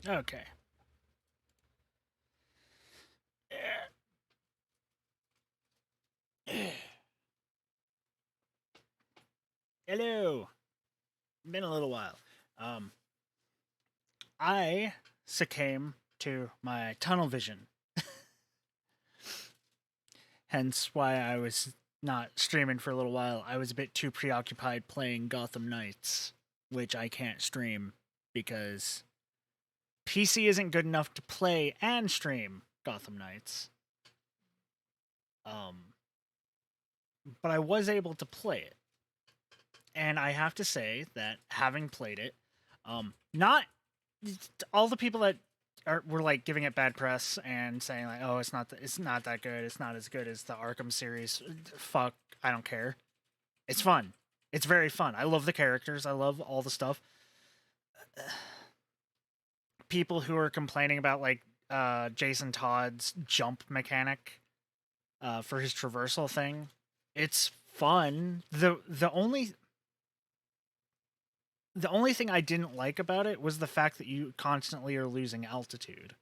Okay. Hello. Been a little while. Um, I succumb to my tunnel vision, hence why I was not streaming for a little while. I was a bit too preoccupied playing Gotham Knights, which I can't stream because PC isn't good enough to play and stream Gotham Knights. Um, but I was able to play it, and I have to say that having played it, not all the people that were like giving it bad press and saying like, "Oh, it's not that good. It's not as good as the Arkham series." Fuck, I don't care. It's fun. It's very fun. I love the characters. I love all the stuff. People who are complaining about like Jason Todd's jump mechanic for his traversal thing, it's fun. The only thing I didn't like about it was the fact that you constantly are losing altitude.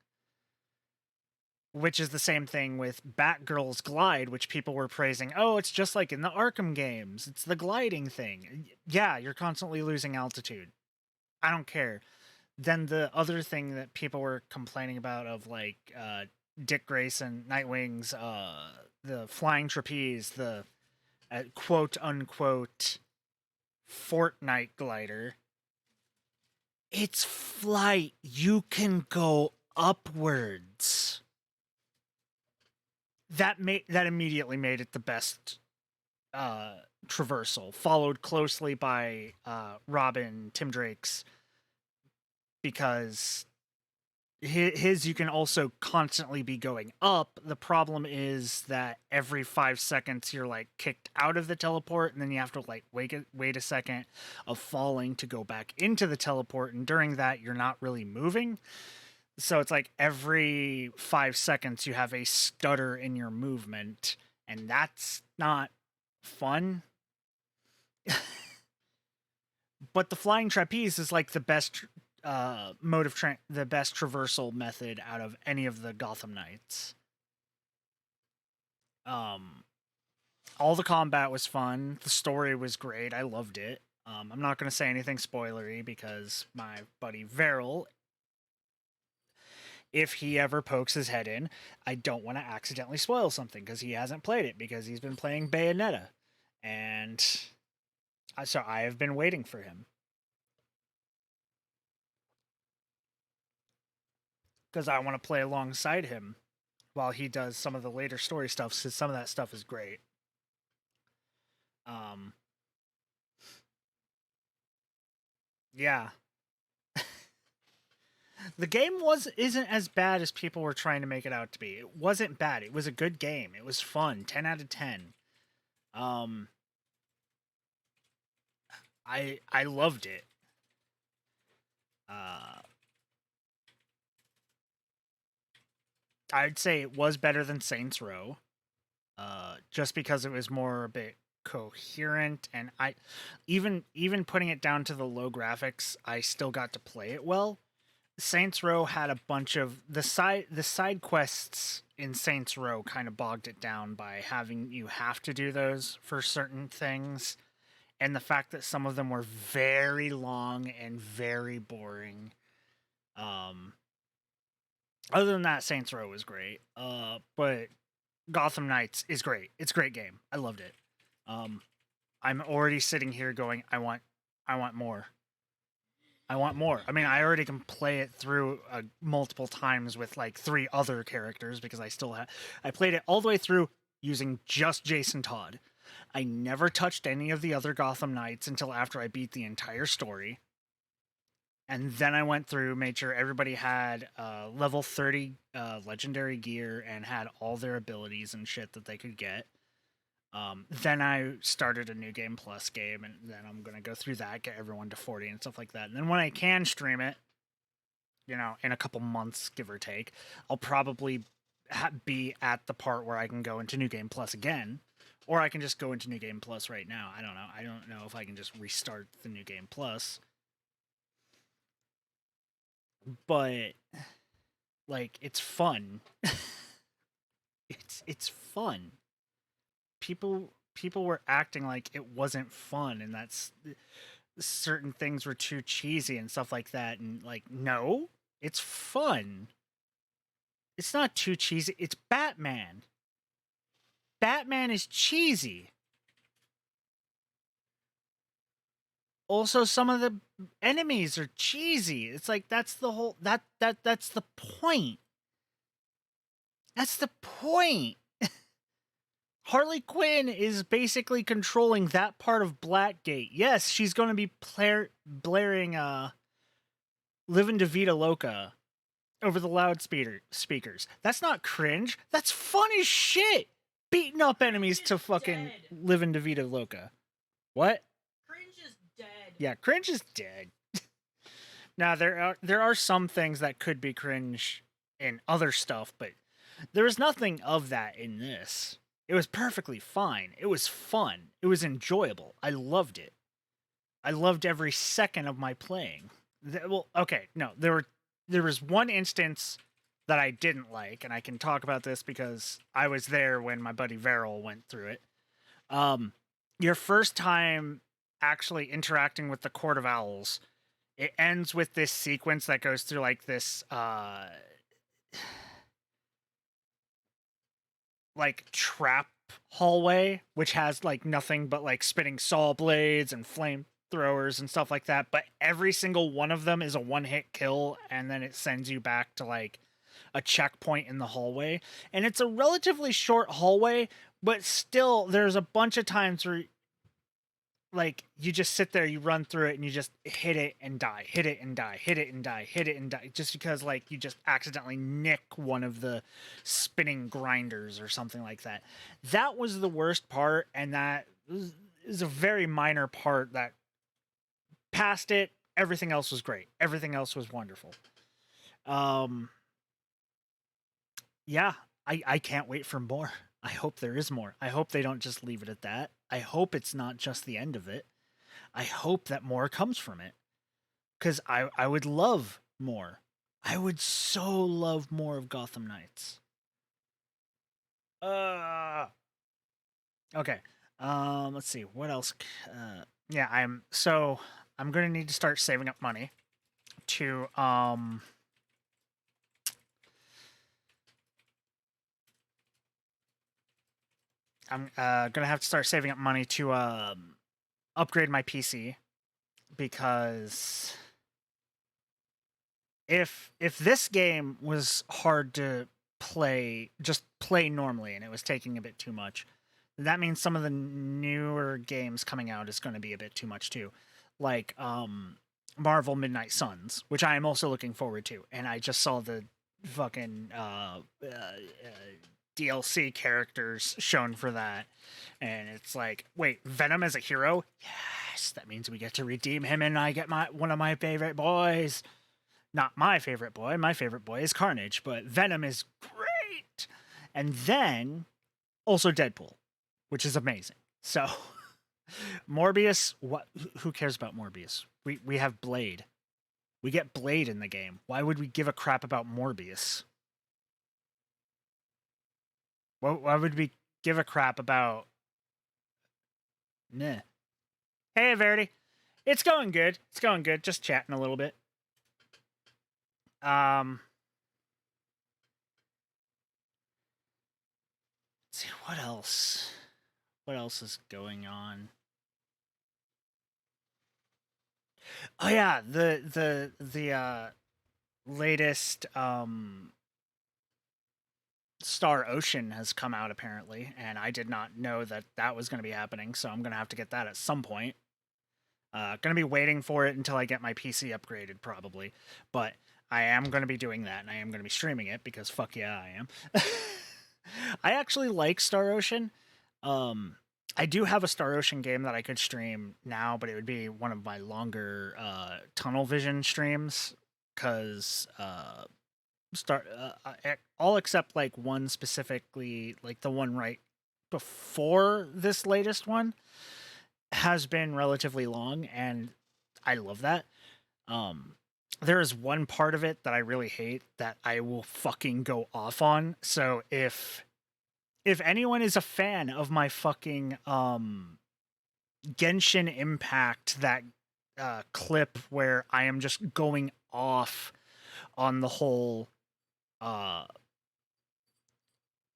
Which is the same thing with Batgirl's glide, which people were praising. Oh, it's just like in the Arkham games. It's the gliding thing. Yeah, you're constantly losing altitude. I don't care. Then the other thing that people were complaining about of like Dick Grayson, Nightwing's, the flying trapeze, the quote unquote Fortnite glider. It's flight. You can go upwards. That immediately made it the best traversal, followed closely by Robin Tim Drake's, because his you can also constantly be going up. The problem is that every 5 seconds you're like kicked out of the teleport, and then you have to like wait a second of falling to go back into the teleport, and during that you're not really moving. So it's like every 5 seconds you have a stutter in your movement, and that's not fun. But the flying trapeze is like the best mode of the best traversal method out of any of the Gotham Knights. Um, all the combat was fun. The story was great. I loved it. I'm not going to say anything spoilery because my buddy Veril, if he ever pokes his head in, I don't want to accidentally spoil something because he hasn't played it because he's been playing Bayonetta. And so I have been waiting for him because I want to play alongside him while he does some of the later story stuff, since some of that stuff is great. Um, yeah, the game isn't as bad as people were trying to make it out to be. It wasn't bad. It was a good game. It was fun. 10 out of 10. Um, I loved it. Uh, I'd say it was better than Saints Row. Just because it was more a bit coherent, and I even putting it down to the low graphics, I still got to play it well. Saints Row had a bunch of the side quests in Saints Row kind of bogged it down by having you have to do those for certain things, and the fact that some of them were very long and very boring. Um, Other than that, Saints Row was great. But Gotham Knights is great. It's a great game. I loved it. Um, I'm already sitting here going, I want more. I want more. I mean, I already can play it through multiple times with like 3 other characters because I played it all the way through using just Jason Todd. I never touched any of the other Gotham Knights until after I beat the entire story. And then I went through, made sure everybody had level 30 legendary gear and had all their abilities and shit that they could get. Then I started a new game plus game, and then I'm gonna go through that, get everyone to 40 and stuff like that. And then when I can stream it, in a couple months, give or take, I'll probably be at the part where I can go into new game plus again, or I can just go into new game plus right now. I don't know. I don't know if I can just restart the new game plus. but like it's fun. It's fun. People were acting like it wasn't fun, and that's certain things were too cheesy and stuff like that. And like, no, it's fun. It's not too cheesy. It's Batman. Batman is cheesy. Also, some of the enemies are cheesy. It's like that's the whole that's the point. That's the point. Harley Quinn is basically controlling that part of Blackgate. Yes, she's going to be blaring Livin' Da Vida Loca over the loudspeakers. That's not cringe. That's fun as shit. Beating up enemies to fucking Livin' Da Vida Loca. What? Cringe is dead. Yeah, cringe is dead. Now there are some things that could be cringe in other stuff, but there was nothing of that in this. It was perfectly fine. It was fun. It was enjoyable. I loved it. I loved every second of my playing. Well, okay, no, there was one instance that I didn't like, and I can talk about this because I was there when my buddy Veril went through it. Your first time actually interacting with the Court of Owls, it ends with this sequence that goes through like this like trap hallway, which has like nothing but like spinning saw blades and flamethrowers and stuff like that. But every single one of them is a one-hit kill, and then it sends you back to like a checkpoint in the hallway. And it's a relatively short hallway, but still there's a bunch of times where like you just sit there, you run through it, and you just hit it and die, hit it and die, hit it and die, hit it and die, just because like you just accidentally nick one of the spinning grinders or something like that. That was the worst part, and that is a very minor part. That past it, everything else was great. Everything else was wonderful. Yeah, I can't wait for more. I hope there is more. I hope they don't just leave it at that. I hope it's not just the end of it. I hope that more comes from it. Because I would love more. I would so love more of Gotham Knights. Okay. Let's see. What else? Yeah, I'm gonna need to start saving up money to I'm gonna have to start saving up money to upgrade my PC, because if this game was hard to play, just play normally, and it was taking a bit too much, that means some of the newer games coming out is going to be a bit too much too, like Marvel Midnight Suns, which I am also looking forward to, and I just saw the fucking DLC characters shown for that, and it's like, wait, Venom as a hero? Yes, that means we get to redeem him, and I get one of my favorite boys. Not my favorite boy. My favorite boy is Carnage, but Venom is great. And then also Deadpool, which is amazing. So Morbius, what? Who cares about Morbius? We have Blade. We get Blade in the game. Why would we give a crap about Morbius? Why would we give a crap about? Nah. Hey, Verity. It's going good. It's going good. Just chatting a little bit. Let's see, what else? What else is going on? Oh yeah, the latest Star Ocean has come out apparently, and I did not know that was going to be happening, so I'm going to have to get that at some point. Going to be waiting for it until I get my PC upgraded probably, but I am going to be doing that, and I am going to be streaming it because fuck yeah, I am. I actually like Star Ocean. I do have a Star Ocean game that I could stream now, but it would be one of my longer tunnel vision streams, because all except like one specifically, like the one right before this latest one, has been relatively long, and I love that. there is one part of it that I really hate that I will fucking go off on. So if anyone is a fan of my fucking Genshin Impact, that clip where I am just going off on the whole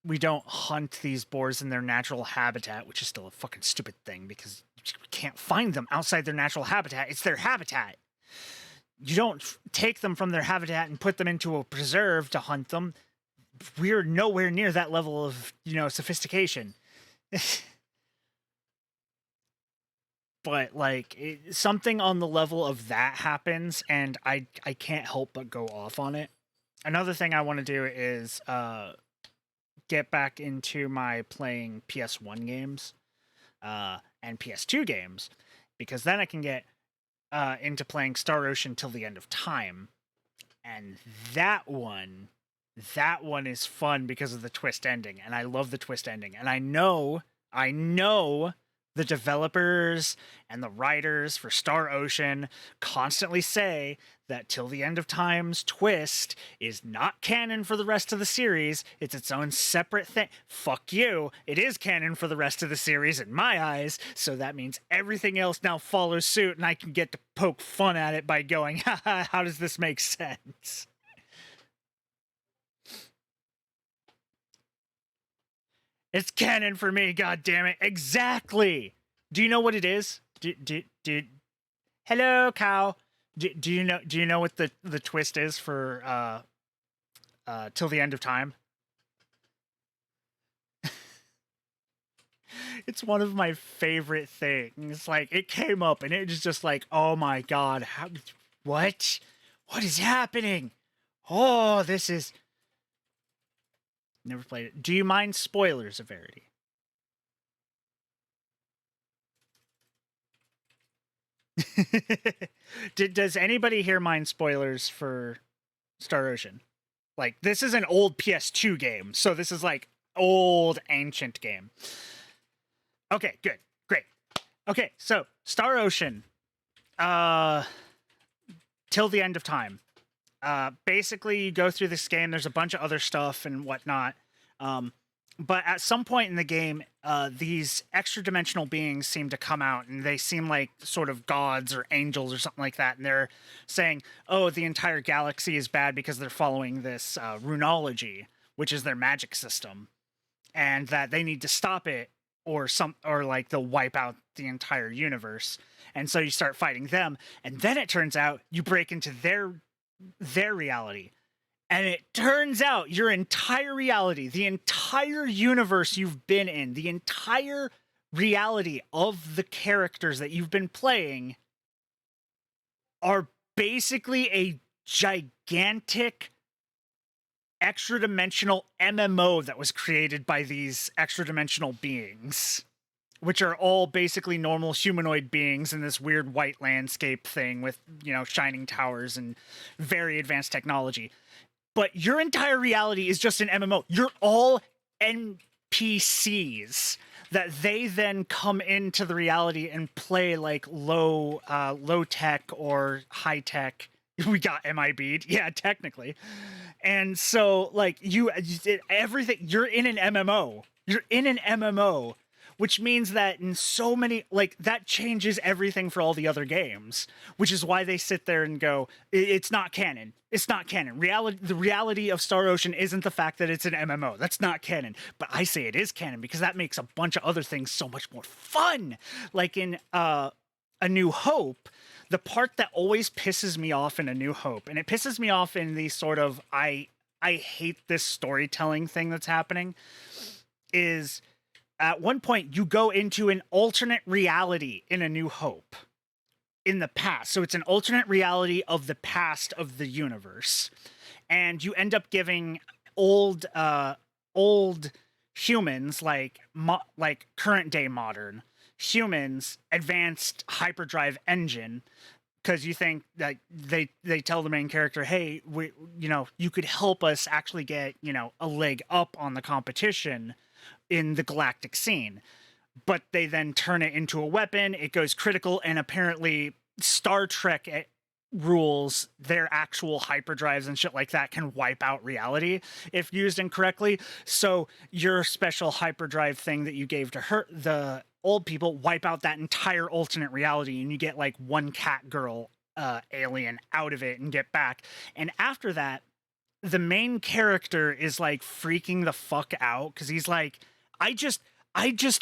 we don't hunt these boars in their natural habitat, which is still a fucking stupid thing because you can't find them outside their natural habitat. It's their habitat. You don't take them from their habitat and put them into a preserve to hunt them. We're nowhere near that level of, sophistication. But like something on the level of that happens, and I can't help but go off on it. Another thing I want to do is get back into my playing PS1 games and PS2 games, because then I can get into playing Star Ocean Till the End of Time, and that one is fun because of the twist ending, and I love the twist ending, and I know the developers and the writers for Star Ocean constantly say that Till the End of Time's twist is not canon for the rest of the series. It's its own separate thing. Fuck you. It is canon for the rest of the series in my eyes, so that means everything else now follows suit, and I can get to poke fun at it by going, haha, how does this make sense? It's canon for me, god damn it. Exactly. Do you know what it is? Hello, cow. Do you know what the twist is for Till the End of Time? It's one of my favorite things. Like, it came up and it was just like, oh my god, what is happening? Oh, this is... Never played it. Do you mind spoilers, Verity? Does anybody here mind spoilers for Star Ocean? Like, this is an old PS2 game, so this is like old ancient game. Okay, good. Great. Okay, so Star Ocean Till the End of Time. Basically, you go through this game, there's a bunch of other stuff and whatnot. But at some point in the game, these extra dimensional beings seem to come out, and they seem like sort of gods or angels or something like that. And they're saying, oh, the entire galaxy is bad because they're following this runology, which is their magic system, and that they need to stop it, or like they'll wipe out the entire universe. And so you start fighting them, and then it turns out you break into their reality. And it turns out your entire reality, the entire universe you've been in, the entire reality of the characters that you've been playing are basically a gigantic extra dimensional MMO that was created by these extra dimensional beings, which are all basically normal humanoid beings in this weird white landscape thing with, shining towers and very advanced technology. But your entire reality is just an MMO. You're all NPCs that they then come into the reality and play like low tech or high tech. We got MIB'd. Yeah, technically. And so like everything, you're in an MMO. You're in an MMO, which means that in so many, like, that changes everything for all the other games, which is why they sit there and go, it's not canon. It's not canon. The reality of Star Ocean isn't the fact that it's an MMO. That's not canon. But I say it is canon because that makes a bunch of other things so much more fun. Like in A New Hope, the part that always pisses me off in A New Hope, and it pisses me off in the sort of, I hate this storytelling thing that's happening, is... At one point, you go into an alternate reality in A New Hope in the past. So it's an alternate reality of the past of the universe. And you end up giving old humans, like current day modern humans, advanced hyperdrive engine, because you think that they tell the main character, hey, you could help us actually get, a leg up on the competition in the galactic scene. But they then turn it into a weapon, it goes critical, and apparently Star Trek rules, their actual hyperdrives and shit like that can wipe out reality if used incorrectly. So your special hyperdrive thing that you gave to her, the old people, wipe out that entire alternate reality, and you get like one cat girl alien out of it and get back. And after that, the main character is like freaking the fuck out because he's like, I just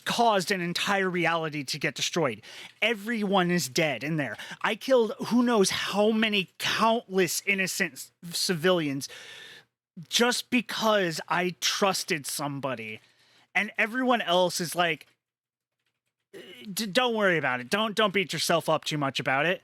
caused an entire reality to get destroyed. Everyone is dead in there. I killed who knows how many countless innocent civilians just because I trusted somebody. And everyone else is like, don't worry about it. Don't beat yourself up too much about it.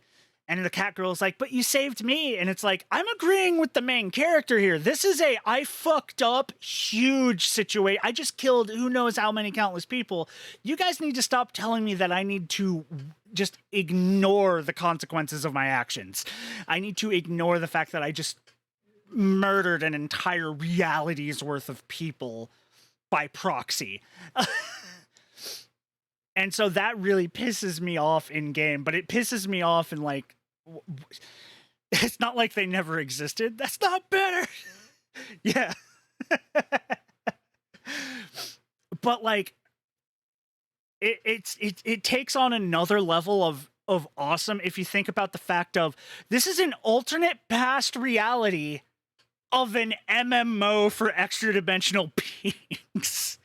And the cat girl is like, but you saved me. And it's like, I'm agreeing with the main character here. This is a I fucked up huge situation. I just killed who knows how many countless people. You guys need to stop telling me that I need to just ignore the consequences of my actions. I need to ignore the fact that I just murdered an entire reality's worth of people by proxy. And so that really pisses me off in game, but it pisses me off in like, it's not like they never existed. That's not better. Yeah. But like, it takes on another level of awesome if you think about the fact of this is an alternate past reality of an MMO for extra dimensional beings.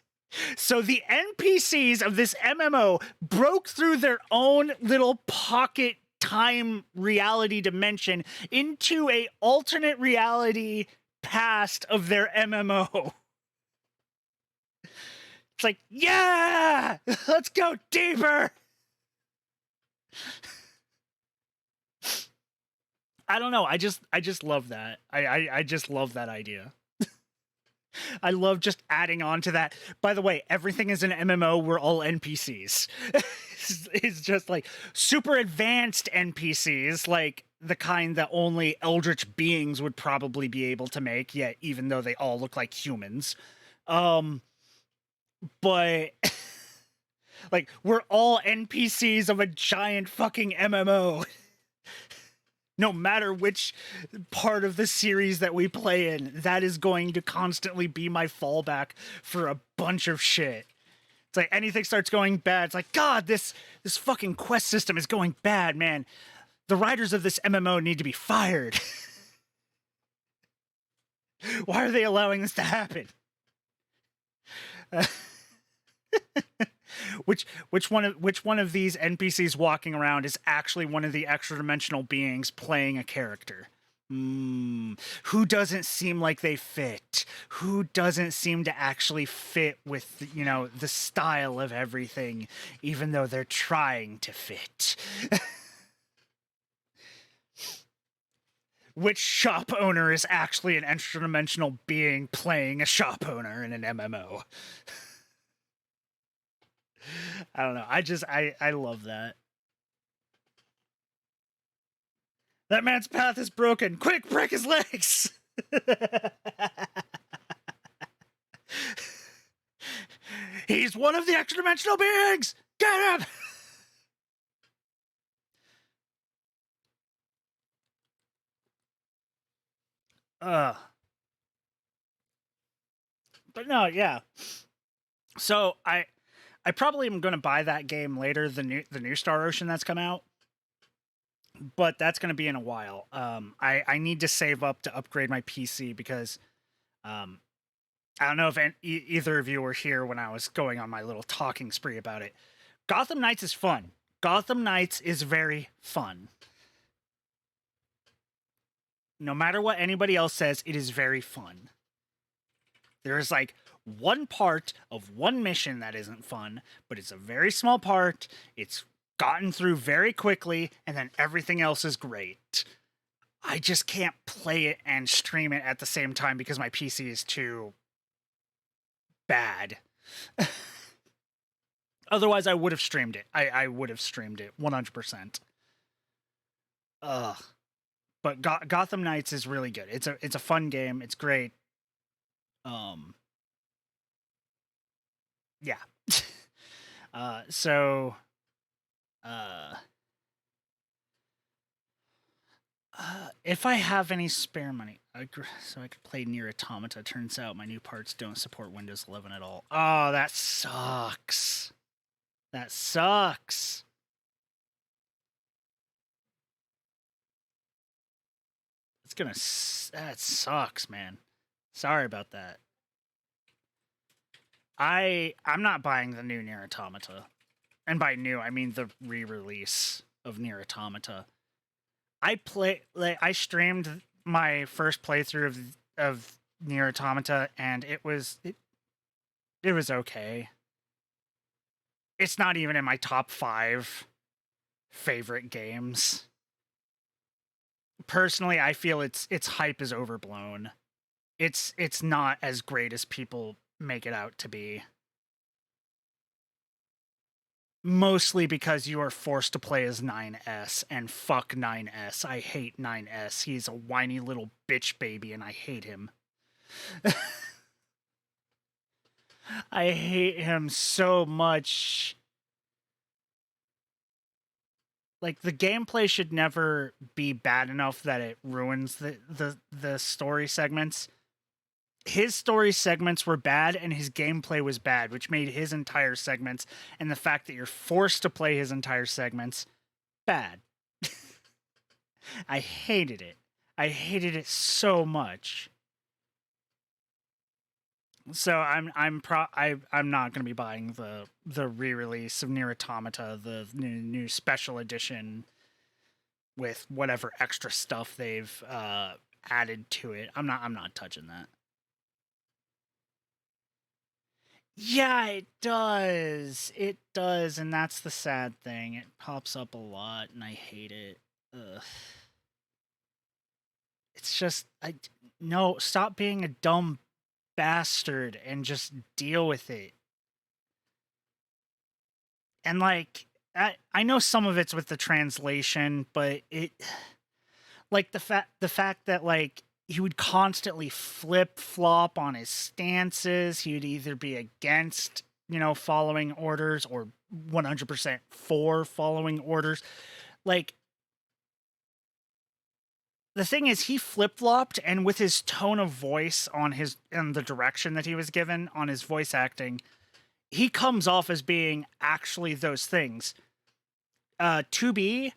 So the NPCs of this MMO broke through their own little pocket time reality dimension into a alternate reality past of their MMO. It's like, yeah, let's go deeper. I don't know. I just love that. I just love that idea. I love just adding on to that. By the way, everything is an MMO. We're all NPCs. It's just like super advanced NPCs, like the kind that only eldritch beings would probably be able to make, yet even though they all look like humans. But like we're all NPCs of a giant fucking MMO. No matter which part of the series that we play in, that is going to constantly be my fallback for a bunch of shit. It's like anything starts going bad, it's like, God, this fucking quest system is going bad, man. The writers of this MMO need to be fired. Why are they allowing this to happen? Which one of these NPCs walking around is actually one of the extra dimensional beings playing a character? Who doesn't seem like they fit? Who doesn't seem to actually fit with, you know, the style of everything, even though they're trying to fit? Which shop owner is actually an extra dimensional being playing a shop owner in an MMO? I don't know. I love that. That man's path is broken. Quick, break his legs. He's one of the extra dimensional beings. Get him. But no, yeah. So I probably am going to buy that game later, the new Star Ocean that's come out. But that's going to be in a while. I need to save up to upgrade my PC because I don't know if either of you were here when I was going on my little talking spree about it. Gotham Knights is fun. Gotham Knights is very fun. No matter what anybody else says, it is very fun. There is like one part of one mission that isn't fun, but it's a very small part. It's gotten through very quickly, and then everything else is great. I just can't play it and stream it at the same time because my PC is too bad. Otherwise, I would have streamed it. I would have streamed it 100%. But Gotham Knights is really good. It's a fun game. It's great. Yeah. So If I have any spare money, so I could play Nier Automata. Turns out my new parts don't support Windows 11 at all. Oh, that sucks. That sucks. That sucks, man. Sorry about that. I'm not buying the new Nier Automata. And by new, I mean the re-release of Nier Automata. I streamed my first playthrough of Nier Automata, and it was okay. It's not even in my top 5 favorite games. Personally, I feel its hype is overblown. It's not as great as people make it out to be. Mostly because you are forced to play as 9S, and fuck 9S. I hate 9S. He's a whiny little bitch baby, and I hate him. I hate him so much. Like, the gameplay should never be bad enough that it ruins the story segments. His story segments were bad and his gameplay was bad, which made his entire segments and the fact that you're forced to play his entire segments bad. I hated it. I hated it so much. So I'm not going to be buying the re-release of Nier Automata, the new special edition with whatever extra stuff they've added to it. I'm not touching that. Yeah, it does. It does, and that's the sad thing. It pops up a lot, and I hate it. Ugh. It's just, no, stop being a dumb bastard and just deal with it. And like, I know some of it's with the translation, but like the fact that like he would constantly flip flop on his stances. He would either be against, following orders or 100% for following orders. Like, the thing is, he flip flopped, and with his tone of voice and the direction that he was given on his voice acting, he comes off as being actually those things. 2B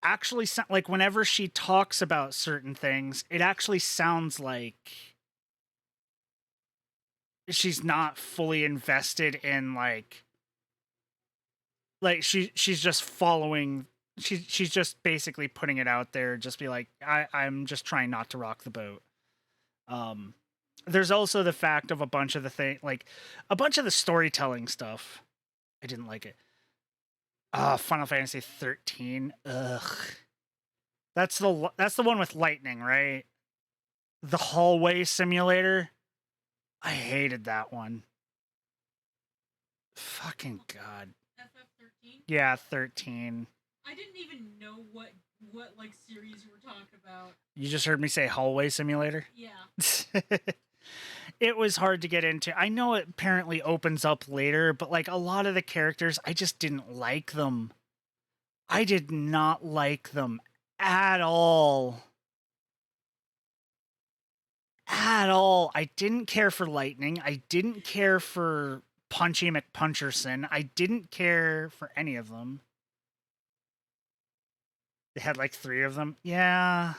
actually, like, whenever she talks about certain things, it actually sounds like she's not fully invested in like she's just following. She's just basically putting it out there, just be like, I'm just trying not to rock the boat. There's also the fact of a bunch of the storytelling stuff. I didn't like it. Final Fantasy 13. Ugh. That's the one with lightning, right? The hallway simulator. I hated that one. Fucking God. FF13? Yeah, 13. I didn't even know what like series you were talking about. You just heard me say hallway simulator? Yeah. It was hard to get into. I know it apparently opens up later, but like a lot of the characters, I just didn't like them. I did not like them at all. At all. I didn't care for Lightning. I didn't care for Punchy McPuncherson. I didn't care for any of them. They had like 3 of them. Yeah.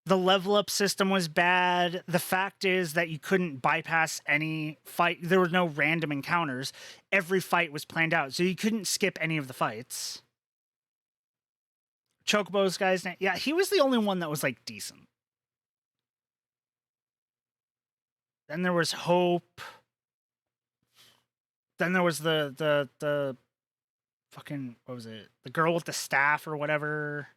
The level up system was bad. The fact is that you couldn't bypass any fight. There were no random encounters. Every fight was planned out, so you couldn't skip any of the fights. Chocobo's guy's name. Yeah, he was the only one that was like decent. Then there was Hope. Then there was the fucking, what was it? The girl with the staff or whatever.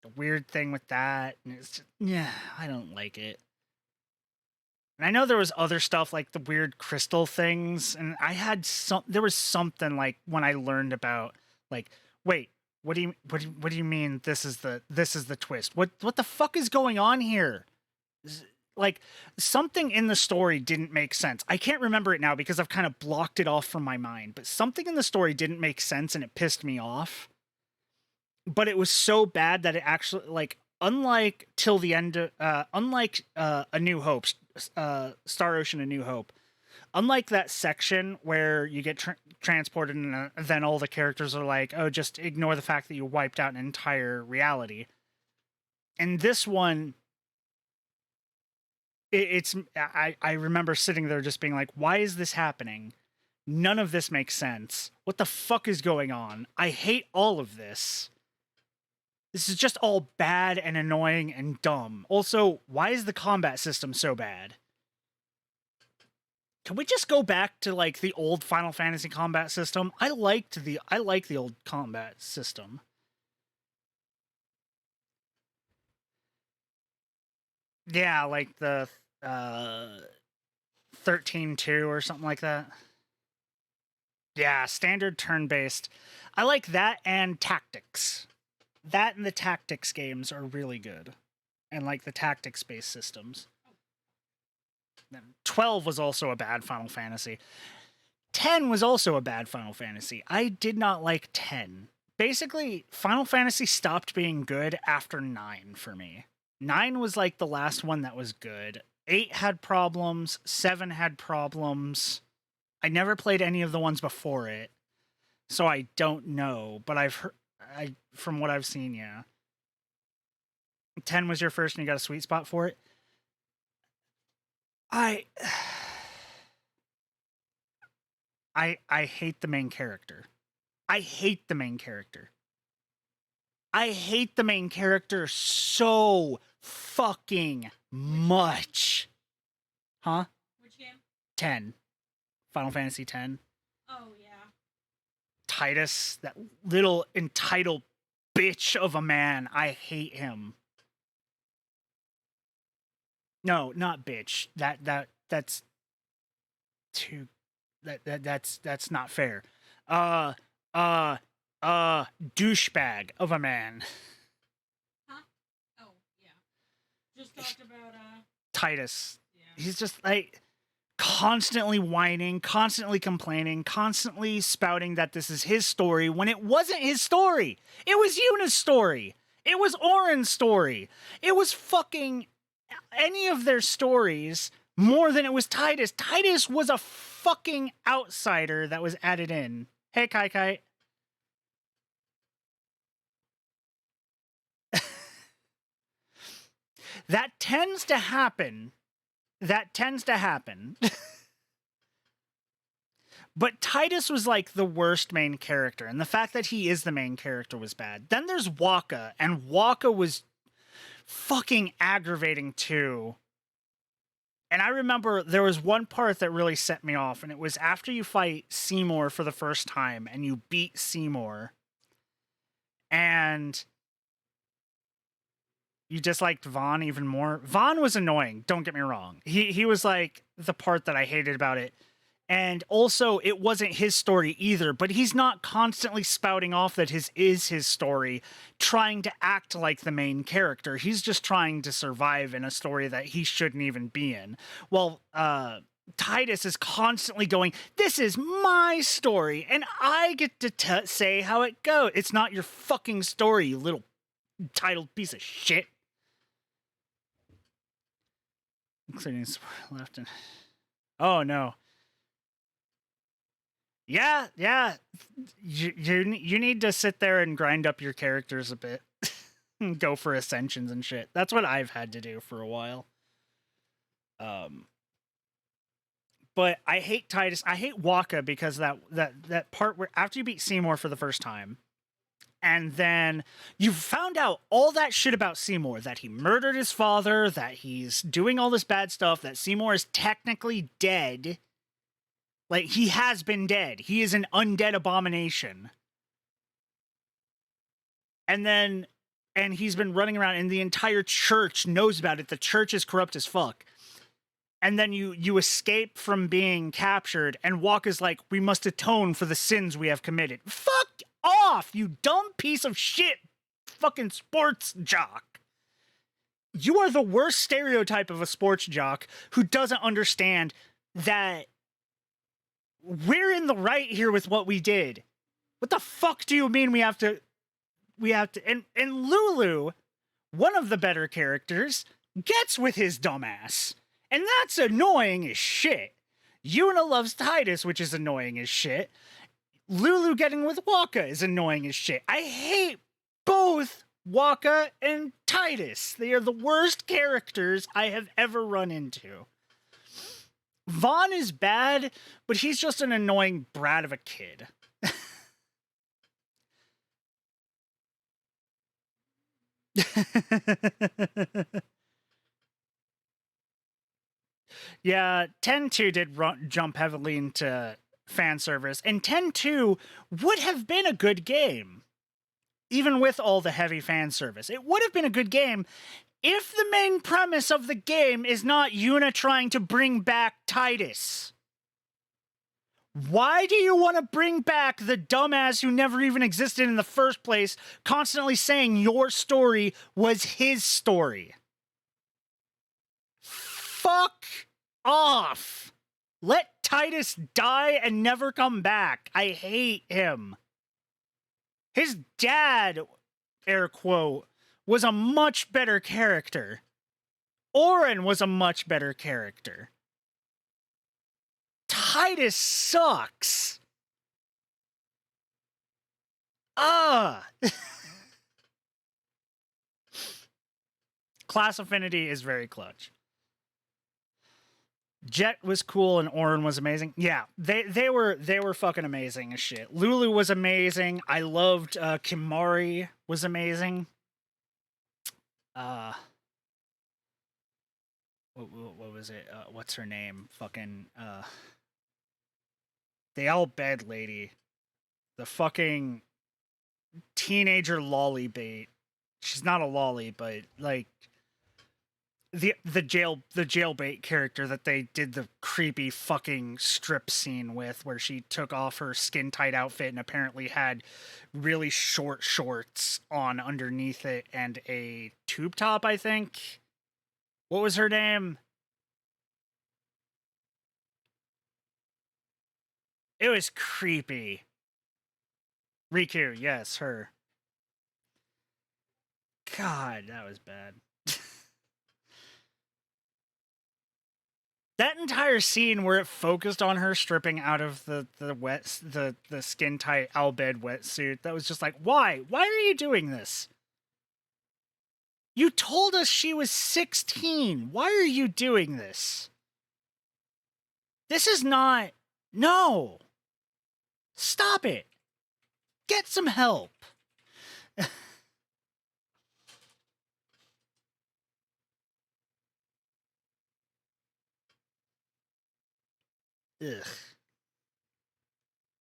The weird thing with that. And it's just, yeah, I don't like it. And I know there was other stuff like the weird crystal things. And there was something like when I learned about like, wait, what do you mean this is the twist? What the fuck is going on here? Like, something in the story didn't make sense. I can't remember it now because I've kind of blocked it off from my mind, but something in the story didn't make sense and it pissed me off. but it was so bad that it actually, like, unlike till the end, unlike A New Hope, Star Ocean, A New Hope, unlike that section where you get transported and then all the characters are like, oh, just ignore the fact that you wiped out an entire reality. In this one, I remember sitting there just being like, why is this happening? None of this makes sense. What the fuck is going on? I hate all of this. This is just all bad and annoying and dumb. Also, why is the combat system so bad? Can we just go back to, like, the old Final Fantasy combat system? I like the old combat system. Yeah, like the 13-2 or something like that. Yeah, standard turn-based. I like that and tactics. That and the tactics games are really good. And like the tactics-based systems. 12 was also a bad Final Fantasy. 10 was also a bad Final Fantasy. I did not like 10. Basically, Final Fantasy stopped being good after 9 for me. 9 was like the last one that was good. 8 had problems. 7 had problems. I never played any of the ones before it, so I don't know. But I've heard, from what I've seen, yeah. 10 was your first, and you got a sweet spot for it. I hate the main character. I hate the main character. I hate the main character so fucking much. Huh? Which game? 10. Final Fantasy 10. Oh, yeah. Titus, that little entitled bitch of a man. I hate him. No, not bitch. That's too that's not fair. Douchebag of a man. Huh? Oh, yeah. Just talked about, Titus. yeah. He's just like constantly whining, constantly complaining, constantly spouting that this is his story when it wasn't his story. It was Yuna's story. It was Auron's story. It was fucking any of their stories more than it was Titus. Titus was a fucking outsider that was added in. Hey, Kai Kai. That tends to happen. But Titus was like the worst main character, and the fact that he is the main character was bad. Then there's Wakka, and Wakka was fucking aggravating too. And I remember there was one part that really set me off, and it was after you fight Seymour for the first time, and you beat Seymour, and you disliked Vaughn even more. Vaughn was annoying, don't get me wrong. He was like the part that I hated about it. And also, it wasn't his story either, but he's not constantly spouting off that his story, trying to act like the main character. He's just trying to survive in a story that he shouldn't even be in. Well, Titus is constantly going, this is my story, and I get to say how it goes. It's not your fucking story, you little entitled piece of shit. Including left and... Oh, no. Yeah. You need to sit there and grind up your characters a bit. And go for ascensions and shit. That's what I've had to do for a while. But I hate Titus. I hate Wakka because that part where after you beat Seymour for the first time, and then you found out all that shit about Seymour, that he murdered his father, that he's doing all this bad stuff, that Seymour is technically dead. Like, he has been dead. He is an undead abomination. And he's been running around, and the entire church knows about it. The church is corrupt as fuck. And then you escape from being captured, and Wakka's like, we must atone for the sins we have committed. Fuck off, you dumb piece of shit fucking sports jock. You are the worst stereotype of a sports jock who doesn't understand that we're in the right here with what we did. What the fuck do you mean we have to and Lulu, one of the better characters, gets with his dumbass. And that's annoying as shit. Yuna loves Titus, which is annoying as shit. Lulu getting with Waka is annoying as shit. I hate both Waka and Titus. They are the worst characters I have ever run into. Vaughn is bad, but he's just an annoying brat of a kid. Yeah, 10-2 did jump heavily into fan service, and 10-2 would have been a good game. Even with all the heavy fan service, it would have been a good game if the main premise of the game is not Yuna trying to bring back Titus. Why do you want to bring back the dumbass who never even existed in the first place, constantly saying your story was his story? Fuck off. Let Titus die and never come back. I hate him. His dad, air quote, was a much better character. Oren was a much better character. Titus sucks. Class affinity is very clutch. Jet was cool and Oren was amazing. Yeah, they were fucking amazing as shit. Lulu was amazing. I loved Kimari was amazing. What was it? What's her name? Fucking the Al Bed lady. The fucking teenager lolly bait. She's not a lolly, but like the jailbait character that they did the creepy fucking strip scene with, where she took off her skin tight outfit and apparently had really short shorts on underneath it and a tube top, I think. What was her name? It was creepy. Riku, yes, her. God, that was bad. That entire scene where it focused on her stripping out of the skin tight Albed wetsuit, that was just like, why? Why are you doing this? You told us she was 16. Why are you doing this? This is not... No. Stop it. Get some help. Ugh.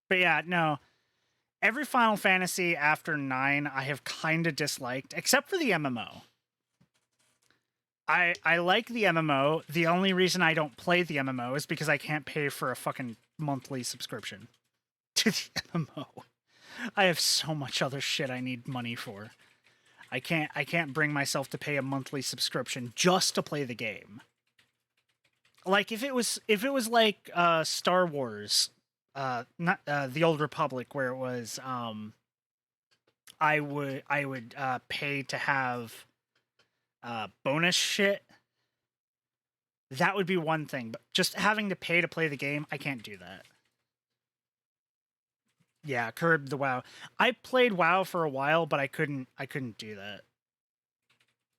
But yeah, no. Every Final Fantasy after 9 I have kind of disliked, except for the MMO. I like the MMO. The only reason I don't play the MMO is because I can't pay for a fucking monthly subscription to the MMO. I have so much other shit I need money for. I can't bring myself to pay a monthly subscription just to play the game. Like if it was like Star Wars, not the Old Republic, where it was I would pay to have bonus shit. That would be one thing, but just having to pay to play the game, I can't do that. Yeah, curb the WoW. I played WoW for a while, but I couldn't do that.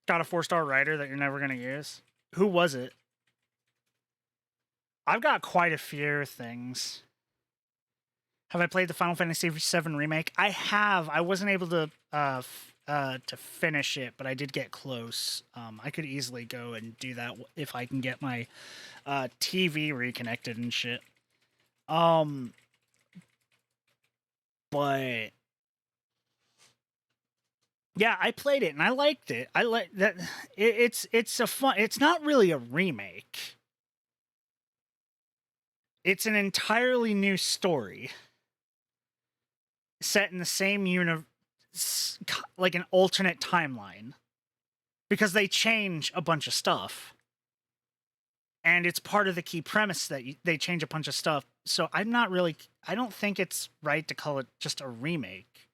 Got a 4-star writer that you're never gonna use? Who was it? I've got quite a few things. Have I played the Final Fantasy VII Remake? I have. I wasn't able to finish it, but I did get close. I could easily go and do that if I can get my TV reconnected and shit. But yeah, I played it and I liked it. I like that. It's a fun. It's not really a remake. It's an entirely new story set in the same universe, like an alternate timeline, because they change a bunch of stuff. And it's part of the key premise that they change a bunch of stuff. So I don't think it's right to call it just a remake.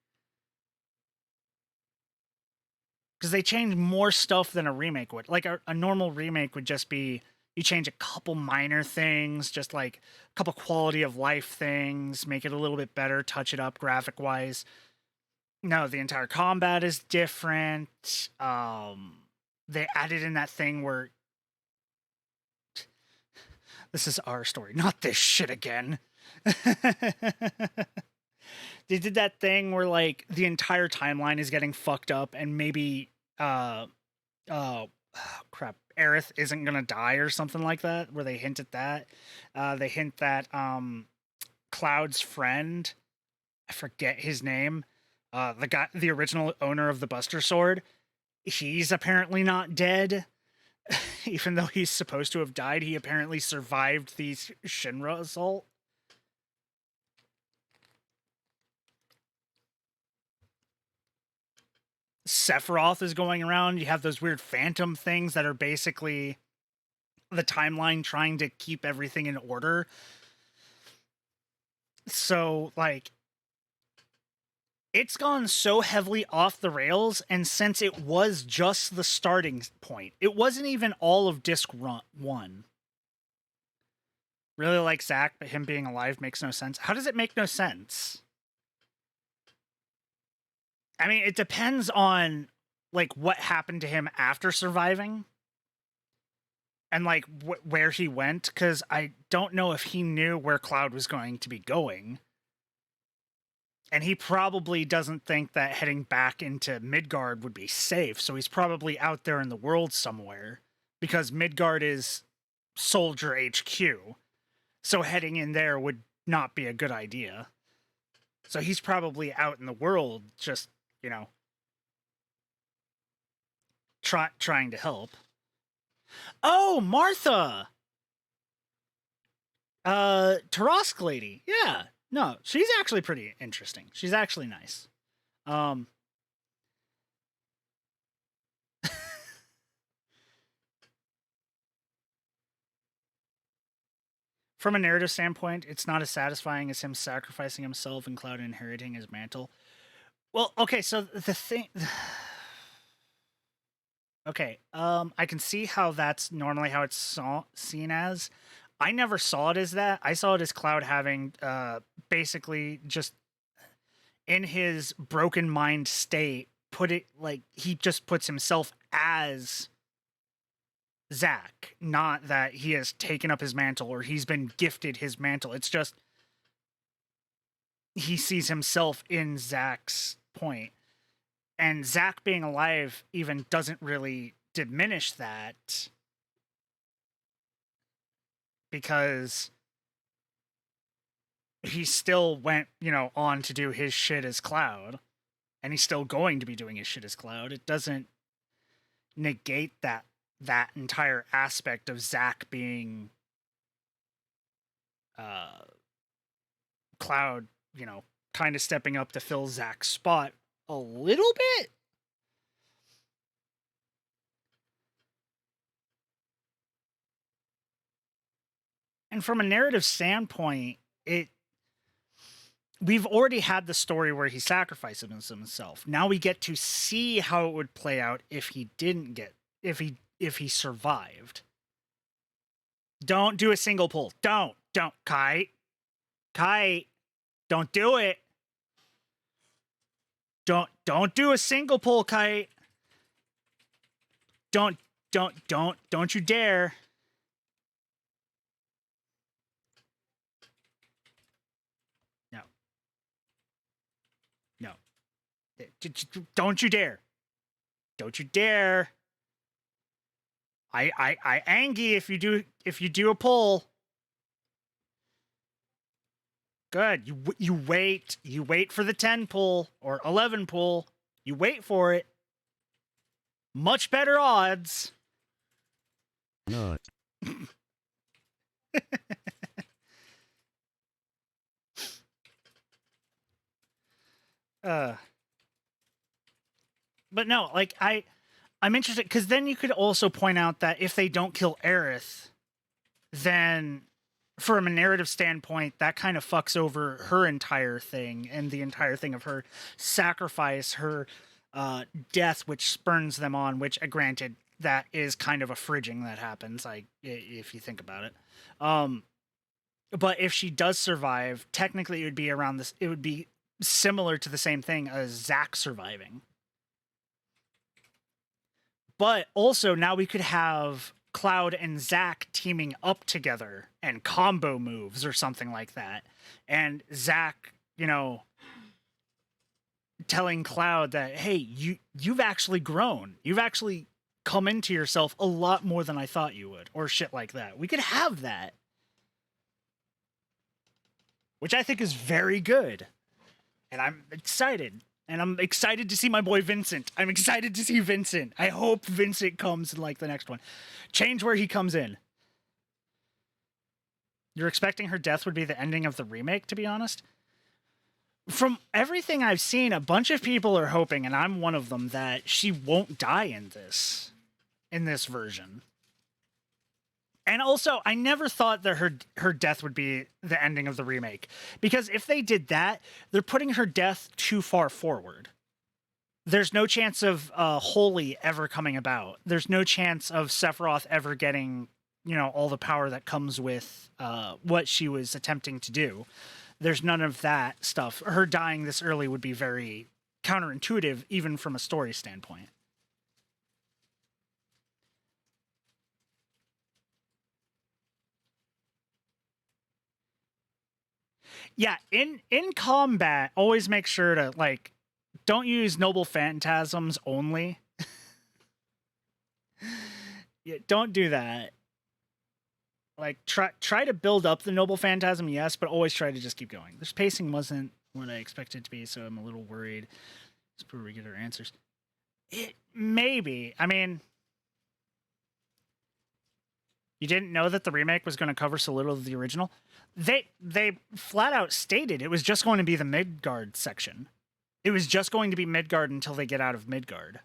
because they change more stuff than a remake would. Like a normal remake would just be you change a couple minor things, just like a couple quality of life things, make it a little bit better, touch it up graphic wise. No, the entire combat is different. They added in that thing where this is our story, not this shit again. They did that thing where like the entire timeline is getting fucked up and maybe crap, Aerith isn't gonna die or something like that, where they hint at that. They hint that Cloud's friend, I forget his name, the original owner of the Buster Sword, he's apparently not dead. Even though he's supposed to have died, he apparently survived the Shinra assault. Sephiroth is going around. You have those weird phantom things that are basically the timeline trying to keep everything in order. So, like, it's gone so heavily off the rails, and since it was just the starting point, it wasn't even all of disc 1. Really like Zack, but him being alive makes no sense. How does it make no sense? I mean, it depends on like what happened to him after surviving and like where he went, because I don't know if he knew where Cloud was going to be going. And he probably doesn't think that heading back into Midgard would be safe, so he's probably out there in the world somewhere, because Midgard is Soldier HQ. So heading in there would not be a good idea. So he's probably out in the world, just, you know, trying to help. Oh, Martha! Tarask lady. Yeah. No, she's actually pretty interesting. She's actually nice. From a narrative standpoint, it's not as satisfying as him sacrificing himself and Cloud inheriting his mantle. Well, okay, so the thing... Okay, I can see how that's normally how it's seen as. I never saw it as that. I saw it as Cloud having basically just in his broken mind state, put it like he just puts himself as Zack, not that he has taken up his mantle or he's been gifted his mantle. It's just he sees himself in Zack's point. And Zack being alive even doesn't really diminish that, because he still went, you know, on to do his shit as Cloud, and he's still going to be doing his shit as Cloud. It doesn't negate that entire aspect of Zack being Cloud, you know, kind of stepping up to fill Zack's spot a little bit. And from a narrative standpoint, we've already had the story where he sacrificed himself. Now we get to see how it would play out if he if he survived. Don't do a single pull. Don't, Kite, don't do it. Don't do a single pull, Kite. Don't you dare. No. Don't you dare. Don't you dare. I Angie if you do a pull. Good. You wait for the 10 pull or 11 pull. You wait for it. Much better odds. No. But no, like I'm interested because then you could also point out that if they don't kill Aerith, then from a narrative standpoint, that kind of fucks over her entire thing and the entire thing of her sacrifice, her death, which spurns them on, which, granted, that is kind of a fridging that happens, like, if you think about it. But if she does survive, technically it would be around this, it would be similar to the same thing as Zack surviving. But also now we could have Cloud and Zack teaming up together and combo moves or something like that. And Zack, telling Cloud that, hey, you've actually grown. You've actually come into yourself a lot more than I thought you would, or shit like that. We could have that. Which I think is very good. And I'm excited. And I'm excited to see my boy Vincent. I'm excited to see Vincent. I hope Vincent comes in, like, the next one. Change where he comes in. You're expecting her death would be the ending of the remake, to be honest? From everything I've seen, a bunch of people are hoping, and I'm one of them, that she won't die in this version. And also, I never thought that her death would be the ending of the remake. Because if they did that, they're putting her death too far forward. There's no chance of Holy ever coming about. There's no chance of Sephiroth ever getting, all the power that comes with what she was attempting to do. There's none of that stuff. Her dying this early would be very counterintuitive, even from a story standpoint. Yeah, in combat, always make sure to, like, don't use noble phantasms only. Yeah, don't do that. Like, try to build up the noble phantasm, yes, but always try to just keep going. This pacing wasn't what I expected it to be, so I'm a little worried. Let's before we get our answers. Maybe. I mean, you didn't know that the remake was going to cover so little of the original? They flat out stated it was just going to be the Midgard section. It was just going to be Midgard until they get out of Midgard.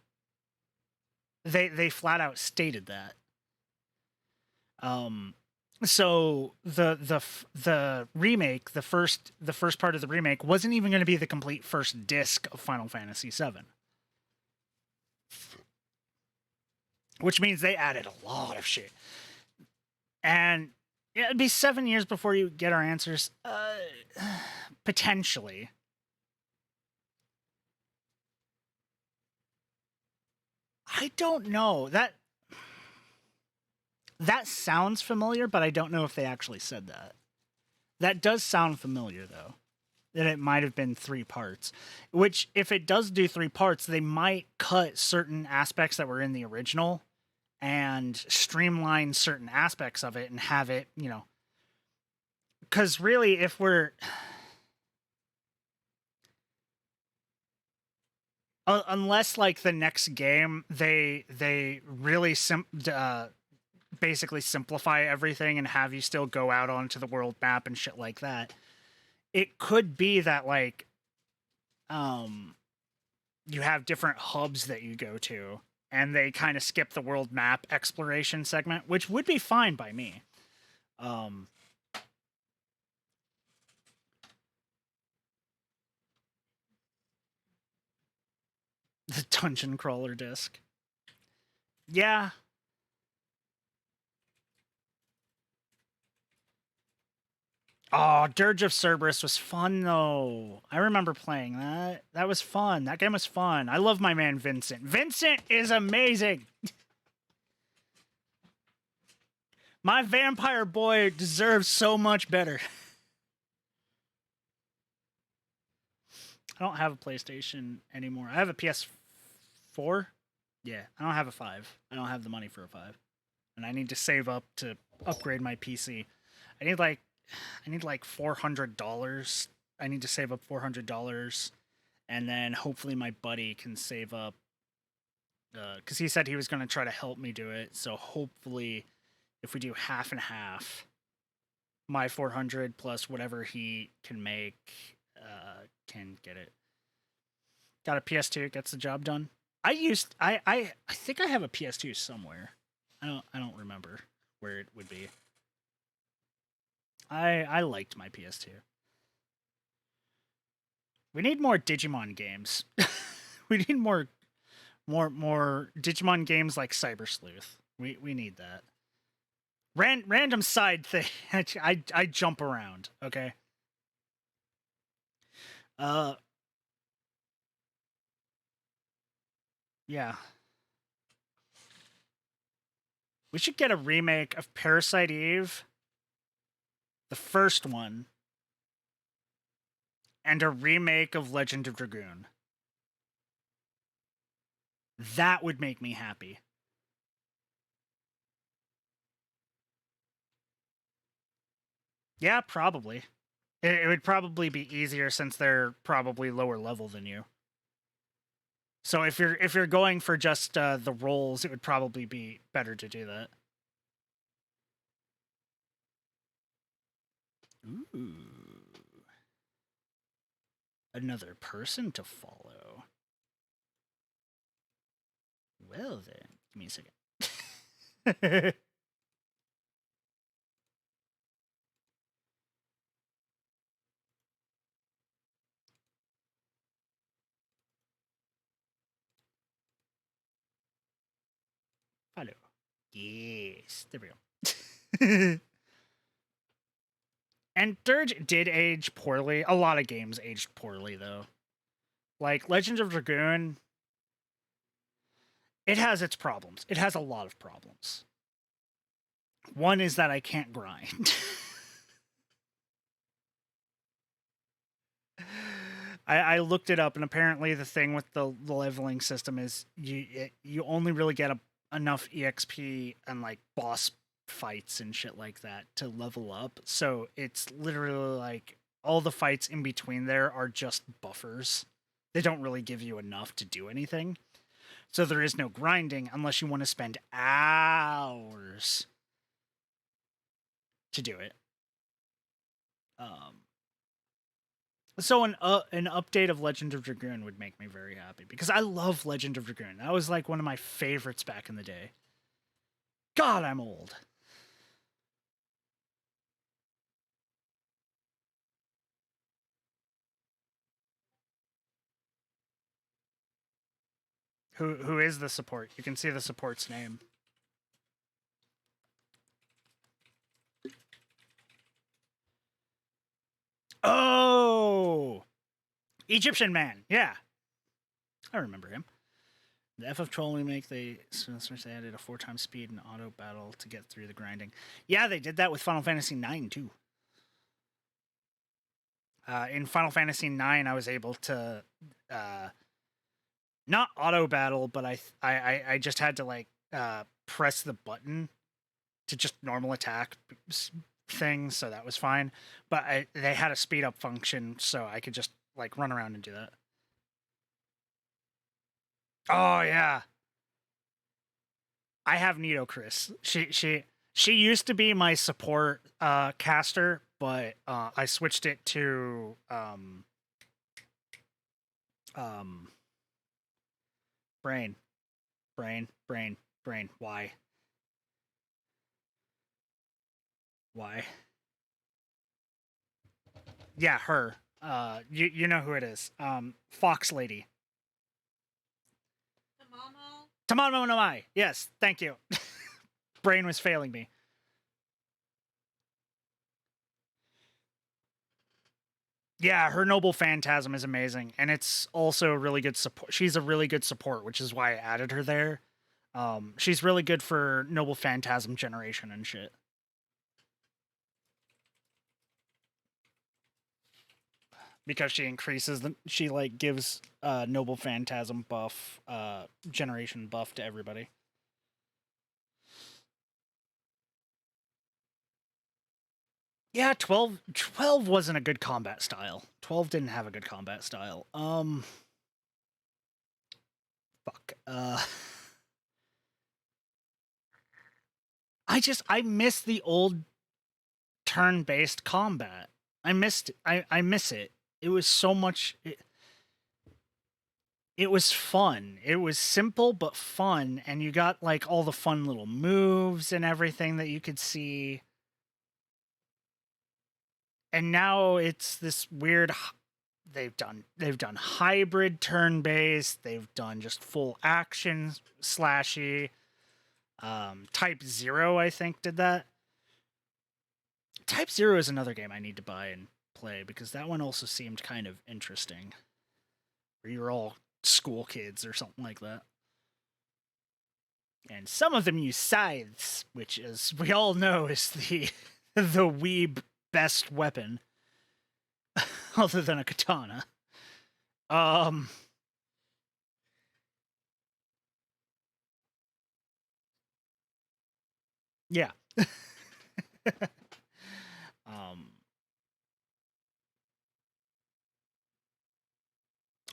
They flat out stated that. So the remake, the first part of the remake wasn't even going to be the complete first disc of Final Fantasy VII. Which means they added a lot of shit. And it'd be 7 years before you get our answers. Potentially. I don't know. That sounds familiar, but I don't know if they actually said that. That does sound familiar, though. That it might have been 3 parts. Which, if it does do 3 parts, they might cut certain aspects that were in the original and streamline certain aspects of it and have it, Because really, if we're... unless, like, the next game, they really basically simplify everything and have you still go out onto the world map and shit like that. It could be that, like, you have different hubs that you go to, and they kind of skip the world map exploration segment, which would be fine by me. The dungeon crawler disc. Yeah. Oh, Dirge of Cerberus was fun, though. I remember playing that. That was fun. That game was fun. I love my man Vincent. Vincent is amazing! My vampire boy deserves so much better. I don't have a PlayStation anymore. I have a PS4. Yeah, I don't have a 5. I don't have the money for a 5. And I need to save up to upgrade my PC. I need like $400. I need to save up $400. And then hopefully my buddy can save up, because he said he was going to try to help me do it. So hopefully if we do half and half, my 400 plus whatever he can make, can get it. Got a PS2, gets the job done. I think I have a PS2 somewhere. I don't remember where it would be. I liked my PS2. We need more Digimon games. We need more Digimon games like Cyber Sleuth. We need that. Random side thing. I jump around, okay? Yeah. We should get a remake of Parasite Eve, the first one, and a remake of Legend of Dragoon. That would make me happy. Yeah, probably. It would probably be easier since they're probably lower level than you. So if you're going for just the roles, it would probably be better to do that. Ooh. Another person to follow. Well then, give me a second. Follow. Yes, there we go. And Dirge did age poorly. A lot of games aged poorly, though. Like Legends of Dragoon, it has its problems. It has a lot of problems. One is that I can't grind. I looked it up, and apparently the thing with the leveling system is you only really get enough EXP and like boss fights and shit like that to level up. So it's literally like all the fights in between there are just buffers. They don't really give you enough to do anything. So there is no grinding unless you want to spend hours to do it. So an update of Legend of Dragoon would make me very happy because I love Legend of Dragoon. That was like one of my favorites back in the day. God, I'm old. Who is the support? You can see the support's name. Oh, Egyptian Man. Yeah, I remember him. The FF Troll remake, they added a 4x speed and auto battle to get through the grinding. Yeah, they did that with Final Fantasy IX too. In Final Fantasy IX, I was able to not auto battle, but I just had to like press the button to just normal attack things, so that was fine. But they had a speed up function, so I could just like run around and do that. Oh yeah, I have Nito Chris. She used to be my support caster, but I switched it to brain. Why? Yeah, her. You know who it is. Fox Lady. Tamamo no Mai. Yes, thank you. Brain was failing me. Yeah, her Noble Phantasm is amazing, and it's also a really good support. She's a really good support, which is why I added her there. She's really good for Noble Phantasm generation and shit. Because she increases she like gives Noble Phantasm buff, generation buff to everybody. Yeah, 12 wasn't a good combat style. 12 didn't have a good combat style. Fuck. I miss the old turn-based combat. I miss it. It was so much it was fun. It was simple but fun, and you got like all the fun little moves and everything that you could see. And now it's this weird they've done hybrid turn based. They've done just full action slashy. Type 0, I think, did that. Type 0 is another game I need to buy and play because that one also seemed kind of interesting. Where you're all school kids or something like that. And some of them use scythes, which, as we all know, is the weeb best weapon. Other than a katana. Yeah.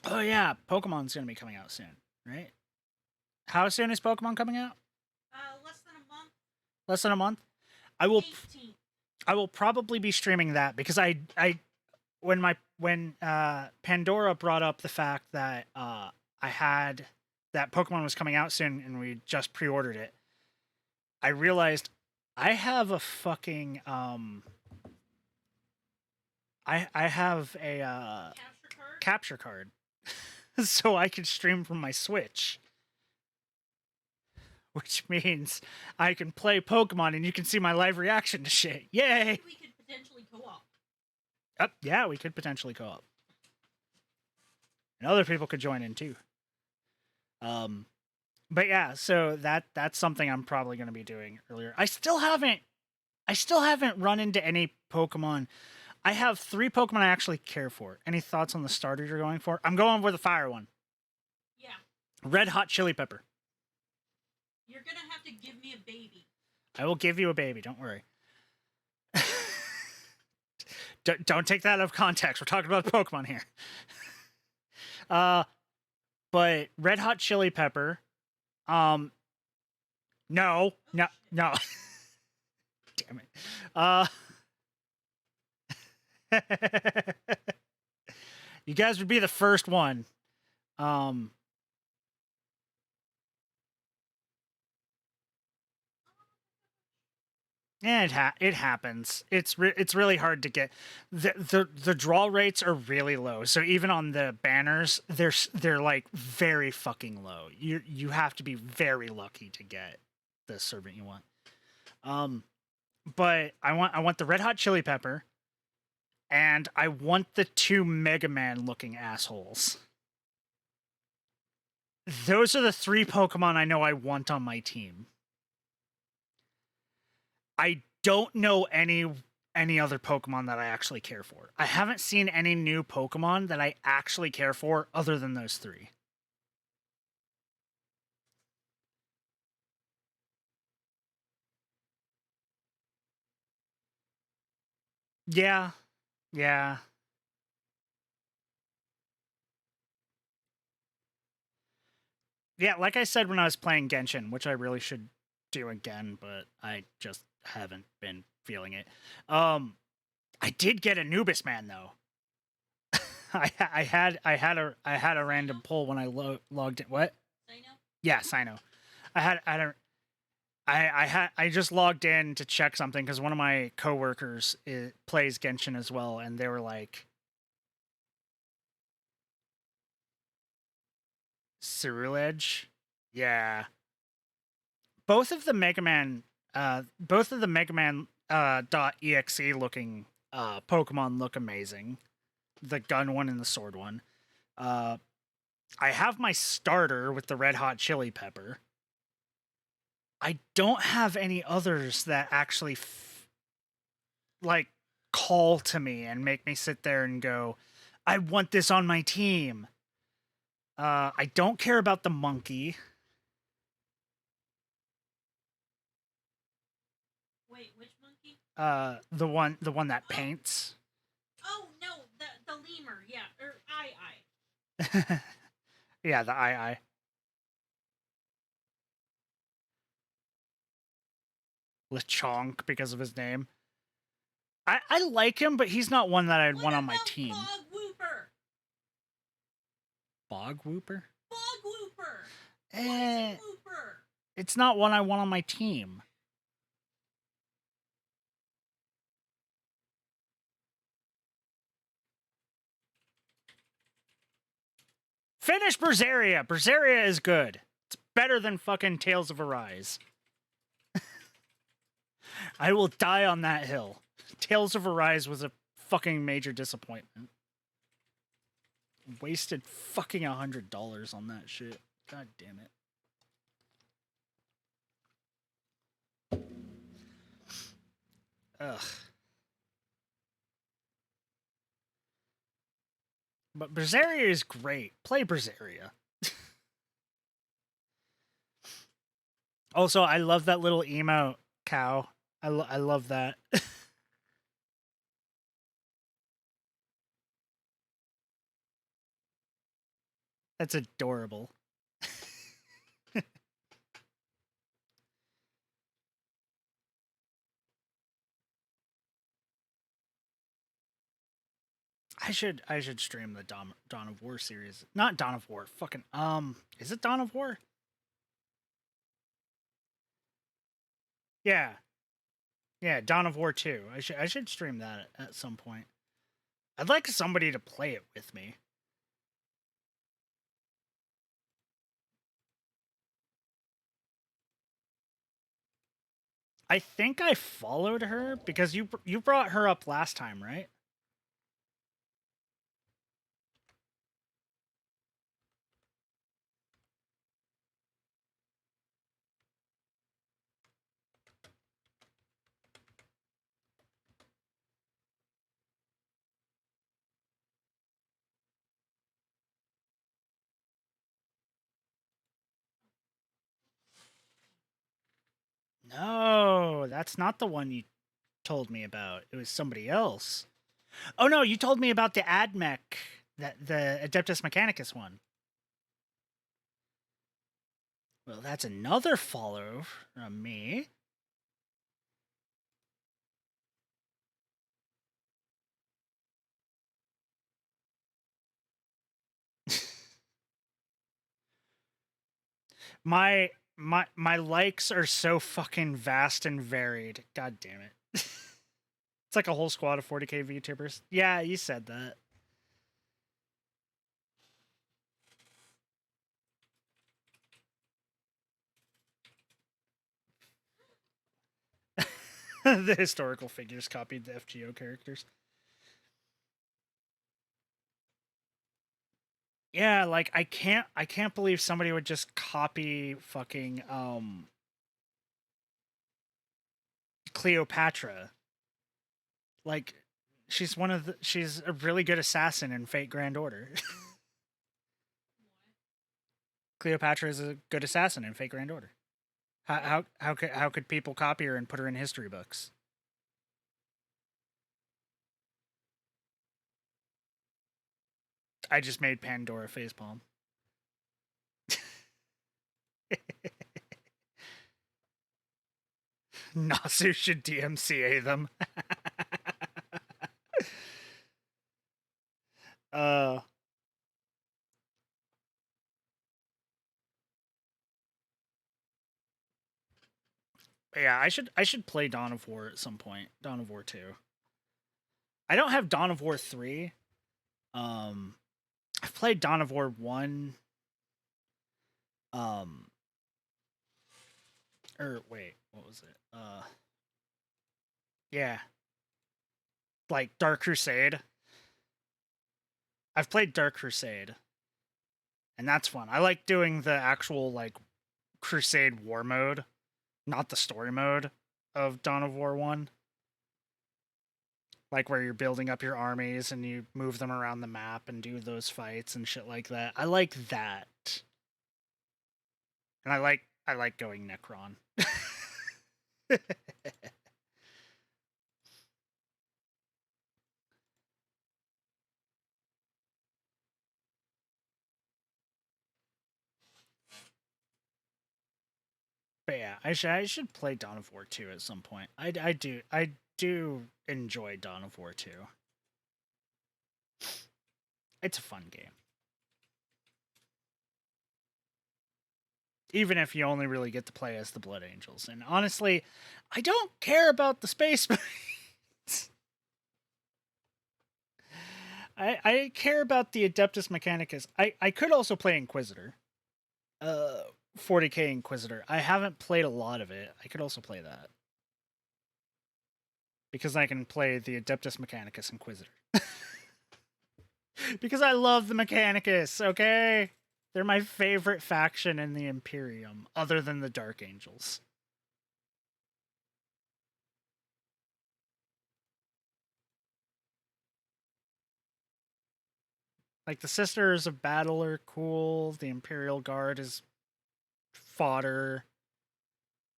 Oh yeah, Pokemon's gonna be coming out soon, right? How soon is Pokemon coming out? Less than a month. Less than a month. I will 18th. I will probably be streaming that because when Pandora brought up the fact that I had that Pokemon was coming out soon and we just pre-ordered it, I realized I have a fucking I have a capture card so I can stream from my Switch. Which means I can play Pokemon and you can see my live reaction to shit. Yay! We could potentially co-op. Yeah, we could potentially co-op. And other people could join in too. But yeah, so that's something I'm probably going to be doing earlier. I still haven't run into any Pokemon. I have 3 Pokemon I actually care for. Any thoughts on the starter you're going for? I'm going with the fire one. Yeah. Red Hot Chili Pepper. You're gonna have to give me a baby. I will give you a baby, don't worry. Don't take that out of context. We're talking about Pokemon here. But Red Hot Chili Pepper. No. Damn it. You guys would be the first one. Yeah, it happens. It's really hard to get. The draw rates are really low. So even on the banners, they're like very fucking low. You have to be very lucky to get the servant you want. But I want the Red Hot Chili Pepper, and I want the 2 Mega Man looking assholes. Those are the 3 Pokemon I know I want on my team. I don't know any other Pokemon that I actually care for. I haven't seen any new Pokemon that I actually care for other than those 3. Yeah. Yeah. Yeah, like I said when I was playing Genshin, which I really should do again, but I just haven't been feeling it. I did get Anubis Man though. I had a random pull when I logged in. What? Sino? Yeah, Sino. I just logged in to check something because one of my coworkers plays Genshin as well, and they were like, Ceruledge? Yeah. Both of the Mega Man .exe looking Pokemon look amazing. The gun one and the sword one. I have my starter with the Red Hot Chili Pepper. I don't have any others that actually like call to me and make me sit there and go, I want this on my team. I don't care about the monkey. Wait, which monkey? The one that paints. Oh no, the lemur, yeah, or I. Yeah, the I. Lechonk because of his name. I like him, but he's not one that I'd want on my team. Bog Whooper. Bog Whooper? Bog Whooper. Whooper. It's not one I want on my team. Finish Berseria. Berseria is good. It's better than fucking Tales of Arise. I will die on that hill. Tales of Arise was a fucking major disappointment. Wasted fucking $100 on that shit. God damn it. Ugh. But Berseria is great. Play Berseria. Also, I love that little emote cow. I love that. That's adorable. I should stream the Dawn of War series. Not Dawn of War. Fucking is it Dawn of War? Yeah. Yeah, Dawn of War 2. I should stream that at some point. I'd like somebody to play it with me. I think I followed her because you brought her up last time, right? No, that's not the one you told me about. It was somebody else. Oh no, you told me about the AdMech, that the Adeptus Mechanicus one. Well, that's another follow from me. my likes are so fucking vast and varied. God damn it. It's like a whole squad of 40k VTubers. Yeah, you said that. The historical figures copied the FGO characters. Yeah, like I can't believe somebody would just copy fucking Cleopatra. Like she's a really good assassin in Fate Grand Order. Cleopatra is a good assassin in Fate Grand Order. How could people copy her and put her in history books? I just made Pandora facepalm. Nasu should DMCA them. uh yeah, I should play Dawn of War at some point. Dawn of War 2. I don't have Dawn of War 3. I've played Dawn of War 1. Or wait, what was it? Yeah. Like Dark Crusade. I've played Dark Crusade. And that's fun. I like doing the actual like Crusade war mode, not the story mode of Dawn of War 1. Like where you're building up your armies and you move them around the map and do those fights and shit like that. I like that. And I like going Necron. But yeah, I should play Dawn of War 2 at some point. I do enjoy Dawn of War 2. It's a fun game. Even if you only really get to play as the Blood Angels. And honestly, I don't care about the Space Marines. I care about the Adeptus Mechanicus. I could also play Inquisitor. 40k Inquisitor. I haven't played a lot of it. I could also play that. Because I can play the Adeptus Mechanicus Inquisitor. Because I love the Mechanicus, okay? They're my favorite faction in the Imperium, other than the Dark Angels. Like, the Sisters of Battle are cool, the Imperial Guard is fodder,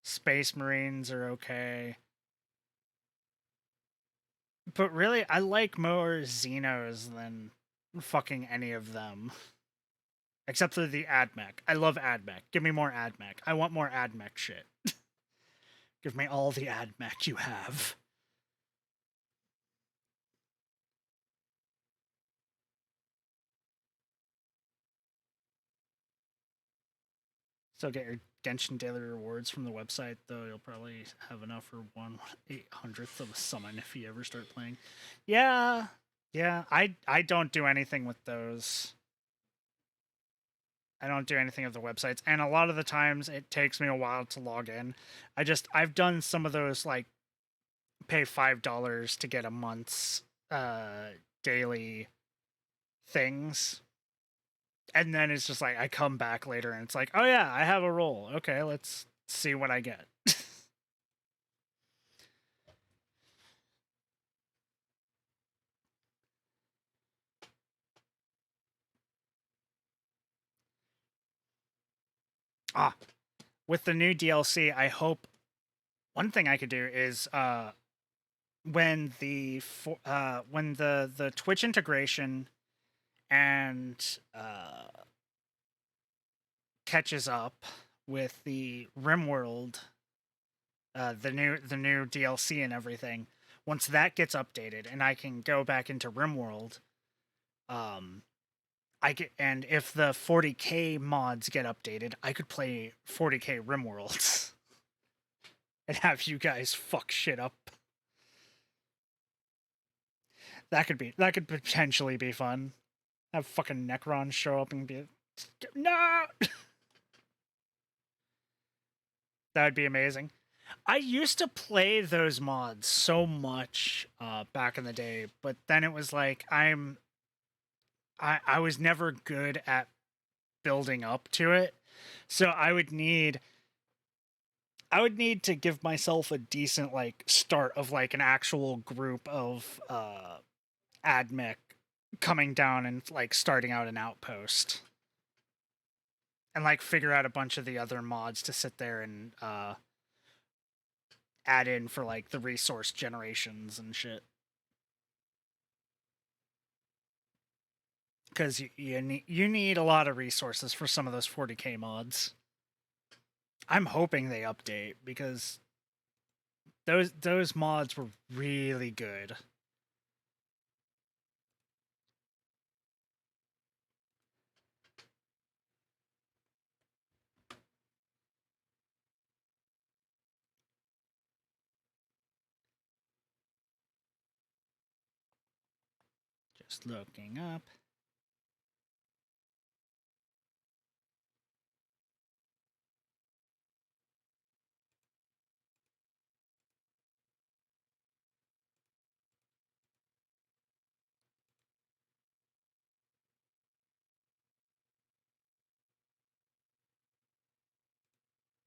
Space Marines are okay. But really, I like more Xenos than fucking any of them. Except for the AdMech. I love AdMech. Give me more AdMech. I want more AdMech shit. Give me all the AdMech you have. Still get your Genshin daily rewards from the website, though you'll probably have enough for 1/800th of a summon if you ever start playing. Yeah, yeah. I don't do anything with those. I don't do anything with the websites, and a lot of the times it takes me a while to log in. I've done some of those, like, pay $5 to get a month's daily things, and then it's just like I come back later and it's like, oh yeah, I have a role. Okay, let's see what I get. With the new DLC, I hope one thing I could do is when the Twitch integration and catches up with the RimWorld, the new DLC and everything. Once that gets updated and I can go back into RimWorld, and if the 40k mods get updated, I could play 40k RimWorlds and have you guys fuck shit up. That could potentially be fun. Have fucking Necron show up and be no. That would be amazing. I used to play those mods so much back in the day, but then it was like I was never good at building up to it. So I would need to give myself a decent, like, start of, like, an actual group of admech coming down and, like, starting out an outpost. And, like, figure out a bunch of the other mods to sit there and add in for, like, the resource generations and shit. Because you need a lot of resources for some of those 40k mods. I'm hoping they update, because those mods were really good. Just looking up.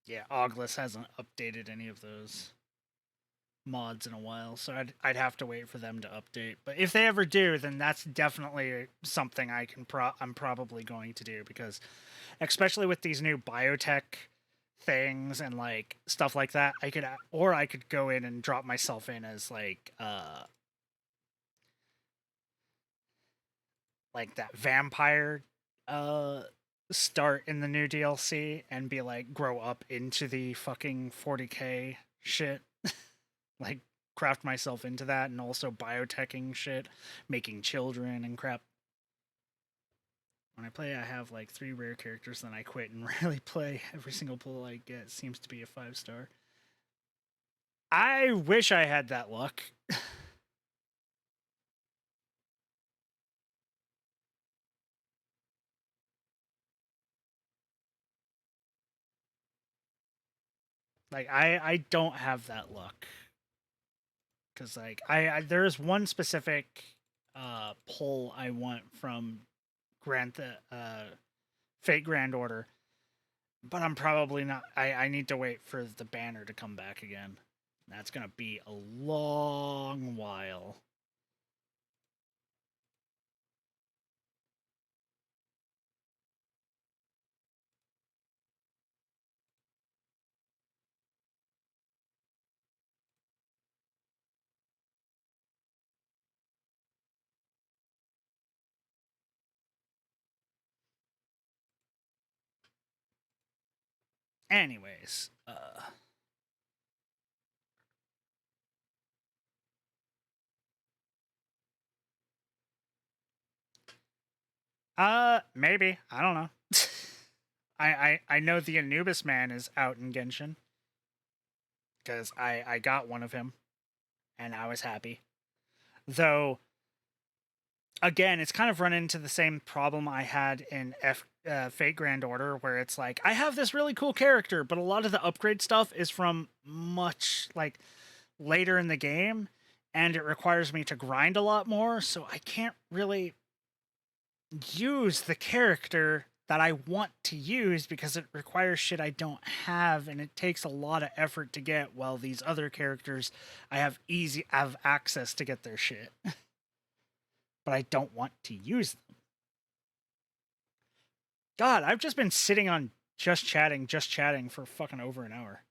Yeah, Augless hasn't updated any of those mods in a while, so I'd have to wait for them to update. But if they ever do, then that's definitely something I'm probably going to do, because especially with these new biotech things and, like, stuff like that, I could go in and drop myself in as like that vampire start in the new DLC and be like, grow up into the fucking 40k shit. Like, craft myself into that, and also bioteching shit, making children and crap. When I play, I have like 3 rare characters, then I quit and rarely play. Every single pull I get seems to be a 5-star. I wish I had that luck. Like I don't have that luck. Cause like I there's one specific pull I want from Fate Grand Order, but I'm probably not. I need to wait for the banner to come back again. That's gonna be a long while. Anyways, maybe I don't know. I know the Anubis man is out in Genshin because I got one of him and I was happy. Though again, it's kind of run into the same problem I had in Fate Grand Order, where it's like I have this really cool character, but a lot of the upgrade stuff is from much like later in the game, and it requires me to grind a lot more, so I can't really use the character that I want to use because it requires shit I don't have, and it takes a lot of effort to get. While these other characters, I have access to get their shit. But I don't want to use them. God, I've just been sitting on just chatting for fucking over an hour.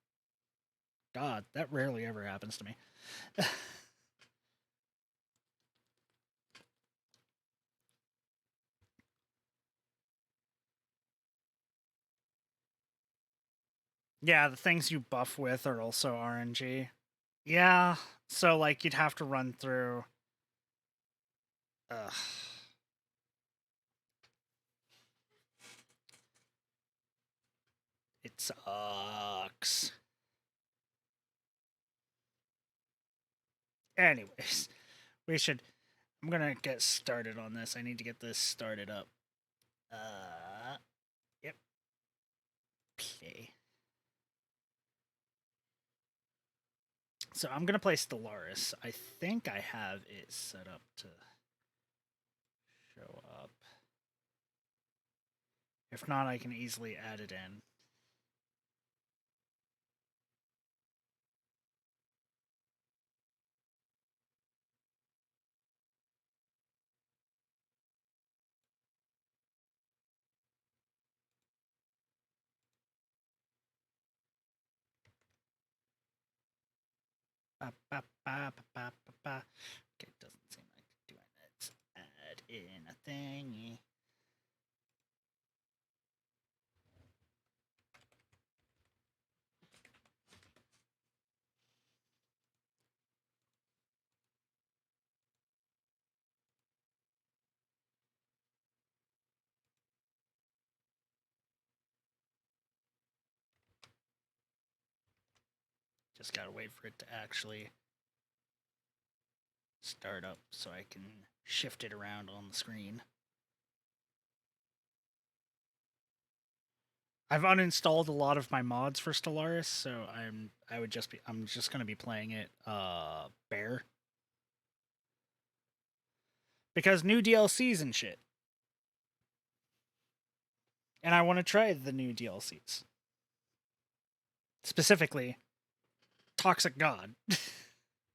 God, that rarely ever happens to me. Yeah, the things you buff with are also RNG. Yeah, so like you'd have to run through. Ugh. It sucks. Anyways, we should. I'm gonna get started on this. I need to get this started up. Yep. Play. So I'm gonna play Stellaris. I think I have it set up to show up. If not, I can easily add it in. Okay, it doesn't seem like doing it. Let's add in a thingy. Just gotta wait for it to actually start up so I can shift it around on the screen. I've uninstalled a lot of my mods for Stellaris, so I'm just gonna be playing it bare. Because new DLCs and shit. And I want to try the new DLCs. Specifically, Toxic God.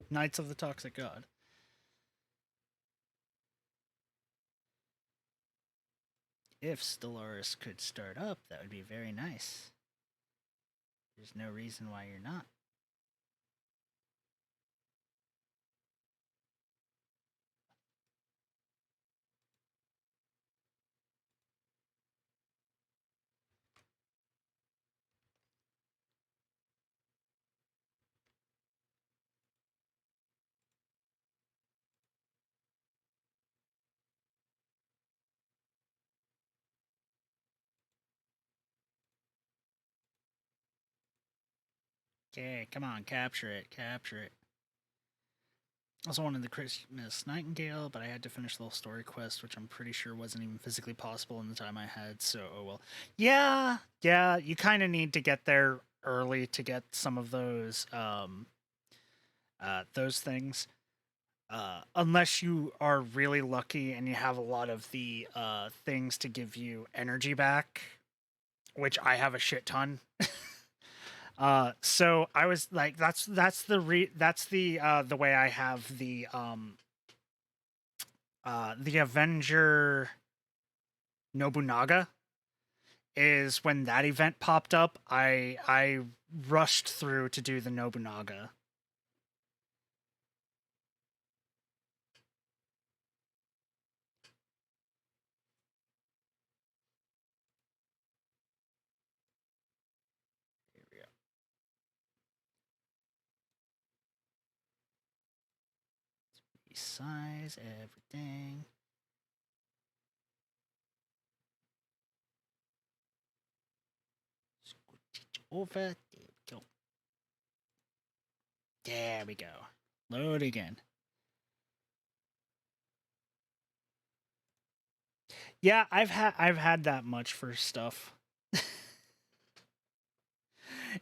Knights of the Toxic God. If Stellaris could start up, that would be very nice. There's no reason why you're not. Okay, come on, capture it, capture it. I also wanted the Christmas Nightingale, but I had to finish the little story quest, which I'm pretty sure wasn't even physically possible in the time I had, so oh well. Yeah, you kind of need to get there early to get some of those things. Unless you are really lucky and you have a lot of the things to give you energy back, which I have a shit ton. So I was like, that's the way I have the Avenger Nobunaga is when that event popped up. I rushed through to do the Nobunaga. Here we go. Resize everything. Over. There we go. There we go. Load again. Yeah, I've had that much for stuff.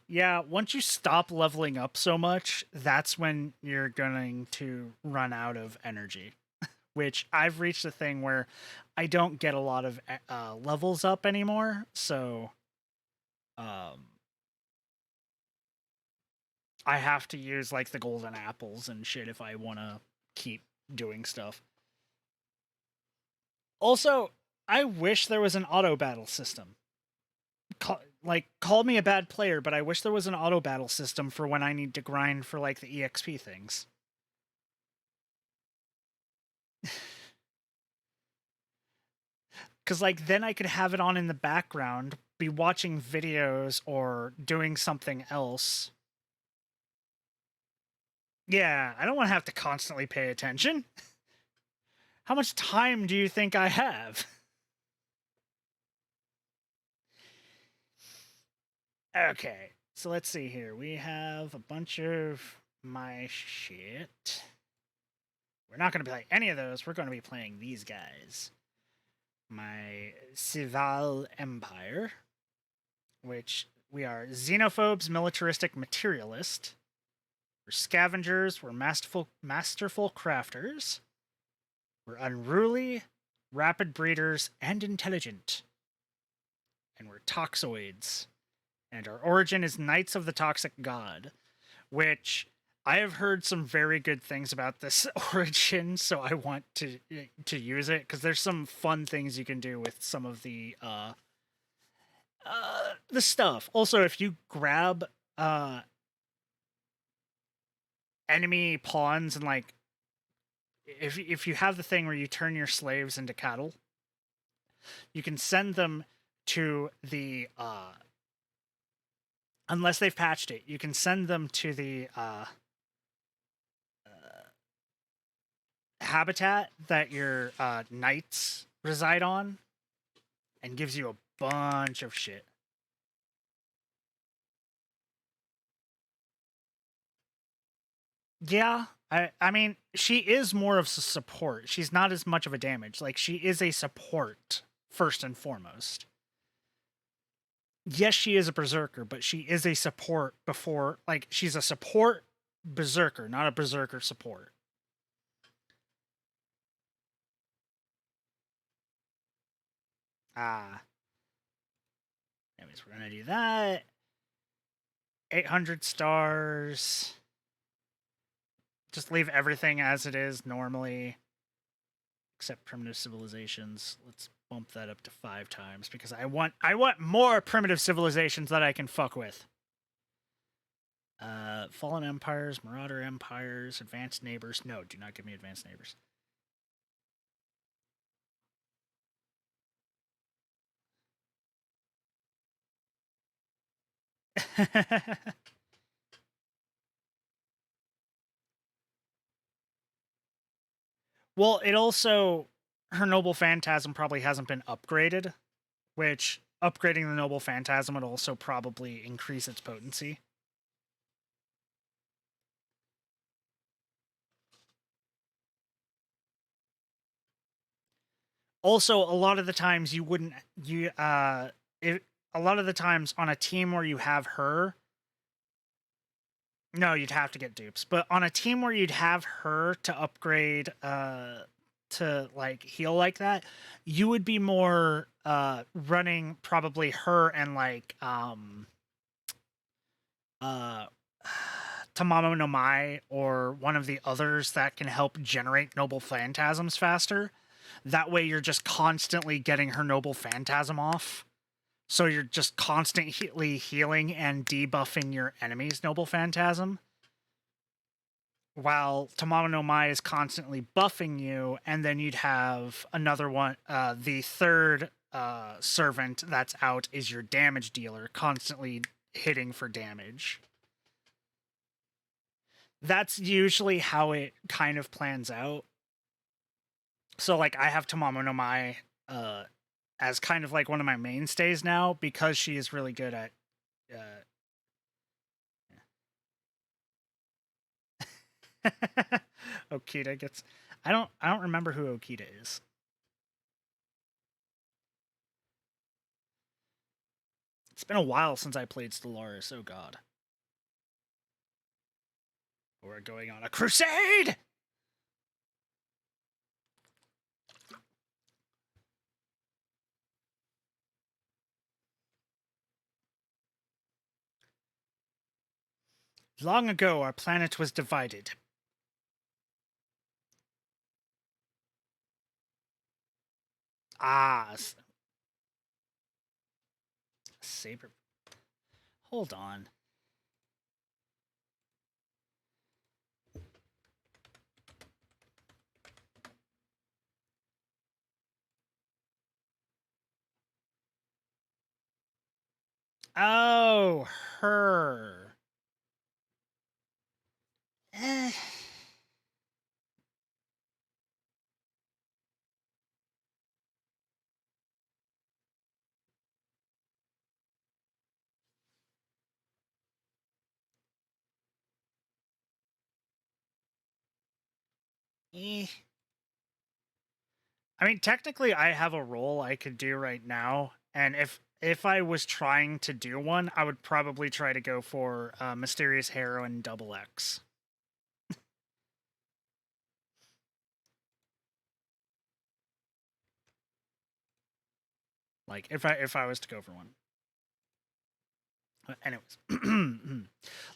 Yeah, once you stop leveling up so much, that's when you're going to run out of energy. Which I've reached a thing where I don't get a lot of levels up anymore, so I have to use like the golden apples and shit if I want to keep doing stuff. Also, I wish there was an auto battle system. Call me a bad player, but I wish there was an auto battle system for when I need to grind for like the EXP things. Because like then I could have it on in the background, be watching videos or doing something else. Yeah, I don't want to have to constantly pay attention. How much time do you think I have? Okay, so let's see here. We have a bunch of my shit. We're not going to play any of those. We're going to be playing these guys. My Civil Empire, which we are xenophobes, militaristic, materialist. We're scavengers. We're masterful crafters. We're unruly, rapid breeders, and intelligent. And we're toxoids. And our origin is Knights of the Toxic God, which I have heard some very good things about this origin, so I want to use it because there's some fun things you can do with some of the stuff. Also, if you grab enemy pawns and like if you have the thing where you turn your slaves into cattle, you can send them to the unless they've patched it, you can send them to the habitat that your knights reside on and gives you a bunch of shit. Yeah, I mean, she is more of a support. She's not as much of a damage. Like, she is a support, first and foremost. Yes, she is a berserker, but she is a support before... Like, she's a support berserker, not a berserker support. Anyways, we're gonna do that. 800 stars. Just leave everything as it is normally, except primitive civilizations. Let's bump that up to 5 times because I want more primitive civilizations that I can fuck with. Fallen empires, marauder empires, advanced neighbors. No, do not give me advanced neighbors. Well, it also, her noble phantasm probably hasn't been upgraded, which upgrading the noble phantasm would also probably increase its potency. Also, a lot of the times you wouldn't a lot of the times on a team where you have her, No, you'd have to get dupes. But on a team where you'd have her to upgrade to like heal like that, you would be more running probably her and like uh Tamamo no Mai or one of the others that can help generate noble phantasms faster. That way you're just constantly getting her noble phantasm off. So you're just constantly healing and debuffing your enemy's noble phantasm. While Tamamo no Mai is constantly buffing you, and then you'd have another one, the third servant that's out is your damage dealer, constantly hitting for damage. That's usually how it kind of plans out. So, like, I have Tamamo no Mai as kind of like one of my mainstays now because she is really good at. Okita gets. I don't remember who Okita is. It's been a while since I played Stellaris. Oh god. We're going on a crusade! Long ago, our planet was divided. Ah, saber. Hold on. Oh, her. Eh. Eh. I mean, technically, I have a role I could do right now, and if I was trying to do one, I would probably try to go for Mysterious Heroine Double X. Like if I was to go for one. Anyways,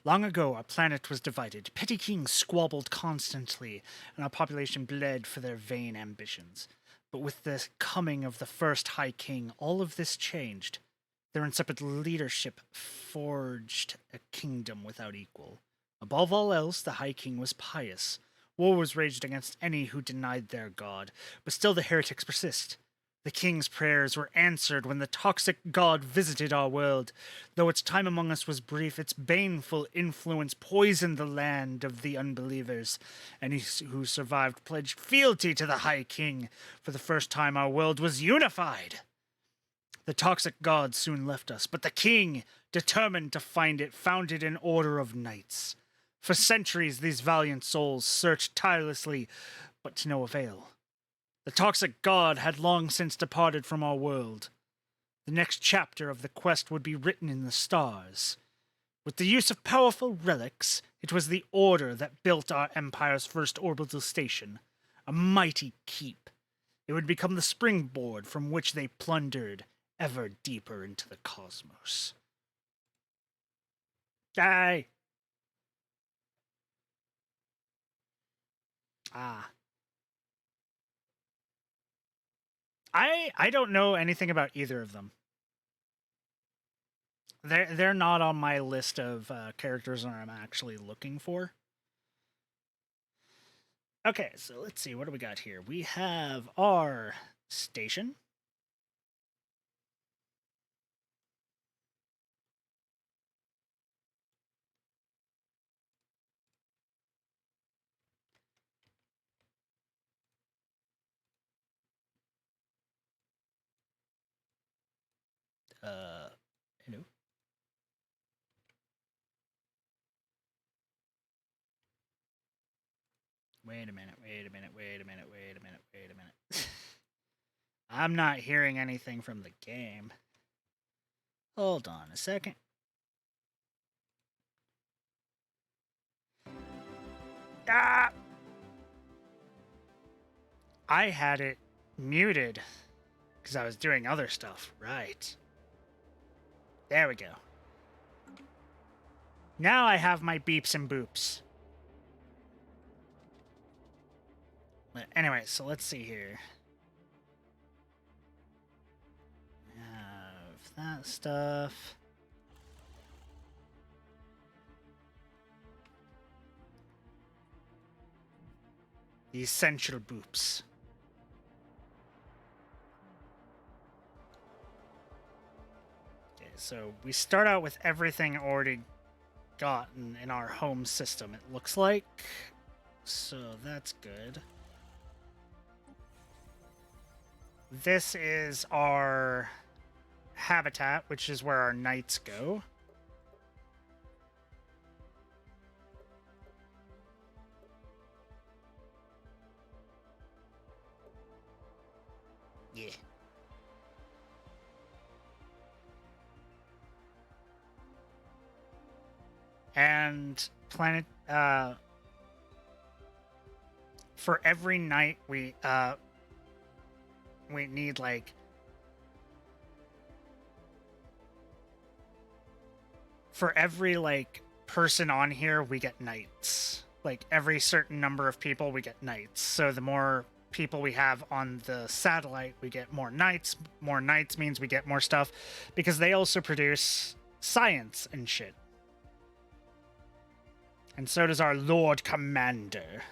long ago our planet was divided. Petty kings squabbled constantly, and our population bled for their vain ambitions. But with the coming of the first High King, all of this changed. Their intrepid leadership forged a kingdom without equal. Above all else, the High King was pious. War was waged against any who denied their god, but still the heretics persist. The king's prayers were answered when the toxic god visited our world. Though its time among us was brief, its baneful influence poisoned the land of the unbelievers. Any who survived pledged fealty to the High King. For the first time, our world was unified. The toxic god soon left us, but the king, determined to find it, founded an order of knights. For centuries, these valiant souls searched tirelessly, but to no avail. The toxic god had long since departed from our world. The next chapter of the quest would be written in the stars. With the use of powerful relics, it was the Order that built our Empire's first orbital station, a mighty keep. It would become the springboard from which they plundered ever deeper into the cosmos. Die! Ah. I don't know anything about either of them. They're not on my list of characters that I'm actually looking for. Okay, so let's see. What do we got here? We have our station. Hello? Wait a minute. I'm not hearing anything from the game. Hold on a second. Ah! I had it muted because I was doing other stuff. Right. There we go. Now I have my beeps and boops. But anyway, so let's see here. Have that stuff. The essential boops. Okay, so we start out with everything already gotten in our home system, it looks like. So that's good. This is our habitat, which is where our knights go. Yeah. And planet for every night we need like for every like person on here we get knights. Like every certain number of people we get knights. So the more people we have on the satellite, we get more knights. More knights means we get more stuff because they also produce science and shit. And so does our Lord Commander.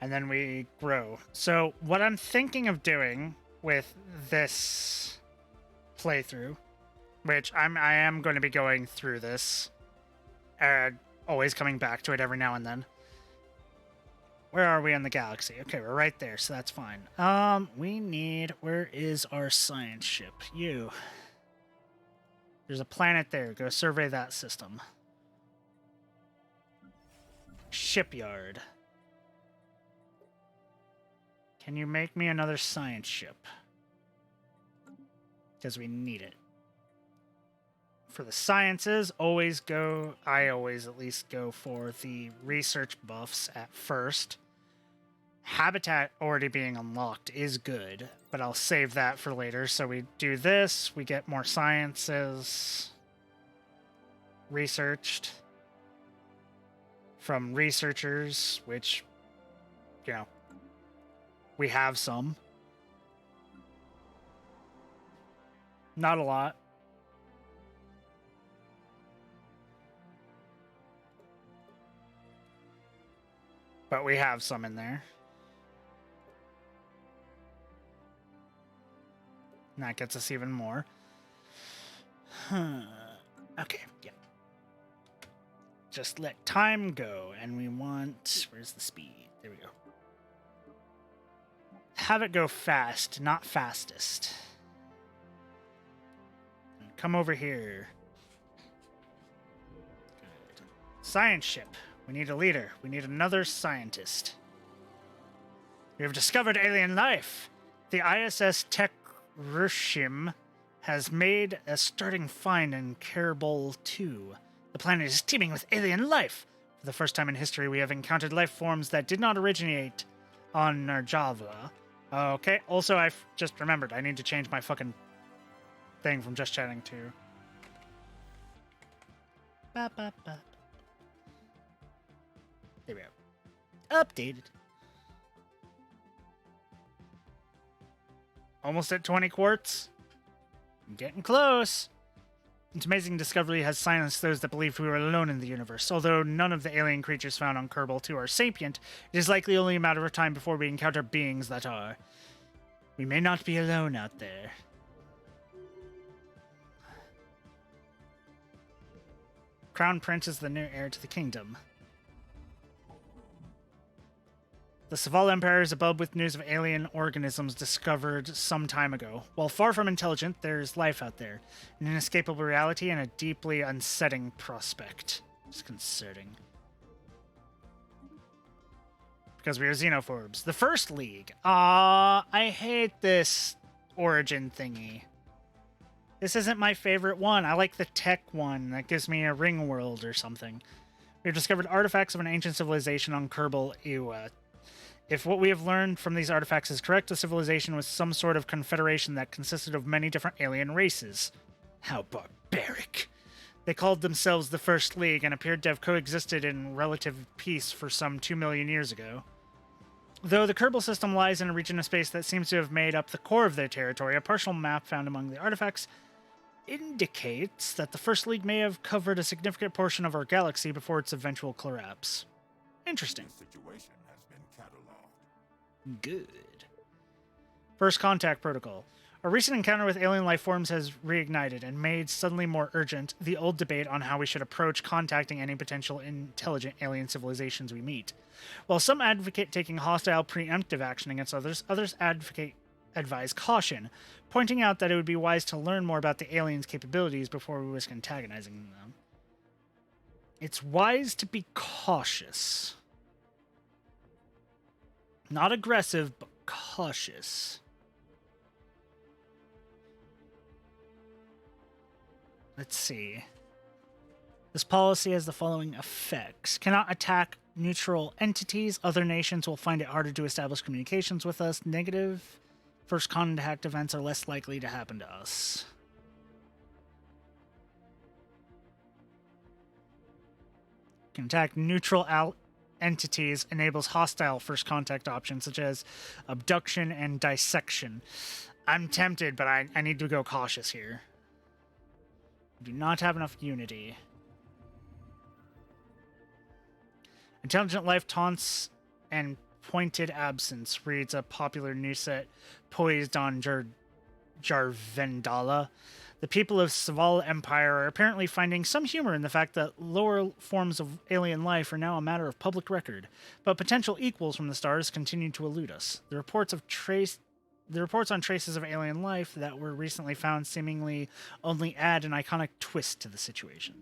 And then we grow. So what I'm thinking of doing with this playthrough, which I am going to be going through this, and always coming back to it every now and then. Where are we in the galaxy? Okay, we're right there, so that's fine. We need... Where is our science ship? You. There's a planet there. Go survey that system. Shipyard. Can you make me another science ship? Because we need it. For the sciences, I always at least go for the research buffs at first. Habitat already being unlocked is good, but I'll save that for later. So we do this, we get more sciences researched from researchers, which, you know, we have some. Not a lot. But we have some in there. And that gets us even more. Okay, yeah. Just let time go. And we want... Where's the speed? There we go. Have it go fast, not fastest. And come over here. Good. Science ship. We need a leader. We need another scientist. We have discovered alien life. The ISS Tech-Rushim has made a starting find in Kerbal 2. The planet is teeming with alien life. For the first time in history, we have encountered life forms that did not originate on Narjava. Okay, also I've just remembered I need to change my fucking thing from just chatting to... Ba, ba, ba. There we go. Updated. Almost at 20 quarts. I'm getting close. Its amazing discovery has silenced those that believed we were alone in the universe. Although none of the alien creatures found on Kerbal 2 are sapient, it is likely only a matter of time before we encounter beings that are. We may not be alone out there. Crown Prince is the new heir to the kingdom. The Saval Empire is abuzz with news of alien organisms discovered some time ago. While far from intelligent, there's life out there. An inescapable reality and a deeply unsettling prospect. Disconcerting. Because we are xenophobes. The First League. I hate this origin thingy. This isn't my favorite one. I like the tech one that gives me a ring world or something. We've discovered artifacts of an ancient civilization on Kerbal Ewa. If what we have learned from these artifacts is correct, the civilization was some sort of confederation that consisted of many different alien races. How barbaric. They called themselves the First League and appeared to have coexisted in relative peace for some 2 million years ago. Though the Kerbal system lies in a region of space that seems to have made up the core of their territory, a partial map found among the artifacts indicates that the First League may have covered a significant portion of our galaxy before its eventual collapse. Interesting. The situation has been cataloged. Good. First Contact Protocol. A recent encounter with alien life forms has reignited and made suddenly more urgent the old debate on how we should approach contacting any potential intelligent alien civilizations we meet. While some advocate taking hostile preemptive action against others advise caution, pointing out that it would be wise to learn more about the aliens' capabilities before we risk antagonizing them. It's wise to be cautious. Not aggressive, but cautious. Let's see. This policy has the following effects. Cannot attack neutral entities. Other nations will find it harder to establish communications with us. Negative. First contact events are less likely to happen to us. Can attack neutral entities. Enables hostile first contact options such as abduction and dissection. I'm tempted, but I need to go cautious here. Do not have enough unity. Intelligent life taunts and pointed absence reads a popular news set poised on Jarvendala. The people of Saval Empire are apparently finding some humor in the fact that lower forms of alien life are now a matter of public record, but potential equals from the stars continue to elude us. The reports on traces of alien life that were recently found seemingly only add an iconic twist to the situation.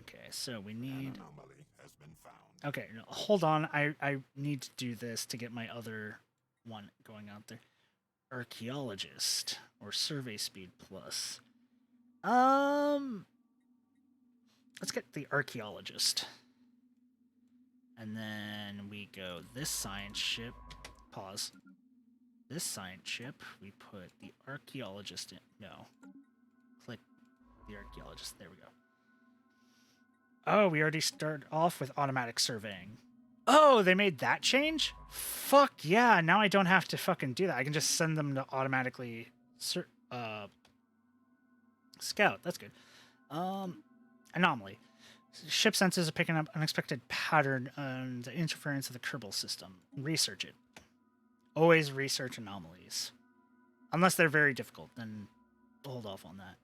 Okay, so we need... An anomaly has been found. Okay, no, hold on. I need to do this to get my other one going out there. Archaeologist or survey speed plus. Let's get the archaeologist. And then we go this science ship. Pause. This science ship, we put the archaeologist in. No. Click the archaeologist. There we go. Oh, we already started off with automatic surveying. Oh, they made that change? Fuck yeah, now I don't have to fucking do that. I can just send them to automatically scout. That's good. Anomaly. Ship sensors are picking up unexpected pattern on the interference of the Kerbal system. Research it. Always research anomalies. Unless they're very difficult, then hold off on that.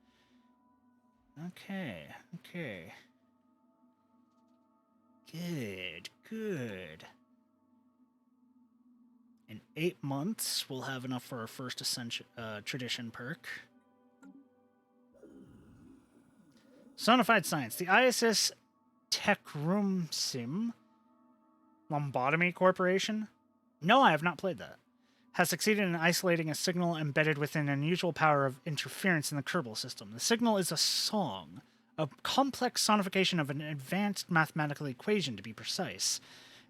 Okay. Good. In 8 months, we'll have enough for our first tradition perk. Sonified Science. The ISS Techrumsim Lombotomy Corporation? No, I have not played that. Has succeeded in isolating a signal embedded within an unusual power of interference in the Kerbal system. The signal is a song, a complex sonification of an advanced mathematical equation, to be precise,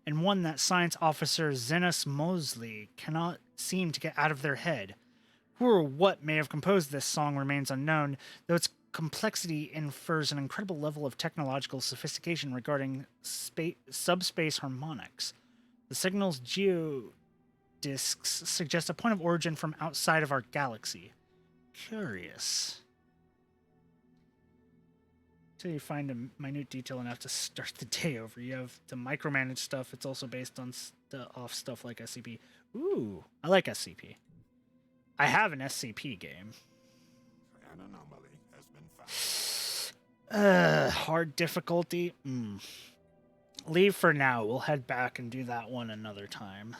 and one that science officer Zenos Mosley cannot seem to get out of their head. Who or what may have composed this song remains unknown, though its complexity infers an incredible level of technological sophistication regarding subspace harmonics. The signal's geodiscs suggest a point of origin from outside of our galaxy. Curious. Until you find a minute detail enough to start the day over. You have to micromanage stuff. It's also based on off stuff like SCP. Ooh, I like SCP. I have an SCP game. An anomaly has been found. Hard difficulty. Leave for now. We'll head back and do that one another time.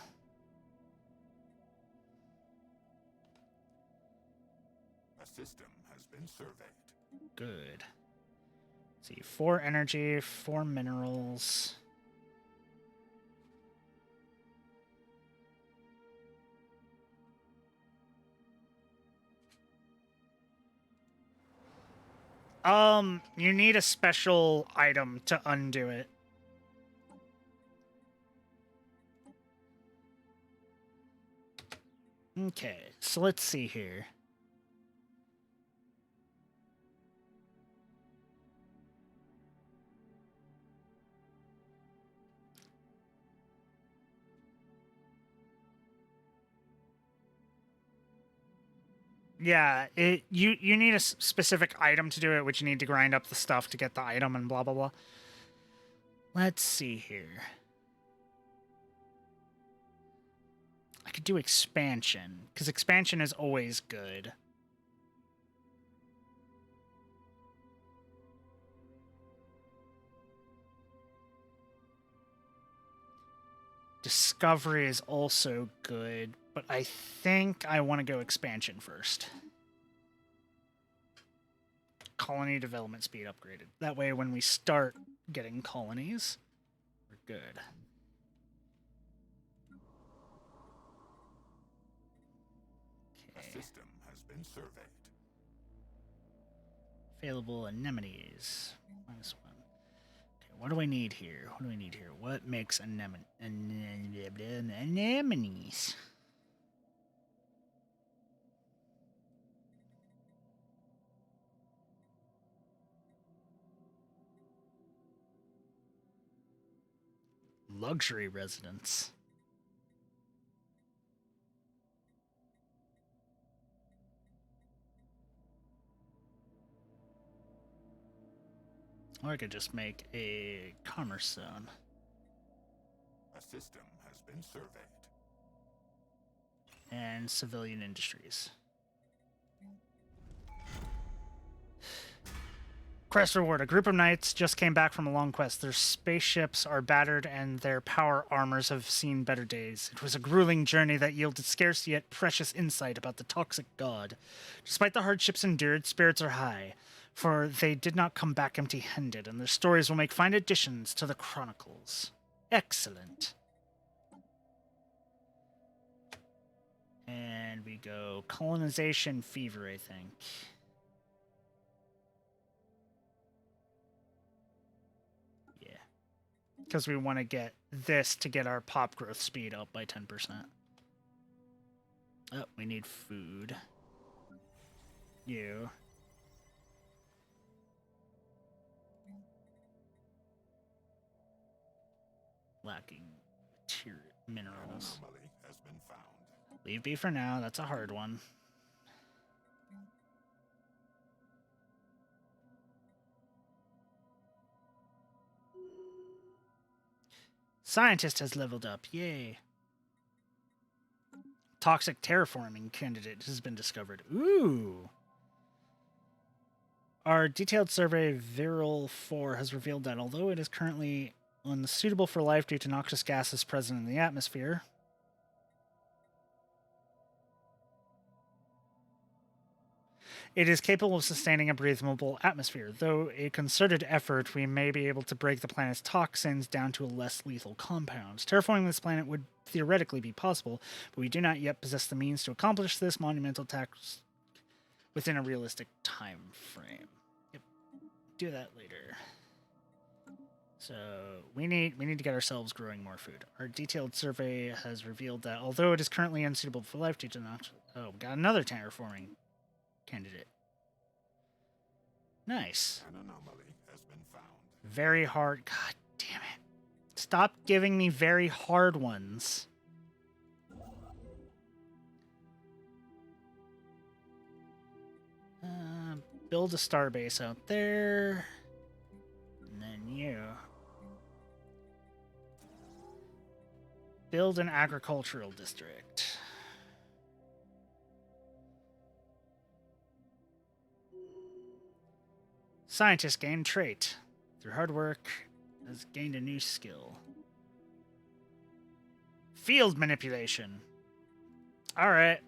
A system has been surveyed. Good. Let's see, 4 energy, 4 minerals. You need a special item to undo it. Okay, so let's see here. Yeah, you need a specific item to do it, which you need to grind up the stuff to get the item and blah blah blah. Let's see here. I could do expansion, because expansion is always good. Discovery is also good, but I think I want to go expansion first. Colony development speed upgraded. That way when we start getting colonies, we're good. A system has been surveyed. Available anemones. -1. Okay, what do I need here? What do we need here? What makes anemones? Luxury residence. Or I could just make a commerce zone. A system has been surveyed. And civilian industries. Quest reward. A group of knights just came back from a long quest. Their spaceships are battered and their power armors have seen better days. It was a grueling journey that yielded scarce yet precious insight about the toxic god. Despite the hardships endured, spirits are high, for they did not come back empty-handed, and their stories will make fine additions to the chronicles. Excellent. And we go colonization fever, I think. Yeah. Because we want to get this to get our pop growth speed up by 10%. Oh, we need food. You. Lacking minerals. Anomaly has been found. Leave B for now. That's a hard one. Scientist has leveled up. Yay. Toxic terraforming candidate has been discovered. Ooh. Our detailed survey Viral 4 has revealed that although it is currently unsuitable for life due to noxious gases present in the atmosphere, it is capable of sustaining a breathable atmosphere. Though a concerted effort, we may be able to break the planet's toxins down to a less lethal compounds. Terraforming this planet would theoretically be possible, but we do not yet possess the means to accomplish this monumental task within a realistic time frame. Yep. Do that later. So we need to get ourselves growing more food. Our detailed survey has revealed that although it is currently unsuitable for life due to we got another terraforming candidate. Nice. An anomaly has been found. Very hard. God damn it. Stop giving me very hard ones. Build a starbase out there. And then you. Build an agricultural district. Scientist gained trait. Through hard work, has gained a new skill. Field manipulation. Alright.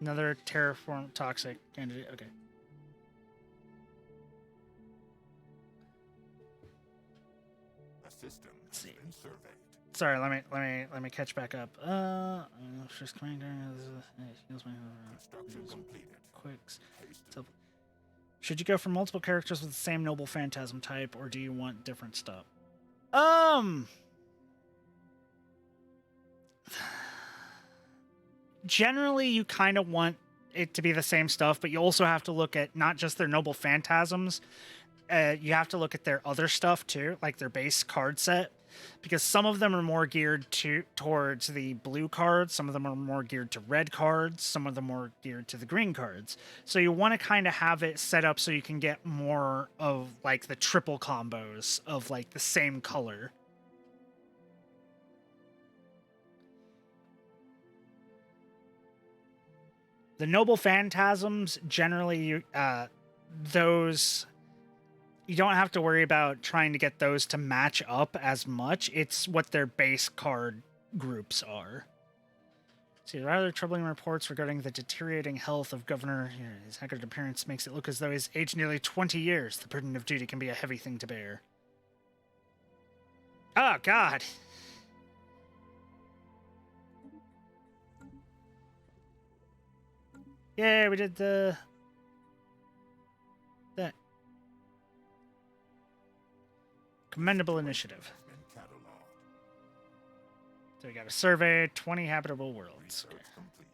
Another terraform toxic candidate. Okay. A system has see. been surveyed. Sorry, let me catch back up. Just coming during Construction completed. quicks. Haste. So, Should you go for multiple characters with the same noble phantasm type, or do you want different stuff? Generally, you kind of want it to be the same stuff, but you also have to look at not just their noble phantasms. You have to look at their other stuff too, like their base card set, because some of them are more geared towards the blue cards, some of them are more geared to red cards, some of them are geared to the green cards. So you want to kind of have it set up so you can get more of like the triple combos of like the same color. The noble phantasms generally, those you don't have to worry about trying to get those to match up as much. It's what their base card groups are. See, rather troubling reports regarding the deteriorating health of Governor. His haggard appearance makes it look as though he's aged nearly 20 years. The burden of duty can be a heavy thing to bear. Oh, God. Yeah, we did that. Commendable initiative. Been cataloged. So we got a survey, 20 habitable worlds. Research complete.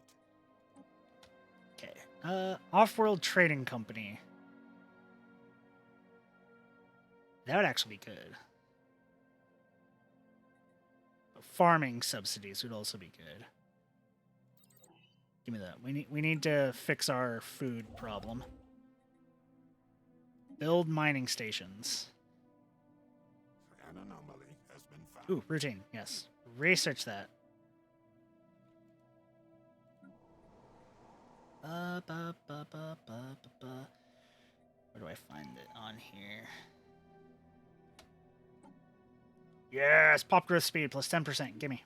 Okay. Off-world trading company. That would actually be good. But farming subsidies would also be good. Give me that. We need to fix our food problem. Build mining stations. An anomaly has been found. Ooh, routine. Yes. Research that. Where do I find it on here? Yes, pop growth speed plus 10%. Gimme.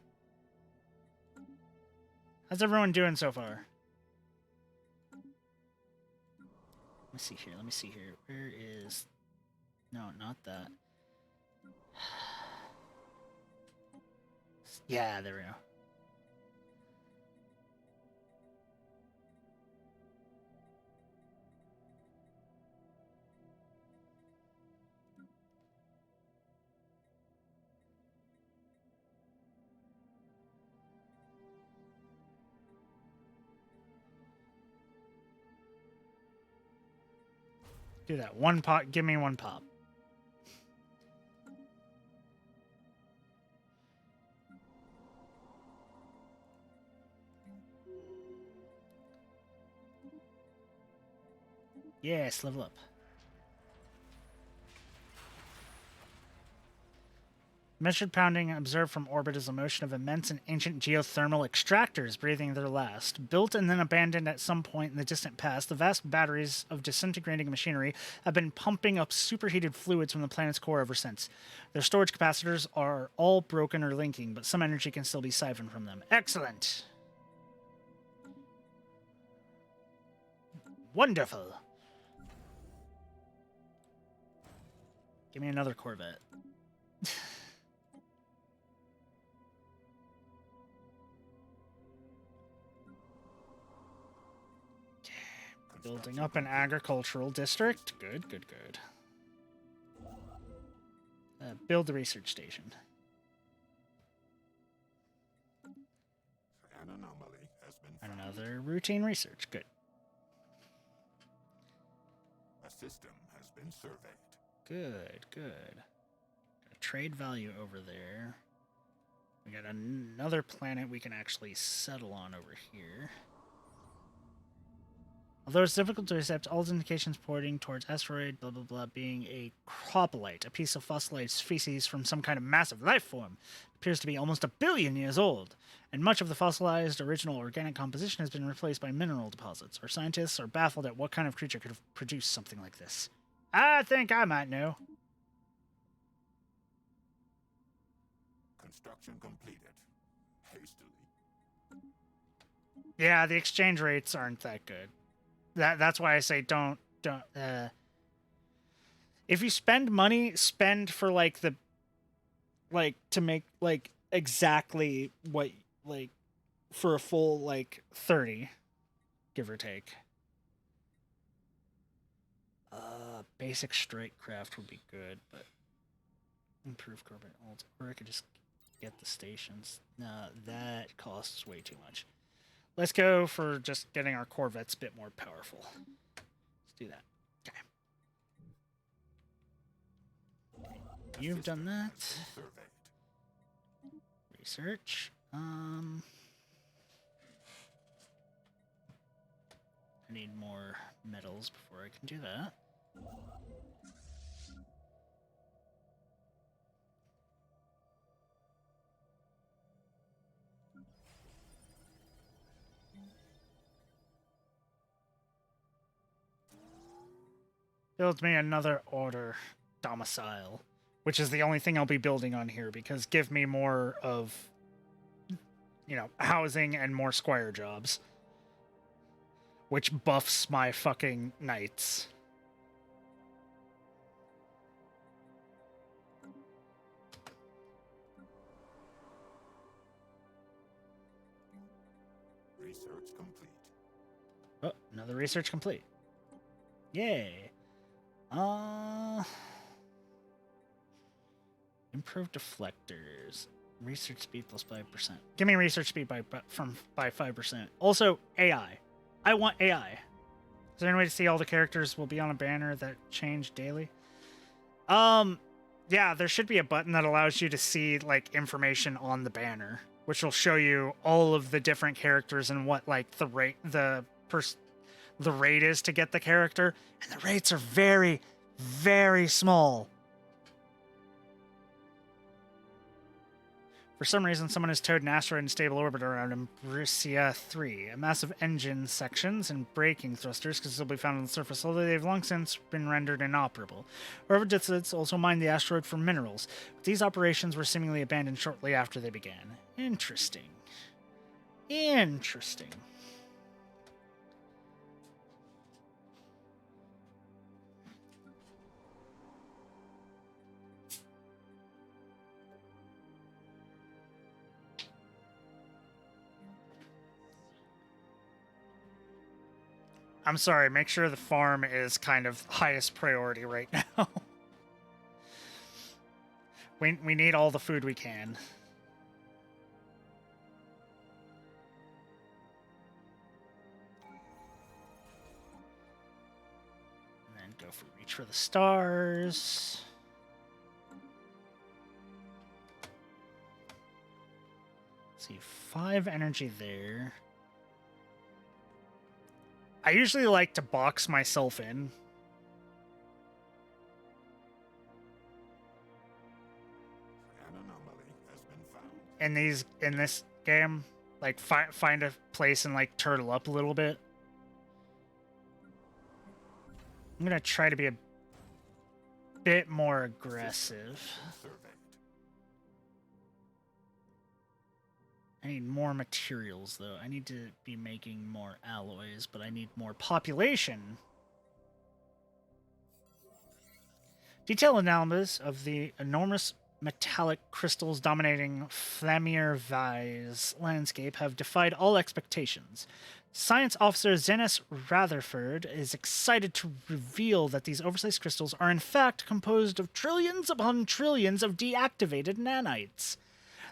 How's everyone doing so far? Let me see here. Let me see here. Where is... No, not that. Yeah, there we go. Do that. One pop. Give me one pop. Yes, level up. Measured pounding observed from orbit is a motion of immense and ancient geothermal extractors breathing their last. Built and then abandoned at some point in the distant past, the vast batteries of disintegrating machinery have been pumping up superheated fluids from the planet's core ever since. Their storage capacitors are all broken or linking, but some energy can still be siphoned from them. Excellent! Wonderful! Give me another Corvette. Building up an agricultural district. Good, good, good. Build the research station. An anomaly has been found. Another routine research. Good. A system has been surveyed. Good, good. Got a trade value over there. We got another planet we can actually settle on over here. Although it's difficult to accept, all indications pointing towards asteroid blah blah blah being a cropolite, a piece of fossilized species from some kind of massive life form. It appears to be almost 1 billion years old, and much of the fossilized original organic composition has been replaced by mineral deposits. Our scientists are baffled at what kind of creature could have produced something like this. I think I might know. Construction completed. Hastily. Yeah, the exchange rates aren't that good. That's why I say don't if you spend money, spend for like the to make like exactly what like for a full like 30, give or take. basic strike craft would be good, but improve corporate ult, or I could just get the stations. Nah, that costs way too much. Let's go for just getting our Corvettes a bit more powerful. Let's do that. Okay. You've done that. Research. I need more metals before I can do that. Build me another order domicile, which is the only thing I'll be building on here, because give me more of, you know, housing and more squire jobs, which buffs my fucking knights. Research complete. Oh, another research complete. Yay. Improve deflectors. Research speed plus 5%. Give me research speed by 5%. Also, AI. I want AI. Is there any way to see all the characters will be on a banner that change daily? Yeah, there should be a button that allows you to see, like, information on the banner, which will show you all of the different characters and what, like, the rate is to get the character. And the rates are very, very small. For some reason, someone has towed an asteroid in stable orbit around Imbricia 3. A massive engine sections and braking thrusters can still be found on the surface, although they've long since been rendered inoperable. Whoever did this also mined the asteroid for minerals, but these operations were seemingly abandoned shortly after they began. Interesting. Interesting. I'm sorry, make sure the farm is kind of highest priority right now. We need all the food we can. And then go for reach for the stars. Let's see, 5 energy there. I usually like to box myself in. An anomaly has been found. In this game, like find a place and like turtle up a little bit. I'm gonna try to be a bit more aggressive. Surveyed. I need more materials, though. I need to be making more alloys, but I need more population. Detailed analysis of the enormous metallic crystals dominating Flamir Vai's landscape have defied all expectations. Science officer Zenas Rutherford is excited to reveal that these oversized crystals are in fact composed of trillions upon trillions of deactivated nanites.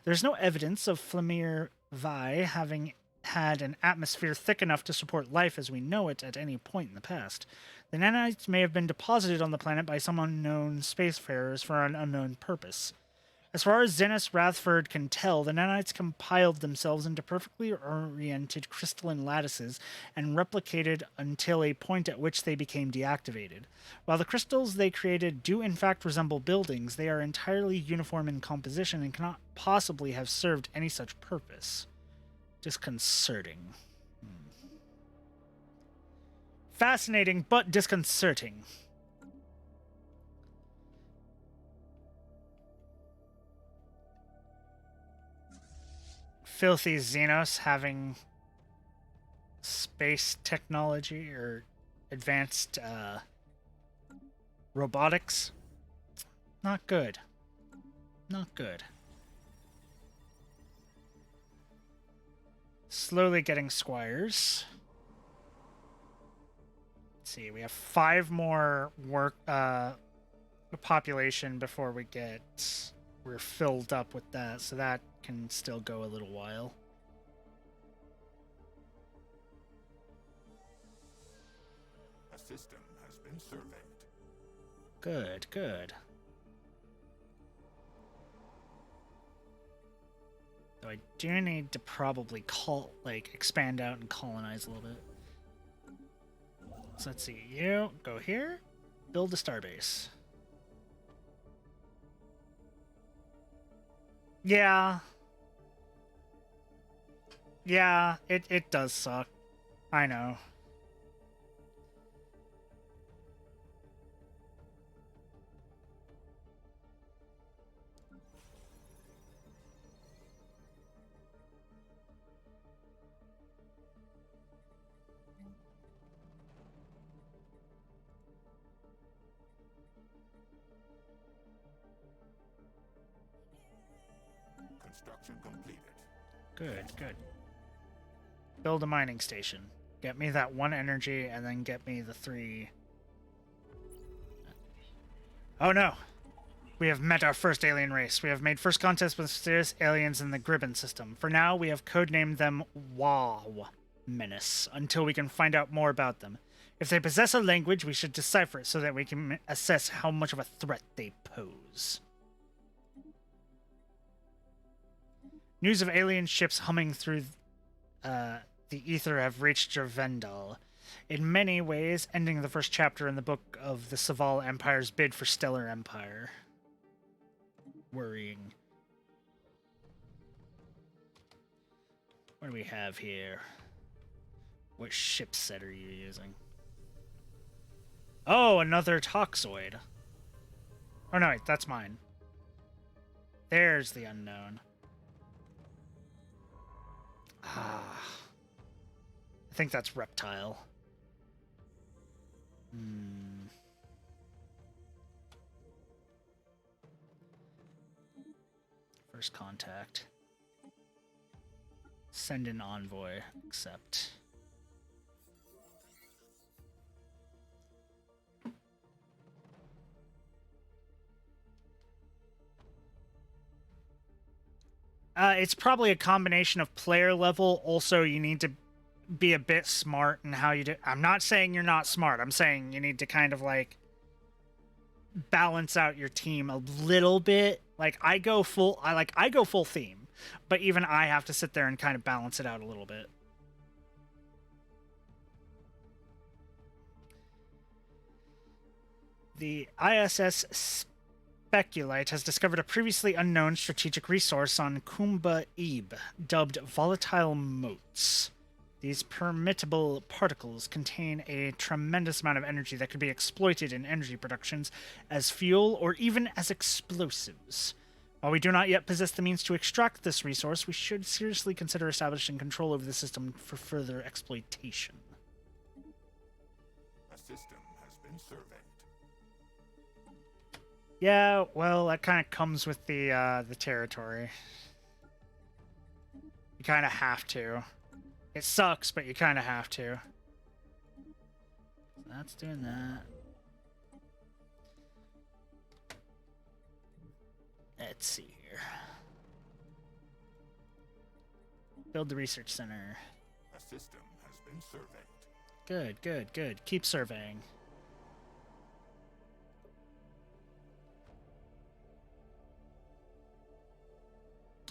There's no evidence of Flamir Vai having had an atmosphere thick enough to support life as we know it at any point in the past. The nanites may have been deposited on the planet by some unknown spacefarers for an unknown purpose. As far as Zenas Rathford can tell, the nanites compiled themselves into perfectly oriented crystalline lattices and replicated until a point at which they became deactivated. While the crystals they created do in fact resemble buildings, they are entirely uniform in composition and cannot possibly have served any such purpose. Disconcerting. Fascinating, but disconcerting. Filthy Xenos having space technology or advanced robotics. Not good. Not good. Slowly getting squires. Let's see. We have 5 more population before we're filled up with that, so that can still go a little while. A system has been surveyed. Good, good. So I do need to probably expand out and colonize a little bit. So let's see, you go here, build a starbase. Yeah. Yeah, it does suck. I know. Construction completed. Good, good. Build a mining station. Get me that 1 energy, and then get me the 3. Oh no! We have met our first alien race. We have made first contact with mysterious aliens in the Gribben system. For now, we have codenamed them WOW Menace, until we can find out more about them. If they possess a language, we should decipher it so that we can assess how much of a threat they pose. News of alien ships humming through the ether have reached Jervendal. In many ways, ending the first chapter in the book of the Saval Empire's bid for Stellar Empire. Worrying. What do we have here? What ship set are you using? Oh, another Toxoid. Oh no, wait, that's mine. There's the unknown. Ah. I think that's Reptile. First contact. Send an envoy. Accept. It's probably a combination of player level. Also, you need to be a bit smart in how you do. I'm not saying you're not smart. I'm saying you need to kind of like balance out your team a little bit. Like I go full theme, but even I have to sit there and kind of balance it out a little bit. The ISS Speculite has discovered a previously unknown strategic resource on Kumba Ebe, dubbed volatile motes. These permittable particles contain a tremendous amount of energy that could be exploited in energy productions as fuel or even as explosives. While we do not yet possess the means to extract this resource, we should seriously consider establishing control over the system for further exploitation. A system has been surveyed. Yeah, well, that kind of comes with the territory. You kind of have to. It sucks, but you kind of have to. So that's doing that. Let's see here. Build the research center. A system has been surveyed. Good, good, good. Keep surveying.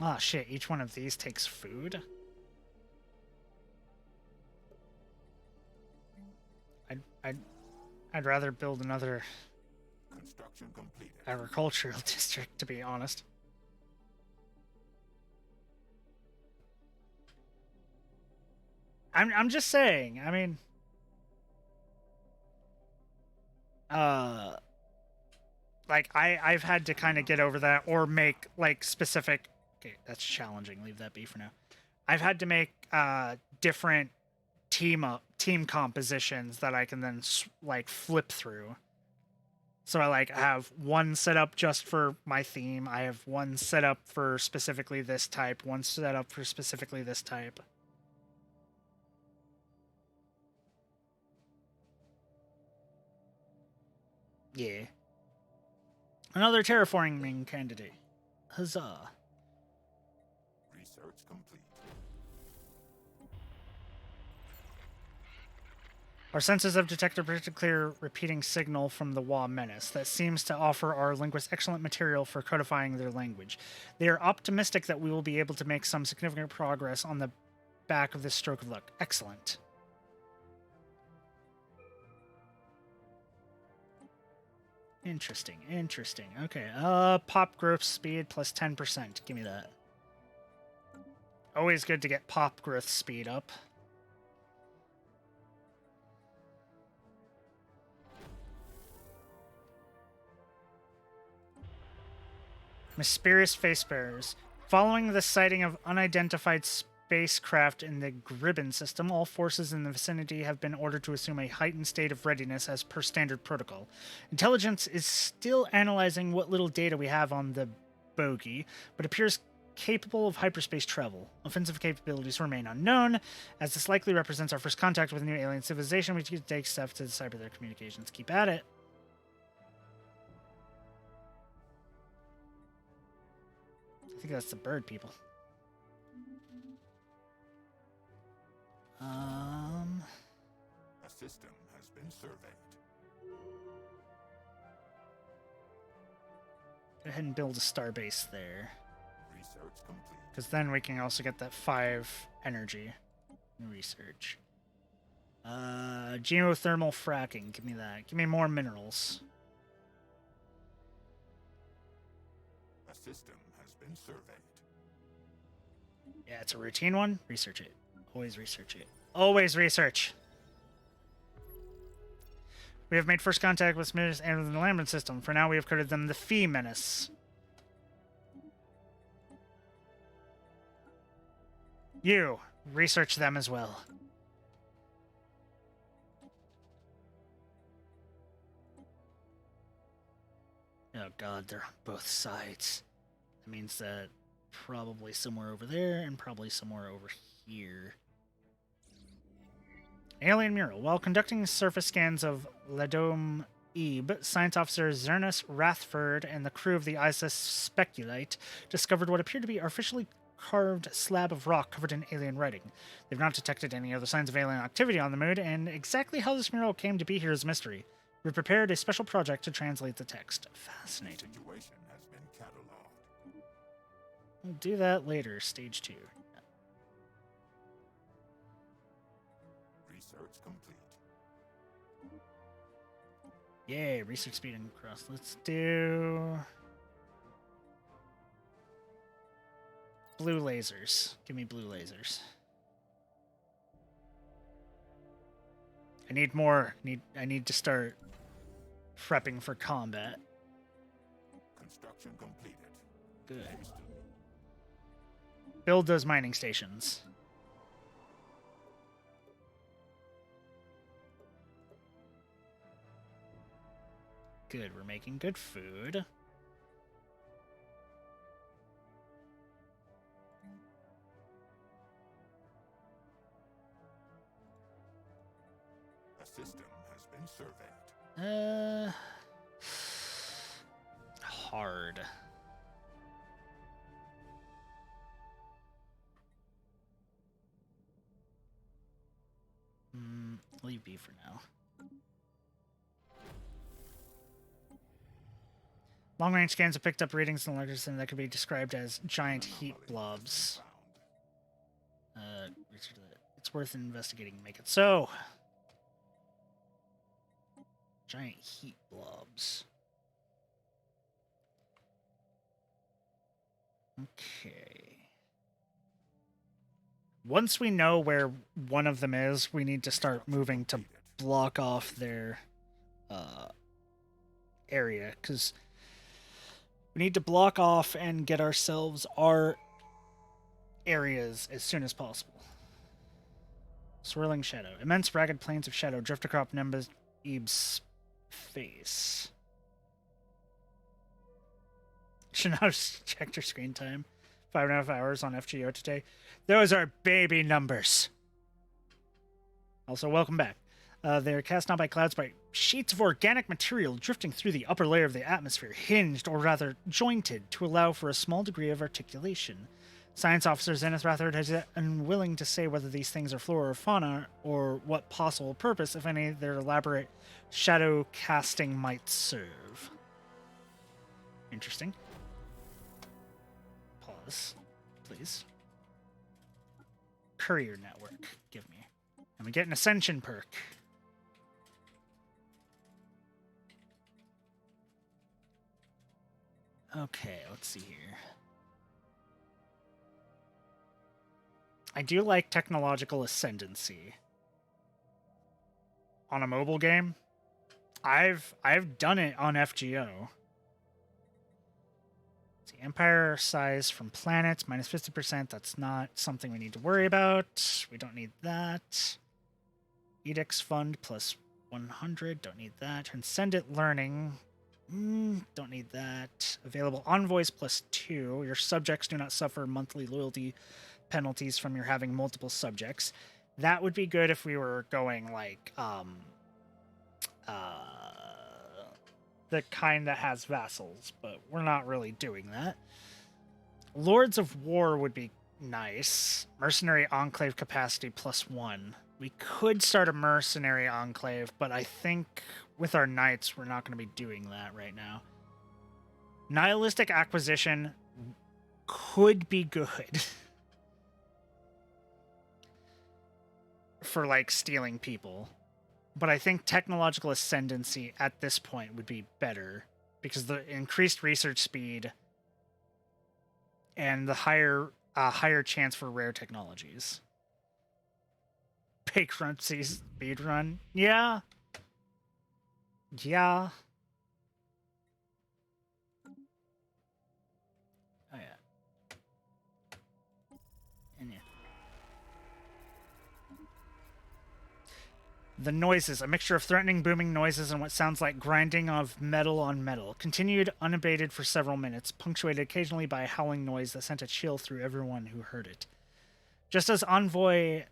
Ah, shit. Each one of these takes food? I'd rather build another Construction completed. agricultural district, to be honest. I'm just saying. I mean, like I've had to kind of get over that or make like specific. Okay, that's challenging. Leave that be for now. I've had to make different team compositions that I can then like flip through. So I like have one set up just for my theme. I have one set up for specifically this type. One set up for specifically this type. Yeah. Another terraforming candidate. Huzzah. Research complete. Our senses have detected a particularly clear repeating signal from the Wa menace that seems to offer our linguists excellent material for codifying their language. They are optimistic that we will be able to make some significant progress on the back of this stroke of luck. Excellent. Interesting, interesting. Okay, pop growth speed plus 10%. Give me that. Always good to get pop growth speed up. Mysterious facebearers. Following the sighting of unidentified spacecraft in the Gribben system, all forces in the vicinity have been ordered to assume a heightened state of readiness as per standard protocol. Intelligence is still analyzing what little data we have on the bogey, but appears capable of hyperspace travel. Offensive capabilities remain unknown. As this likely represents our first contact with a new alien civilization, we should take steps to decipher their communications. Keep at it. I think that's the bird people. A system has been surveyed. Go ahead and build a starbase there. Research complete. Because then we can also get that 5 energy. Research. Geothermal fracking. Give me that. Give me more minerals. A system has been surveyed. Yeah, it's a routine one. Research it. Always research it. Always research. We have made first contact with Smithers and the Lambert system. For now, we have coded them the Fee Menace. You, research them as well. Oh god, they're on both sides. That means that probably somewhere over there and probably somewhere over here. Alien mural. While conducting surface scans of Ledome Ebe, science officer Zernus Rathford and the crew of the ISS Speculite discovered what appeared to be artificially carved slab of rock covered in alien writing. They've not detected any other signs of alien activity on the moon, and exactly how this mural came to be here is a mystery. We prepared a special project to translate the text. Fascinating. The situation has been cataloged. We'll do that later, stage 2. Research complete. Yay, research speed and cross. Let's do blue lasers. Give me blue lasers. I need more. I need to start prepping for combat. Construction completed. Good. Hastily. Build those mining stations. Good, we're making good food. A system has been surveyed. Hard. Leave B for now. Long-range scans have picked up readings in electricity that could be described as giant heat blobs. It's worth investigating and make it so. Giant heat blobs. Okay. Once we know where one of them is, we need to start moving to block off their area, because we need to block off and get ourselves our areas as soon as possible. Swirling shadow. Immense ragged plains of shadow drift across Nimbus Ebe's face. Should not have checked your screen time. 5.5 hours on FGO today. Those are baby numbers. Also, welcome back. They are cast not by clouds, by sheets of organic material drifting through the upper layer of the atmosphere, hinged or rather jointed to allow for a small degree of articulation. Science officer Zenith Rathard is unwilling to say whether these things are flora or fauna, or what possible purpose, if any, their elaborate shadow casting might serve. Interesting. Pause, please. Courier network, give me. And we get an ascension perk. Okay, let's see here. I do like technological ascendancy on a mobile game. I've done it on FGO. See, empire size from planets minus 50%. That's not something we need to worry about. We don't need that. Edicts fund plus 100. Don't need that. Transcendent learning. Don't need that. Available envoys plus 2. Your subjects do not suffer monthly loyalty penalties from your having multiple subjects. That would be good if we were going like the kind that has vassals, but we're not really doing that. Lords of War would be nice. Mercenary Enclave capacity plus 1. We could start a Mercenary Enclave, but I think with our knights, we're not going to be doing that right now. Nihilistic Acquisition could be good for, like, stealing people. But I think Technological Ascendancy at this point would be better, because the increased research speed and the higher chance for rare technologies. Bankruptcy speedrun. Yeah. Yeah. Oh, yeah. And yeah. The noises, a mixture of threatening, booming noises and what sounds like grinding of metal on metal, continued unabated for several minutes, punctuated occasionally by a howling noise that sent a chill through everyone who heard it. Just as Envoy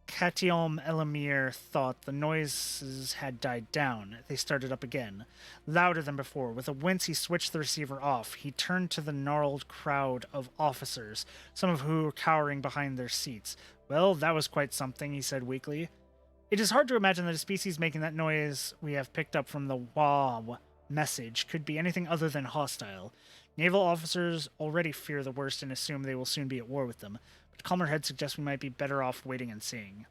Katiom Elamir thought the noises had died down, they started up again, louder than before. With a wince, he switched the receiver off. He turned to the gnarled crowd of officers, some of who were cowering behind their seats. Well, that was quite something, he said weakly. It is hard to imagine that a species making that noise we have picked up from the WAW message could be anything other than hostile. Naval officers already fear the worst and assume they will soon be at war with them, but calmer heads suggest we might be better off waiting and seeing.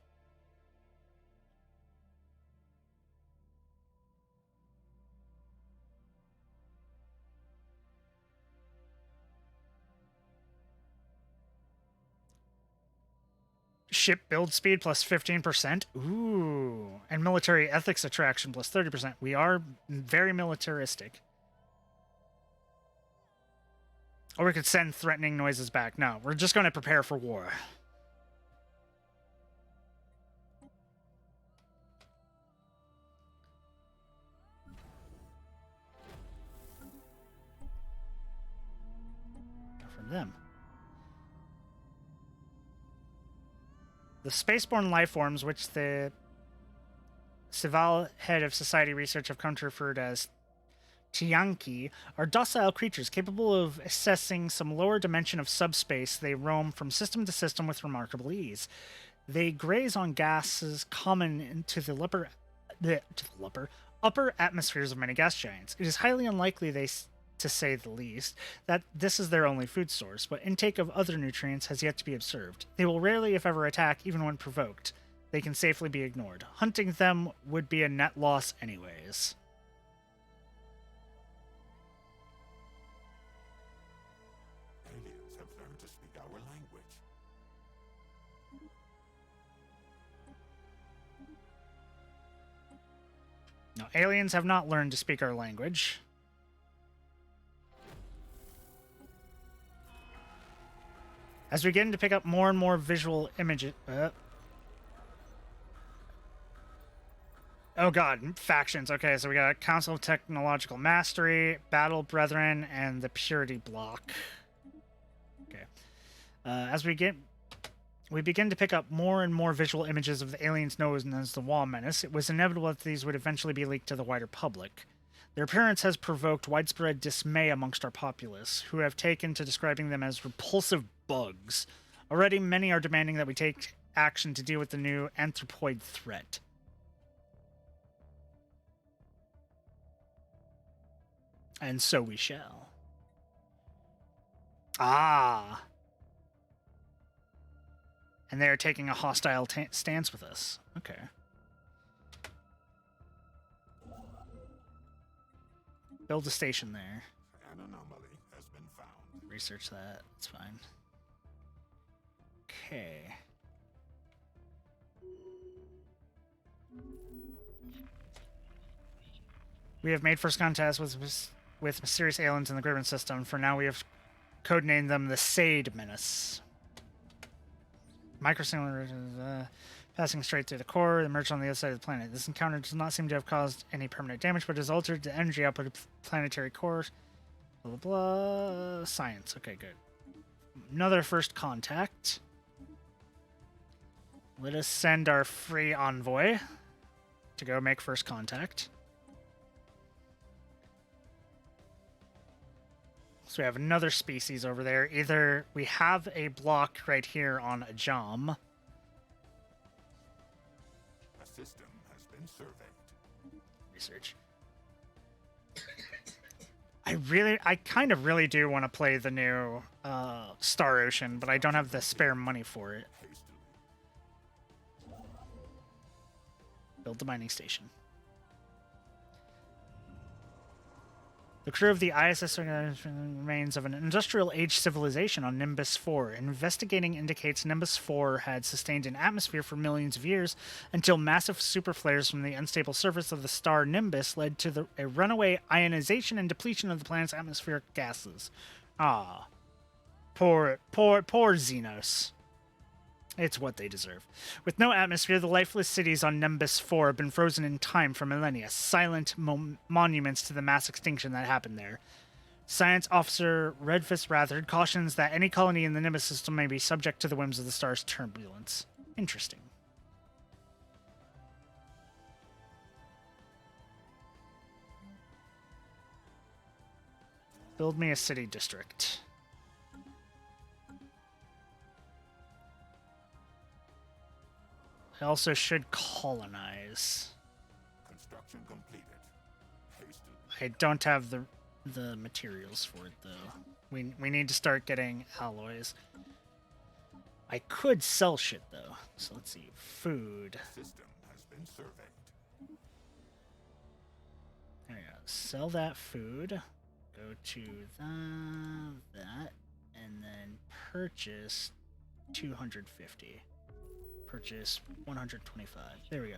Ship build speed plus 15%. Ooh. And military ethics attraction plus 30%. We are very militaristic. Or we could send threatening noises back. No, we're just going to prepare for war. Go from them. The spaceborne lifeforms, which the Sival head of Society Research have come to refer to as Tianki, are docile creatures capable of assessing some lower dimension of subspace. They roam from system to system with remarkable ease. They graze on gases common to the upper atmospheres of many gas giants. It is highly unlikely to say the least, that this is their only food source, but intake of other nutrients has yet to be observed. They will rarely, if ever, attack, even when provoked. They can safely be ignored. Hunting them would be a net loss anyways. Aliens have learned to speak our language. No, aliens have not learned to speak our language. As we begin to pick up more and more visual images... Oh god, factions. Okay, so we got Council of Technological Mastery, Battle Brethren, and the Purity Block. Okay. As we get we begin to pick up more and more visual images of the aliens known as the Wall Menace. It was inevitable that these would eventually be leaked to the wider public. Their appearance has provoked widespread dismay amongst our populace, who have taken to describing them as repulsive bugs. Already, many are demanding that we take action to deal with the new anthropoid threat. And so we shall. Ah. And they are taking a hostile stance with us. Okay. Build a station there. An anomaly has been found. Research that. It's fine. Okay. We have made first contact with mysterious aliens in the Griffin system. For now, we have codenamed them the Sade Menace. Microsignal passing straight through the core, emerged on the other side of the planet. This encounter does not seem to have caused any permanent damage, but has altered the energy output of the planetary core. Blah, blah, blah. Science. Okay, good. Another first contact. Let us send our free envoy to go make first contact. So we have another species over there. Either we have a block right here on Ajam. A system has been surveyed. Research. I kind of really do want to play the new Star Ocean, but I don't have the spare money for it. Hastily. Build the mining station. The crew of the ISS remains of an industrial age civilization on Nimbus 4. Investigating indicates Nimbus 4 had sustained an atmosphere for millions of years until massive super flares from the unstable surface of the star Nimbus led to a runaway ionization and depletion of the planet's atmospheric gases. Ah. Poor Xenos. It's what they deserve. With no atmosphere, the lifeless cities on Nimbus 4 have been frozen in time for millennia, silent monuments to the mass extinction that happened there. Science Officer Redfist Rathard cautions that any colony in the Nimbus system may be subject to the whims of the star's turbulence. Interesting. Build me a city district. I also should colonize. Construction completed. Hastily. I don't have the materials for it though. We need to start getting alloys. I could sell shit though. So let's see. Food. System has been surveyed. There we go. Sell that food. Go to that, and then purchase 250. Purchase 125. There we go.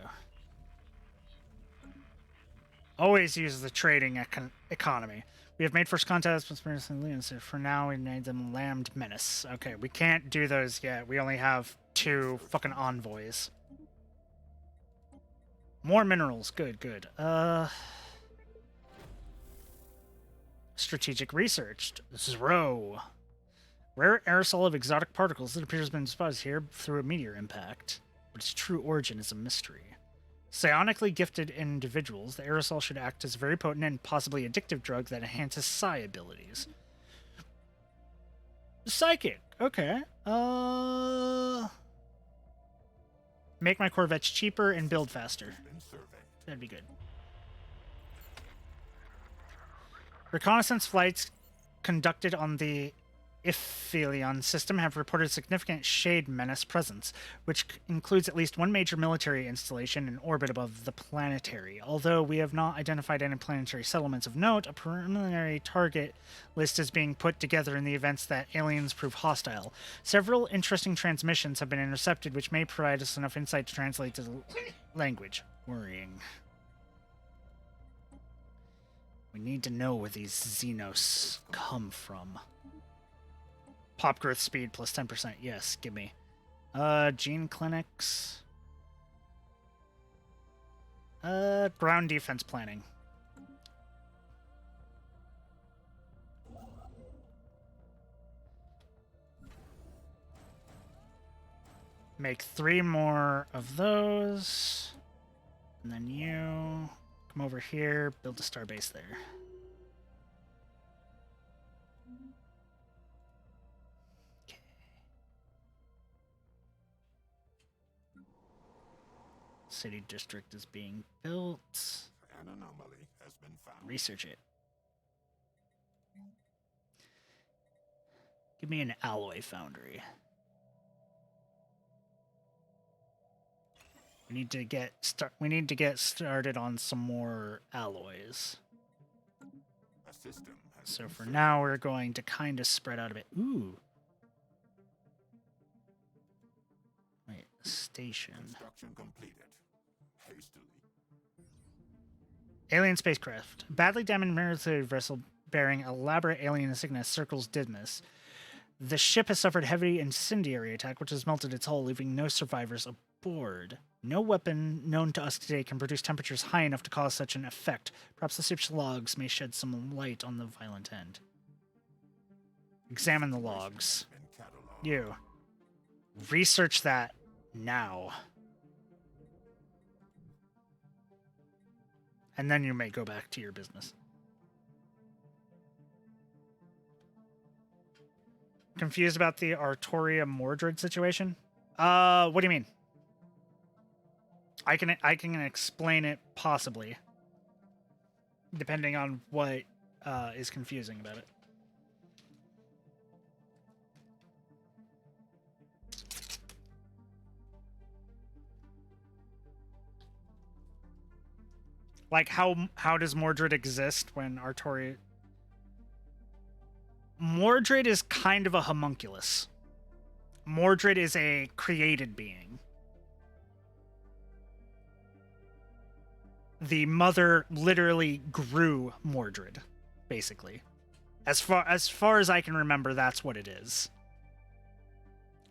Always use the trading economy. We have made first contacts with Spirit and Leon, so for now we named them Lambed Menace. Okay, we can't do those yet. We only have 2 fucking envoys. More minerals. Good, good. Strategic research. This is Row. Rare aerosol of exotic particles that appears to have been spotted here through a meteor impact, but its true origin is a mystery. Psionically gifted individuals, the aerosol should act as a very potent and possibly addictive drug that enhances psi abilities. Psychic. Okay. Make my Corvettes cheaper and build faster. Been surveyed. That'd be good. Reconnaissance flights conducted on the Iphilion system have reported significant Shade Menace presence, which includes at least 1 major military installation in orbit above the planetary. Although we have not identified any planetary settlements of note, a preliminary target list is being put together in the events that aliens prove hostile. Several interesting transmissions have been intercepted, which may provide us enough insight to translate to the language. Worrying. We need to know where these Xenos come from. Pop growth speed plus 10%. Yes, give me. Gene clinics. Ground defense planning. Make 3 more of those. And then you come over here, build a starbase there. Okay. City district is being built. An anomaly has been found. Research it. Give me an alloy foundry. We need to get started on some more alloys. A system has So been for searched. now, we're going to kind of spread out a bit. Ooh. Wait, station. Construction completed. Hastily. Alien spacecraft. Badly damaged military vessel bearing elaborate alien insignia circles Didymos. The ship has suffered heavy incendiary attack, which has melted its hull, leaving no survivors aboard. No weapon known to us today can produce temperatures high enough to cause such an effect. Perhaps the ship's logs may shed some light on the violent end. Examine the logs. Been cataloged. You. Research that now. And then you may go back to your business. Confused about the Artoria Mordred situation? What do you mean? I can explain it possibly, depending on what is confusing about it. Like how does Mordred exist when Artoria? Mordred is kind of a homunculus. Mordred is a created being. The mother literally grew Mordred, basically. As far as I can remember, that's what it is.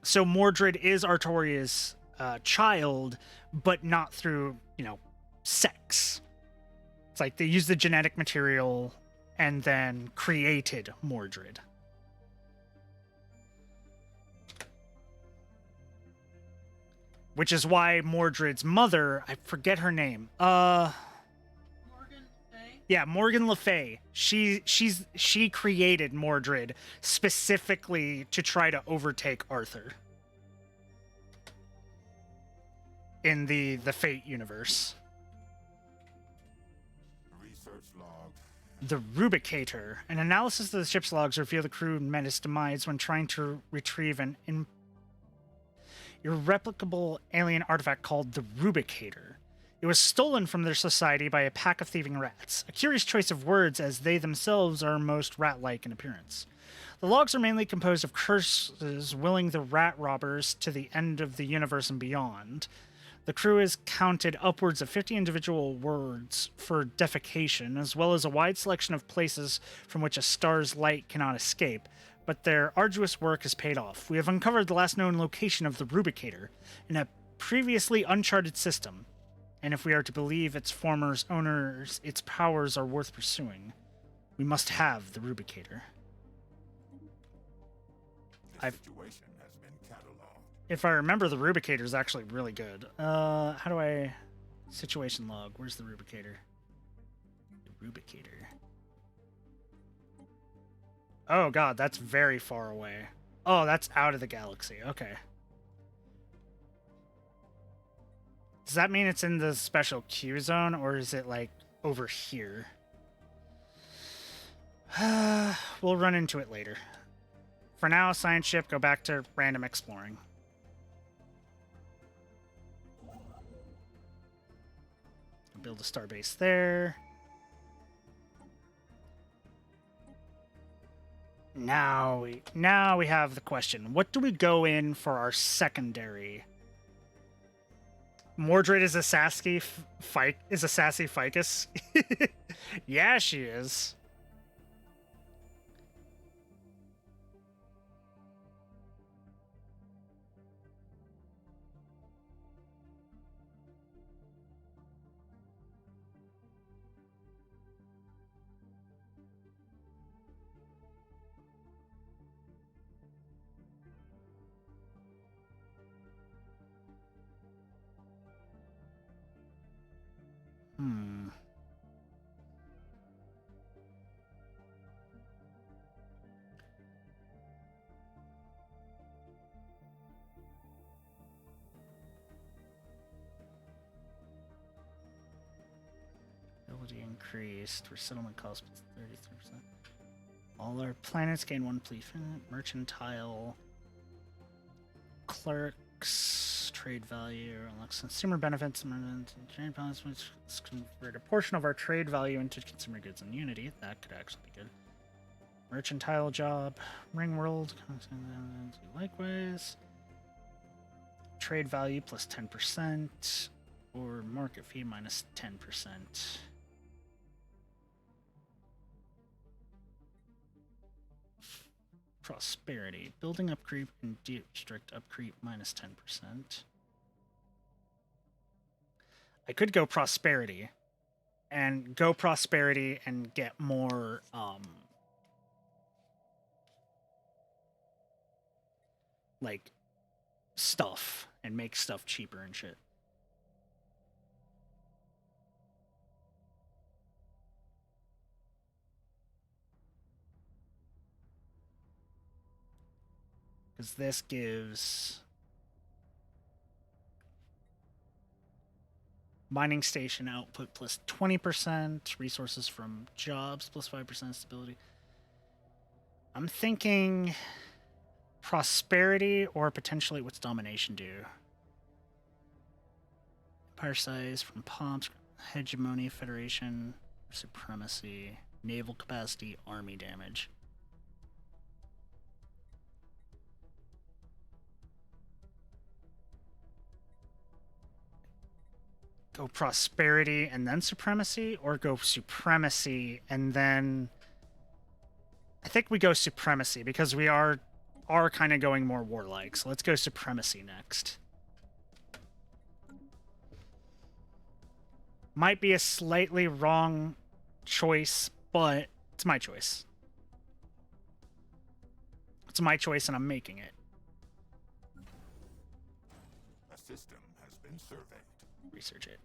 So Mordred is Artoria's child, but not through, sex. It's like they used the genetic material and then created Mordred. Which is why Mordred's mother, I forget her name. Morgan Le Fay. Yeah, Morgan Le Fay. She created Mordred specifically to try to overtake Arthur in the Fate universe. Research log. The Rubicator. An analysis of the ship's logs revealed the crew met its demise when trying to retrieve an irreplicable alien artifact called the Rubicator. It was stolen from their society by a pack of thieving rats. A curious choice of words, as they themselves are most rat-like in appearance. The logs are mainly composed of curses willing the rat robbers to the end of the universe and beyond. The crew has counted upwards of 50 individual words for defecation, as well as a wide selection of places from which a star's light cannot escape, but their arduous work has paid off. We have uncovered the last known location of the Rubicator in a previously uncharted system, and if we are to believe its former owners, its powers are worth pursuing. We must have the Rubicator. The situation has been cataloged. If I remember, the Rubicator is actually really good. How do I... Situation log. Where's the Rubicator? The Rubicator. Oh god, that's very far away. Oh, that's out of the galaxy. Okay. Does that mean it's in the special Q zone, or is it, like, over here? We'll run into it later. For now, science ship, go back to random exploring. Build a starbase there. Now we have the question. What do we go in for our secondary? Mordred is a sassy ficus. Yeah, she is. stability increased. Resettlement cost plus 33%. All our planets gain 1 fleet. Mercantile. Clerks. Trade value. Unlocks consumer benefits. Trade balance, which convert a portion of our trade value into consumer goods and unity. That could actually be good. Mercantile job. Ring world. Likewise. Trade value plus 10%. Or market fee minus 10%. Prosperity. Building upcreep and district upcreep minus 10%. I could go prosperity. And go prosperity and get more, like, stuff. And make stuff cheaper and shit. Because this gives mining station output plus 20%, resources from jobs plus 5% stability. I'm thinking prosperity or potentially what's domination do? Empire size from pomps, hegemony, federation, supremacy, naval capacity, army damage. Go prosperity and then supremacy, or go supremacy and then... I think we go supremacy because we are kind of going more warlike. So let's go supremacy next. Might be a slightly wrong choice, but it's my choice. It's my choice and I'm making it. A system has been surveyed. Research it.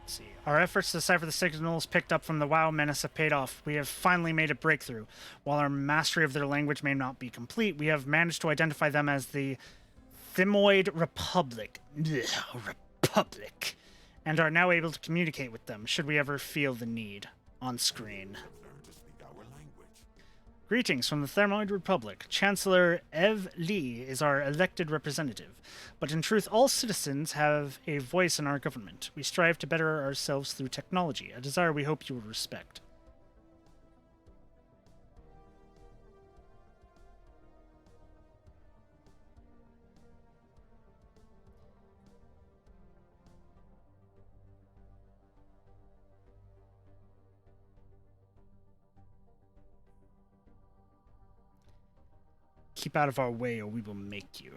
Let's see. Our efforts to decipher the signals picked up from the WoW menace have paid off. We have finally made a breakthrough. While our mastery of their language may not be complete, we have managed to identify them as the Thymoid Republic. Republic. And are now able to communicate with them, should we ever feel the need. On screen. Learn to speak our language. Greetings from the Thermoid Republic. Chancellor Ev Lee is our elected representative. But in truth, all citizens have a voice in our government. We strive to better ourselves through technology, a desire we hope you will respect. Keep out of our way or we will make you.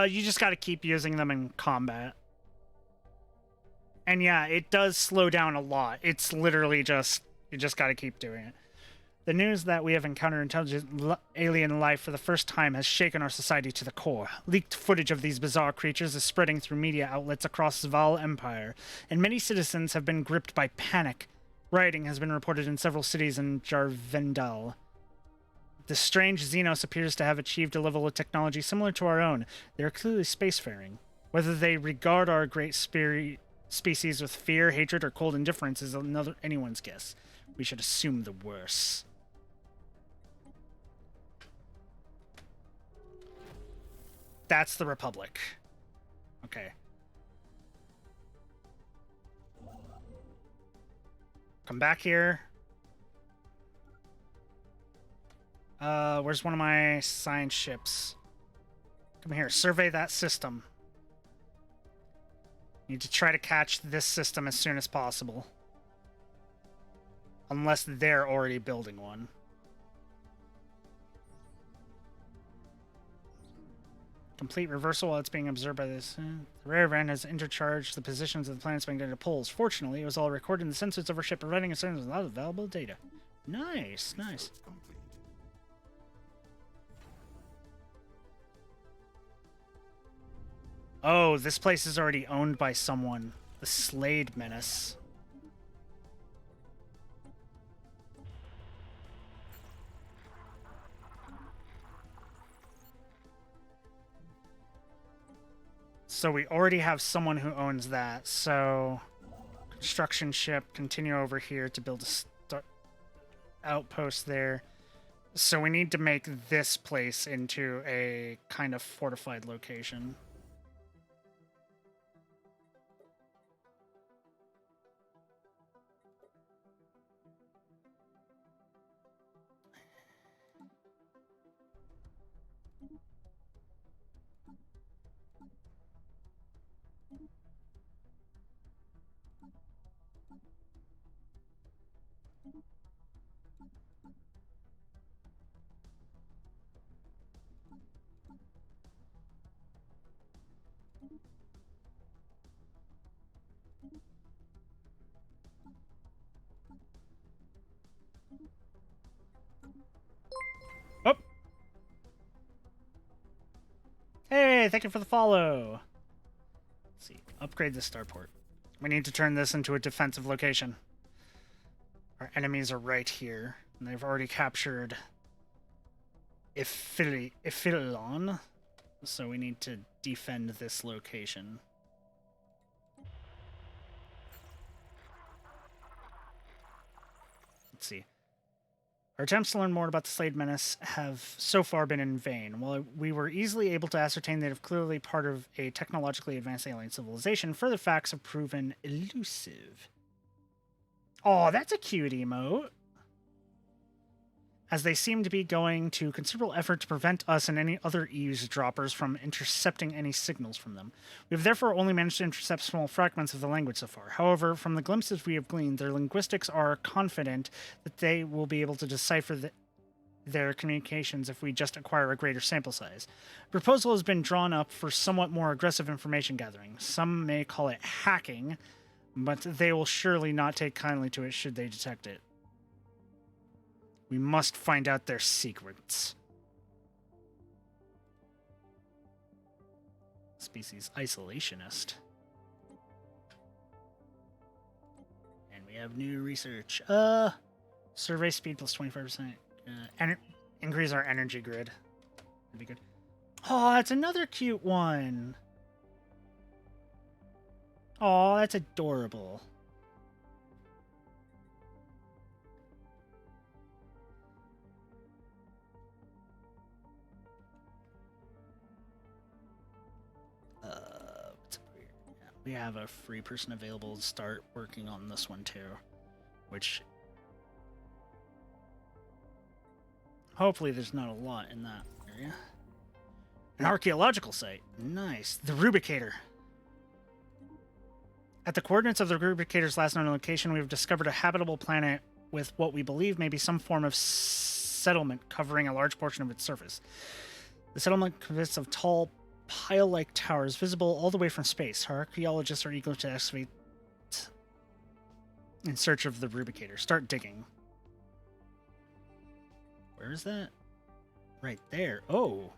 You just gotta keep using them in combat. And yeah, it does slow down a lot. It's literally just, you just gotta keep doing it. The news that we have encountered intelligent alien life for the first time has shaken our society to the core. Leaked footage of these bizarre creatures is spreading through media outlets across the Val Empire, and many citizens have been gripped by panic. Rioting has been reported in several cities in Jarvendal. The strange Xenos appears to have achieved a level of technology similar to our own. They are clearly spacefaring. Whether they regard our great species with fear, hatred, or cold indifference is anyone's guess. We should assume the worst. That's the Republic. Okay. Come back here. Where's one of my science ships? Come here, survey that system. Need to try to catch this system as soon as possible. Unless they're already building one. Complete reversal while it's being observed by this. The rare event has intercharged the positions of the planet's magnetic poles. Fortunately, it was all recorded in the sensors of our ship, providing us with a lot of valuable data. Nice, nice. Complete. Oh, this place is already owned by someone. The Slade Menace. So we already have someone who owns that. So construction ship, continue over here to build a outpost there. So we need to make this place into a kind of fortified location. Oh! Hey, thank you for the follow. Let's see, upgrade the starport. We need to turn this into a defensive location. Our enemies are right here, and they've already captured Iphilon, so we need to defend this location. Let's see. Our attempts to learn more about the Slade Menace have so far been in vain. While we were easily able to ascertain that it is clearly part of a technologically advanced alien civilization, further facts have proven elusive. Oh, that's a cute emote. As they seem to be going to considerable effort to prevent us and any other eavesdroppers from intercepting any signals from them. We have therefore only managed to intercept small fragments of the language so far. However, from the glimpses we have gleaned, their linguistics are confident that they will be able to decipher their communications if we just acquire a greater sample size. A proposal has been drawn up for somewhat more aggressive information gathering. Some may call it hacking, but they will surely not take kindly to it should they detect it. We must find out their secrets. Species isolationist. And we have new research. Survey speed plus 25%. Increase our energy grid. That'd be good. Oh, that's another cute one. Oh, that's adorable. What's up here? Yeah, we have a free person available to start working on this one too, which hopefully there's not a lot in that area. An archaeological site. Nice. The Rubicator. At the coordinates of the Rubicator's last known location, we have discovered a habitable planet with what we believe may be some form of settlement covering a large portion of its surface. The settlement consists of tall, pile-like towers visible all the way from space. Our archaeologists are eager to excavate in search of the Rubicator. Start digging. Where is that? Right there. Oh.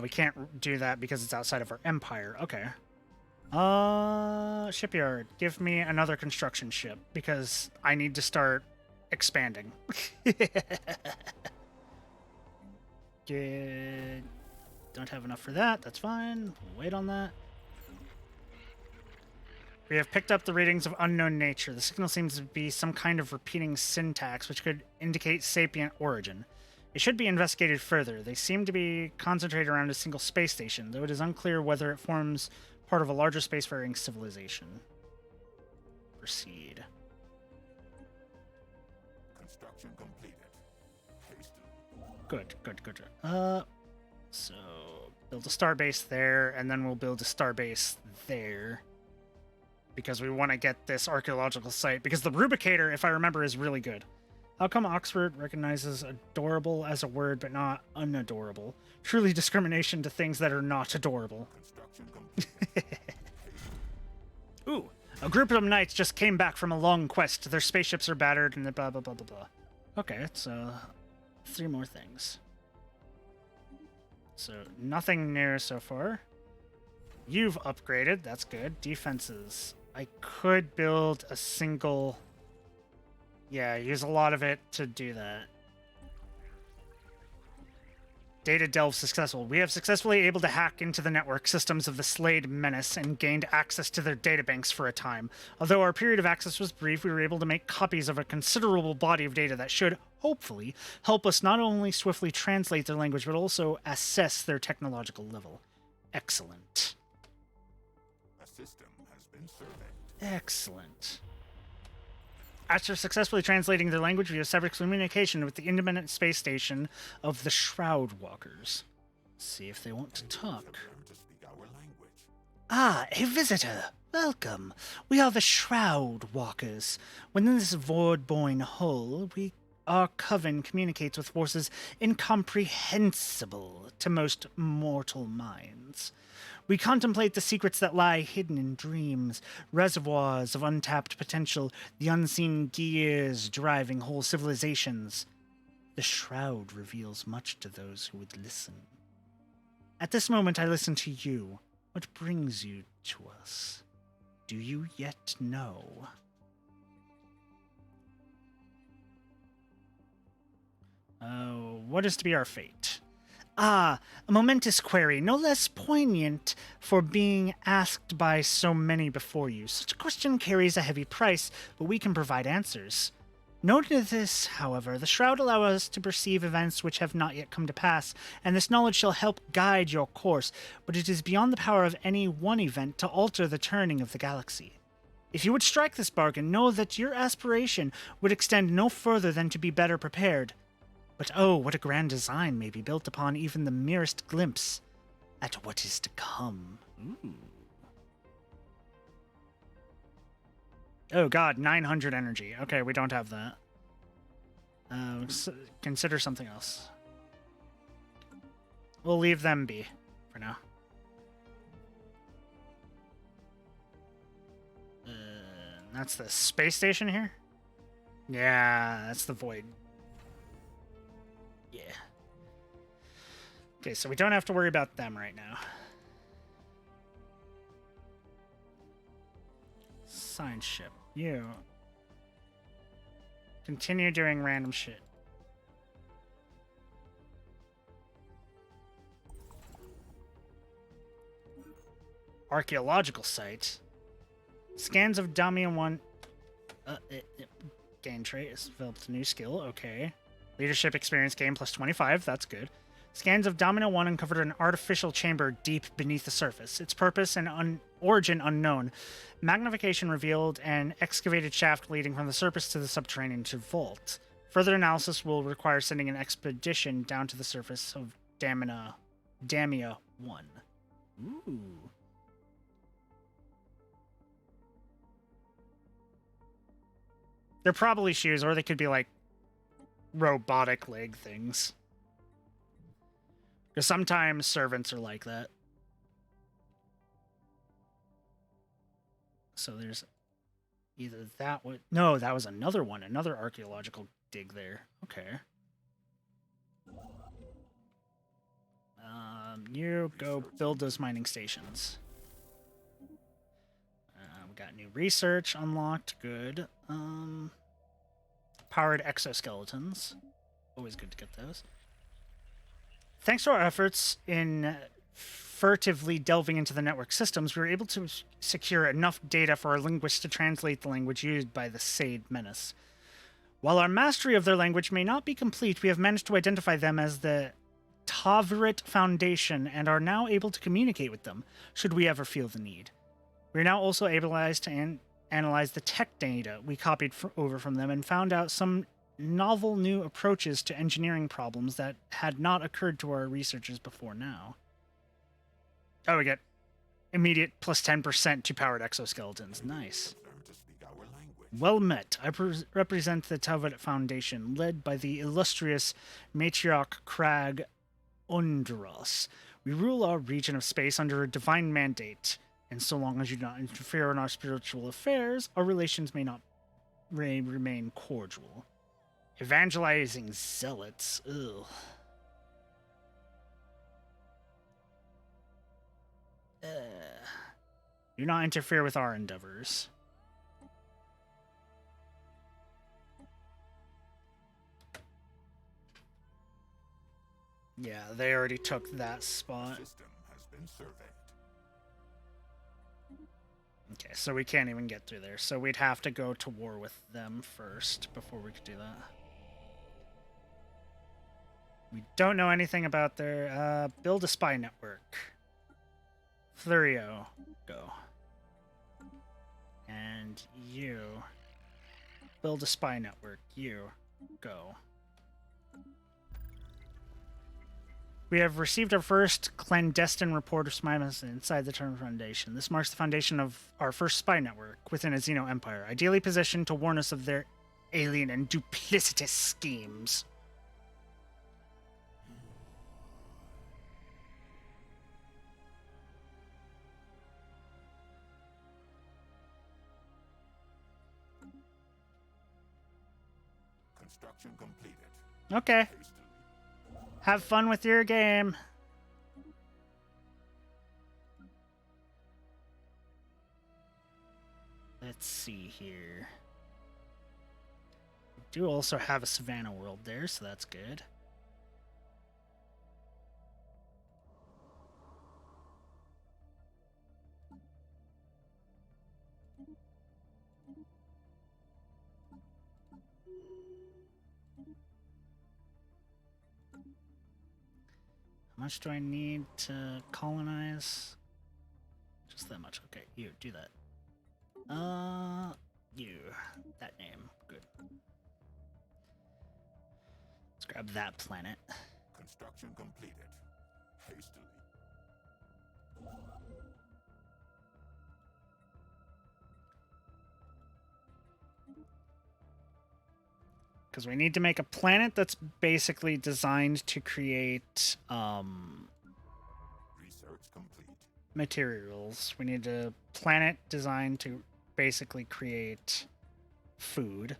We can't do that because it's outside of our empire. Okay. Shipyard. Give me another construction ship because I need to start expanding. Good. Don't have enough for that. That's fine. We'll wait on that. We have picked up the readings of unknown nature. The signal seems to be some kind of repeating syntax, which could indicate sapient origin. It should be investigated further. They seem to be concentrated around a single space station, though it is unclear whether it forms part of a larger spacefaring civilization. Proceed. Construction completed. Hasten. Good, good, good. So build a starbase there, and then we'll build a starbase there. Because we want to get this archaeological site. Because the Rubicator, if I remember, is really good. How come Oxford recognizes adorable as a word, but not unadorable? Truly discrimination to things that are not adorable. Construction completed. Ooh, a group of knights just came back from a long quest. Their spaceships are battered and blah, blah, blah, blah, blah. Okay, so 3 more things. So nothing new so far. You've upgraded. That's good. Defenses. I could build a single... Yeah, use a lot of it to do that. Data delve successful. We have successfully able to hack into the network systems of the Slade Menace and gained access to their databanks for a time. Although our period of access was brief, we were able to make copies of a considerable body of data that should, hopefully, help us not only swiftly translate their language, but also assess their technological level. Excellent. A system has been surveyed. Excellent. After successfully translating their language, we established communication with the independent space station of the Shroud Walkers. See if they want to talk. Learn to speak our language. Ah, a visitor. Welcome. We are the Shroud Walkers. Within this void-born hull, our coven communicates with forces incomprehensible to most mortal minds. We contemplate the secrets that lie hidden in dreams, reservoirs of untapped potential, the unseen gears driving whole civilizations. The Shroud reveals much to those who would listen. At this moment, I listen to you. What brings you to us? Do you yet know? What is to be our fate? Ah, a momentous query, no less poignant for being asked by so many before you. Such a question carries a heavy price, but we can provide answers. Note this, however, the Shroud allows us to perceive events which have not yet come to pass, and this knowledge shall help guide your course, but it is beyond the power of any one event to alter the turning of the galaxy. If you would strike this bargain, know that your aspiration would extend no further than to be better prepared. But oh, what a grand design may be built upon even the merest glimpse at what is to come. Ooh. Oh god, 900 energy. Okay, we don't have that. Consider something else. We'll leave them be for now. That's the space station here? Yeah, that's the void. Yeah. Okay, so we don't have to worry about them right now. Science ship. You. Continue doing random shit. Archaeological site. Scans of Damian 1. Gain trait has developed a new skill. Okay. Leadership experience gain plus 25. That's good. Scans of Domino 1 uncovered an artificial chamber deep beneath the surface. Its purpose and origin unknown. Magnification revealed an excavated shaft leading from the surface to the subterranean vault. Further analysis will require sending an expedition down to the surface of Damia 1. Ooh. They're probably shoes, or they could be like robotic leg things. Because sometimes servants are like that. So there's either that one. No, that was another one. Another archaeological dig there. Okay. You go build those mining stations. We got new research unlocked. Good. Powered exoskeletons. Always good to get those. Thanks to our efforts in furtively delving into the network systems, we were able to secure enough data for our linguists to translate the language used by the Slade Menace. While our mastery of their language may not be complete, we have managed to identify them as the Tavrit Foundation and are now able to communicate with them, should we ever feel the need. We are now also able to analyze the tech data we copied over from them and found out some novel new approaches to engineering problems that had not occurred to our researchers before now. Oh, we get immediate plus 10% to powered exoskeletons. Nice. Learn to speak our language. Well met. I represent the Tavrit Foundation, led by the illustrious matriarch Crag Undros. We rule our region of space under a divine mandate, and so long as you do not interfere in our spiritual affairs, our relations may remain cordial. Evangelizing zealots. Ugh. Do not interfere with our endeavors. Yeah, they already took that spot. System has been surveyed. Okay, so we can't even get through there. So we'd have to go to war with them first before we could do that. We don't know anything about their... build a spy network. Flurio, go. And you... build a spy network. You, go. We have received our first clandestine report of spies inside the Terran Foundation. This marks the foundation of our first spy network within a Xeno empire, ideally positioned to warn us of their alien and duplicitous schemes. Construction completed. Okay, Hastily. have fun with your game. Let's see here. We do also have a Savannah world there, so that's good. How much do I need to colonize? Just that much. Okay, you do that. You. That name. Good. Let's grab that planet. Construction completed. Hastily. Because we need to make a planet that's basically designed to create Research complete. materials. We need a planet designed to basically create food.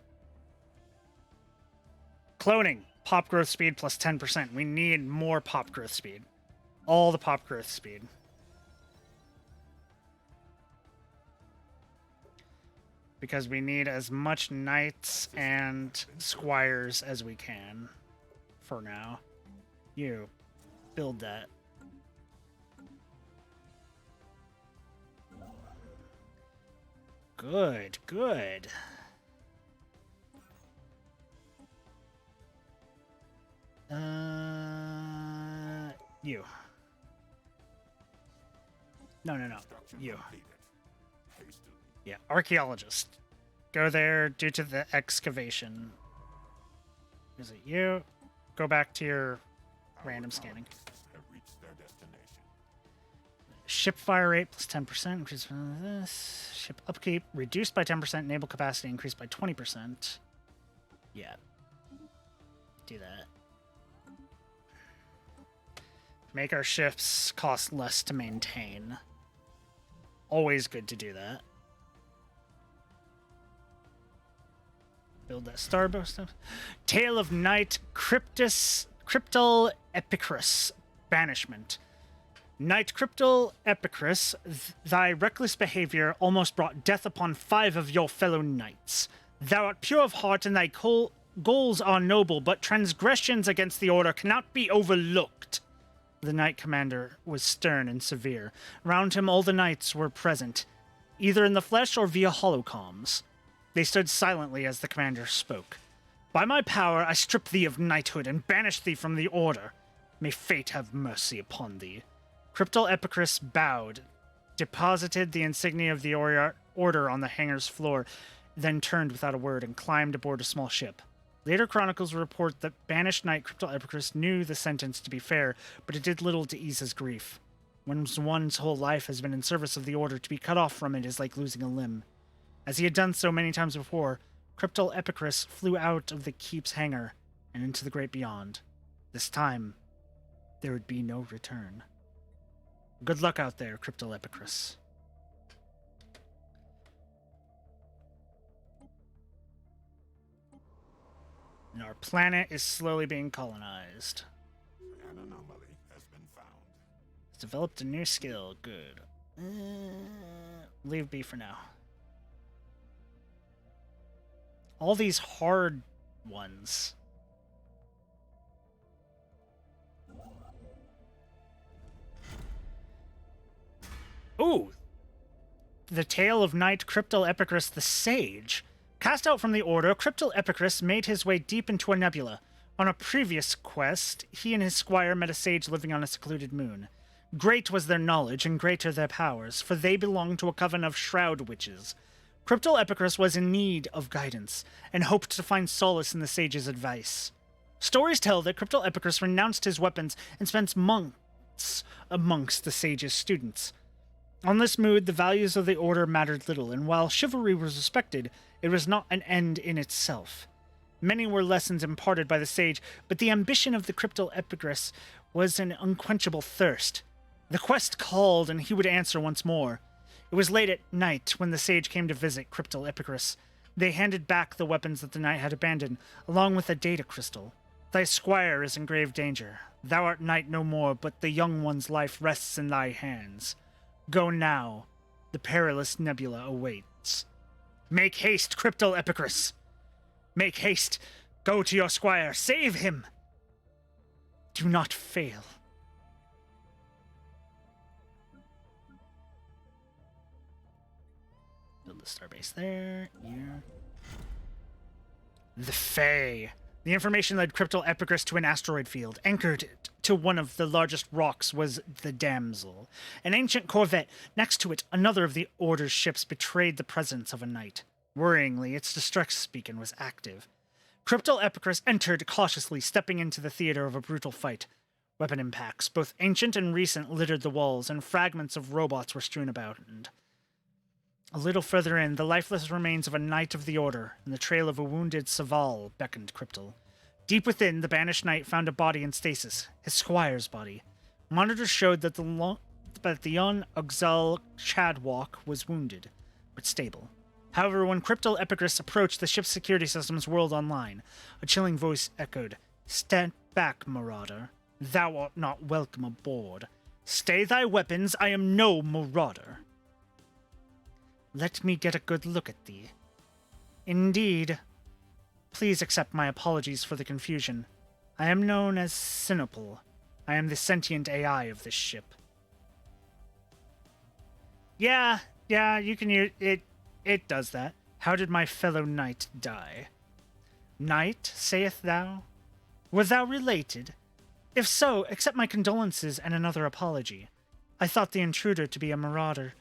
Cloning. Pop growth speed plus 10%. We need more pop growth speed. All the pop growth speed. Because we need as much knights and squires as we can for now. You build that. Good, good. You. No. Construction You. completed. Hastily. Yeah, archaeologist. Go there due to the excavation. Is it you? Go back to your random scanning. Colonists have reached their destination. Ship fire rate plus 10%. Increase this. Ship upkeep reduced by 10%. Naval capacity increased by 20%. Yeah. Do that. Make our ships cost less to maintain. Always good to do that. Build that starburst up. Tale of Knight Cryptal Epicrus. Banishment. Knight Cryptal Epicrus, thy reckless behavior almost brought death upon 5 of your fellow knights. Thou art pure of heart and thy goals are noble, but transgressions against the order cannot be overlooked. The knight commander was stern and severe. Round him all the knights were present, either in the flesh or via holocomms. They stood silently as the commander spoke. By my power I strip thee of knighthood and banish thee from the order. May fate have mercy upon thee. Cryptal Epicrus bowed, deposited the insignia of the order on the hangar's floor, then turned without a word and climbed aboard a small ship. Later chronicles report that banished knight Cryptal Epicrus knew the sentence to be fair, but it did little to ease his grief. When one's whole life has been in service of the order, to be cut off from it is like losing a limb. As he had done so many times before, Cryptal Epicrus flew out of the keep's hangar and into the great beyond. This time, there would be no return. Good luck out there, Cryptal Epicrus. And our planet is slowly being colonized. An anomaly has been found. It's developed a new skill. Good. Leave B for now. All these hard ones. Ooh, the tale of Knight Cryptal Epicurus the Sage. Cast out from the Order, Cryptal Epicurus made his way deep into a nebula. On a previous quest, he and his squire met a sage living on a secluded moon. Great was their knowledge, and greater their powers, for they belonged to a coven of shroud witches. Cryptal Epicurus was in need of guidance, and hoped to find solace in the sage's advice. Stories tell that Cryptal Epicurus renounced his weapons and spent months amongst the sage's students. On this mood, the values of the Order mattered little, and while chivalry was respected, it was not an end in itself. Many were lessons imparted by the sage, but the ambition of the Cryptal Epicurus was an unquenchable thirst. The quest called, and he would answer once more. It was late at night when the sage came to visit Cryptal Epicurus. They handed back the weapons that the knight had abandoned, along with a data crystal. Thy squire is in grave danger. Thou art knight no more, but the young one's life rests in thy hands. Go now. The perilous nebula awaits. Make haste, Cryptal Epicurus! Make haste! Go to your squire! Save him! Do not fail. Build the starbase there. Here. The Fae. The information led Cryptal Epicurus to an asteroid field. Anchored to one of the largest rocks was the Damsel, an ancient corvette. Next to it, another of the Order's ships betrayed the presence of a knight. Worryingly, its distress beacon was active. Cryptal Epicurus entered cautiously, stepping into the theater of a brutal fight. Weapon impacts, both ancient and recent, littered the walls, and fragments of robots were strewn about. And a little further in, the lifeless remains of a knight of the Order and the trail of a wounded Saval beckoned Cryptal. Deep within, the banished knight found a body in stasis, his squire's body. Monitors showed that the young Uxal Chadwalk was wounded, but stable. However, when Cryptal Epicurus approached, the ship's security systems whirled online. A chilling voice echoed, "Stand back, marauder. Thou art not welcome aboard. Stay thy weapons, I am no marauder." Let me get a good look at thee. Indeed. Please accept my apologies for the confusion. I am known as Sinopol. I am the sentient AI of this ship. Yeah, you can use it. It does that. How did my fellow knight die? Knight, sayest thou? Wert thou related? If so, accept my condolences and another apology. I thought the intruder to be a marauder.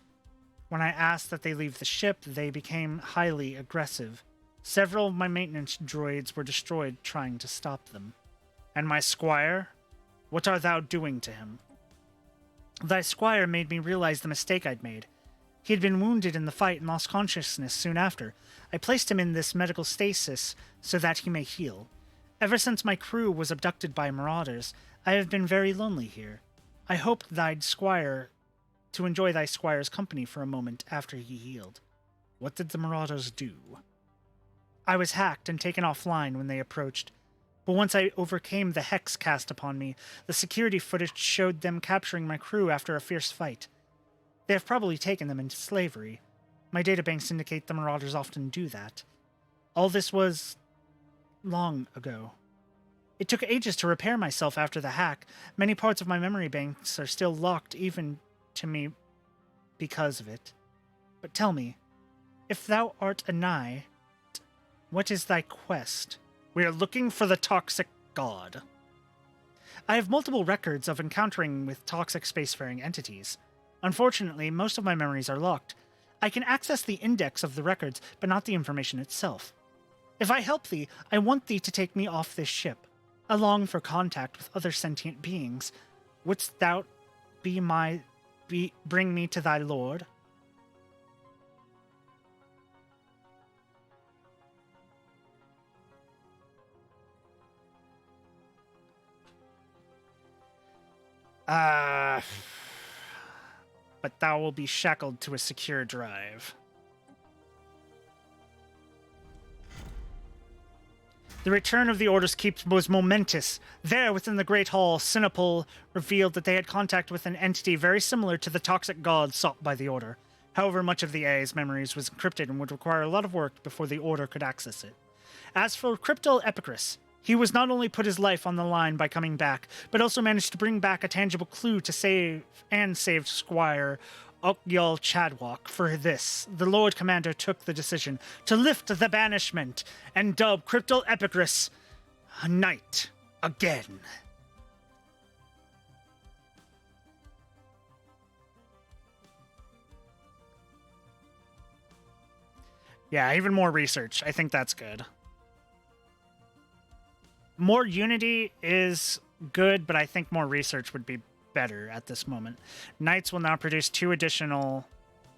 When I asked that they leave the ship, they became highly aggressive. Several of my maintenance droids were destroyed trying to stop them. And my squire? What art thou doing to him? Thy squire made me realize the mistake I'd made. He had been wounded in the fight and lost consciousness soon after. I placed him in this medical stasis so that he may heal. Ever since my crew was abducted by marauders, I have been very lonely here. I hoped to enjoy thy squire's company for a moment after he healed. What did the marauders do? I was hacked and taken offline when they approached. But once I overcame the hex cast upon me, the security footage showed them capturing my crew after a fierce fight. They have probably taken them into slavery. My databanks indicate the marauders often do that. All this was long ago. It took ages to repair myself after the hack. Many parts of my memory banks are still locked even to me because of it. But tell me, if thou art a knight, what is thy quest? We are looking for the toxic god. I have multiple records of encountering with toxic spacefaring entities. Unfortunately, most of my memories are locked. I can access the index of the records, but not the information itself. If I help thee, I want thee to take me off this ship. I long for contact with other sentient beings. Wouldst thou bring me to thy lord? But thou will be shackled to a secure drive. The return of the Order's keep was momentous. There, within the Great Hall, Sinopol revealed that they had contact with an entity very similar to the toxic god sought by the Order. However, much of the AI's memories was encrypted and would require a lot of work before the Order could access it. As for Cryptal Epicurus, he was not only put his life on the line by coming back, but also managed to bring back a tangible clue to save Squire Okyol Chadwalk, for this, the Lord Commander took the decision to lift the banishment and dub Cryptal Epicris a knight again. Yeah, even more research. I think that's good. More unity is good, but I think more research would be better at this moment. Knights will now produce 2 additional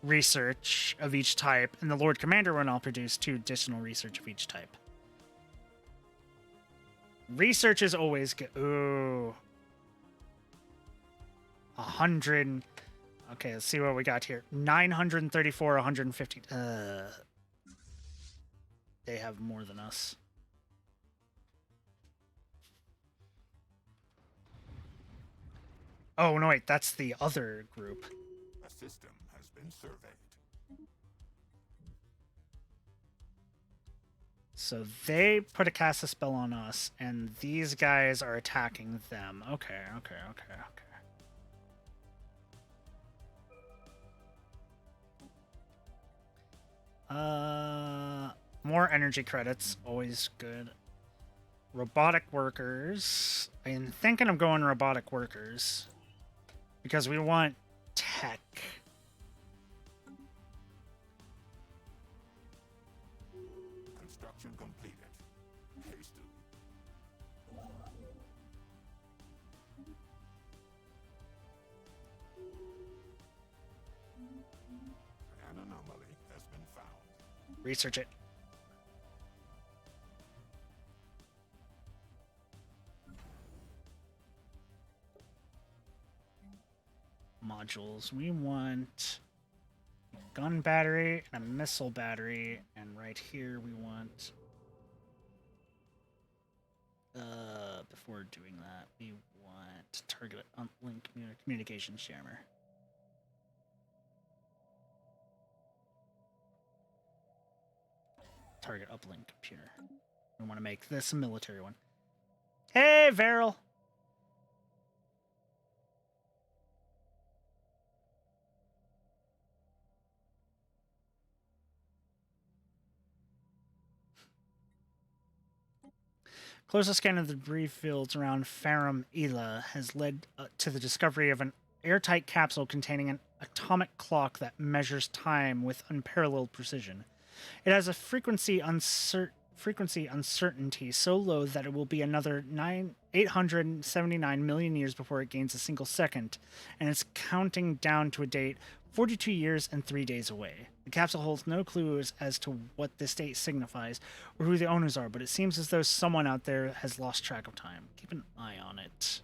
research of each type, and the Lord Commander will now produce 2 additional research of each type. Research is always good. Ooh. 100. Okay, let's see what we got here. 934, 150. They have more than us. Oh, no, wait, that's the other group. A system has been surveyed. So they put a cast a spell on us, and these guys are attacking them. Okay. More energy credits, always good. Robotic workers. I'm thinking of going robotic workers because we want tech. Construction completed. Hastily. An anomaly has been found. Research it. Modules. We want a gun battery and a missile battery, and right here we want before doing that we want target uplink communication jammer. Target uplink computer. We want to make this a military one. Hey, Varel. Closer scan of the debris fields around Farum Ela has led to the discovery of an airtight capsule containing an atomic clock that measures time with unparalleled precision. It has a frequency uncertainty so low that it will be another 879 million years before it gains a single second, and it's counting down to a date 42 years and 3 days away. The capsule holds no clues as to what this date signifies or who the owners are, but it seems as though someone out there has lost track of time. Keep an eye on it.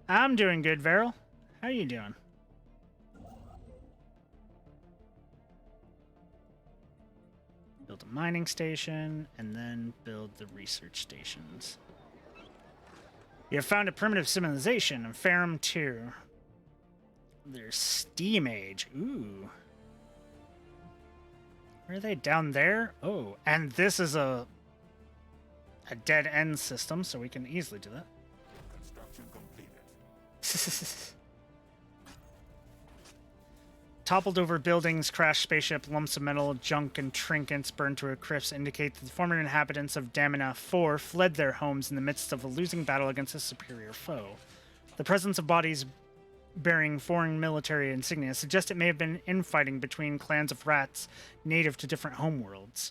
I'm doing good, Varel. How are you doing? Build a mining station, and then build the research stations. You have found a primitive civilization in Farum 2. There's Steam Age. Ooh. Where are they? Down there? Oh, and this is a dead end system, so we can easily do that. Construction completed. Toppled over buildings, crashed spaceship, lumps of metal, junk, and trinkets burned to a crisp indicate that the former inhabitants of Damina 4 fled their homes in the midst of a losing battle against a superior foe. The presence of bodies bearing foreign military insignia suggests it may have been infighting between clans of rats native to different homeworlds.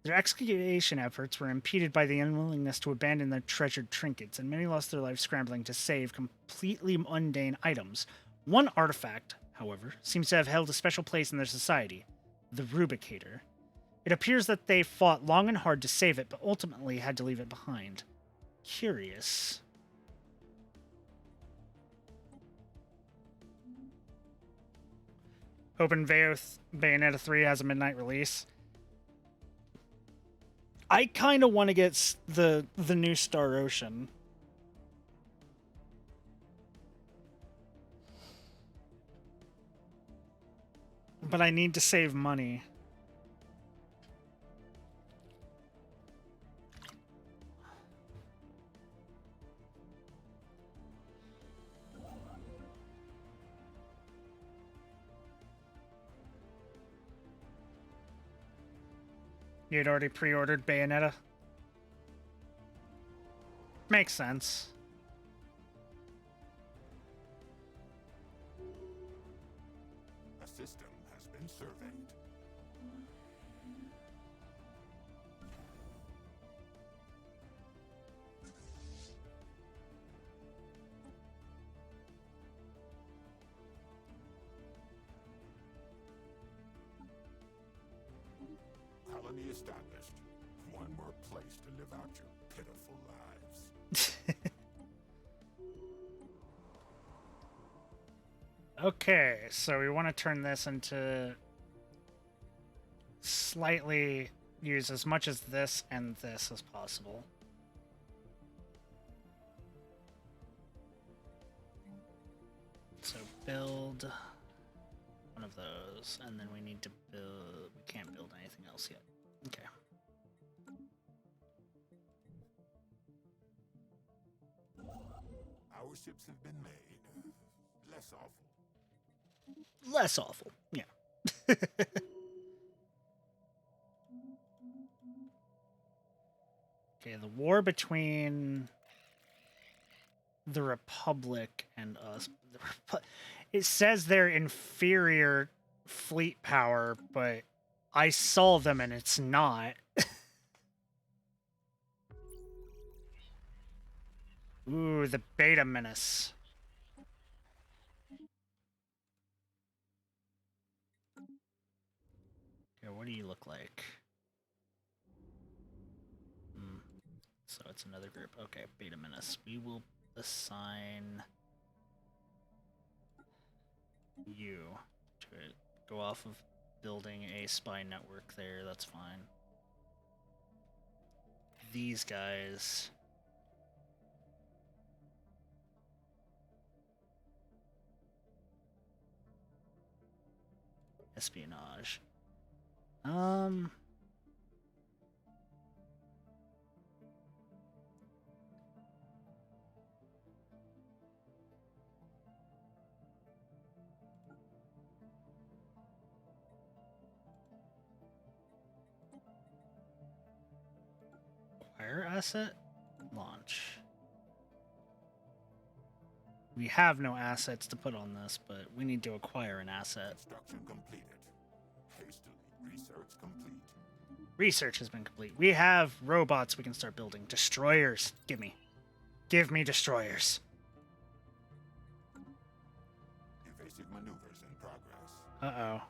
Their excavation efforts were impeded by the unwillingness to abandon their treasured trinkets, and many lost their lives scrambling to save completely mundane items. One artifact, however, seems to have held a special place in their society, the Rubicator. It appears that they fought long and hard to save it, but ultimately had to leave it behind. Curious. Hoping Bayonetta 3 has a midnight release. I kind of want to get the new Star Ocean. But I need to save money. You had already pre-ordered Bayonetta? Makes sense. A system has been surveyed. Colony established. One more place to live out your pitiful lives. Okay, so we want to turn this into slightly use as much as this and this as possible. So build one of those, and then we need to build... We can't build anything else yet. Okay. Our ships have been made. Less awful. Less awful, yeah. Okay, the war between the Republic and us. It says they're inferior fleet power, but I saw them and it's not. Ooh, the Beta Menace. Okay, what do you look like? So it's another group. Okay, Beta Menace. We will assign you to it. Go off of building a spy network there. That's fine. These guys. Espionage. Acquire asset? Launch. We have no assets to put on this, but we need to acquire an asset. Construction completed. Hastily. Research complete. Research has been complete. We have robots we can start building. Destroyers. Give me. Give me destroyers. Evasive maneuvers in progress. Uh-oh.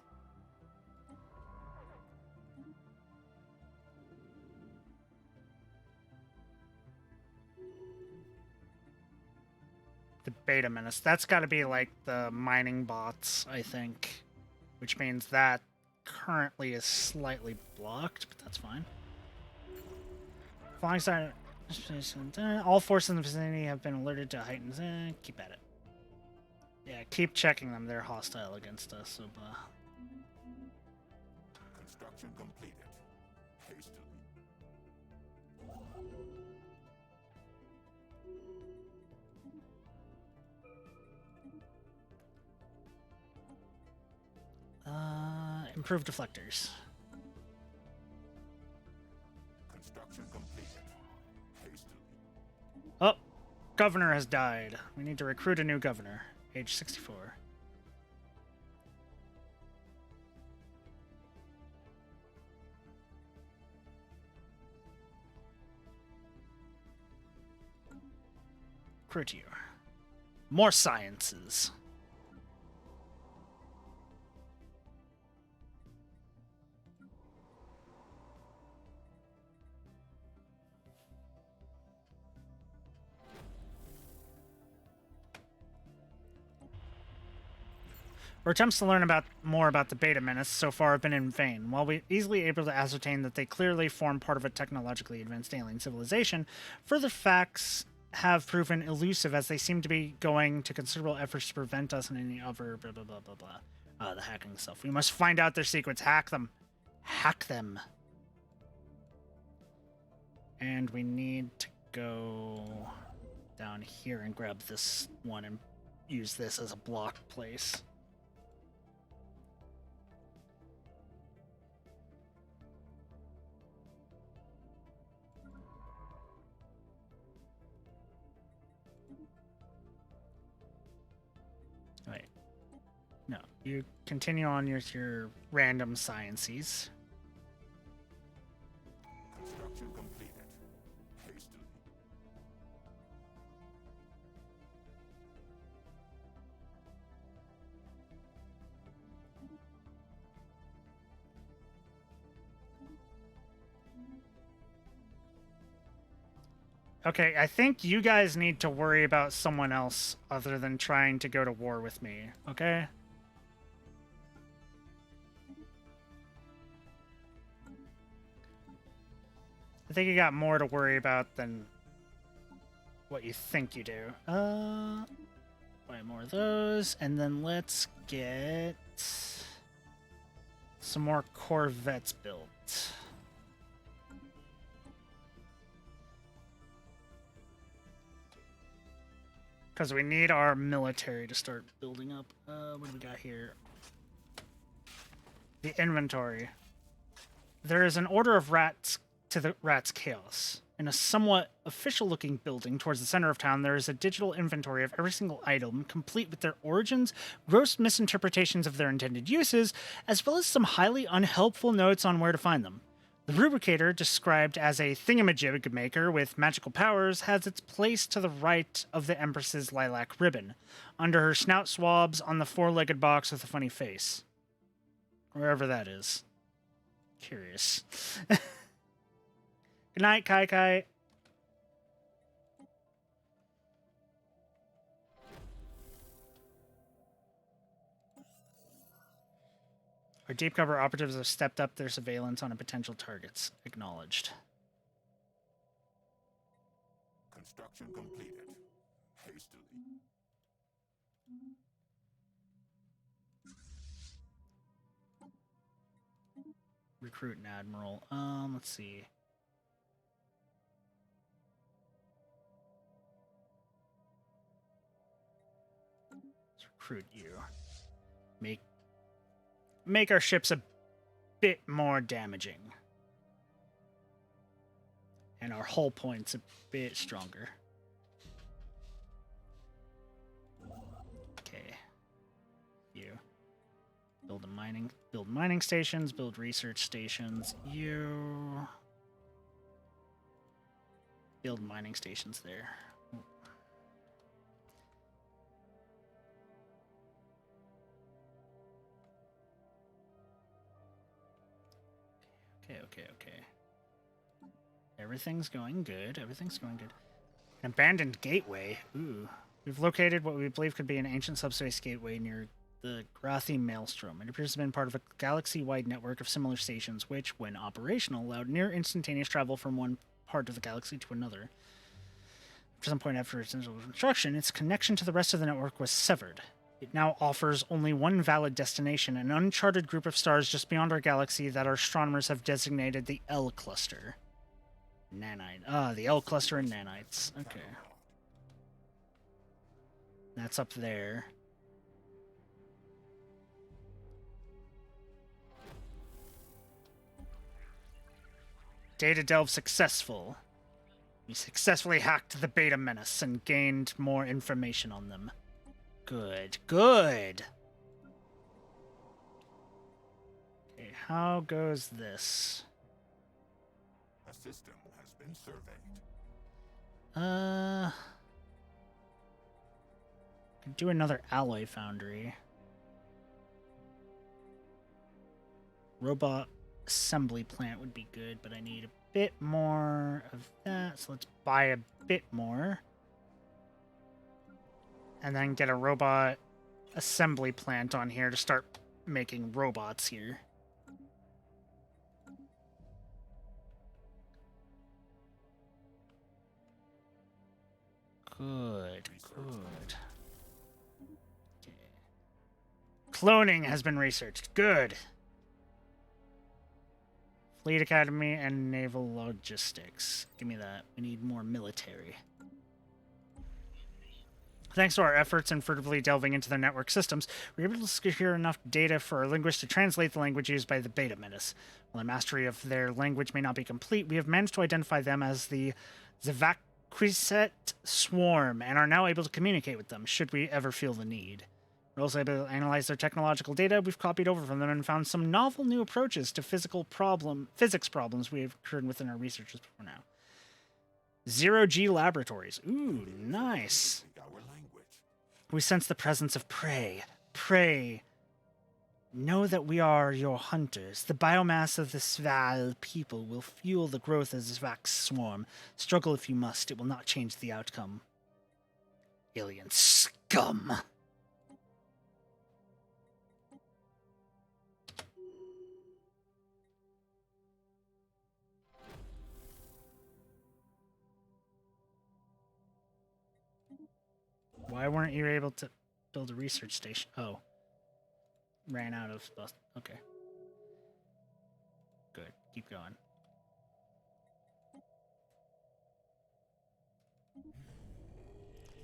The Beta Menace. That's got to be like the mining bots, I think. Which means that currently is slightly blocked, but that's fine. Flying side. All forces in the vicinity have been alerted to heightened. Keep at it. Yeah, keep checking them. They're hostile against us, so Construction completed. Hastily. improve deflectors. Construction completed. Hastily. Oh, governor has died. We need to recruit a new governor. Age 64. Recruit you. More sciences. Our attempts to learn more about the Beta Menace so far have been in vain. While we're easily able to ascertain that they clearly form part of a technologically advanced alien civilization, further facts have proven elusive as they seem to be going to considerable efforts to prevent us and any other blah blah blah blah blah. The hacking stuff. We must find out their secrets. Hack them. Hack them. And we need to go down here and grab this one and use this as a block place. You continue on your random sciences. Construction completed. Hastily. Okay, I think you guys need to worry about someone else other than trying to go to war with me, okay? I think you got more to worry about than what you think you do. Buy more of those, and then let's get some more Corvettes built. Because we need our military to start building up. What do we got here? The inventory. There is an order of rats to the Rat's Chaos. In a somewhat official-looking building towards the center of town, there is a digital inventory of every single item, complete with their origins, gross misinterpretations of their intended uses, as well as some highly unhelpful notes on where to find them. The Rubricator, described as a thingamajig maker with magical powers, has its place to the right of the Empress's lilac ribbon, under her snout swabs on the four-legged box with a funny face. Wherever that is. Curious. Good night, Kai Kai. Our deep cover operatives have stepped up their surveillance on potential targets. Acknowledged. Construction completed. Hastily. Recruit an admiral. Let's see. Let's recruit you. Make our ships a bit more damaging. And our hull points a bit stronger. Okay. You. Build mining stations, build research stations. You build mining stations there. Okay. Everything's going good. An abandoned gateway. Ooh. We've located what we believe could be an ancient subspace gateway near the Grathi Maelstrom. It appears to have been part of a galaxy-wide network of similar stations, which, when operational, allowed near instantaneous travel from one part of the galaxy to another. At some point after its initial construction, its connection to the rest of the network was severed. It now offers only one valid destination, an uncharted group of stars just beyond our galaxy that our astronomers have designated the L Cluster. Nanite. The L Cluster and nanites. Okay. That's up there. Data delve successful. We successfully hacked the Beta Menace and gained more information on them. Good. Okay, how goes this? A system has been surveyed. Could do another alloy foundry. Robot assembly plant would be good, but I need a bit more of that, so let's buy a bit more. And then get a robot assembly plant on here to start making robots here. Good. Okay. Cloning has been researched. Good. Fleet Academy and Naval Logistics. Give me that. We need more military. Thanks to our efforts in furtively delving into their network systems, we were able to secure enough data for our linguists to translate the language used by the Beta Menace. While our mastery of their language may not be complete, we have managed to identify them as the Zivakwiset Swarm and are now able to communicate with them, should we ever feel the need. We're also able to analyze their technological data we've copied over from them and found some novel new approaches to physics problems we have occurred within our researches before now. Zero-G laboratories. Ooh, nice. Speak our language. We sense the presence of prey. Prey. Know that we are your hunters. The biomass of the Sval people will fuel the growth of the Zvax swarm. Struggle if you must. It will not change the outcome. Alien scum. Why weren't you able to build a research station? Oh. Ran out of stuff. Okay. Good. Keep going.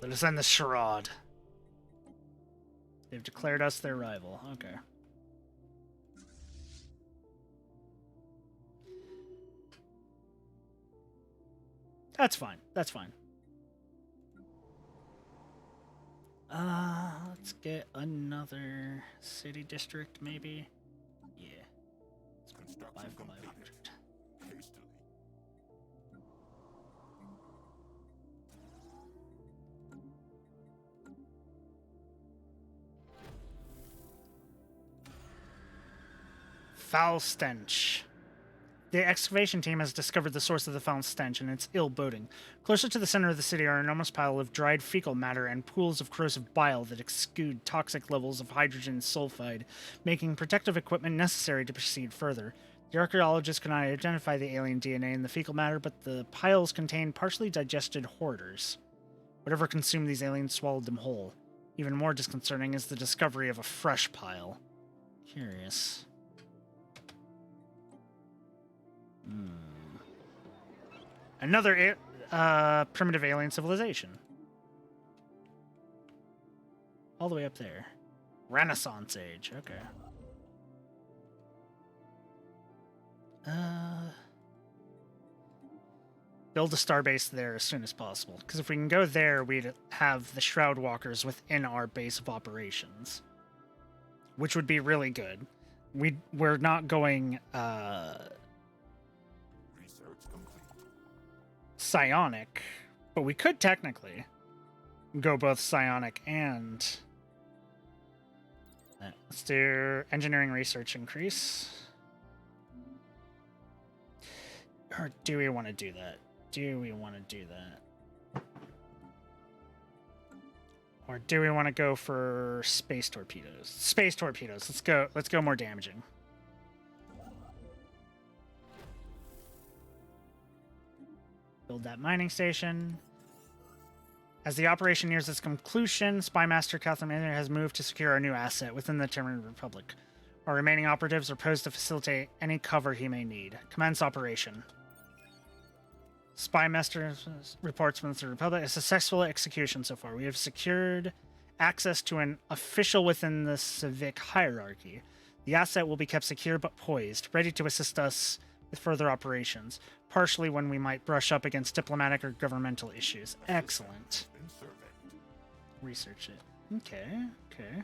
Let us end the charade. They've declared us their rival. Okay. That's fine. That's fine. Let's get another city district, maybe. Yeah. Construction completed. 500. Hastily. Foul stench. The excavation team has discovered the source of the foul stench, and it's ill boding. Closer to the center of the city are an enormous pile of dried fecal matter and pools of corrosive bile that exude toxic levels of hydrogen sulfide, making protective equipment necessary to proceed further. The archaeologists cannot identify the alien DNA in the fecal matter, but the piles contain partially digested hoarders. Whatever consumed these aliens swallowed them whole. Even more disconcerting is the discovery of a fresh pile. Curious. Another primitive alien civilization. All the way up there. Renaissance age. Okay. Build a starbase there as soon as possible. Because if we can go there, we'd have the Shroud Walkers within our base of operations. Which would be really good. We're not going Research complete. psionic, but we could technically go both psionic and let's do engineering research increase. Or do we want to do that? Do we want to do that? Or do we want to go for space torpedoes? Space torpedoes. Let's go more damaging. Build that mining station. As the operation nears its conclusion, Spymaster Catherine Miller has moved to secure a new asset within the Terran Republic. Our remaining operatives are posed to facilitate any cover he may need. Commence operation. Spymaster reports from the Republic a successful execution so far. We have secured access to an official within the civic hierarchy. The asset will be kept secure but poised, ready to assist us with further operations, partially when we might brush up against diplomatic or governmental issues. Excellent. Been surveyed. Research it. Okay, okay.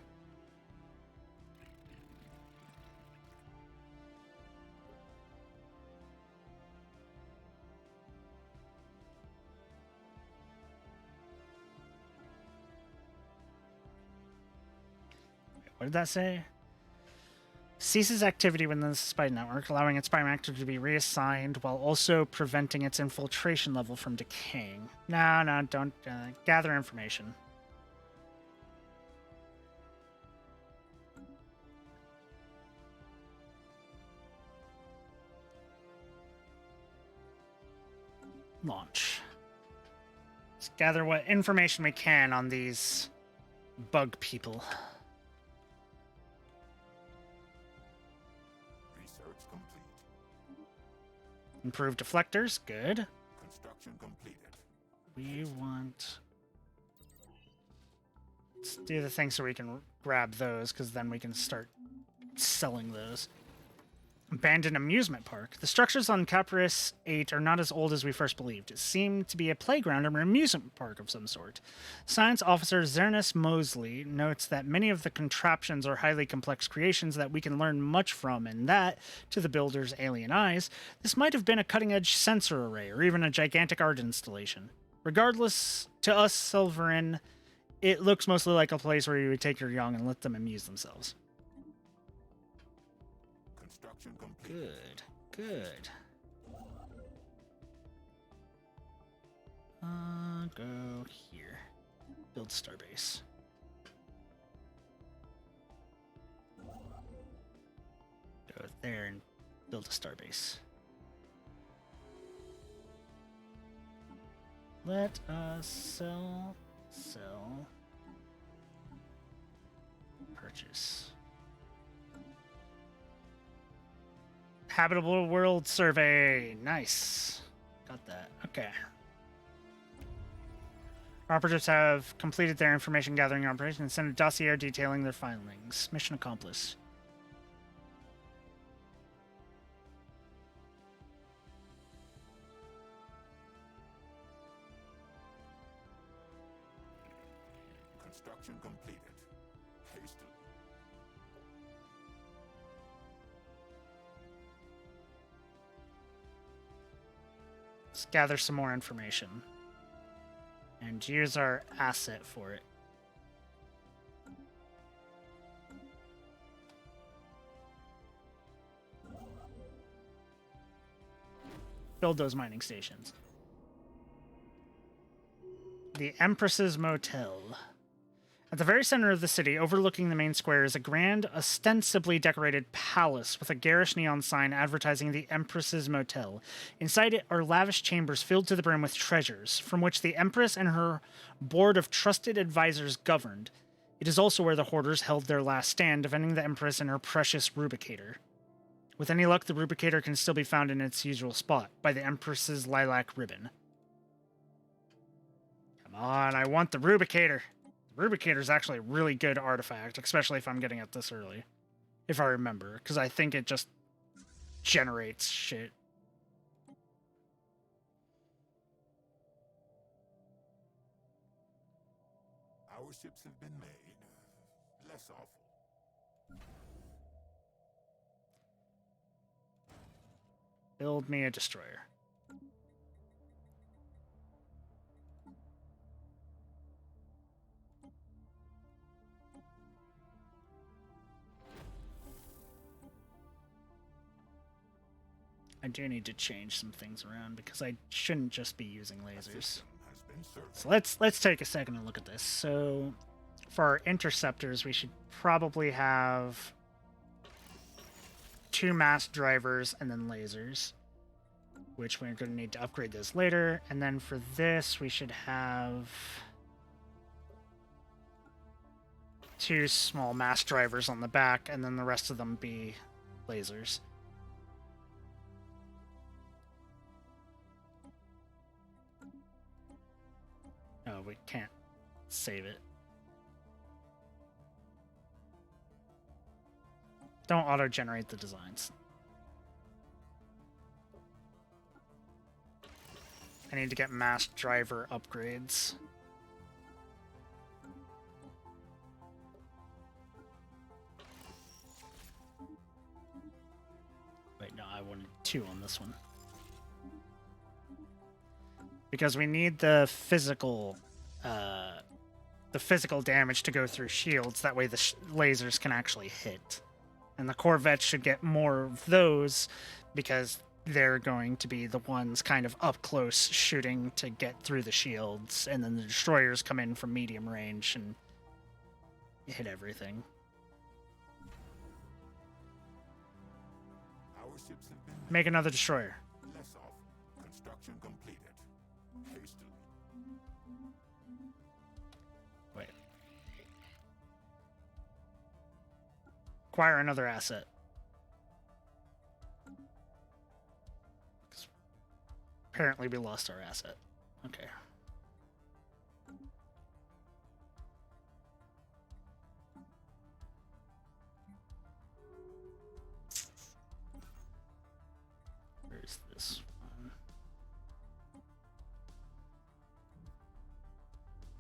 What did that say? Ceases activity within the spy network, allowing its bioreactor to be reassigned while also preventing its infiltration level from decaying. No, don't. Gather information. Launch. Let's gather what information we can on these bug people. Research complete. Improved deflectors, good. Construction completed. We want... Let's do the thing so we can grab those, because then we can start selling those. Abandoned amusement park. The structures on Capris 8 are not as old as we first believed. It seemed to be a playground or amusement park of some sort. Science officer Zernis Mosley notes that many of the contraptions are highly complex creations that we can learn much from, and that, to the builder's alien eyes, this might have been a cutting-edge sensor array or even a gigantic art installation. Regardless, to us, Silverin, it looks mostly like a place where you would take your young and let them amuse themselves. Construction complete. Good. Go here. Build starbase. Go there and build a starbase. Let us sell. Purchase. Habitable World Survey. Nice. Got that. Okay. Operatives have completed their information gathering operation and sent a dossier detailing their findings. Mission accomplished. Construction completed. Hastily. Let's gather some more information. And use our asset for it. Build those mining stations. The Empress's Motel. At the very center of the city, overlooking the main square, is a grand, ostensibly decorated palace with a garish neon sign advertising the Empress's Motel. Inside it are lavish chambers filled to the brim with treasures, from which the Empress and her board of trusted advisors governed. It is also where the hoarders held their last stand, defending the Empress and her precious rubicator. With any luck, the rubicator can still be found in its usual spot, by the Empress's lilac ribbon. Come on, I want the rubicator! Rubicator is actually a really good artifact, especially if I'm getting it this early. If I remember, because I think it just generates shit. Our ships have been made. Less awful. Build me a destroyer. I do need to change some things around because I shouldn't just be using lasers. System has been served. So let's take a second and look at this. So for our interceptors, we should probably have 2 mass drivers and then lasers, which we're going to need to upgrade those later. And then for this, we should have 2 small mass drivers on the back, and then the rest of them be lasers. Oh, we can't save it. Don't auto-generate the designs. I need to get mass driver upgrades. Wait, no, I wanted 2 on this one. Because we need the physical damage to go through shields. That way the lasers can actually hit. And the Corvettes should get more of those because they're going to be the ones kind of up close shooting to get through the shields. And then the destroyers come in from medium range and hit everything. Our ships have been Make another destroyer. less awful. Construction completed. Hastily. Wait. Acquire another asset. Apparently we lost our asset. Okay. Where's this one?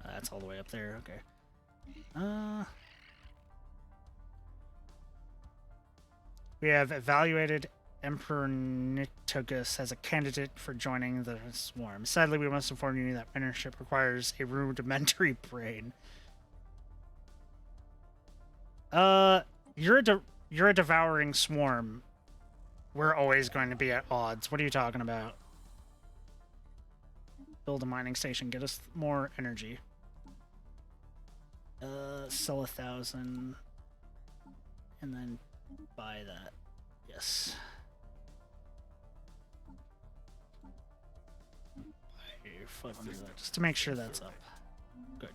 That's all the way up there. Okay. We have evaluated Emperor Nitogus as a candidate for joining the swarm. Sadly, we must inform you that mentorship requires a rudimentary brain. You're a devouring swarm. We're always going to be at odds. What are you talking about? Build a mining station. Get us more energy. Sell 1,000. And then buy that. Yes. Buy 500 of that, just to make sure that's up. Good.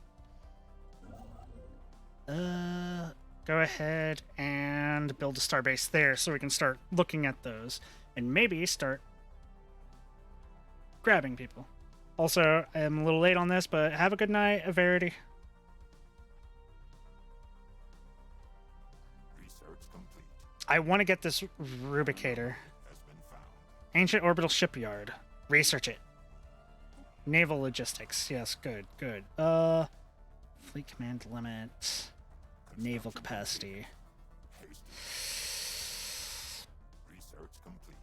Go ahead and build a starbase there so we can start looking at those and maybe start grabbing people. Also, I'm a little late on this, but have a good night, Verity. Research complete. I want to get this rubicator. Has been found. Ancient orbital shipyard. Research it. Naval logistics. Yes, good, good. Fleet command limit. Naval capacity. Research complete.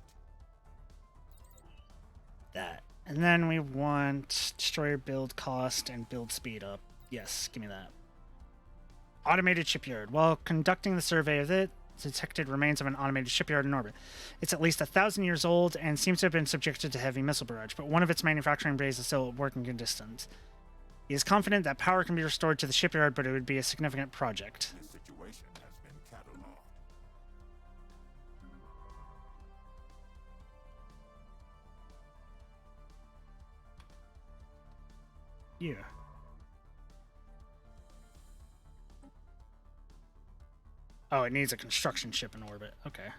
That. And then we want destroyer build cost and build speed up. Yes, give me that. Automated shipyard. While conducting the survey of it, detected remains of an automated shipyard in orbit. It's at least 1,000 years old and seems to have been subjected to heavy missile barrage, but one of its manufacturing bays is still at working conditions. He is confident that power can be restored to the shipyard, but it would be a significant project. This situation has been cataloged. Yeah. Oh, it needs a construction ship in orbit. Okay.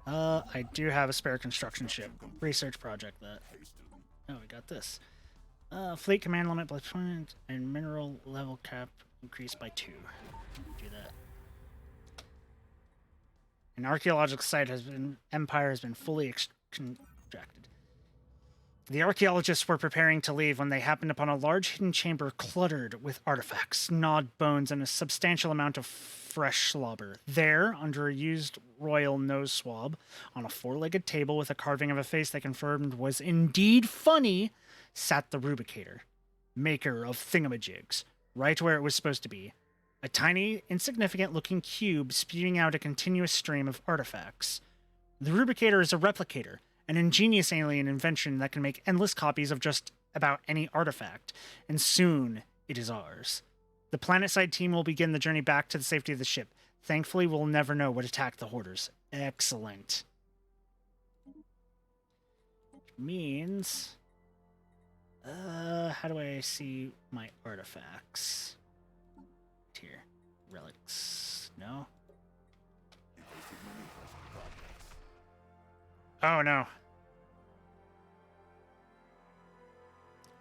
I do have a spare construction ship. Research project that. Hastily. Oh, we got this. Fleet command limit by 20 and mineral level cap increased by 2. Do that. An archaeological site empire has been fully extracted. The archaeologists were preparing to leave when they happened upon a large hidden chamber cluttered with artifacts, gnawed bones, and a substantial amount of fresh slobber. There, under a used royal nose swab, on a 4-legged table with a carving of a face they confirmed was indeed funny, sat the Rubicator, maker of thingamajigs, right where it was supposed to be. A tiny, insignificant-looking cube spewing out a continuous stream of artifacts. The Rubicator is a replicator, an ingenious alien invention that can make endless copies of just about any artifact, and soon it is ours. The planetside team will begin the journey back to the safety of the ship. Thankfully, we'll never know what attacked the Hoarders. Excellent. Which means... how do I see my artifacts? Here. Relics. No? Evasive maneuvers in progress. Oh, no.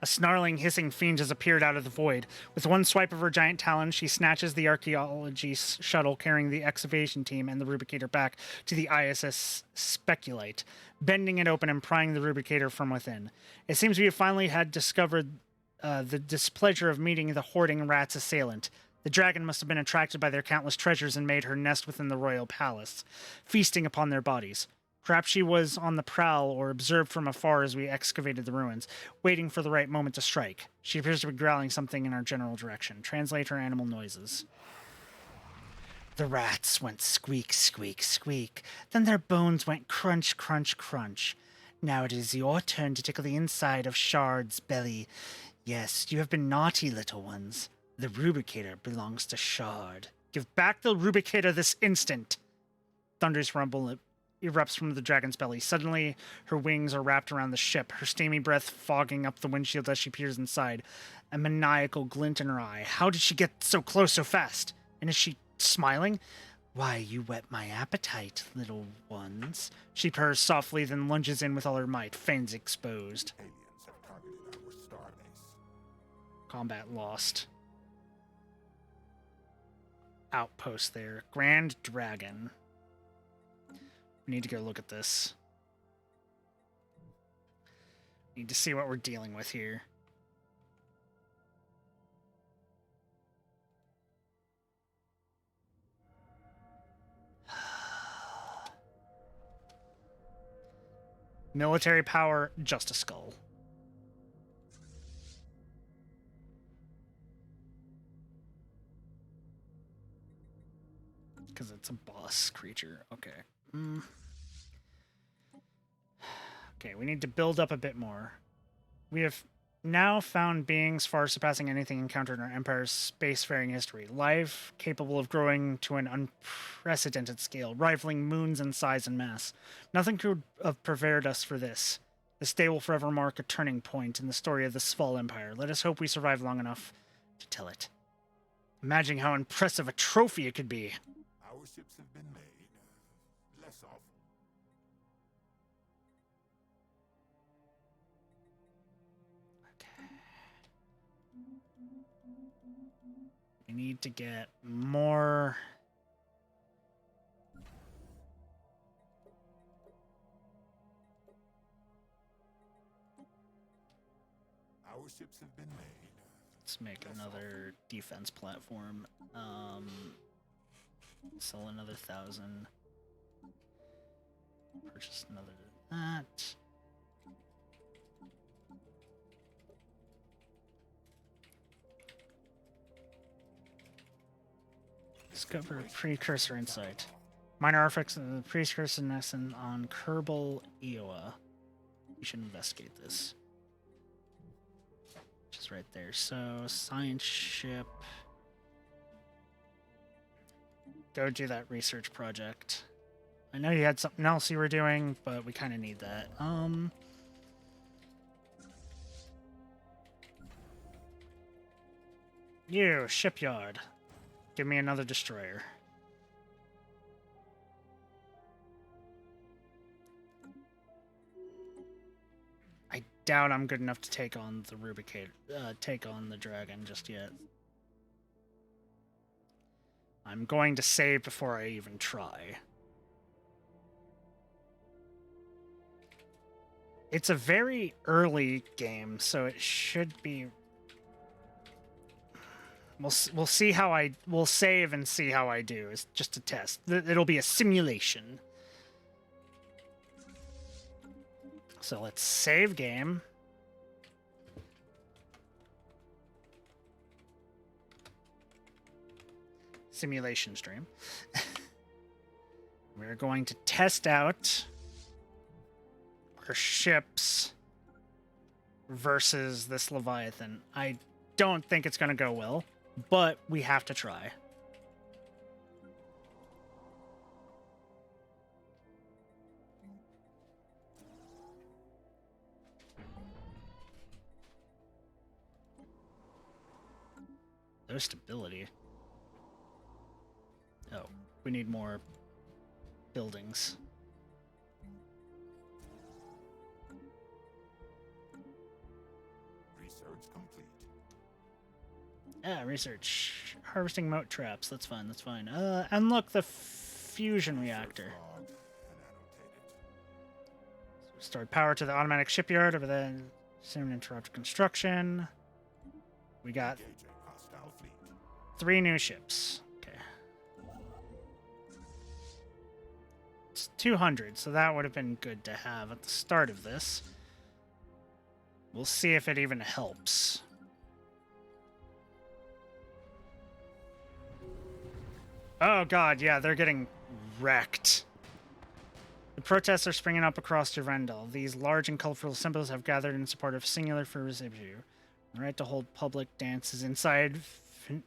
A snarling, hissing fiend has appeared out of the void. With one swipe of her giant talon, she snatches the archaeology shuttle carrying the excavation team and the Rubicator back to the ISS Speculite, bending it open and prying the Rubicator from within. It seems we have finally had discovered the displeasure of meeting the hoarding rat's assailant. The dragon must have been attracted by their countless treasures and made her nest within the royal palace, feasting upon their bodies. Perhaps she was on the prowl or observed from afar as we excavated the ruins, waiting for the right moment to strike. She appears to be growling something in our general direction. Translate her animal noises. The rats went squeak, squeak, squeak. Then their bones went crunch, crunch, crunch. Now it is your turn to tickle the inside of Shard's belly. Yes, you have been naughty, little ones. The Rubicator belongs to Shard. Give back the Rubicator this instant. Thunderous rumble erupts from the dragon's belly. Suddenly, her wings are wrapped around the ship, her steamy breath fogging up the windshield as she peers inside. A maniacal glint in her eye. How did she get so close so fast? And is she smiling? Why, you whet my appetite, little ones. She purrs softly, then lunges in with all her might, fangs exposed. Aliens have targeted our starbase. Combat lost. Outpost there. Grand Dragon. We need to go look at this. Need to see what we're dealing with here. Military power, just a skull. Because it's a boss creature. Okay. Okay, we need to build up a bit more. We have now found beings far surpassing anything encountered in our Empire's spacefaring history. Life capable of growing to an unprecedented scale, rivaling moons in size and mass. Nothing could have prepared us for this. This day will forever mark a turning point in the story of the Sval Empire. Let us hope we survive long enough to tell it. Imagine how impressive a trophy it could be. Our ships have been made less awful. We need to get more. Our ships have been made. Let's make another defense platform. Sell another 1,000. Purchase another that. Discover precursor insight. Minor artifacts of the precursor lesson on Kerbal Iowa. We should investigate this. Which is right there. So, science ship. Go do that research project. I know you had something else you were doing, but we kind of need that. You, shipyard. Give me another destroyer. I doubt I'm good enough to take on the take on the dragon just yet. I'm going to save before I even try. It's a very early game, so it should be. We'll see how we'll save and see how I do. It's just a test. It'll be a simulation. So let's save game. Simulation stream. We're going to test out our ships versus this Leviathan. I don't think it's going to go well, but we have to try. No stability. Oh, we need more buildings. Research complete. Yeah, research. Harvesting moat traps. That's fine, that's fine. Unlock the fusion reactor. Log and annotate it. Restored power to the automatic shipyard over the soon interrupt construction. We got Engaging hostile fleet. 3 new ships. Okay. It's 200, so that would have been good to have at the start of this. We'll see if it even helps. Oh god, yeah, they're getting wrecked. The protests are springing up across Durendal. These large and colorful symbols have gathered in support of singular for issue. The right to hold public dances inside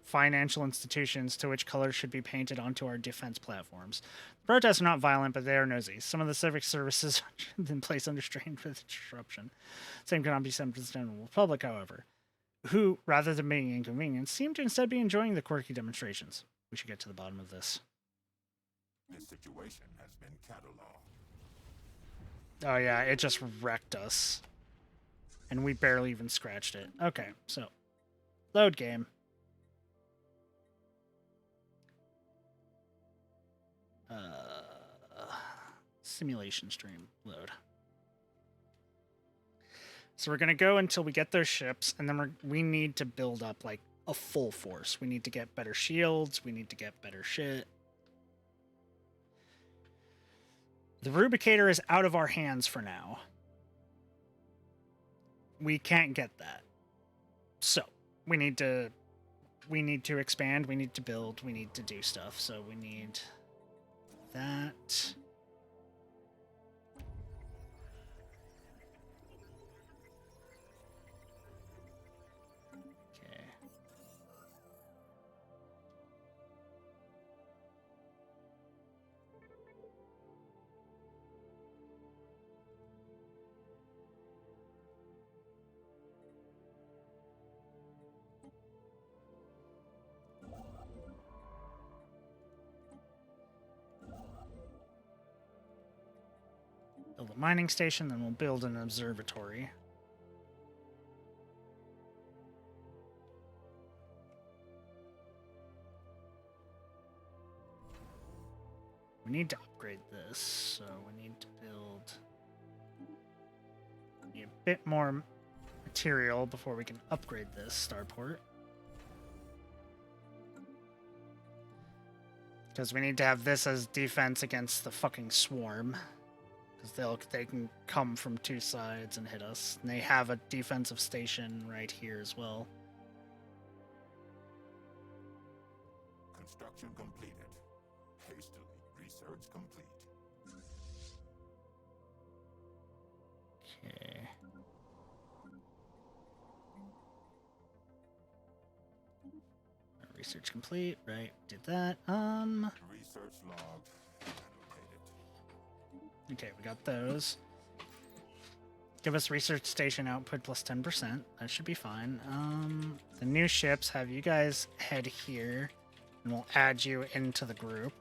financial institutions to which colors should be painted onto our defense platforms. The protests are not violent, but they are nosy. Some of the civic services have been placed under strain for the disruption. Same cannot be said for the general public, however, who, rather than being inconvenienced, seem to instead be enjoying the quirky demonstrations. We should get to the bottom of this. This situation has been cataloged. Oh yeah, it just wrecked us. And we barely even scratched it. Okay, so load game. Simulation stream load. So we're gonna go until we get those ships, and then we need to build up like a full force. We need to get better shields. We need to get better shit. The Rubicator is out of our hands for now. We can't get that. So we need to expand. We need to build. We need to do stuff. So we need that. Okay. Build a mining station, then we'll build an observatory. We need to upgrade this, so we need to build a bit more material before we can upgrade this starport. Because we need to have this as defense against the fucking swarm. Because they can come from two sides and hit us. And they have a defensive station right here as well. Construction completed. Hastily. Research complete. Okay. Research complete. Right, did that. Research logged. Annotated. Okay, we got those. Give us research station output plus 10%. That should be fine. The new ships, have you guys head here, and we'll add you into the group.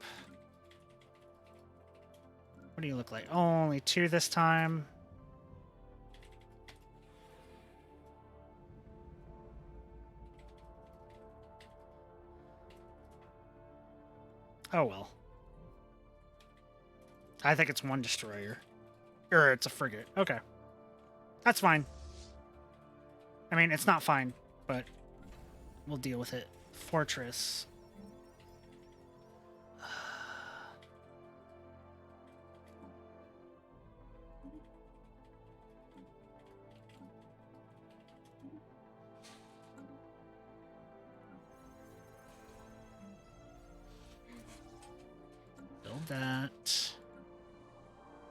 What do you look like? Oh, only 2 this time. Oh well. I think it's 1 destroyer. Or it's a frigate. Okay. That's fine. I mean, it's not fine, but we'll deal with it. Fortress. Build that.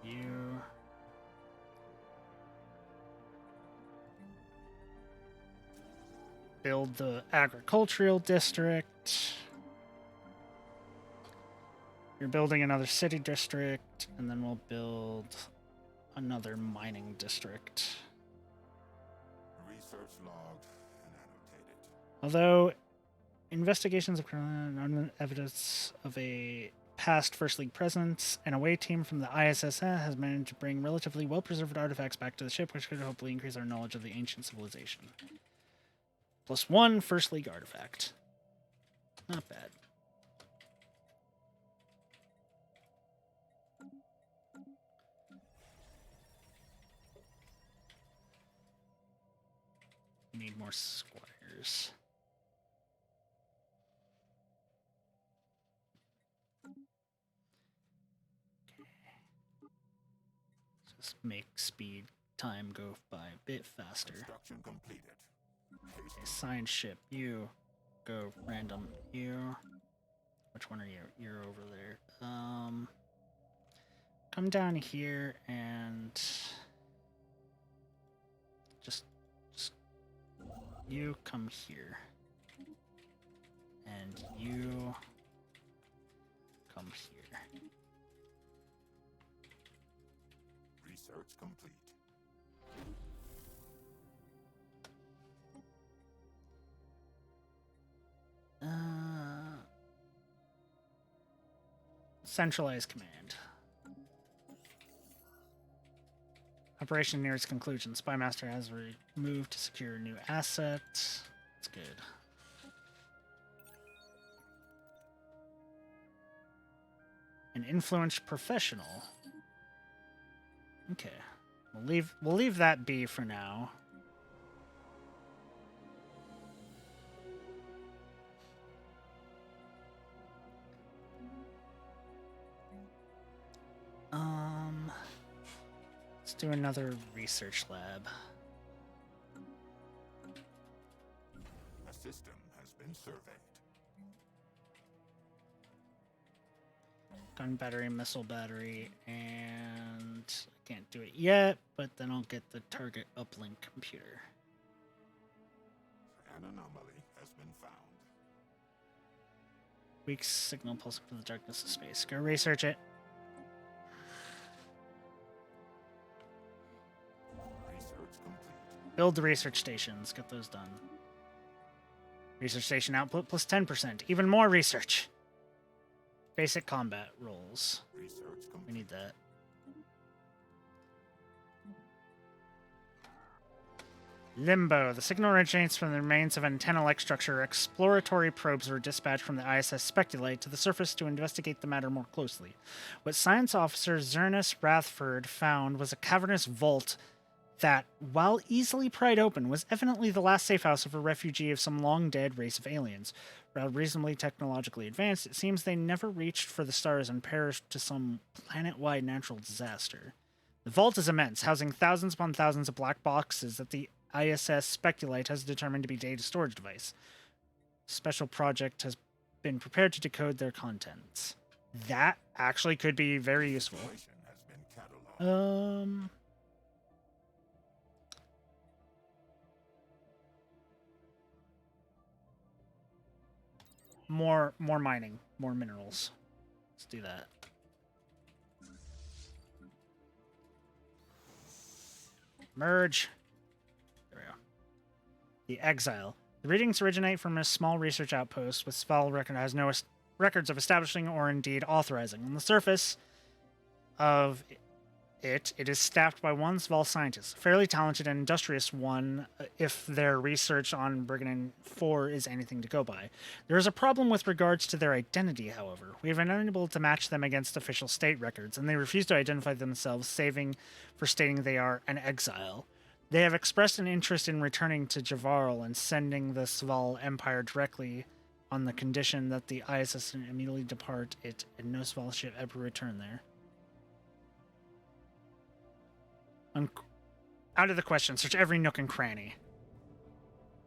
You. Build the agricultural district. You're building another city district, and then we'll build another mining district. Research logged and annotated. Although investigations of evidence of a past First League presence, an away team from the ISS has managed to bring relatively well-preserved artifacts back to the ship, which could hopefully increase our knowledge of the ancient civilization. +1 First League artifact. Not bad. We need more squires. Just make speed time go by a bit faster. Construction completed. Okay, science ship, you go random. You, which one are you? You're over there. Come down here and just you come here, and you come here. Research complete. Centralized command. Operation nears conclusion. Spymaster has moved to secure a new asset. That's good. An influenced professional. Okay. We'll leave that be for now. Let's do another research lab. A system has been surveyed. Gun battery, missile battery, and I can't do it yet, but then I'll get the target uplink computer. An anomaly has been found. Weak signal pulsing from the darkness of space. Go research it. Research complete. Build the research stations. Get those done. Research station output plus 10%. Even more research. Basic combat rolls. Research complete. We need that. Limbo. The signal originates from the remains of an antenna-like structure. Exploratory probes were dispatched from the ISS Speculate to the surface to investigate the matter more closely. What science officer Zernus Rathford found was a cavernous vault that, while easily pried open, was evidently the last safe house of a refugee of some long-dead race of aliens. While reasonably technologically advanced, it seems they never reached for the stars and perished to some planet-wide natural disaster. The vault is immense, housing thousands upon thousands of black boxes that the ISS Speculate has determined to be data storage device. A special project has been prepared to decode their contents. That actually could be very useful. Situation has been cataloged. More mining, more minerals. Let's do that. Merge. There we go. The Exile. The readings originate from a small research outpost with Sval record has no records of establishing or indeed authorizing. On the surface of it is staffed by one Sval scientist, a fairly talented and industrious one if their research on Brigand 4 is anything to go by. There is a problem with regards to their identity, however. We have been unable to match them against official state records, and they refuse to identify themselves, saving for stating they are an exile. They have expressed an interest in returning to Javarl and sending the Sval Empire directly on the condition that the ISS immediately depart it and no Sval ship ever return there. Out of the question, search every nook and cranny.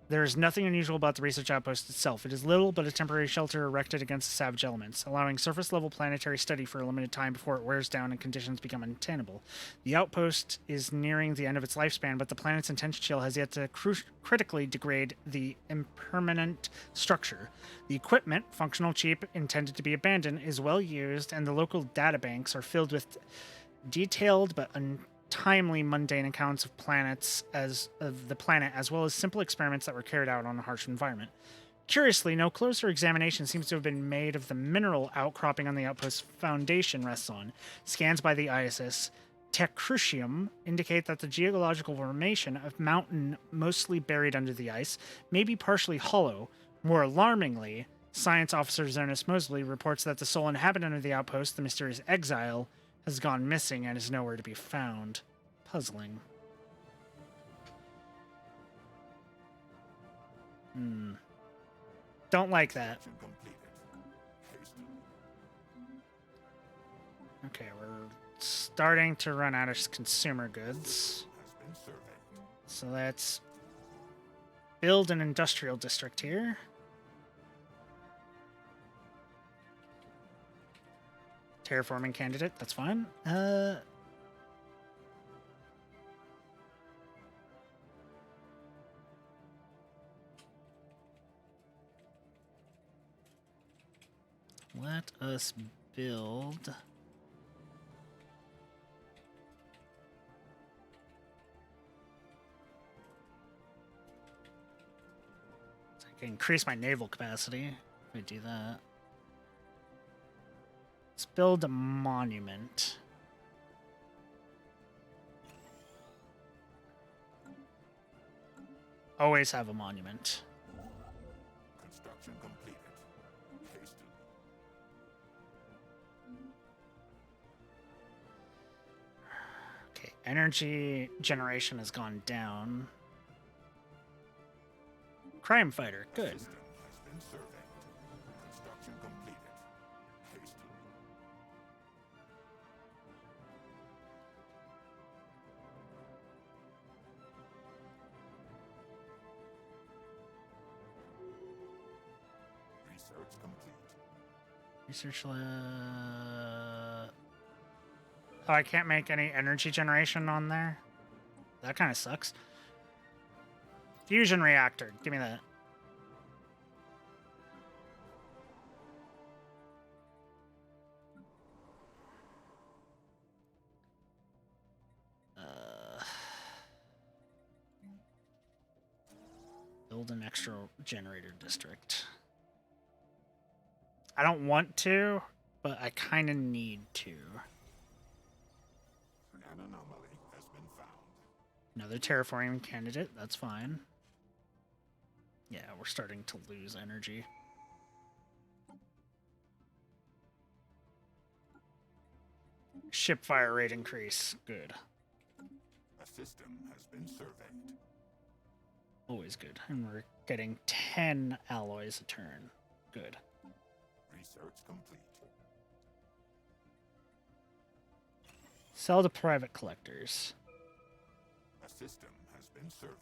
There is nothing unusual about the research outpost itself. It is little but a temporary shelter erected against the savage elements, allowing surface-level planetary study for a limited time before it wears down and conditions become untenable. The outpost is nearing the end of its lifespan, but the planet's intense chill has yet to critically degrade the impermanent structure. The equipment, functional, cheap, intended to be abandoned, is well used, and the local databanks are filled with detailed but timely mundane accounts of the planet, as well as simple experiments that were carried out on a harsh environment. Curiously, no closer examination seems to have been made of the mineral outcropping on the outpost's foundation rests on. Scans by the ISS Tecrucium indicate that the geological formation of mountain mostly buried under the ice may be partially hollow. More alarmingly, Science Officer Zernus Mosley reports that the sole inhabitant of the outpost, the mysterious Exile, has gone missing and is nowhere to be found. Puzzling. Don't like that. Action completed. Hastily. Okay, we're starting to run out of consumer goods. Has been surveyed. So let's build an industrial district here. Terraforming candidate, that's fine. Let us build so I can increase my naval capacity if we do that. Let's build a monument. Always have a monument. Construction completed. Hastily. Okay, Energy generation has gone down. Crime fighter, good. System has been surveyed. Construction completed. Hastily. Research complete. Research. Oh, I can't make any energy generation on there. That kind of sucks. Fusion reactor. Give me that. Build an extra generator district. I don't want to, but I kind of need to. An anomaly has been found. Another terraforming candidate. That's fine. Yeah, we're starting to lose energy. Ship fire rate increase. Good. A system has been surveyed. Always good. And we're getting 10 alloys a turn. Good. Research complete. Sell to private collectors. A system has been surveyed.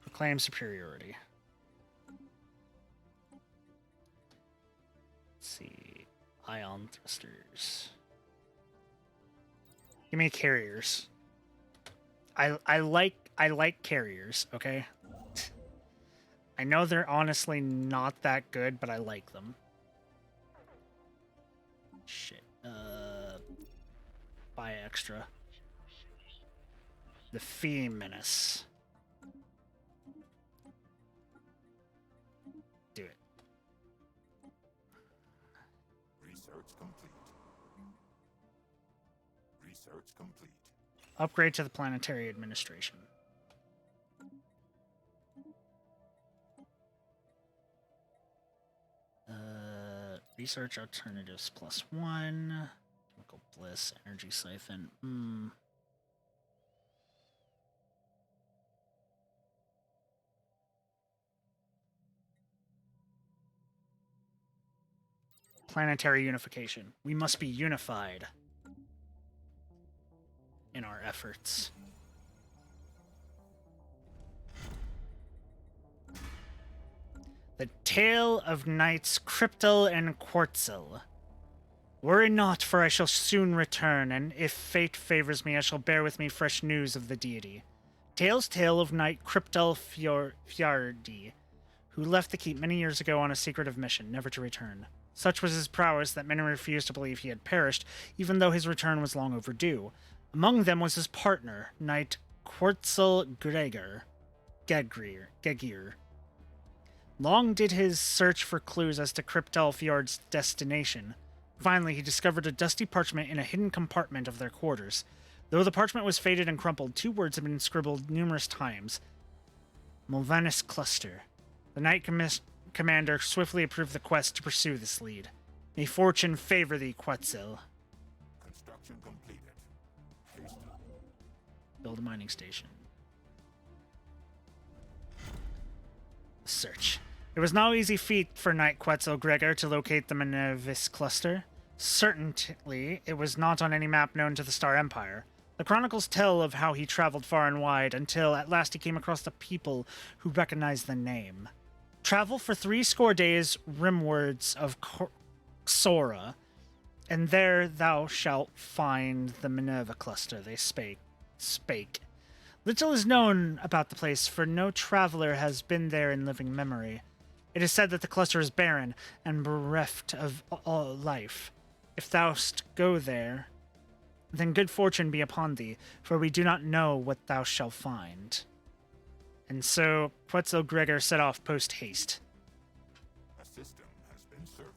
Proclaim superiority. Let's see. Ion thrusters. Give me carriers. I like carriers, okay? I know they're honestly not that good, but I like them. Shit. Buy extra. The Fee Menace. Do it. Research complete. Research complete. Upgrade to the Planetary Administration. Research alternatives +1. Chemical Bliss, Energy Siphon. Planetary unification. We must be unified in our efforts. The Tale of Knights Cryptal and Quartzel. Worry not, for I shall soon return, and if fate favors me, I shall bear with me fresh news of the deity. Tale's tale of Knight Cryptal Fiardi, who left the keep many years ago on a secretive mission, never to return. Such was his prowess that many refused to believe he had perished, even though his return was long overdue. Among them was his partner, Knight Quartzel Gegir. Long did his search for clues as to Cryptal Fjord's destination. Finally, he discovered a dusty parchment in a hidden compartment of their quarters. Though the parchment was faded and crumpled, 2 words had been scribbled numerous times. Mulvanus Cluster. The Knight Commander swiftly approved the quest to pursue this lead. May fortune favor thee, Quetzal. Construction completed. Hastily. Build a mining station. Search. It was no easy feat for Knight Quetzal Gregor to locate the Minervis cluster. Certainly, it was not on any map known to the Star Empire. The chronicles tell of how he traveled far and wide until at last he came across the people who recognized the name. Travel for 60 days rimwards of Xora, and there thou shalt find the Minerva cluster, they spake. Little is known about the place, for no traveler has been there in living memory. It is said that the cluster is barren and bereft of all life. If thou'st go there, then good fortune be upon thee, for we do not know what thou shalt find. And so Quetzal Gregor set off post-haste. A system has been surveyed.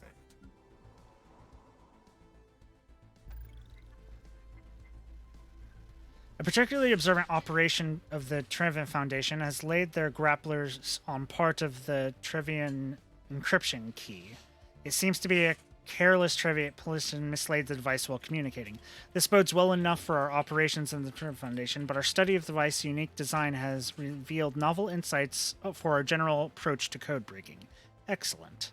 A particularly observant operation of the Trevian Foundation has laid their grapplers on part of the Trevian encryption key. It seems to be a careless Treviate Polisson mislaid the device while communicating. This bodes well enough for our operations in the Foundation, but our study of the device's unique design has revealed novel insights for our general approach to code breaking. Excellent.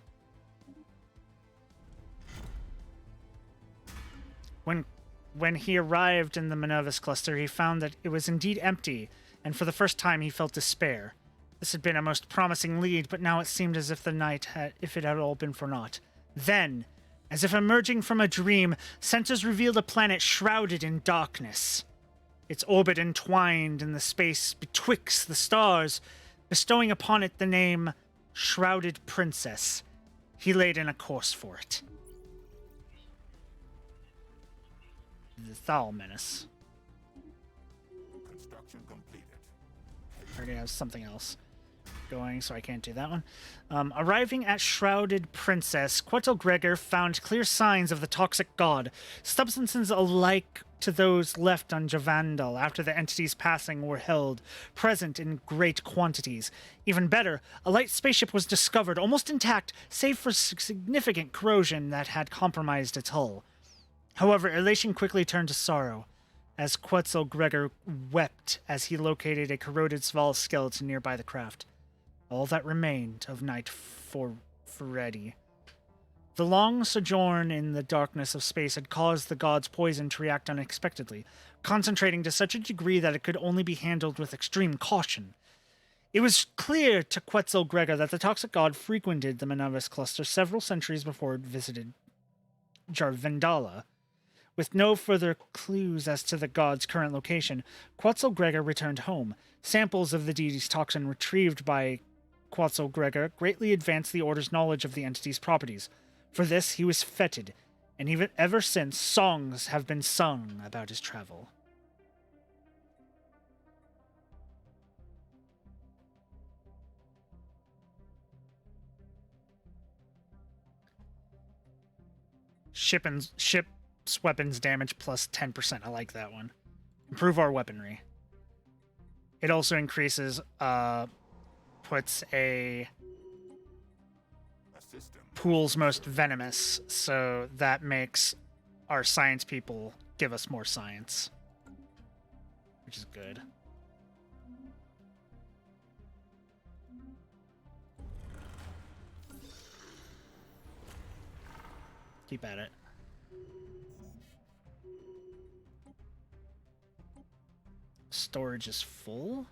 When he arrived in the Minervus cluster, he found that it was indeed empty, and for the first time he felt despair. This had been a most promising lead, but now it seemed as if it had all been for naught. Then, as if emerging from a dream, sensors revealed a planet shrouded in darkness. Its orbit entwined in the space betwixt the stars, bestowing upon it the name Shrouded Princess. He laid in a course for it. The Thal Menace. Construction completed. I already have something else going, so I can't do that one. Arriving at Shrouded Princess, Quetzalgregor found clear signs of the toxic god, substances alike to those left on Javandal after the entity's passing were held present in great quantities. Even better, a light spaceship was discovered, almost intact, save for significant corrosion that had compromised its hull. However, elation quickly turned to sorrow, as Quetzalgregor wept as he located a corroded Sval skeleton nearby the craft. All that remained of Knight Freddy. The long sojourn in the darkness of space had caused the god's poison to react unexpectedly, concentrating to such a degree that it could only be handled with extreme caution. It was clear to Quetzalgregor that the toxic god frequented the Minervus cluster several centuries before it visited Jarvendala. With no further clues as to the god's current location, Quetzalgregor returned home. Samples of the deity's toxin retrieved by Quetzalgregor greatly advanced the Order's knowledge of the entity's properties. For this, he was feted, and even ever since, songs have been sung about his travel. Ship's weapons damage plus 10%. I like that one. Improve our weaponry. It also increases, puts a system. pool's most venomous, so that makes our science people give us more science, which is good. Keep at it. Storage is full.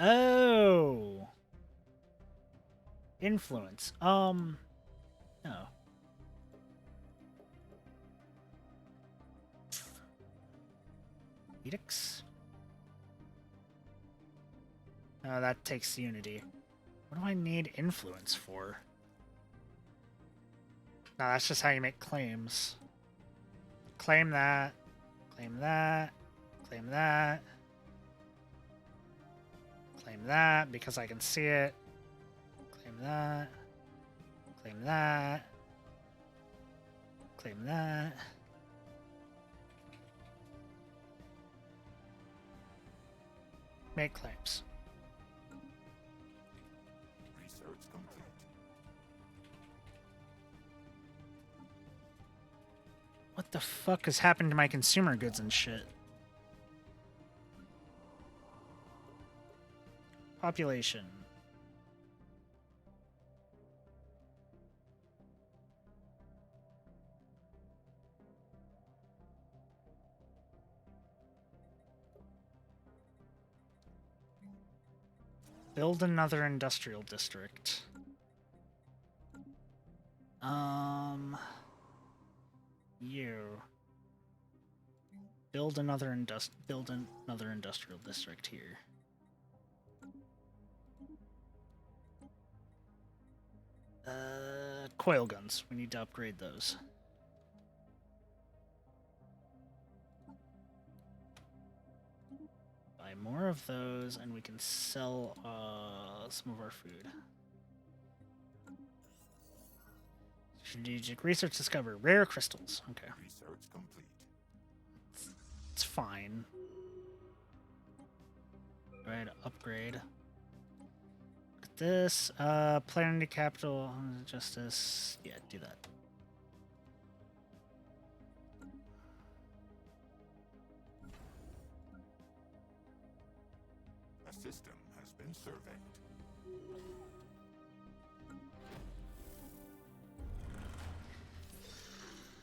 Oh. Influence. No. Edicts? Oh, that takes unity. What do I need influence for? No, that's just how you make claims. Claim that. Claim that. Claim that. Claim that because I can see it. Claim that. Claim that. Claim that. Make claims. Research complete. What the fuck has happened to my consumer goods and shit? Population. Build another industrial district. You build another industrial district here. Coil guns. We need to upgrade those. Buy more of those, and we can sell some of our food. Strategic research discover rare crystals. Okay, Research complete. it's fine. Go ahead, upgrade. this. Planning to capital justice. Yeah, do that. A system has been surveyed.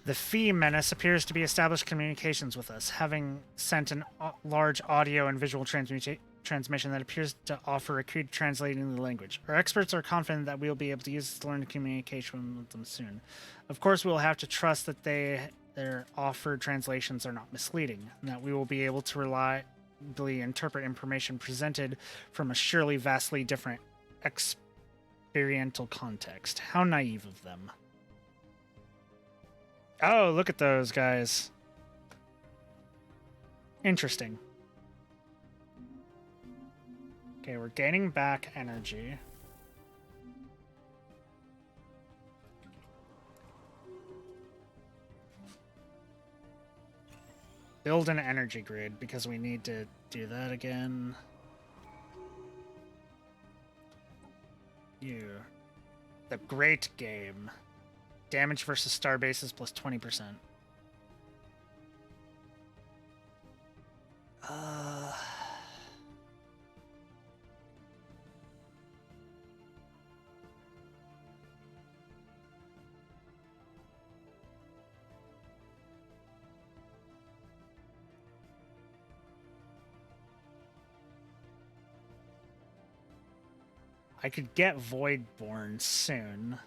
The Fee Menace appears to be established communications with us, having sent an large audio and visual transmission that appears to offer a code translating the language. Our experts are confident that we will be able to use this to learn communication with them soon. Of course, we will have to trust that their offered translations are not misleading, and that we will be able to reliably interpret information presented from a surely vastly different experiential context. How naive of them. Oh, look at those guys. Interesting. Okay, we're gaining back energy. Build an energy grid because we need to do that again. You. The Great Game. Damage versus star bases plus 20%. I could get Voidborn soon.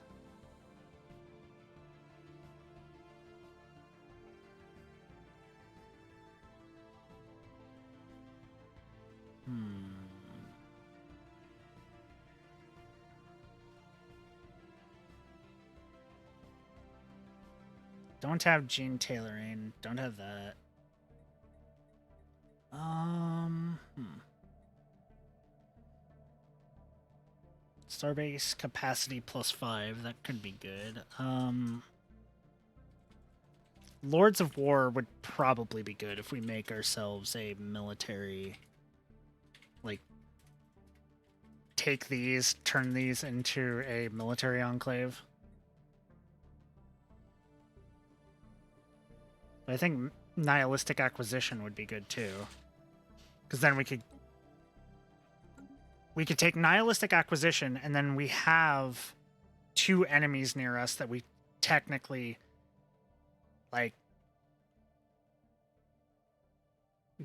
Don't have gene tailoring. Don't have that. Starbase capacity plus 5. That could be good. Lords of War would probably be good if we make ourselves a military, like, take these, turn these into a military enclave. But I think Nihilistic Acquisition would be good too. Because then we could take Nihilistic Acquisition, and then we have 2 enemies near us that we technically, like,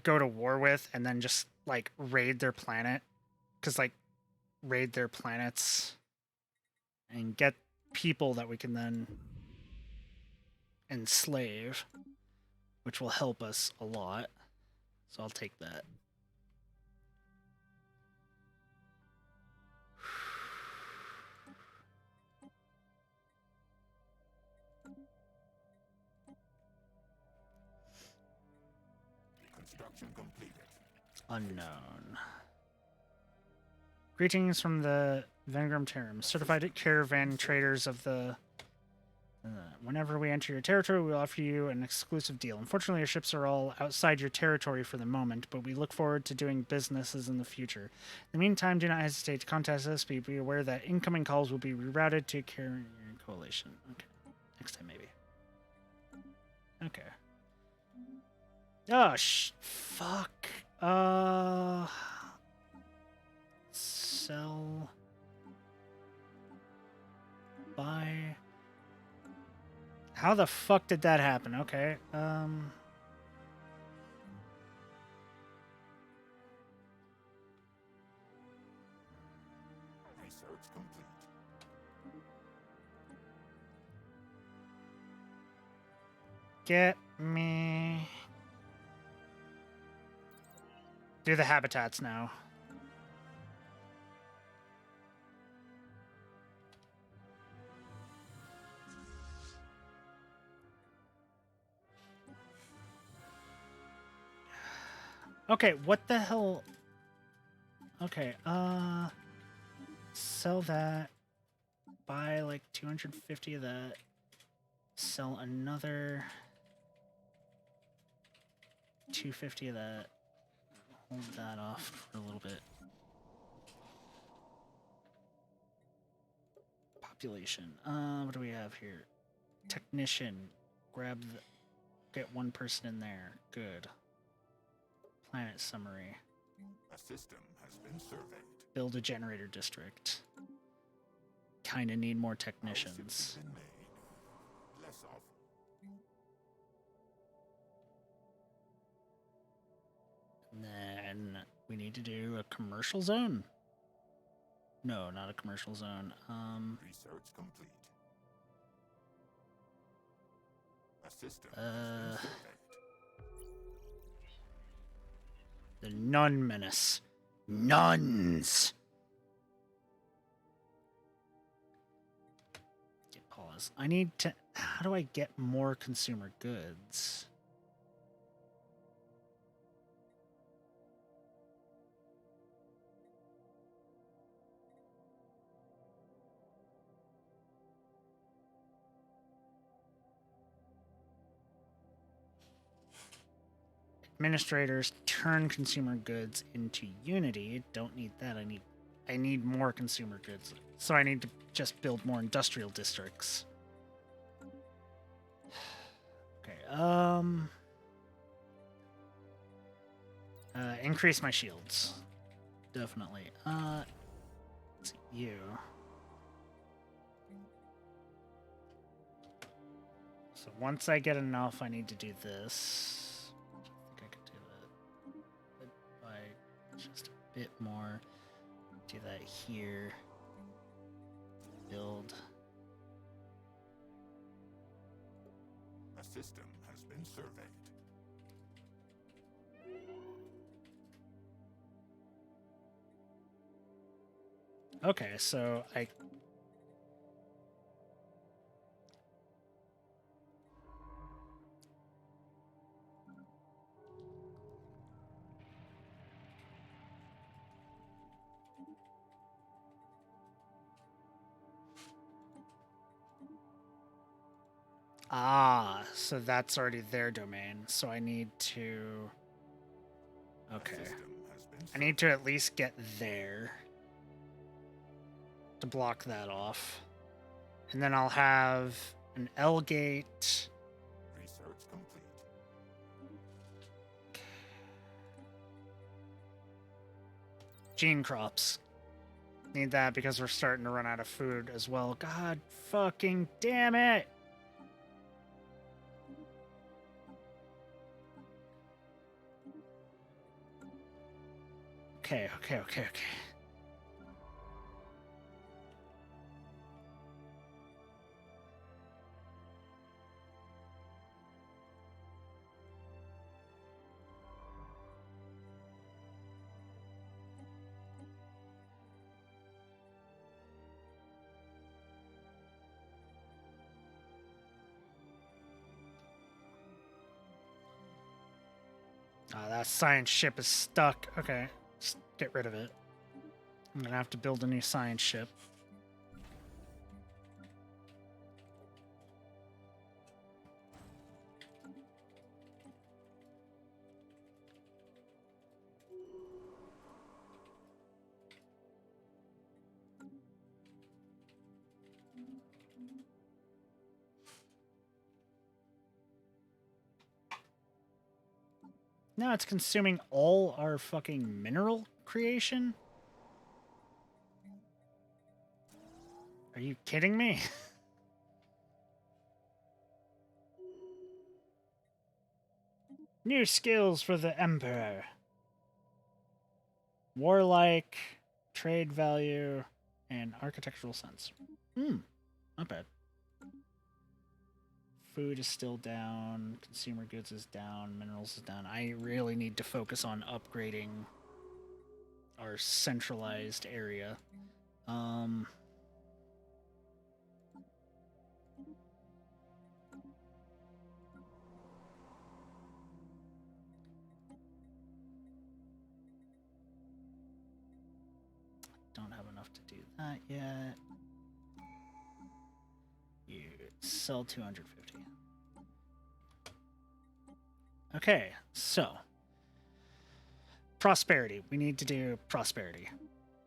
go to war with, and then just, like, raid their planet. Because, like, raid their planets and get people that we can then enslave, which will help us a lot. So I'll take that. Construction completed. Unknown. Greetings from the Vengram Terram, certified caravan traders of the... whenever we enter your territory, we will offer you an exclusive deal. Unfortunately, your ships are all outside your territory for the moment, but we look forward to doing businesses in the future. In the meantime, do not hesitate to contact us, but be aware that incoming calls will be rerouted to Carrier Coalition. Okay. Next time, maybe. Okay. Oh, fuck. Sell. Buy. How the fuck did that happen? Okay. Research complete. Get me. Do the habitats now. Okay, what the hell? Okay, sell that. Buy like 250 of that. Sell another 250 of that. Hold that off for a little bit. population. What do we have here? Technician. Get one person in there. Good. Planet summary. A system has been surveyed. Build a generator district. Kind of need more Our technicians. ships have been made less awful. And then we need to do a commercial zone. No, not a commercial zone. Research complete. A system has Uh, been surveyed. The Nun Menace. Nuns! Okay, pause. I need to... How do I get more consumer goods? Administrators turn consumer goods into Unity. Don't need that. I need more consumer goods. So I need to just build more industrial districts. Okay, increase my shields. Definitely. Let's see, you. So once I get enough, I need to do this. I think I could do that by just a bit more. Do that here. Build. A system has been surveyed. Okay, so I... Ah, so that's already their domain. So I need to... Okay. A system has been I need to at least get there to block that off. And then I'll have an L gate. research complete. Gene crops. Need that because we're starting to run out of food as well. God fucking damn it! Okay. That science ship is stuck. Okay, just get rid of it. I'm gonna have to build a new science ship. Now it's consuming all our fucking mineral creation? Are you kidding me? New skills for the Emperor. Warlike, trade value, and architectural sense. Not bad. Food is still down, consumer goods is down, minerals is down. I really need to focus on upgrading our centralized area. Don't have enough to do that yet. You sell 250. Okay, so prosperity. We need to do prosperity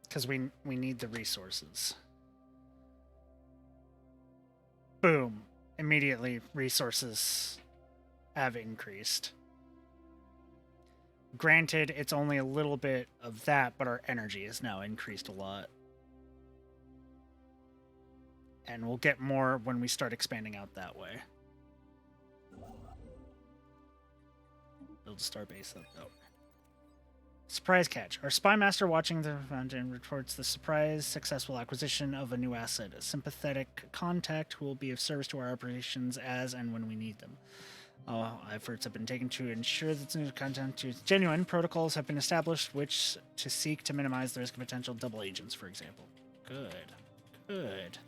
because we need the resources. boom, immediately resources have increased. Granted, it's only a little bit of that, but our energy has now increased a lot. And we'll get more when we start expanding out that way. Build a starbase up though. Surprise catch. Our spy master watching the fountain reports the surprise successful acquisition of a new asset, a sympathetic contact who will be of service to our operations as and when we need them. Efforts have been taken to ensure that new content is genuine. Protocols have been established which to seek to minimize the risk of potential double agents, for example. Good. Good.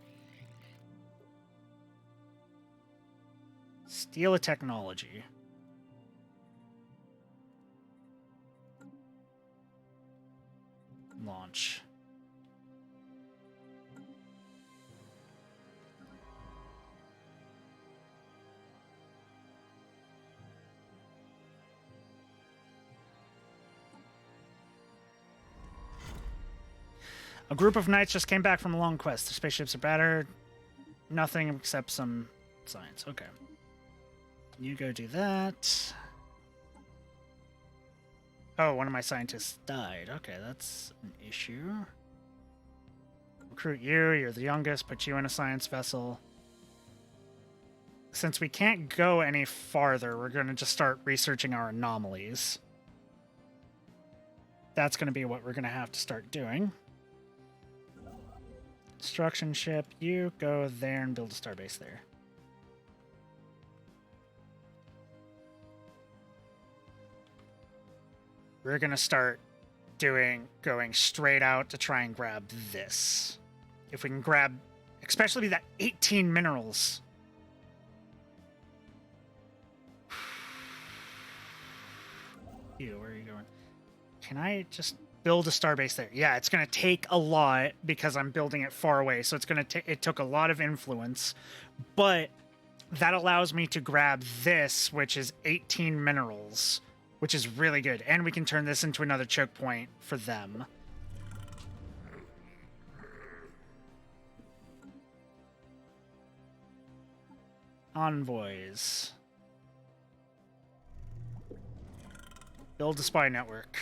Steal a technology. Launch. A group of knights just came back from a long quest. Their spaceships are battered. Nothing except some science. Okay. You go do that. Oh, one of my scientists died. Okay, that's an issue. Recruit you. You're the youngest. Put you in a science vessel. Since we can't go any farther, we're going to just start researching our anomalies. That's going to be what we're going to have to start doing. Construction ship. You go there and build a starbase there. We're going to start going straight out to try and grab this. If we can grab, especially that 18 minerals. Where are you going? Can I just build a starbase there? Yeah, it's going to take a lot because I'm building it far away. So it's going to it took a lot of influence, but that allows me to grab this, which is 18 minerals. Which is really good. And we can turn this into another choke point for them. Envoys. Build a spy network.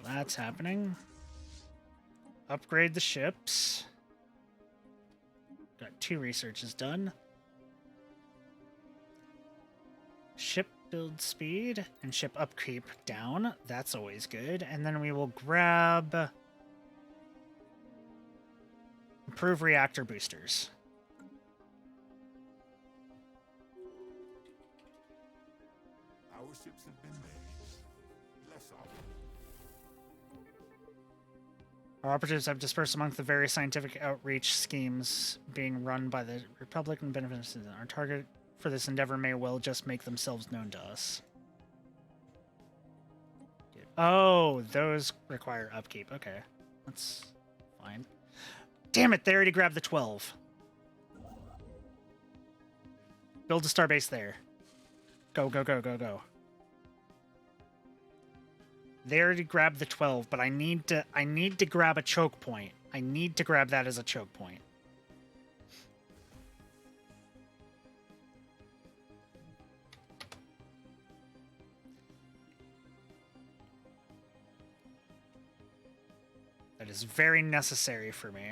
That's happening. Upgrade the ships. Got 2 researches done. Ship build speed and ship upkeep down. That's always good. And then we will grab... improve reactor boosters. Our ships have been made. Less often. Our operatives have dispersed among the various scientific outreach schemes being run by the Republic and benefits. Our target for this endeavor may well just make themselves known to us. Oh, those require upkeep. Okay, that's fine. Damn it, they already grabbed the 12. Build a starbase there. Go, go, go, go, go. They already grabbed the 12, but I need to grab a choke point. I need to grab that as a choke point. That is very necessary for me.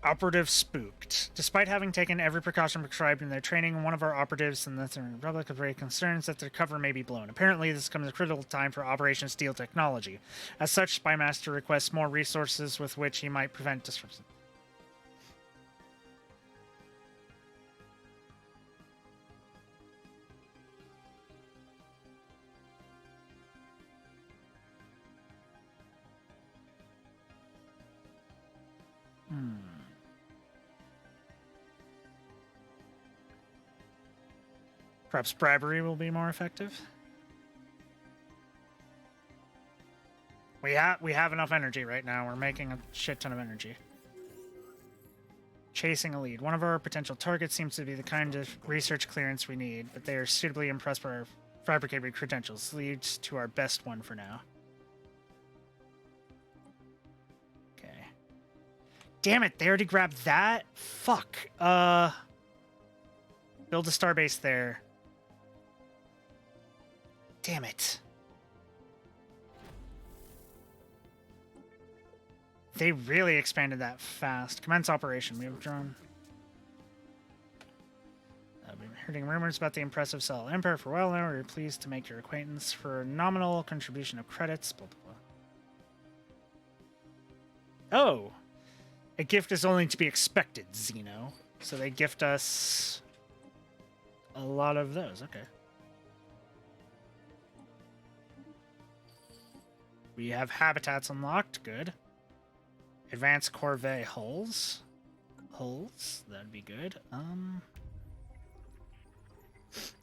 Operative spooked. Despite having taken every precaution prescribed in their training, one of our operatives in the Republic is very concerned that their cover may be blown. Apparently, this comes at a critical time for Operation Steal Technology. As such, Spymaster requests more resources with which he might prevent disruption. Perhaps bribery will be more effective. We have enough energy right now. We're making a shit ton of energy. chasing a lead. One of our potential targets seems to be the kind of research clearance we need, but they are suitably impressed by our fabricated credentials. This leads to our best one for now. Okay. Damn it, they already grabbed that? Fuck. Build a starbase there. Damn it. They really expanded that fast. Commence operation. We have drawn. I've been hearing rumors about the impressive Cell Empire for a while now. We're pleased to make your acquaintance for a nominal contribution of credits. Blah, blah, blah. Oh! A gift is only to be expected, Xeno. So they gift us a lot of those. Okay. We have habitats unlocked. Good. Advanced Corvette hulls. That'd be good.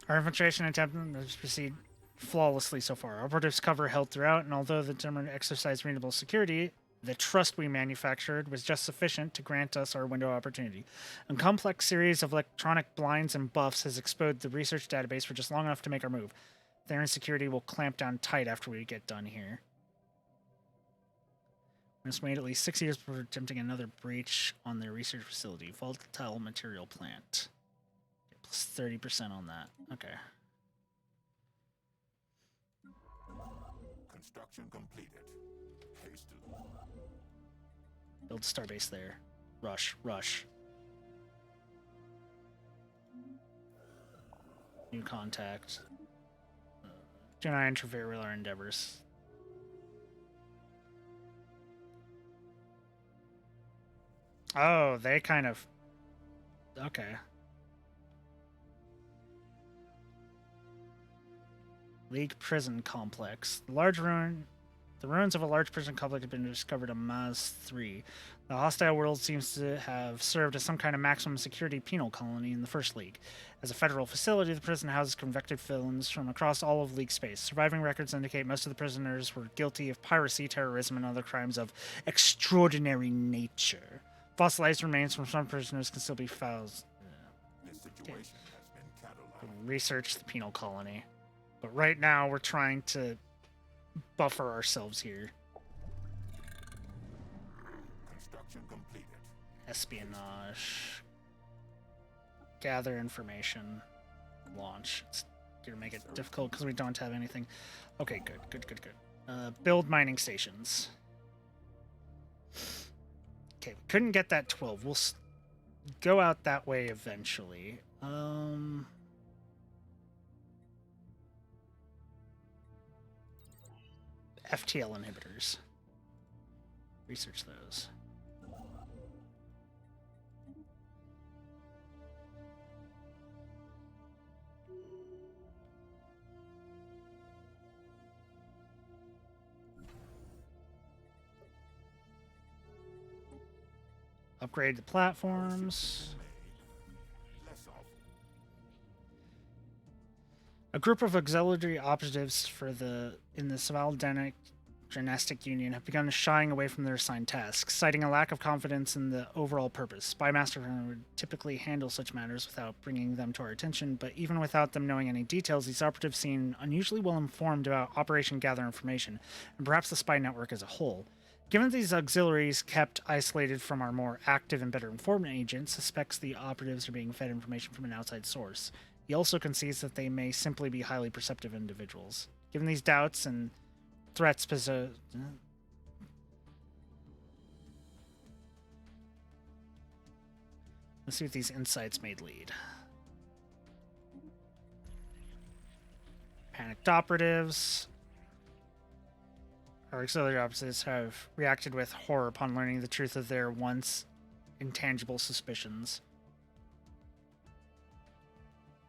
Our infiltration attempt has proceeded flawlessly so far. Operatives cover held throughout, and although the German exercised reasonable security, the trust we manufactured was just sufficient to grant us our window of opportunity. A complex series of electronic blinds and buffs has exposed the research database for just long enough to make our move. Their insecurity will clamp down tight after we get done here. We must wait at least 6 years before attempting another breach on their research facility. Volatile material plant. Plus 30% on that. Okay. Construction completed. Hastily. Build starbase there. Rush. New contact. Do not interfere with our endeavors. Oh, they kind of... Okay. League prison complex. The ruins of a large prison complex have been discovered on Maz 3. The hostile world seems to have served as some kind of maximum security penal colony in the First League. As a federal facility, the prison houses convicted felons from across all of League space. Surviving records indicate most of the prisoners were guilty of piracy, terrorism, and other crimes of extraordinary nature. Fossilized remains from some prisoners can still be found. This situation has been cataloged. Research the penal colony. But right now, we're trying to buffer ourselves here. Construction completed. Espionage. Gather information. Launch. It's going to make it difficult because we don't have anything. Okay, good. Build mining stations. Okay, we couldn't get that 12. We'll go out that way eventually. FTL inhibitors. Research those. Upgrade the platforms. Less awful. A group of auxiliary operatives in the Savaldanic Gymnastic Union have begun shying away from their assigned tasks, citing a lack of confidence in the overall purpose. Spymaster would typically handle such matters without bringing them to our attention, but even without them knowing any details, these operatives seem unusually well informed about Operation Gather Information, and perhaps the spy network as a whole. Given these auxiliaries kept isolated from our more active and better informed agents, suspects the operatives are being fed information from an outside source. He also concedes that they may simply be highly perceptive individuals. Given these doubts and threats let's see what these insights may lead. Panicked operatives. Our auxiliary operatives have reacted with horror upon learning the truth of their once intangible suspicions.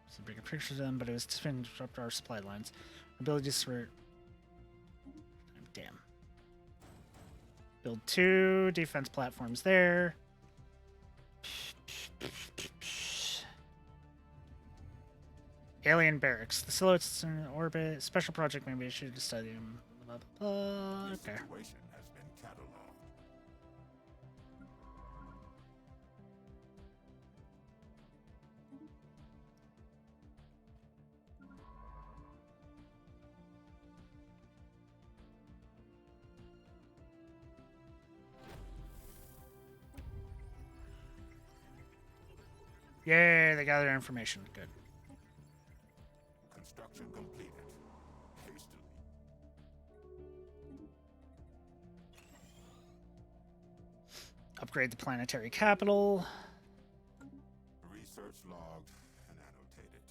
So bring a picture of them, but it was to disrupt our supply lines. Abilities for... Damn. Build 2 defense platforms there. Alien barracks. The silhouettes in orbit. Special project may be issued to study them. Blah, blah, blah. This Okay. situation has been cataloged. Yay, they gather information. Good. Construction completed. Hastily. Upgrade the planetary capital. Research logged and annotated.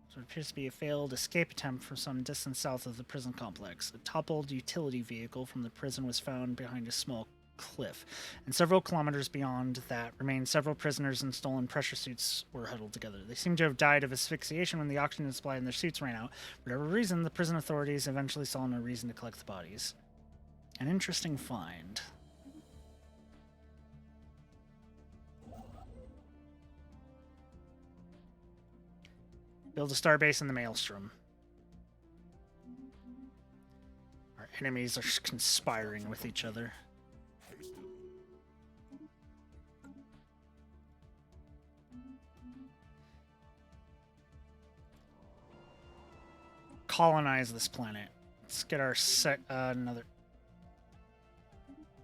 So it appears to be a failed escape attempt from some distance south of the prison complex. A toppled utility vehicle from the prison was found behind a small cliff, and several kilometers beyond that remained several prisoners in stolen pressure suits were huddled together. They seem to have died of asphyxiation when the oxygen supply in their suits ran out. For whatever reason, the prison authorities eventually saw no reason to collect the bodies. An interesting find. Build a starbase in the Maelstrom. Our enemies are conspiring with each other. Hastily. Colonize this planet. Let's get our another.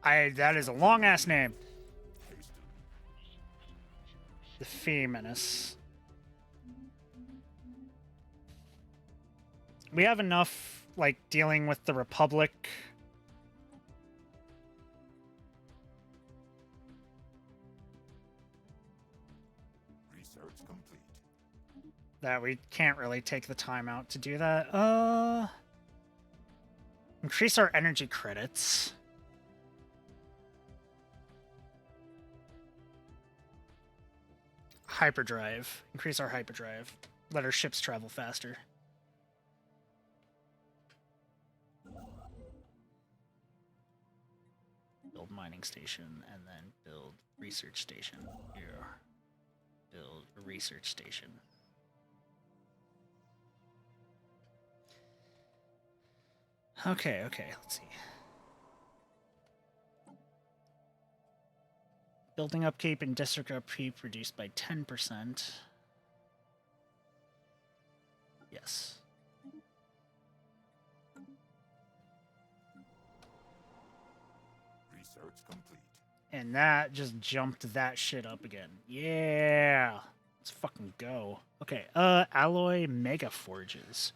That is a long ass name. Hastily. The Feminist. We have enough, like, dealing with the Republic. Research complete. That we can't really take the time out to do that. Increase our energy credits. Hyperdrive. Increase our hyperdrive. Let our ships travel faster. Build mining station and then build research station. Here. Build a research station. Okay, let's see. Building upkeep and district upkeep reduced by 10%. Yes. Research complete. And that just jumped that shit up again. Yeah. Let's fucking go. Okay, alloy mega forges.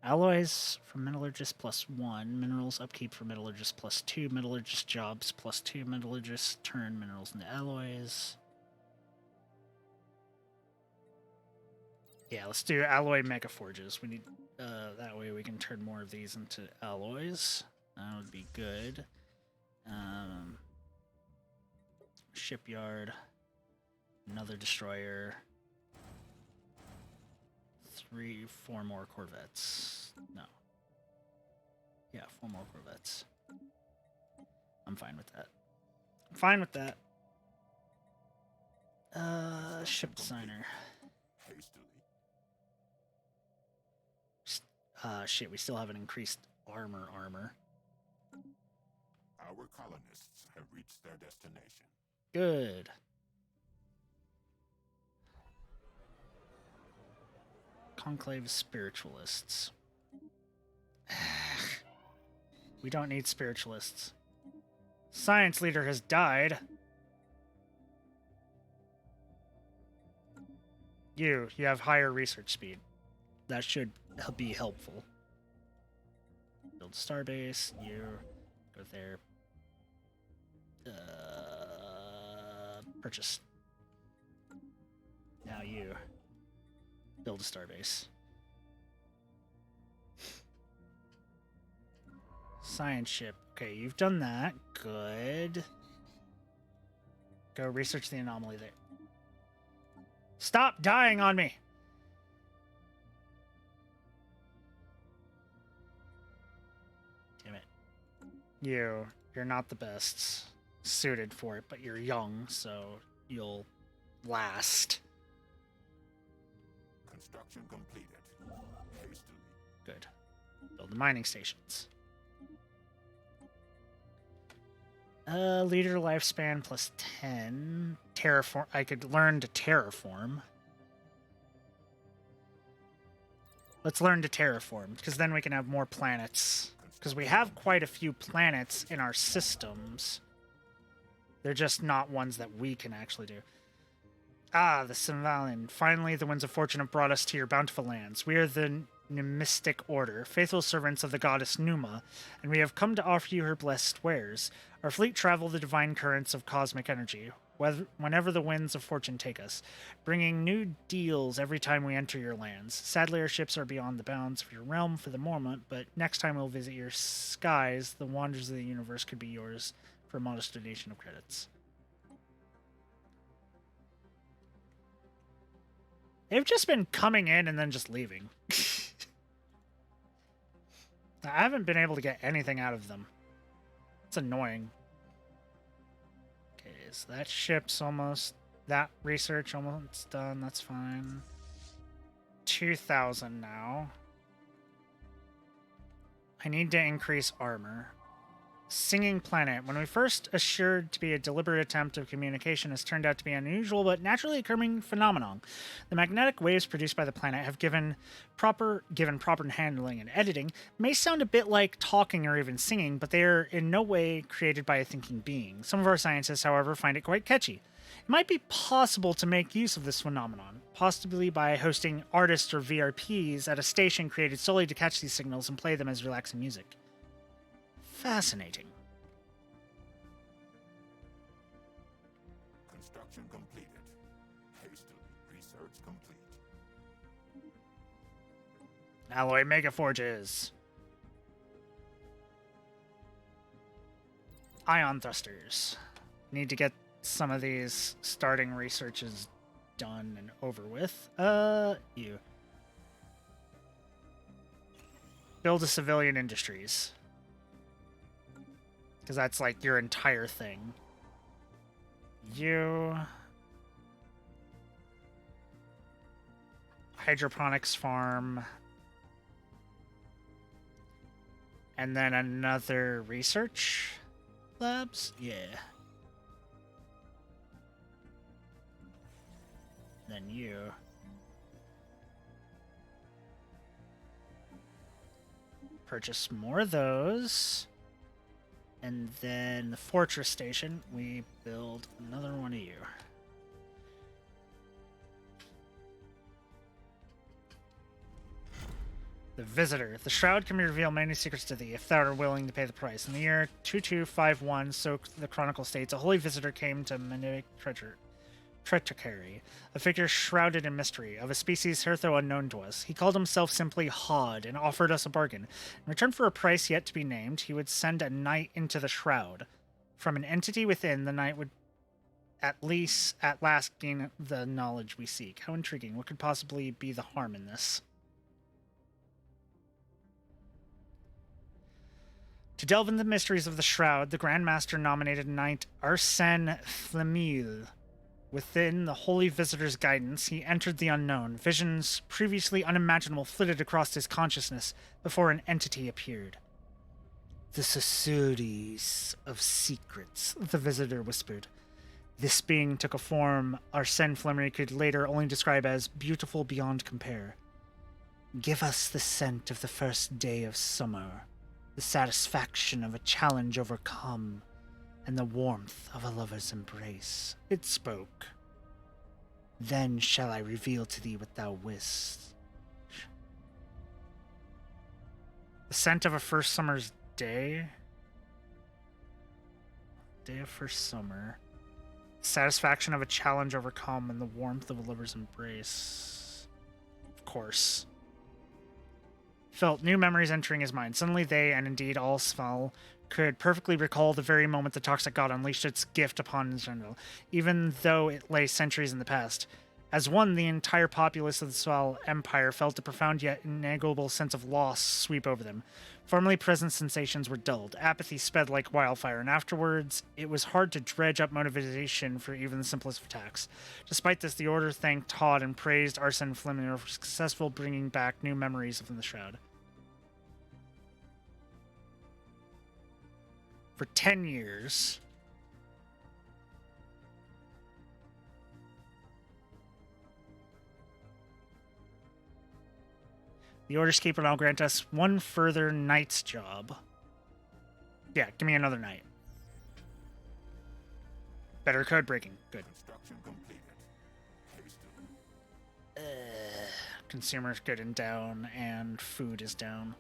Alloys for metallurgist +1, minerals upkeep for metallurgist +2, metallurgist jobs +2, metallurgist turn minerals into alloys. Yeah, let's do alloy mega forges. We need that way we can turn more of these into alloys. That would be good. Shipyard, another destroyer. 4 more corvettes. No. Yeah, 4 more corvettes. I'm fine with that. Ship designer. Hastily. Shit, we still haven't increased armor. Our colonists have reached their destination. Good. Conclave spiritualists. We don't need spiritualists. Science leader has died. You have higher research speed. That should be helpful. Build starbase. You go there. Purchase. Now you build a starbase. Science ship. Okay, you've done that. Good. Go research the anomaly there. Stop dying on me! Damn it. You're not the best suited for it, but you're young, so you'll last. Construction completed. Hastily. Good. Build the mining stations. Leader lifespan +10. Terraform. I could learn to terraform. Let's learn to terraform, because then we can have more planets. Because we have quite a few planets in our systems. They're just not ones that we can actually do. Ah, the Sinvalin. Finally, the winds of fortune have brought us to your bountiful lands. We are the Numistic Order, faithful servants of the goddess Numa, and we have come to offer you her blessed wares. Our fleet travel the divine currents of cosmic energy, whenever the winds of fortune take us, bringing new deals every time we enter your lands. Sadly, our ships are beyond the bounds of your realm for the moment, but next time we'll visit your skies, the wonders of the universe could be yours for a modest donation of credits. They've just been coming in and then just leaving. I haven't been able to get anything out of them. It's annoying. Okay, so that ship's almost... That research almost done. That's fine. 2,000 now. I need to increase armor. Singing Planet. When we first assured to be a deliberate attempt of communication, has turned out to be an unusual but naturally occurring phenomenon. The magnetic waves produced by the planet have given proper handling and editing may sound a bit like talking or even singing, but they are in no way created by a thinking being. Some of our scientists, however, find it quite catchy. It might be possible to make use of this phenomenon, possibly by hosting artists or VRPs at a station created solely to catch these signals and play them as relaxing music. Fascinating. Construction completed. Hastily research complete. Alloy Megaforges. Ion thrusters. Need to get some of these starting researches done and over with. You. Build a civilian industries. Because that's like your entire thing. You. Hydroponics farm. And then another research labs? Yeah. Then you. Purchase more of those. And then the fortress station, we build another one of you. The Visitor. The Shroud can reveal many secrets to thee, if thou art willing to pay the price. In the year 2251, so the Chronicle states, a holy visitor came to Menic Treachery, a figure shrouded in mystery, of a species hitherto unknown to us. He called himself simply Hod, and offered us a bargain. In return for a price yet to be named, he would send a knight into the shroud. From an entity within, the knight would at last gain the knowledge we seek. How intriguing. What could possibly be the harm in this? To delve into the mysteries of the shroud, the Grand Master nominated Knight Arsène Flemil. Within the Holy Visitor's guidance, he entered the unknown. Visions previously unimaginable flitted across his consciousness before an entity appeared. The Societies of Secrets, the Visitor whispered. This being took a form Arsène Fleming could later only describe as beautiful beyond compare. Give us the scent of the first day of summer, the satisfaction of a challenge overcome, and the warmth of a lover's embrace. It spoke. Then shall I reveal to thee what thou wist. The scent of a first summer's day? Day of first summer. Satisfaction of a challenge overcome, and the warmth of a lover's embrace. Of course. Felt new memories entering his mind. Suddenly they, and indeed all Sval, could perfectly recall the very moment the toxic god unleashed its gift upon Zerndal, even though it lay centuries in the past. As one, the entire populace of the Sval Empire felt a profound yet innegable sense of loss sweep over them. Formerly present sensations were dulled, apathy sped like wildfire, and afterwards it was hard to dredge up motivation for even the simplest of attacks. Despite this, the Order thanked Todd and praised Arsène Fleming for successful bringing back new memories of the Shroud. For 10 years. The Order's Keeper now grant us one further knight's job. Yeah, give me another knight. Better code breaking. Good. Construction completed. consumer good and down, and food is down.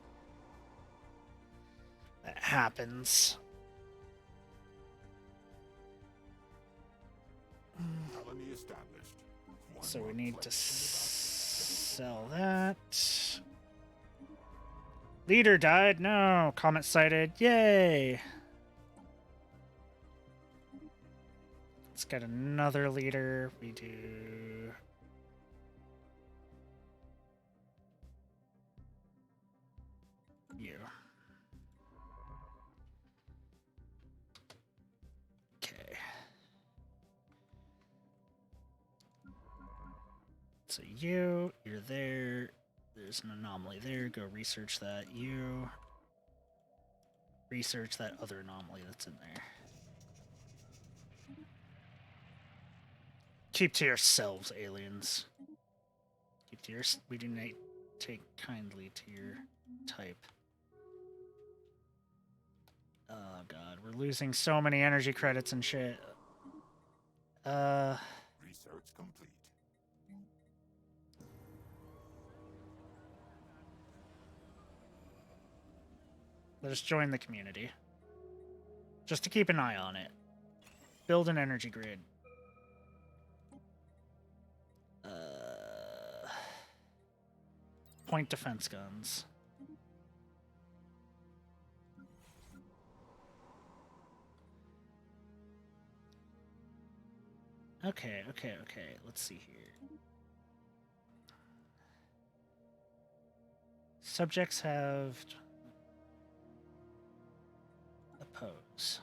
That happens. Colony established. One So we more need to place sell that. Leader died. No. Comet sighted. Yay. Let's get another leader. We do... you. Okay. So you're there. There's an anomaly there. Go research that. You research that other anomaly that's in there. Keep to yourselves, aliens. Keep to your. We do not take kindly to your type. Oh god, we're losing so many energy credits and shit. research complete. Let us join the community. Just to keep an eye on it. Build an energy grid. Point defense guns. Okay. Let's see here. Subjects have oppose.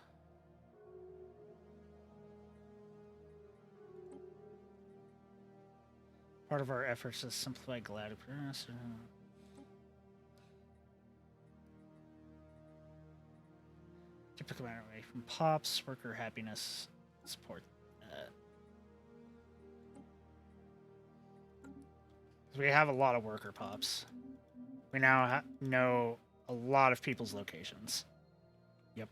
Part of our efforts to simplify galactic progress. Typical matter away from pops, worker happiness, support that. We have a lot of worker pops. We now know a lot of people's locations. Yep.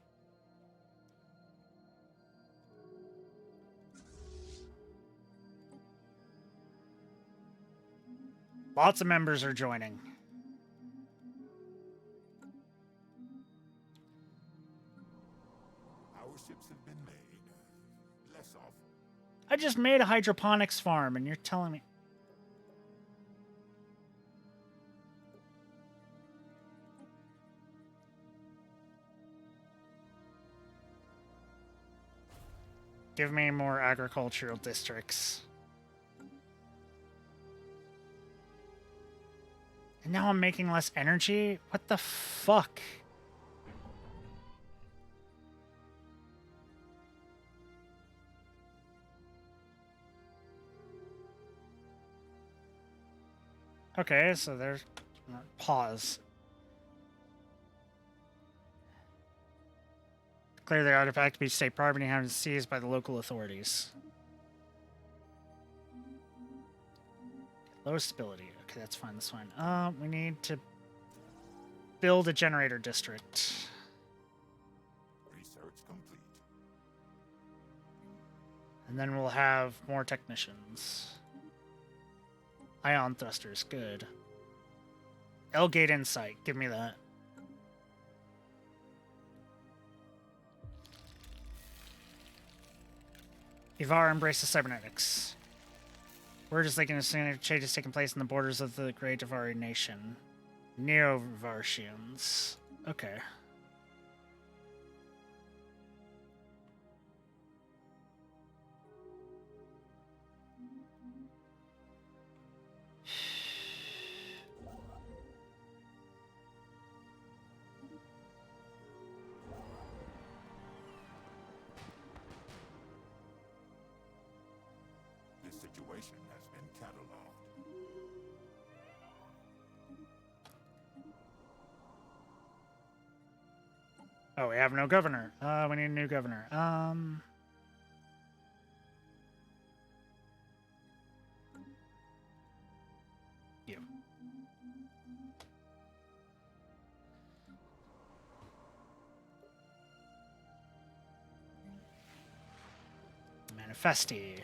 Lots of members are joining. Our ships have been made. Less of. I just made a hydroponics farm and you're telling me... Give me more agricultural districts. And now I'm making less energy? What the fuck? Okay, so there's... Pause. Declare the artifact to be state property and have it seized by the local authorities. Low stability. Okay, that's fine, that's fine. We need to build a generator district. Research complete. And then we'll have more technicians. Ion thrusters, good. L-Gate Insight, give me that. Ivar embraces cybernetics. We're just thinking a change is taking place in the borders of the Great Ivari nation. Neo-Varshians. Okay. This situation has been cataloged. Oh, we have no governor. We need a new governor. You. Manifesti.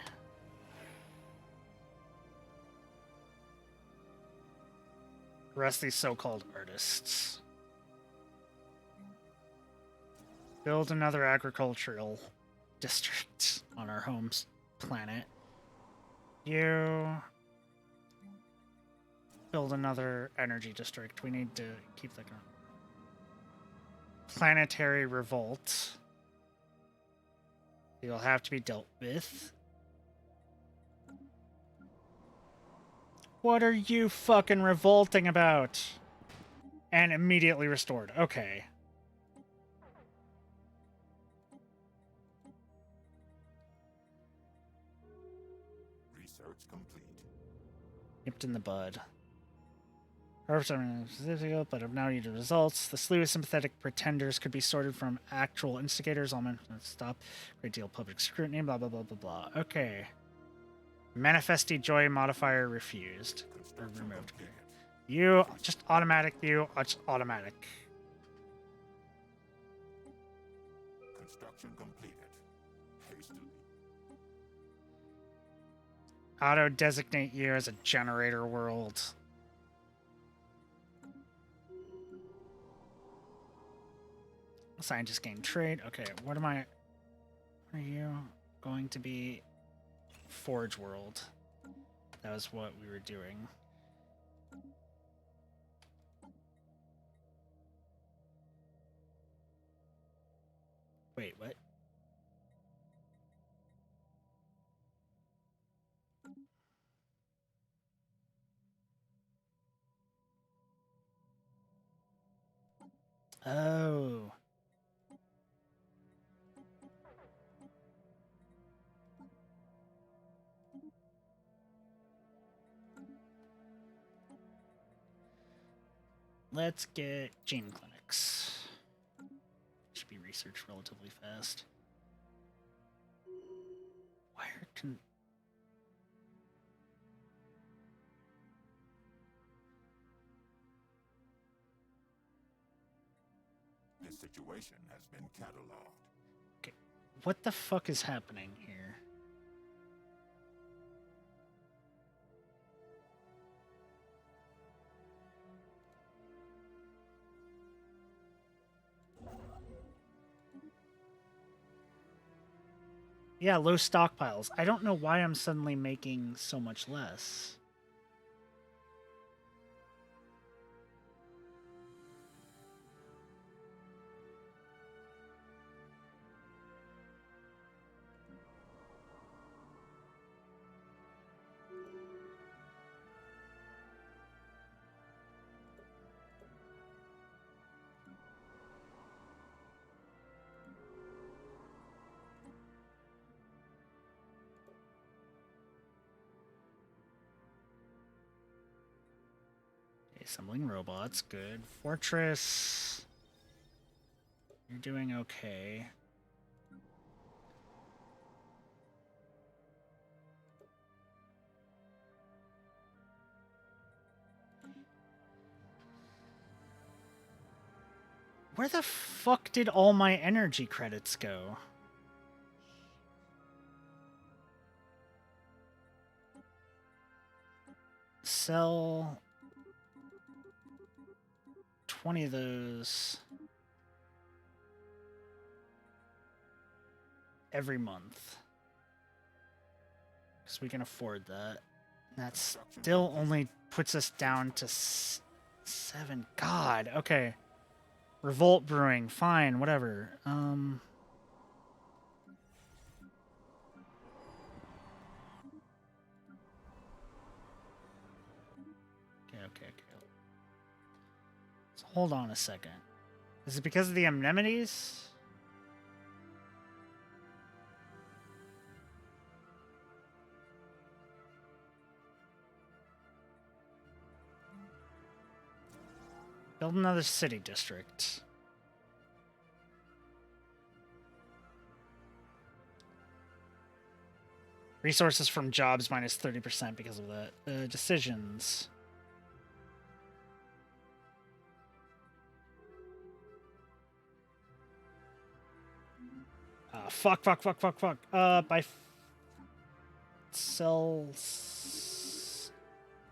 rest of these so-called artists. Build another agricultural district on our home planet. You build another energy district. We need to keep that going. Planetary revolt. You'll have to be dealt with. What are you fucking revolting about? And immediately restored. Okay. Research complete. Nipped in the bud. But have now needed results. The slew of sympathetic pretenders could be sorted from actual instigators. All men stop. Great deal of public scrutiny. Blah blah blah blah blah. Okay. Manifesti joy modifier refused or Construction removed. completed. You just automatic. You just automatic. Construction completed. Hastily. Auto designate you as a generator world. Scientist gain trade. Okay, what am I? What are you going to be? Forge world. That was what we were doing. Wait, what? Oh. Let's get gene clinics. Should be researched relatively fast. Where can... This situation has been cataloged. Okay. What the fuck is happening here? Yeah, low stockpiles. I don't know why I'm suddenly making so much less. Assembling robots, good. Fortress. You're doing okay. Where the fuck did all my energy credits go? Sell 20 of those every month. Because we can afford that. And that still only puts us down to 7. God, okay. Revolt Brewing, fine, whatever. Okay. So hold on a second. Is it because of the amenities? Build another city district. Resources from jobs minus 30% because of that. Decisions. Fuck.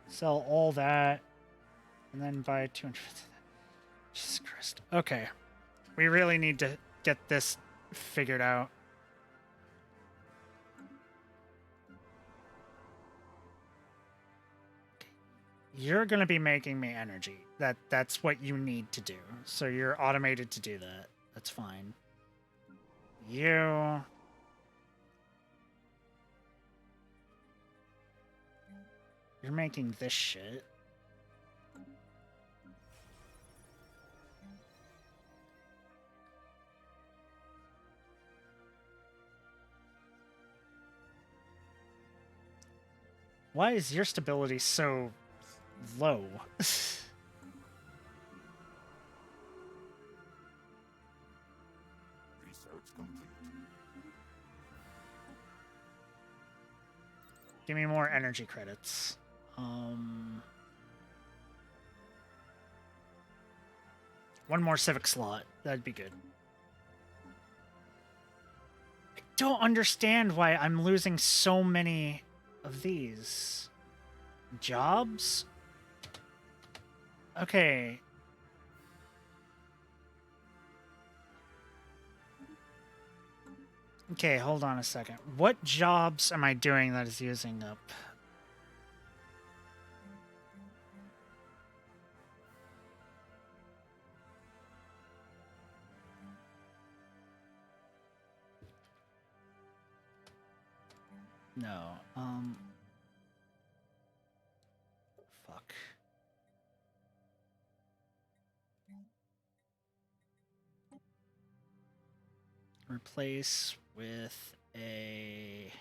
Sell all that. And then buy 200. Jesus Christ. Okay. We really need to get this figured out. You're going to be making me energy. That's what you need to do. So you're automated to do that. That's fine. You're making this shit. Why is your stability so low? Research complete. Give me more energy credits. One more civic slot. That'd be good. I don't understand why I'm losing so many of these. Jobs? Okay. Okay, hold on a second. What jobs am I doing that is using up? No. Fuck. Replace with a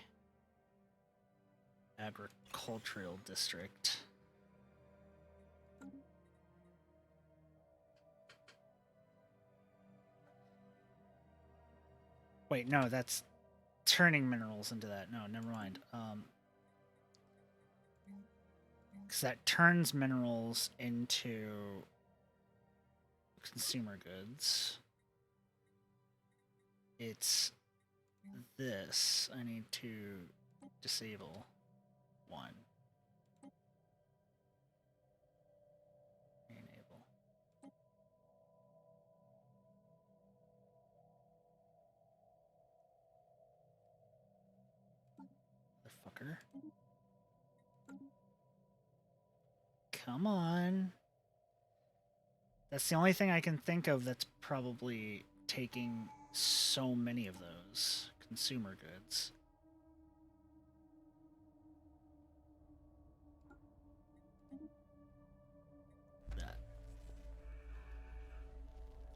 agricultural district. Wait, no, that's turning minerals into that. No, never mind. Because that turns minerals into consumer goods. It's this. I need to disable one. Enable. Motherfucker. Come on. That's the only thing I can think of that's probably taking so many of those consumer goods. That.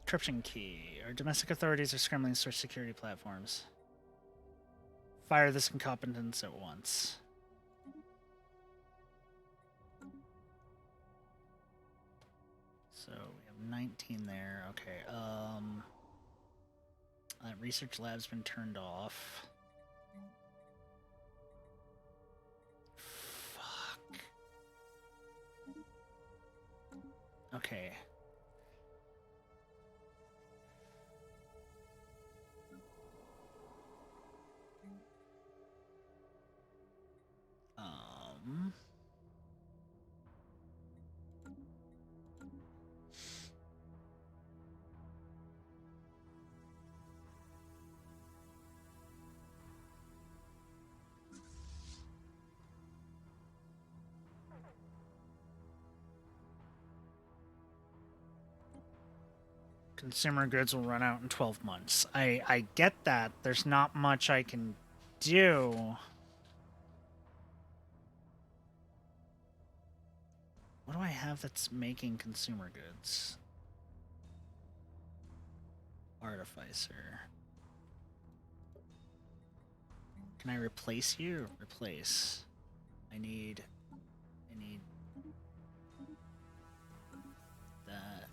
Encryption key. Our domestic authorities are scrambling to switch security platforms. Fire this incompetence at once. So we have 19 there. Okay. That research lab's been turned off. Fuck. Okay. Consumer goods will run out in 12 months. I get that. There's not much I can do. What do I have that's making consumer goods? Artificer. Can I replace you? Replace. I need that.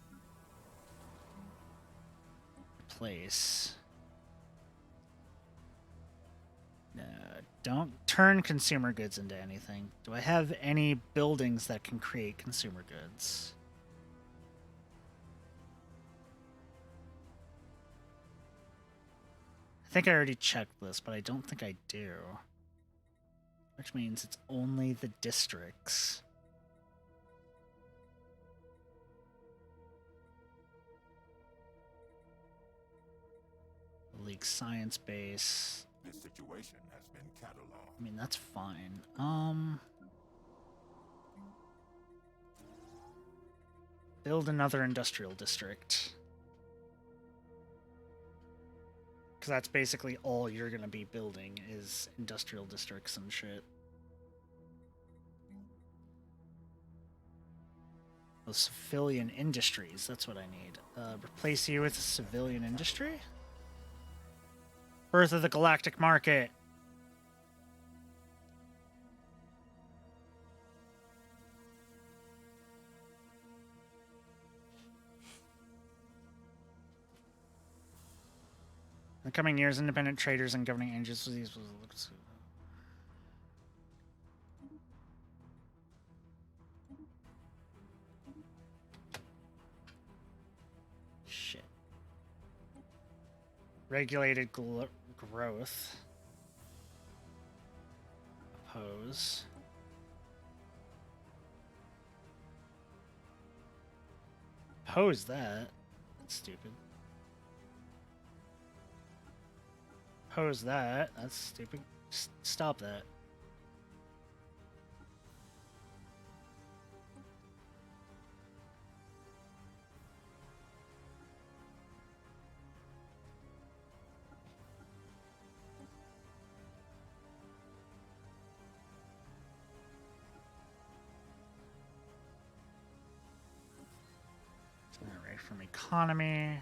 Replace. No, don't turn consumer goods into anything. Do I have any buildings that can create consumer goods? I think I already checked this, but I don't think I do. Which means it's only the districts. League science base. This situation has been cataloged. I mean, that's fine. Build another industrial district. Because that's basically all you're going to be building is industrial districts and shit. Oh, civilian industries, that's what I need. Replace you with a civilian industry? Birth of the Galactic Market. In the coming years, independent traders and governing agencies will look to... Shit. Regulated growth. Oppose. Oppose that. That's stupid. Oppose that. That's stupid. Stop that. Generate from economy.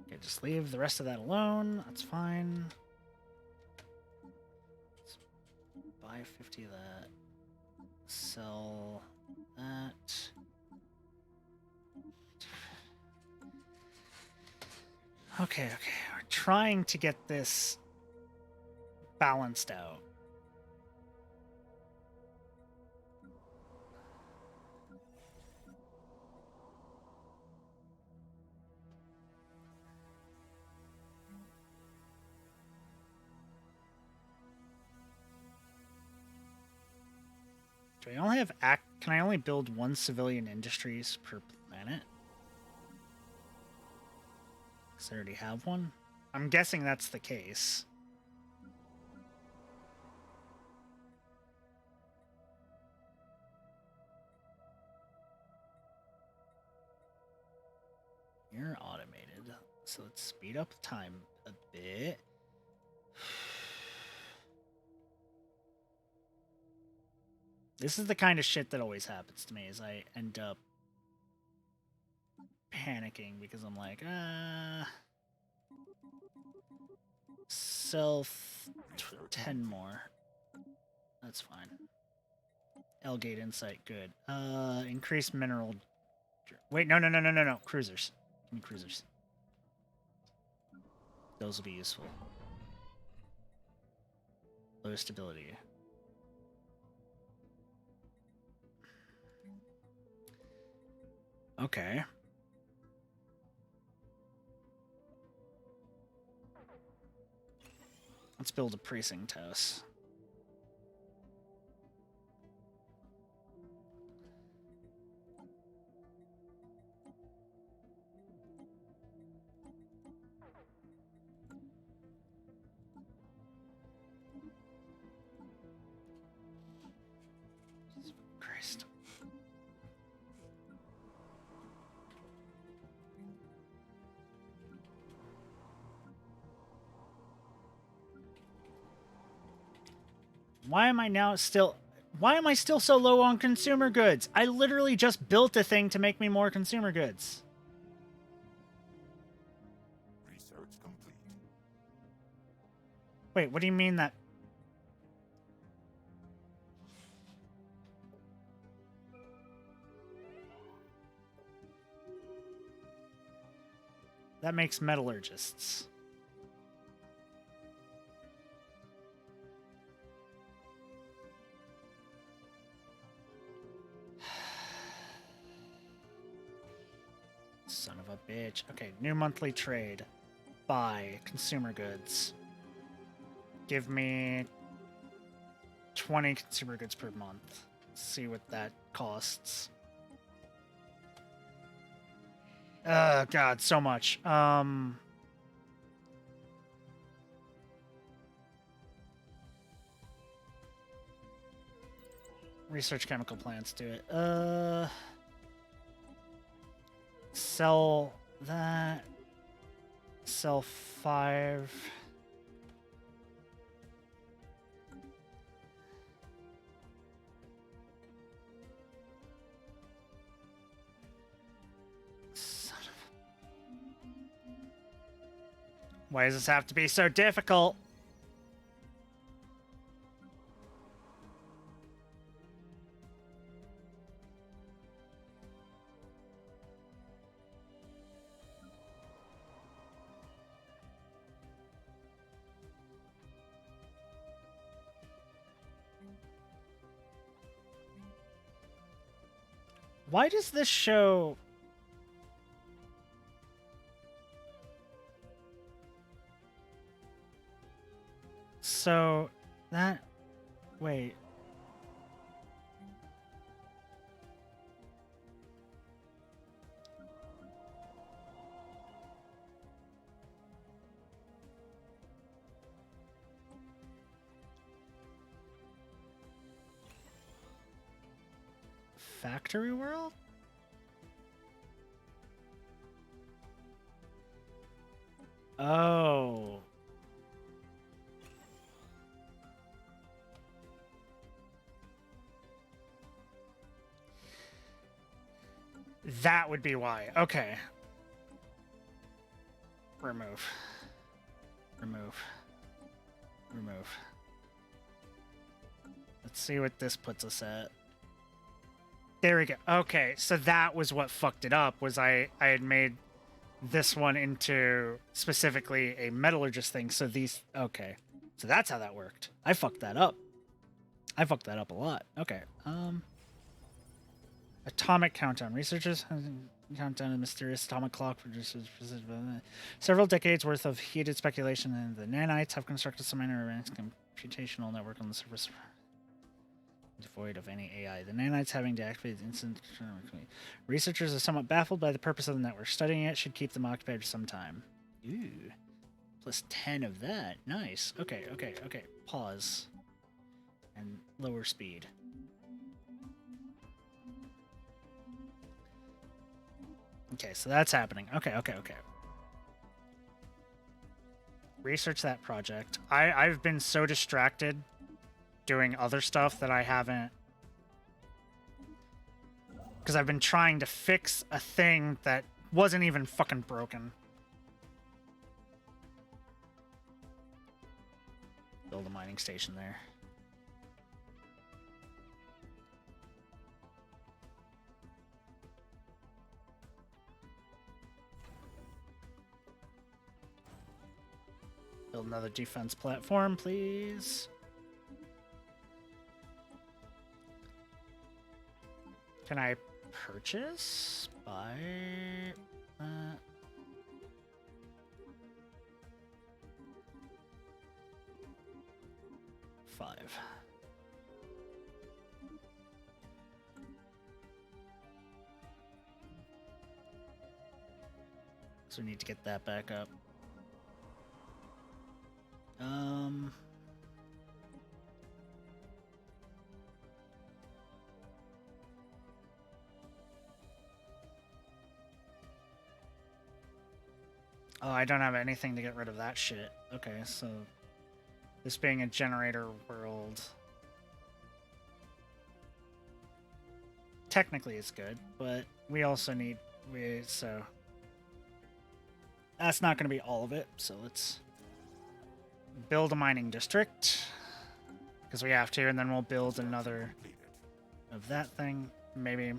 Okay, just leave the rest of that alone. That's fine. Let's buy 50 of that. Sell that. Okay. We're trying to get this balanced out. Do I only have can I only build one civilian industries per planet? Because I already have one? I'm guessing that's the case. You're automated, so let's speed up time a bit. This is the kind of shit that always happens to me, is I end up panicking because I'm like, sell 10 more. That's fine. L-Gate Insight, good. Increase mineral... Wait, no. Cruisers. Give me cruisers. Those will be useful. Low stability. Okay. Let's build a precinct house. Christ. Why am I still so low on consumer goods? I literally just built a thing to make me more consumer goods. Research complete. Wait, what do you mean that? That makes metallurgists. Son of a bitch. Okay, new monthly trade. Buy consumer goods. Give me 20 consumer goods per month. See what that costs. God, so much. Research chemical plants, do it. Sell that. Sell 5. Son of a... Why does this have to be so difficult? Why does this show... So, that... Wait. Factory World? Oh. That would be why. Okay. Remove. Remove. Remove. Let's see what this puts us at. There we go. Okay, so that was what fucked it up, was I had made this one into specifically a metallurgist thing, so these... Okay. So that's how that worked. I fucked that up. I fucked that up a lot. Okay. Atomic countdown. Researchers count down a mysterious atomic clock produces several decades worth of heated speculation, and the nanites have constructed some internet computational network on the surface devoid of any AI. The nanites having deactivated instant... Researchers are somewhat baffled by the purpose of the network. Studying it should keep them occupied for some time. Ooh. Plus 10 of that. Nice. Okay, okay, okay. Pause. And lower speed. Okay, so that's happening. Okay, okay, okay. Research that project. I've been so distracted doing other stuff that I haven't... Because I've been trying to fix a thing that wasn't even fucking broken. Build a mining station there. Build another defense platform, please. Can I purchase? Buy that. Five. So we need to get that back up. Oh, I don't have anything to get rid of that shit. Okay, so this being a generator world, technically it's good, but we also need so that's not going to be all of it. So let's build a mining district because we have to, and then we'll build another of that thing, maybe.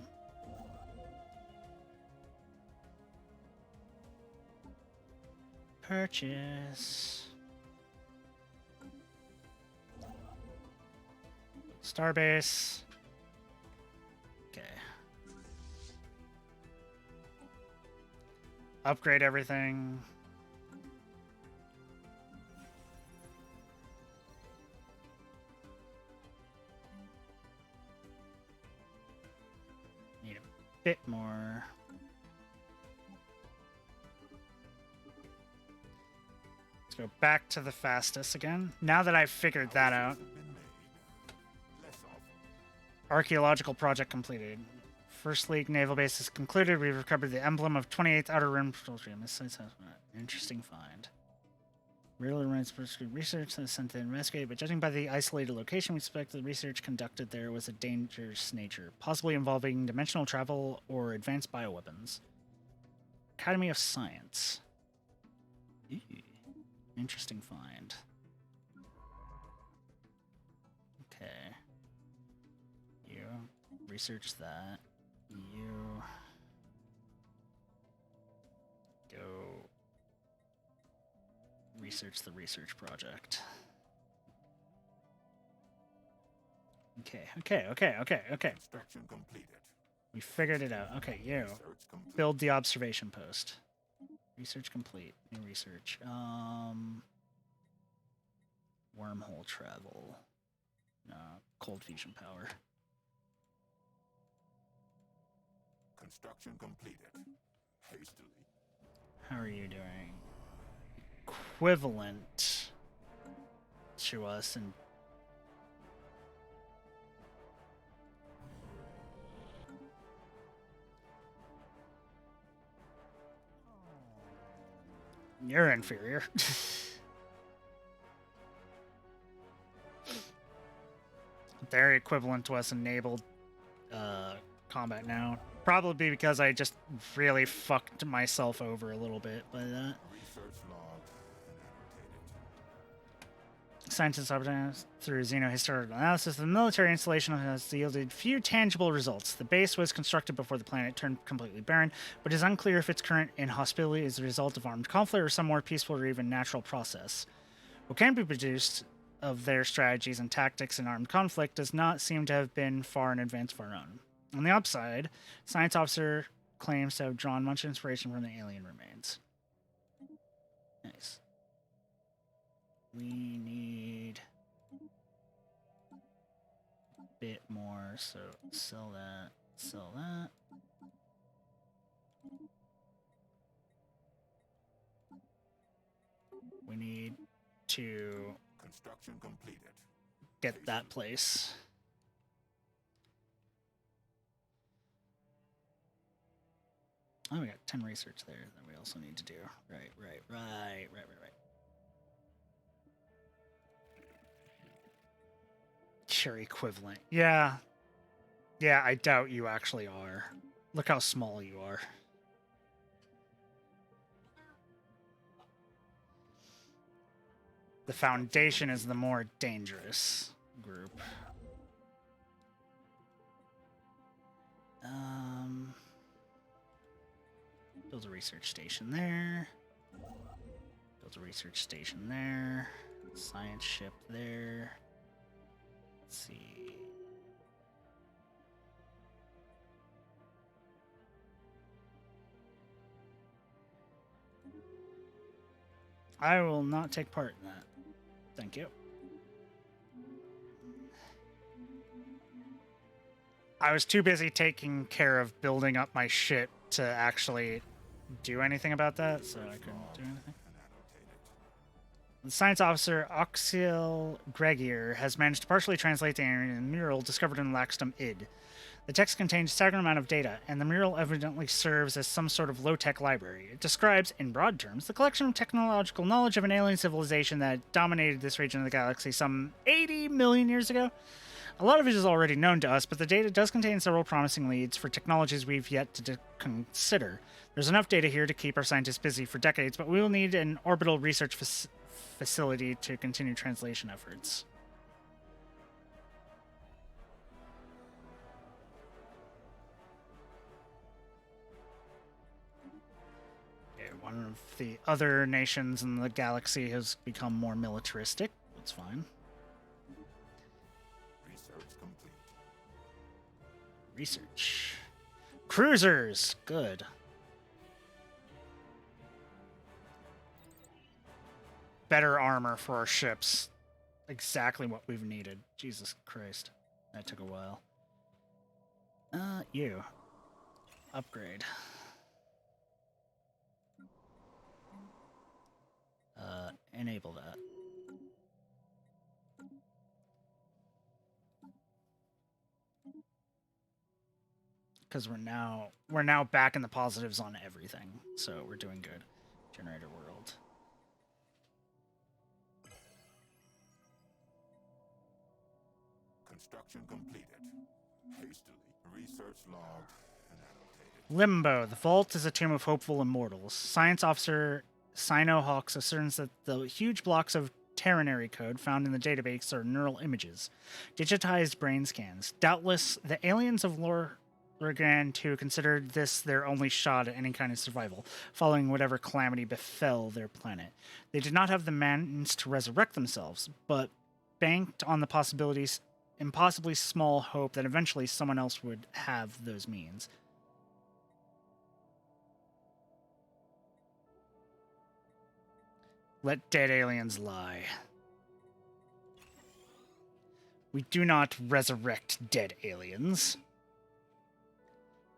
Purchase. Starbase. Okay. upgrade everything. Need a bit more. Let's go back to the fastest again. Now that I've figured that out. Archaeological project completed. First League naval base is concluded. We've recovered the emblem of 28th Outer Rim Patrol Stream. This is an interesting find. Real remains research that is sent to investigate, but judging by the isolated location, we suspect the research conducted there was a dangerous nature, possibly involving dimensional travel or advanced bioweapons. Academy of Science. Ew. Interesting find. Okay. You research that. You go research the research project. Okay. Construction completed. We figured it out. Okay, you Research complete. build the observation post. Research complete. New research. Wormhole travel. No, cold fusion power. Construction completed. Hastily. How are you doing? Equivalent to us and you're inferior. They're equivalent to us enabled combat now. Probably because I just really fucked myself over a little bit by that. Research log and annotated. Scientists observed through xenohistorical analysis, the military installation has yielded few tangible results. The base was constructed before the planet turned completely barren, but it is unclear if its current inhospitability is the result of armed conflict or some more peaceful or even natural process. What can be produced of their strategies and tactics in armed conflict does not seem to have been far in advance of our own. On the upside, science officer claims to have drawn much inspiration from the alien remains. Nice. We need a bit more, so sell that, sell that. We need to Construction completed. get that place. Oh, we got 10 research there that we also need to do. Right. Sure, equivalent. Yeah, I doubt you actually are. Look how small you are. The Foundation is the more dangerous group. Build a research station there. Build a research station there. Science ship there. Let's see. I will not take part in that. Thank you. I was too busy taking care of building up my ship to actually do anything about that, so I couldn't do anything. The science officer, Oxiel Gregier, has managed to partially translate the alien mural discovered in Laxdom Id. The text contains a staggering amount of data, and the mural evidently serves as some sort of low-tech library. It describes, in broad terms, the collection of technological knowledge of an alien civilization that dominated this region of the galaxy some 80 million years ago. A lot of it is already known to us, but the data does contain several promising leads for technologies we've yet to consider. There's enough data here to keep our scientists busy for decades, but we will need an orbital research facility to continue translation efforts. One of the other nations in the galaxy has become more militaristic. That's fine. Research complete. Research. Cruisers! Good. better armor for our ships. Exactly what we've needed. Jesus Christ. That took a while. You. Upgrade. Enable that. Because we're now back in the positives on everything, so we're doing good. Generator world. Construction completed. Hastily. Research logged and annotated. Limbo. The vault is a tomb of hopeful immortals. Science officer Sino Hawks asserts that the huge blocks of ternary code found in the database are neural images, digitized brain scans. Doubtless, the aliens of Lorgan 2 considered this their only shot at any kind of survival, following whatever calamity befell their planet. They did not have the means to resurrect themselves, but banked on the impossibly small hope that eventually someone else would have those means. Let dead aliens lie. We do not resurrect dead aliens.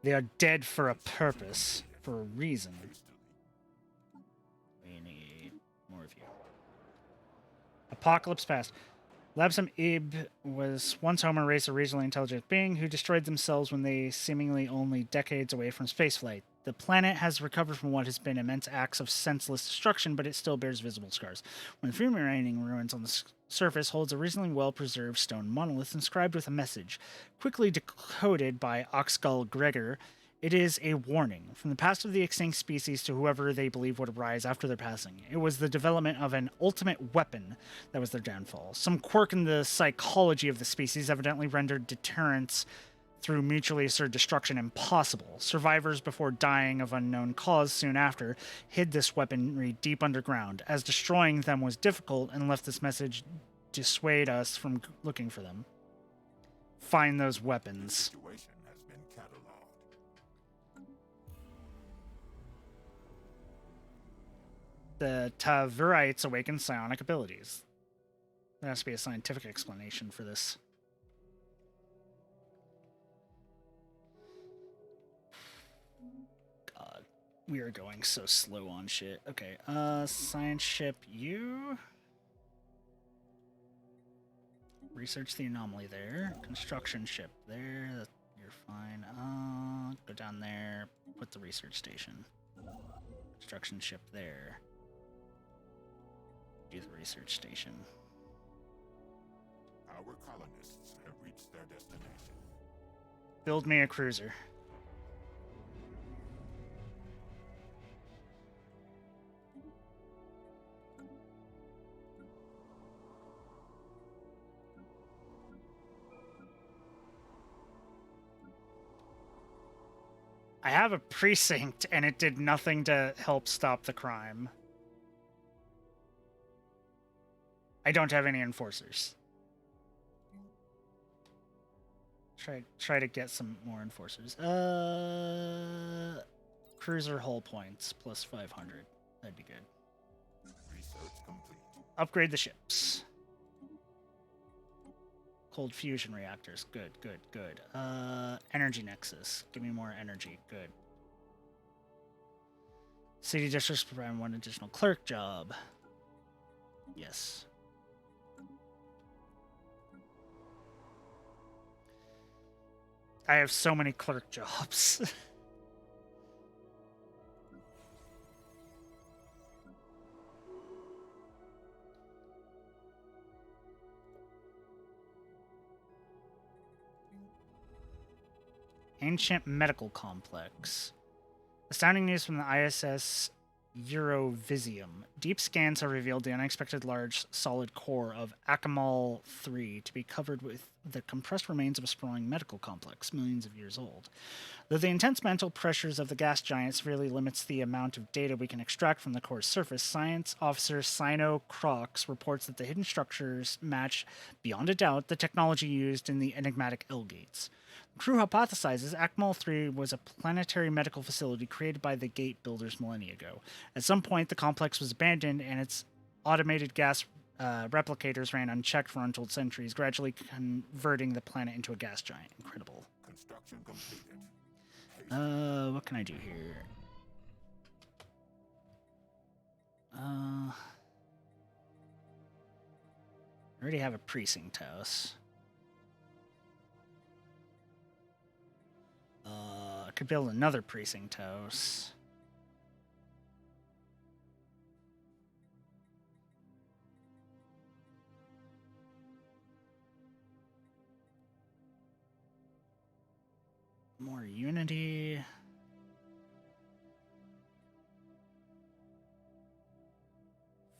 They are dead for a purpose, for a reason. We need more of you. Apocalypse Past. Labsam Ib was once home a race of reasonably intelligent being who destroyed themselves when they seemingly only decades away from spaceflight. The planet has recovered from what has been immense acts of senseless destruction, but it still bears visible scars. One of the few remaining ruins on the surface holds a reasonably well-preserved stone monolith inscribed with a message. Quickly decoded by Oxgull Gregor, it is a warning from the past of the extinct species to whoever they believe would arise after their passing. It was the development of an ultimate weapon that was their downfall. Some quirk in the psychology of the species evidently rendered deterrence through mutually assured destruction impossible. Survivors, before dying of unknown cause soon after, hid this weaponry deep underground, as destroying them was difficult, and left this message to dissuade us from looking for them. Find those weapons. Situation has been cataloged. The Tavurites awaken psionic abilities. There has to be a scientific explanation for this. God, we are going so slow on shit. Okay, science ship you. Research the anomaly there. Construction ship there. You're fine. Go down there. Put the research station. Construction ship there. Do the research station. Our colonists have reached their destination. Build me a cruiser. I have a precinct, and it did nothing to help stop the crime. I don't have any enforcers. Try to get some more enforcers. Cruiser hull points plus 500. That'd be good. Research complete. Upgrade the ships. Cold fusion reactors. Good, good, good. Energy nexus. Give me more energy. Good. City districts provide one additional clerk job. Yes. I have so many clerk jobs. Ancient Medical Complex. Astounding news from the ISS Eurovisium. Deep scans have revealed the unexpected large solid core of Akamal 3 to be covered with the compressed remains of a sprawling medical complex, millions of years old. Though the intense mental pressures of the gas giant severely limits the amount of data we can extract from the core's surface, Science Officer Sino Crocs reports that the hidden structures match, beyond a doubt, the technology used in the enigmatic L-gates. The crew hypothesizes Akmal 3 was a planetary medical facility created by the gate builders millennia ago. At some point, the complex was abandoned and its automated gas replicators ran unchecked for untold centuries, gradually converting the planet into a gas giant. Incredible. Construction completed. What can I do here? I already have a precinct house. I could build another precinct house. More unity.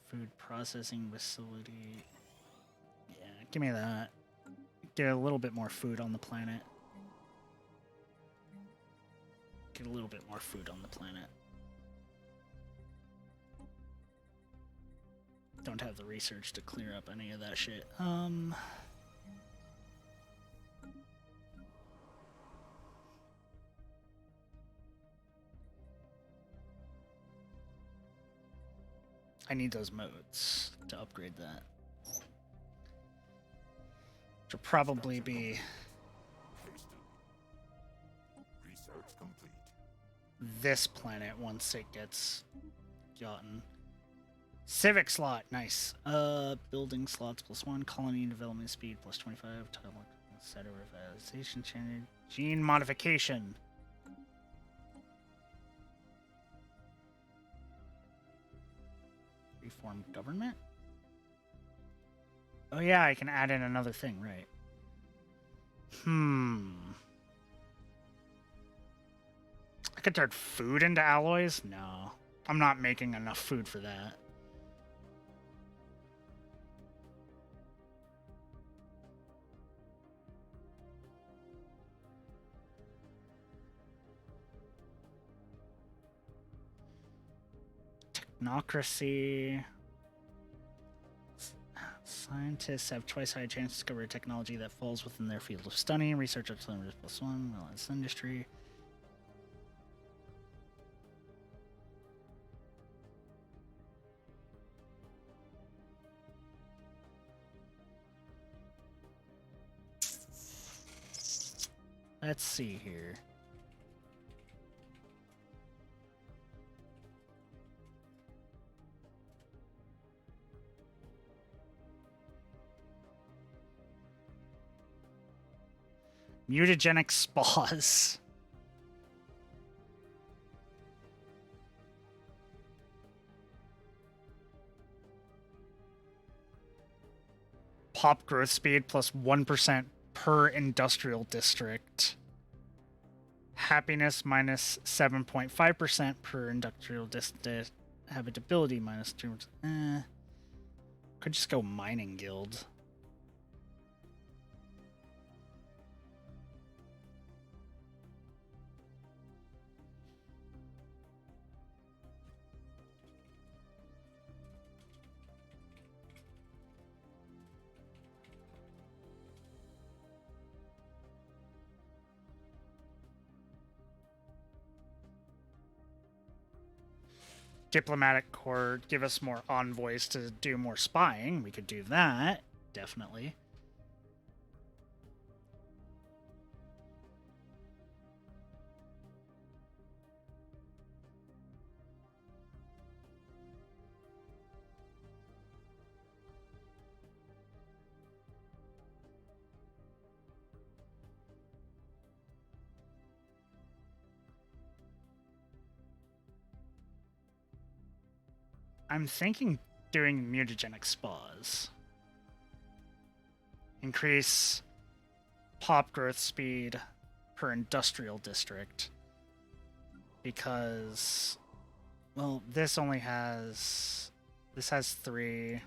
Food processing facility. Yeah, give me that. Get a little bit more food on the planet. Get a little bit more food on the planet. Don't have the research to clear up any of that shit. I need those modes to upgrade that. Which will probably be Hastily. Research complete. this planet once it gets gotten. Civic slot, nice. Building slots +1, colony development speed +25, tile set of revitalization change, gene modification. Reform government? Oh yeah, I can add in another thing, right. I could turn food into alloys? No. I'm not making enough food for that. Technocracy. Scientists have twice high chance to discover a technology that falls within their field of study. Research up to +1, wellness industry. Let's see here. Mutagenic spas. Pop growth speed +1% per industrial district. Happiness -7.5% per industrial district. Habitability -2%. Could just go mining guild. Diplomatic Corps, give us more envoys to do more spying. We could do that, definitely. I'm thinking doing mutagenic spas. Increase pop growth speed per industrial district. Because, well, this only has... This has 3.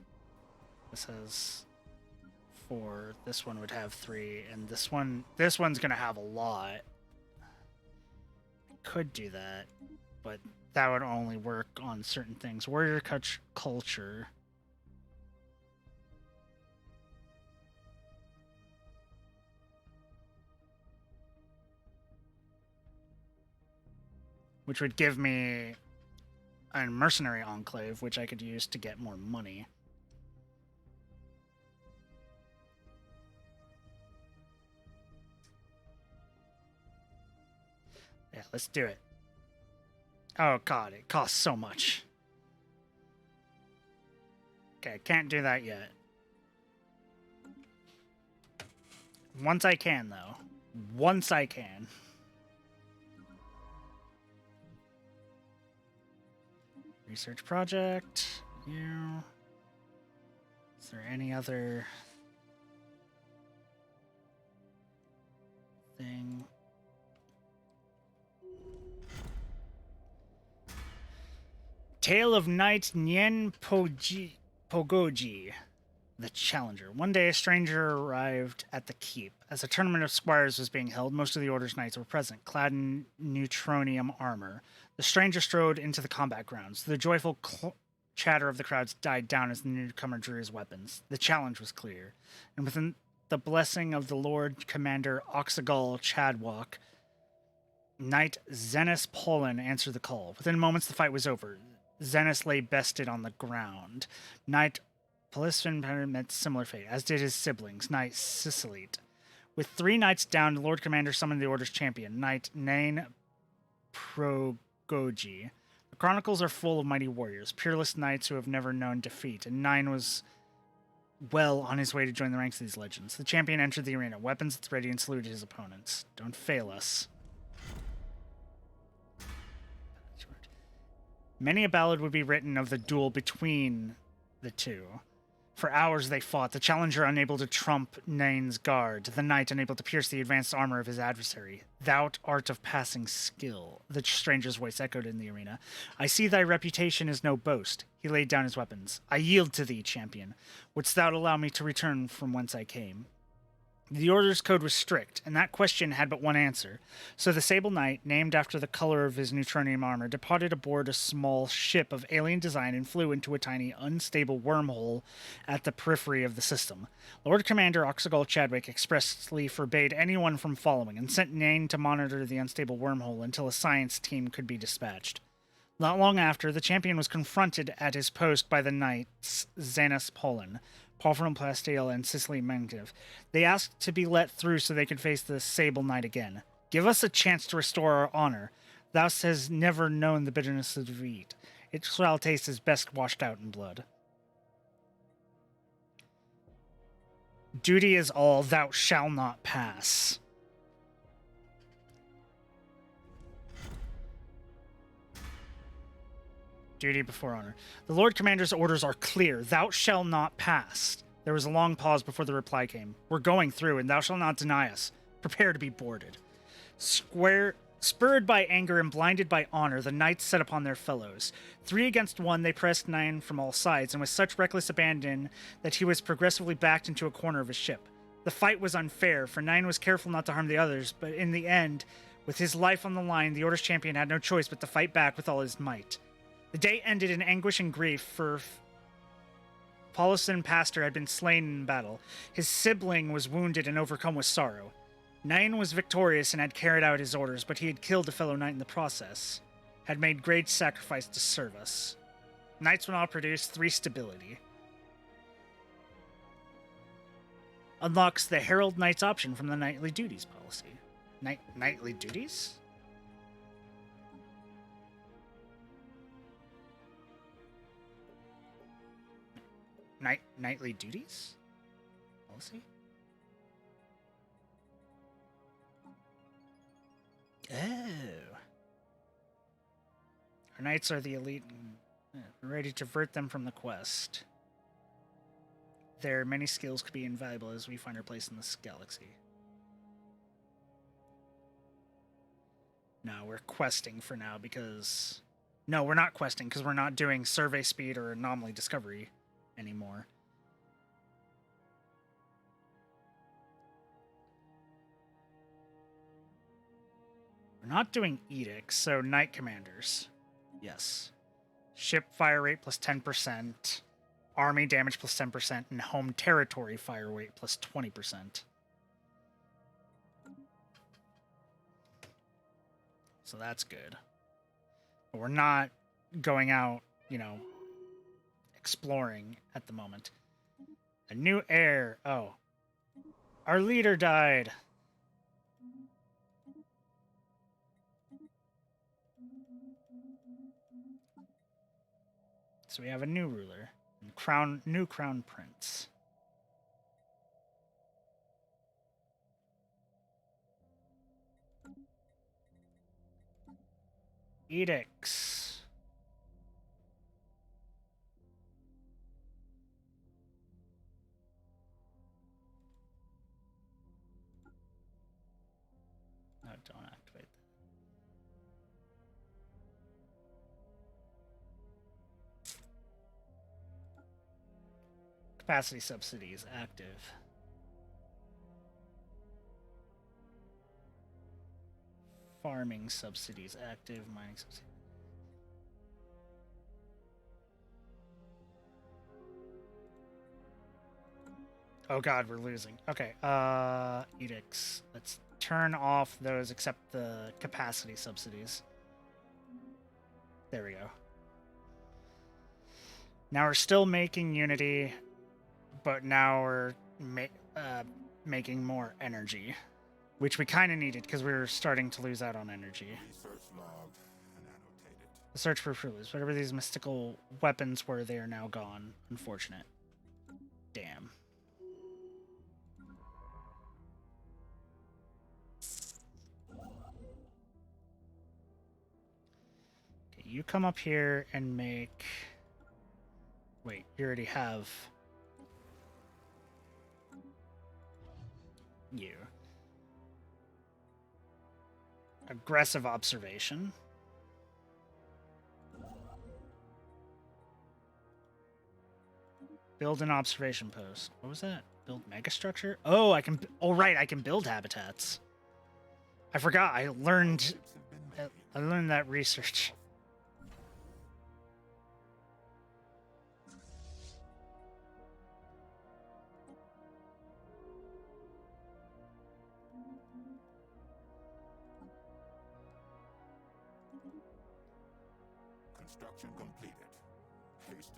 This has 4. This one would have 3. And this one's going to have a lot. I could do that, but that would only work on certain things. Warrior culture. Which would give me a mercenary enclave, which I could use to get more money. Yeah, let's do it. Oh god, it costs so much. Okay, can't do that yet. Once I can, though. Once I can. Research project. You. Is there any other thing? Tale of Knight Nyen Pogoji, the Challenger. One day, a stranger arrived at the keep. As a tournament of squires was being held, most of the Order's knights were present, clad in neutronium armor. The stranger strode into the combat grounds. The joyful chatter of the crowds died down as the newcomer drew his weapons. The challenge was clear, and within the blessing of the Lord Commander Oxagal Chadwalk, Knight Zenis Polin answered the call. Within moments, the fight was over. Zenis lay bested on the ground. Knight Polisfin met similar fate, as did his siblings, Knight Sicilite. With 3 knights down, the Lord Commander summoned the Order's champion, Knight Nain Progoji. The chronicles are full of mighty warriors, peerless knights who have never known defeat, and Nain was well on his way to join the ranks of these legends. The champion entered the arena, weapons at the ready, and saluted his opponents. Don't fail us. Many a ballad would be written of the duel between the two. For hours they fought, the challenger unable to trump Nain's guard, the knight unable to pierce the advanced armor of his adversary. Thou art of passing skill, the stranger's voice echoed in the arena. I see thy reputation is no boast. He laid down his weapons. I yield to thee, champion. Wouldst thou allow me to return from whence I came? The Order's code was strict, and that question had but one answer. So the Sable Knight, named after the color of his neutronium armor, departed aboard a small ship of alien design and flew into a tiny, unstable wormhole at the periphery of the system. Lord Commander Oxagal Chadwick expressly forbade anyone from following, and sent Nain to monitor the unstable wormhole until a science team could be dispatched. Not long after, the champion was confronted at his post by the knights Zenis Polin, Paul Plasteel, and Cicely Mentiv. They asked to be let through so they could face the Sable Knight again. Give us a chance to restore our honor. Thou hast never known the bitterness of defeat. It shall taste as best washed out in blood. Duty is all, thou shalt not pass. Duty before honor. The Lord Commander's orders are clear. Thou shalt not pass. There was a long pause before the reply came. We're going through, and thou shalt not deny us. Prepare to be boarded. Spurred by anger and blinded by honor, the knights set upon their fellows. 3 against 1, they pressed Nain from all sides, and with such reckless abandon that he was progressively backed into a corner of his ship. The fight was unfair, for Nain was careful not to harm the others, but in the end, with his life on the line, the Order's champion had no choice but to fight back with all his might. The day ended in anguish and grief, for Paulison Pastor had been slain in battle. His sibling was wounded and overcome with sorrow. Nain was victorious and had carried out his orders, but he had killed a fellow knight in the process, had made great sacrifice to serve us. Knights will now produce 3 stability. Unlocks the Herald Knight's option from the Knightly Duties policy. Knightly Duties? Knightly Duties? Policy? Oh. Our knights are the elite and ready to avert them from the quest. Their many skills could be invaluable as we find our place in this galaxy. No, we're questing for now because... No, we're not questing because we're not doing survey speed or anomaly discovery anymore. We're not doing edicts, so knight commanders. Yes. Ship fire rate plus 10%, army damage plus 10%, and home territory fire rate plus 20%. So that's good. But we're not going out, exploring at the moment. A new heir. Oh. Our leader died. So we have a new ruler. New crown prince. Edicts. No, don't activate that. Capacity subsidies active. Farming subsidies active. Mining subsidies. Oh god, we're losing. Okay, edicts. Let's turn off those except the capacity subsidies. There we go. Now we're still making unity, but now we're making more energy, which we kind of needed because we were starting to lose out on energy. Research logged and annotated. The search for Frulas. Whatever these mystical weapons were, they are now gone. Unfortunate. Damn. Okay, you come up here and make... Wait, you already have... You. Aggressive observation. Build an observation post. What was that? Build megastructure? Oh, I can... Oh, right, I can build habitats. I forgot. I learned that research. Construction completed. Hastily.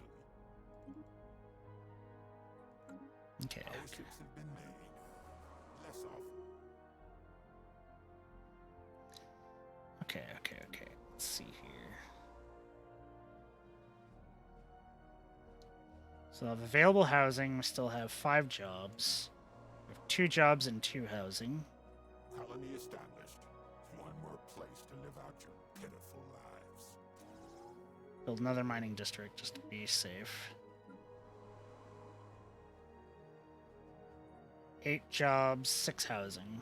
Okay. Our ships have been made. Less often. Okay. Let's see here. So of available housing, we still have 5 jobs. We have 2 jobs and 2 housing. Colony established. One more place to live out your pitiful lives. Build another mining district just to be safe. 8 jobs, 6 housing.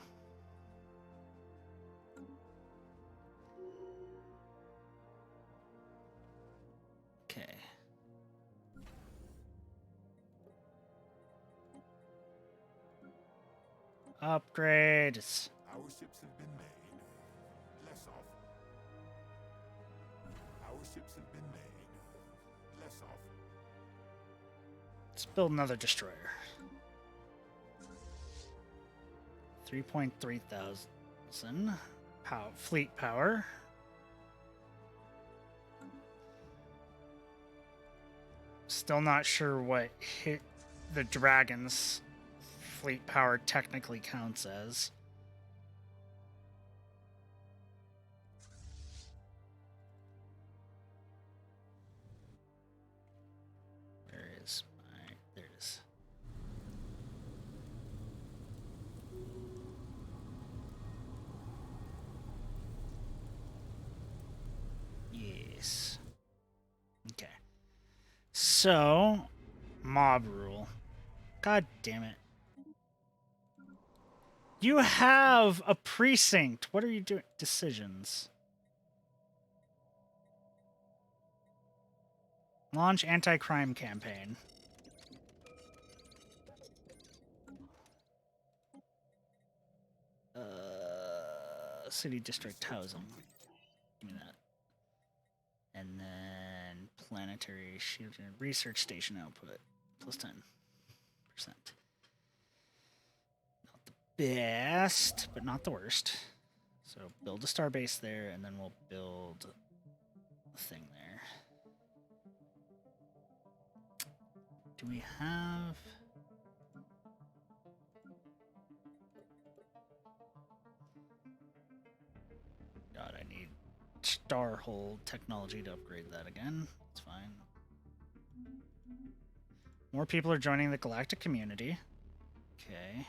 Okay. Upgrades. Our ships have been made. Less often. Our ships have been made. Less often. Let's build another destroyer. 3.3 thousand. Fleet power. Still not sure what hit the Dragon's fleet power technically counts as. There it is. There it is. Yes. Okay. So, mob rule. God damn it. You have a precinct. What are you doing? Decisions. Launch anti-crime campaign. City district housing. Give me that. And then planetary research station output. Plus 10%. Not the best, but not the worst. So build a star base there, and then we'll build thing there. Do we have... God, I need Starhold technology to upgrade that again. It's fine. More people are joining the galactic community. Okay.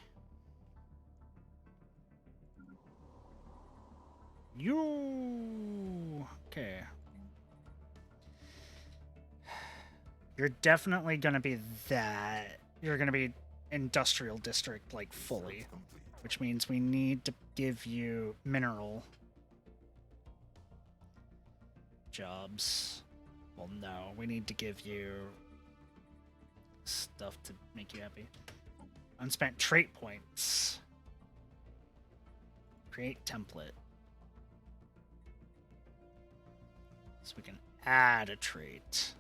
You... Okay. You're definitely going to be that. You're going to be industrial district, like, fully. Complete. Which means we need to give you mineral jobs. Well, no. We need to give you stuff to make you happy. Unspent trait points. Create template. So we can add a trait.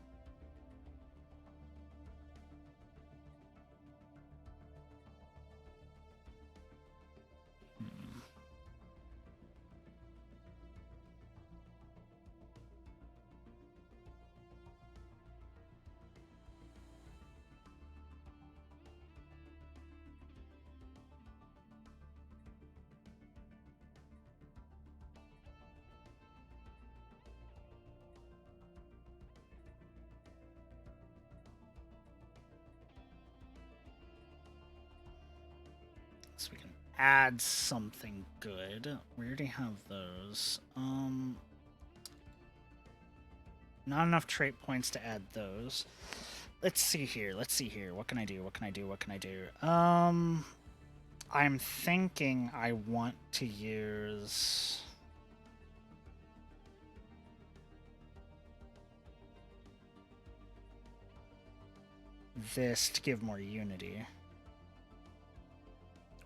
So we can add something good. We already have those. Not enough trait points to add those. Let's see here. Let's see here. What can I do? What can I do? What can I do? I'm thinking I want to use... this to give more unity.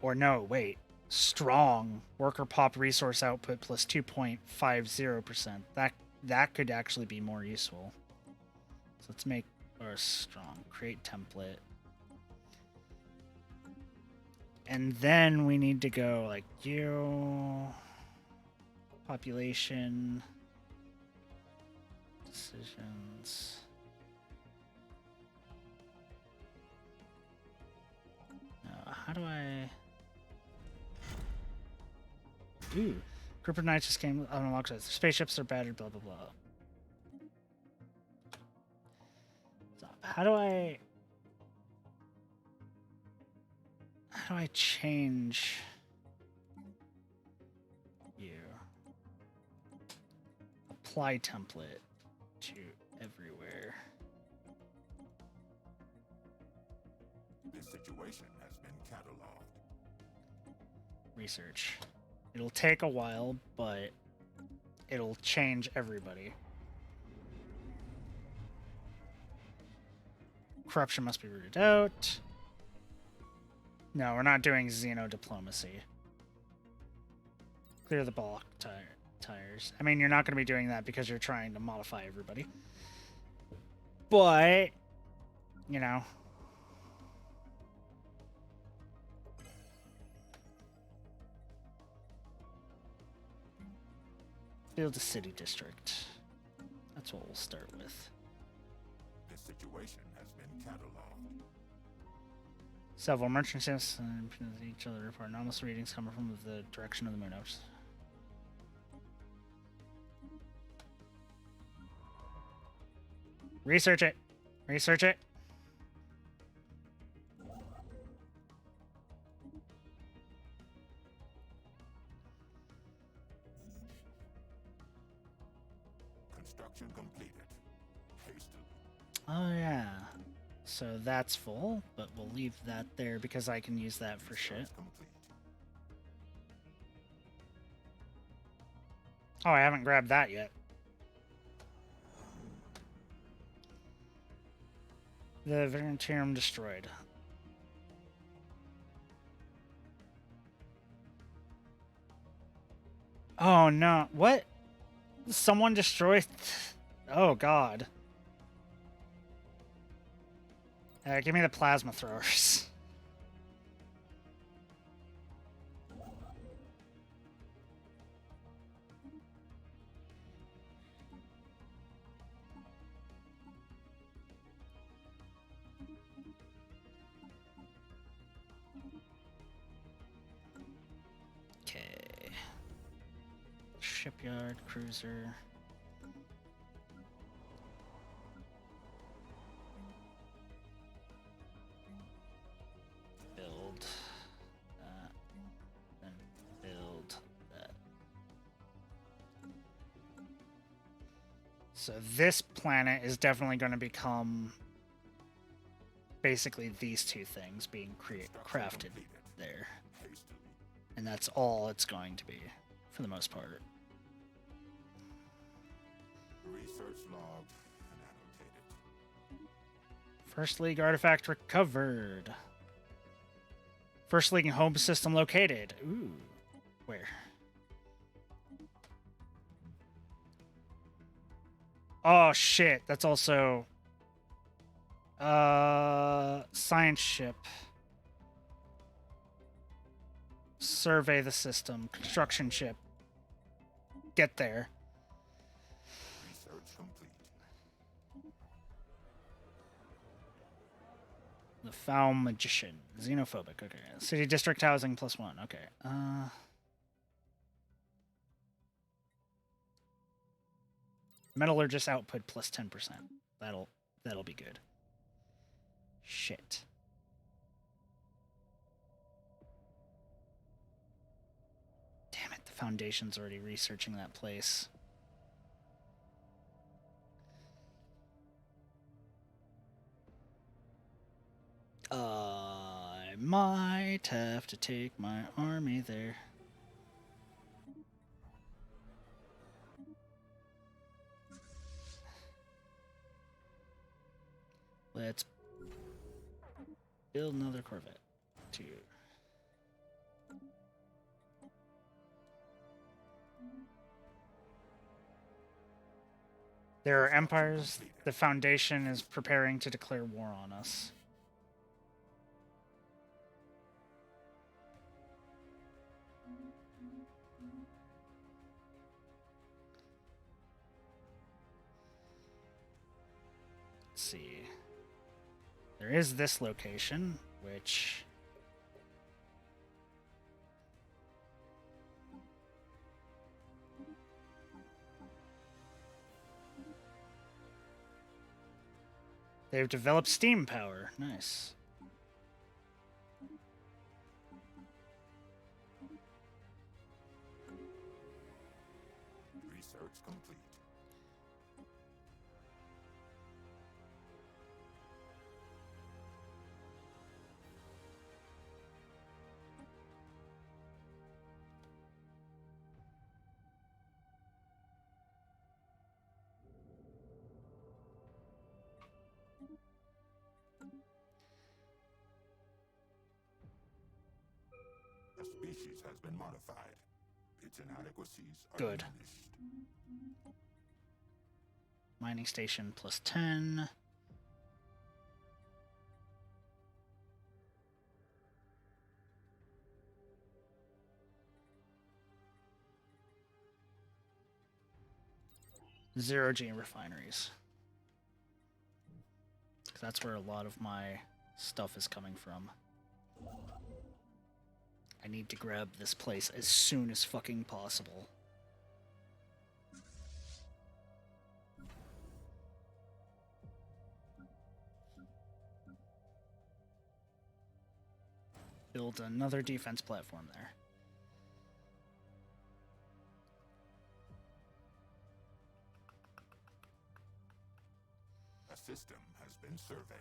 Or no, wait. Strong. Worker pop resource output plus 2.50%. That could actually be more useful. So let's make our strong. Create template. And then we need to go like you. Population. Decisions. How do I... Ooh. Group of knights just came unlocked. Spaceships are battered, blah, blah, blah. So how do I... How do I change you? Apply template to everywhere. This situation has been cataloged. Research. It'll take a while, but it'll change everybody. Corruption must be rooted out. No, we're not doing Xeno diplomacy. Clear the block tires. I mean, you're not going to be doing that because you're trying to modify everybody. But, you know. Build a city district. That's what we'll start with. This situation has been cataloged. Several merchant ships and each other report anomalous readings coming from the direction of the moon. Research it. Research it. Construction completed. Hastily. Oh, yeah. So that's full, but we'll leave that there because I can use that for shit. Complete. Oh, I haven't grabbed that yet. The Veritarium destroyed. Oh, no. What? Someone destroyed... Oh, God. Give me the plasma throwers. shipyard, cruiser. Build that, and build that. So this planet is definitely going to become basically these two things being crafted there. Hastily. And that's all it's going to be, for the most part. Research logged and annotated. First League artifact recovered. First League home system located. Ooh. Where? Oh, shit. That's also... science ship. Survey the system. Construction ship. Get there. Research complete. The Foul Magician. Xenophobic. Okay. City district housing +1. Okay. Metallurgist output +10%. That'll be good. Shit. Damn it, the Foundation's already researching that place. I might have to take my army there. Let's build another Corvette. Two. There are empires. The Foundation is preparing to declare war on us. Let's see. There is this location, which... They've developed steam power. Nice. Research complete. The species has been modified. Its inadequacies are Good. diminished. Mining station +10. Zero-G refineries. 'Cause that's where a lot of my stuff is coming from. I need to grab this place as soon as fucking possible. Build another defense platform there. A system has been surveyed.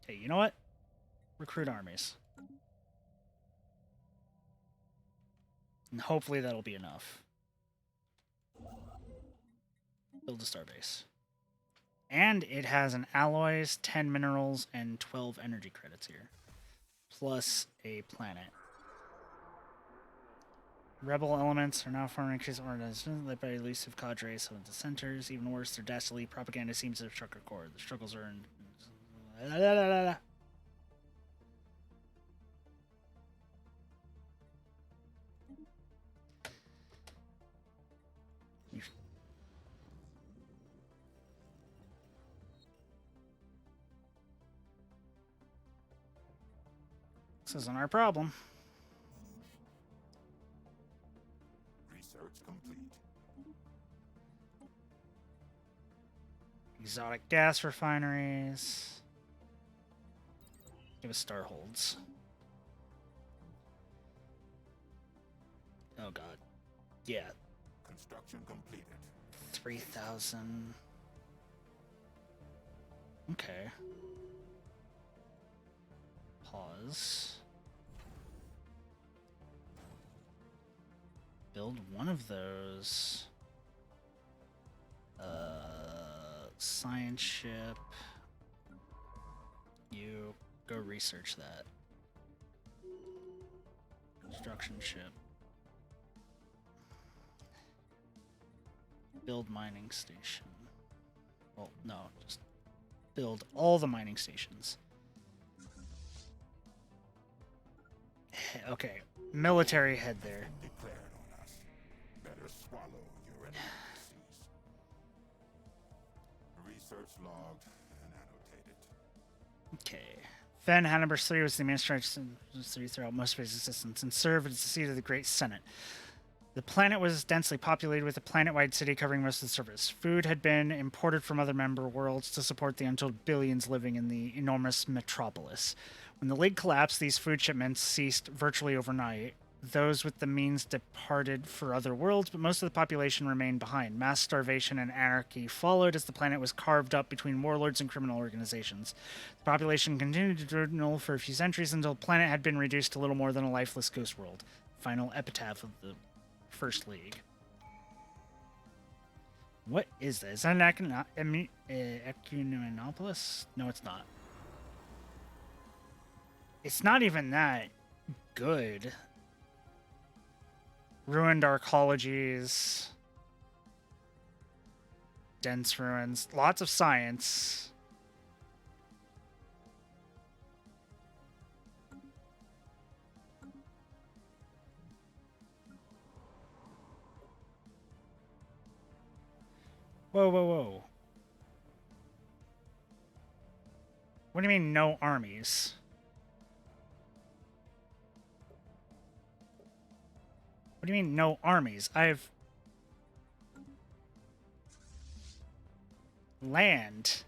Hey, you know what? Recruit armies. And hopefully that'll be enough. Build a starbase. And it has an alloys, 10 minerals, and 12 energy credits here. Plus a planet. Rebel elements are now forming increased organizations led by elusive cadres of dissenters. Even worse, their dastardly propaganda seems to have struck a chord. The struggles are in... This isn't our problem. Research complete. Exotic gas refineries. Give us star holds. Oh god. Yeah. Construction completed. 3,000. Okay. Pause. Build one of those. Science ship. You go research that. Construction ship. Build mining station. Well, no, just build all the mining stations. Okay, military head there. Declared on us. Better swallow your inadequacies. Research logged and annotated. Okay. Fen Hannibal 3 was the administration throughout most of his existence and served as the seat of the Great Senate. The planet was densely populated with a planet-wide city covering most of the surface. Food had been imported from other member worlds to support the untold billions living in the enormous metropolis. When the lid collapsed, these food shipments ceased virtually overnight. Those with the means departed for other worlds, but most of the population remained behind. Mass starvation and anarchy followed as the planet was carved up between warlords and criminal organizations. The population continued to dwindle for a few centuries until the planet had been reduced to little more than a lifeless ghost world. Final epitaph of the First League. What is this? Is that an Ecumenopolis? No, it's not. It's not even that good. Ruined arcologies. Dense ruins. Lots of science. Whoa, whoa, whoa. What do you mean, no armies? What do you mean, no armies? I've... land.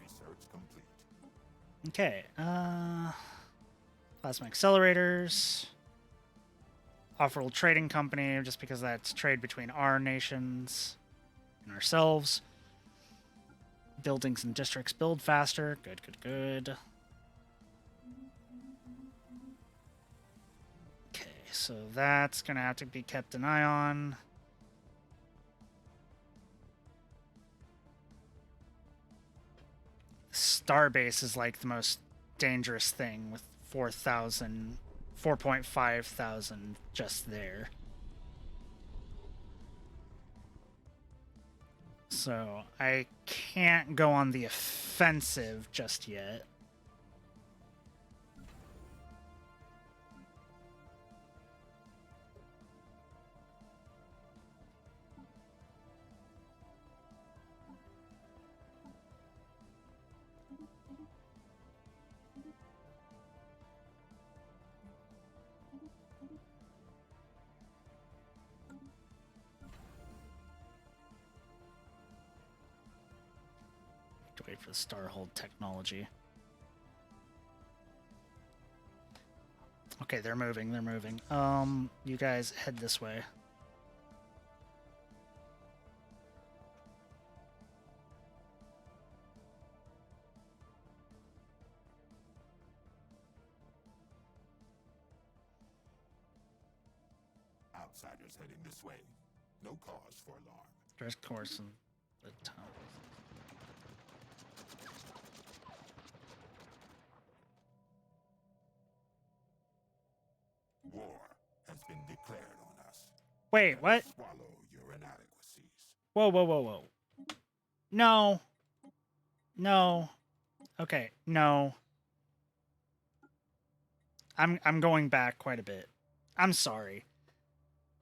Research complete. Okay, plasma accelerators. Off-world trading company, just because that's trade between our nations and ourselves. Buildings and districts build faster. Good, good, good. Okay, so that's gonna have to be kept an eye on. Starbase is like the most dangerous thing with 4,000, 4.5 thousand just there. So I can't go on the offensive just yet. To wait for the Starhold technology. Okay, they're moving, they're moving. You guys head this way. Outsiders heading this way. No cause for alarm. Direct course in the town. War has been declared on us. Wait, what? Swallow your inadequacies. Whoa, whoa, whoa, whoa. No. No. Okay, no. I'm going back quite a bit. I'm sorry.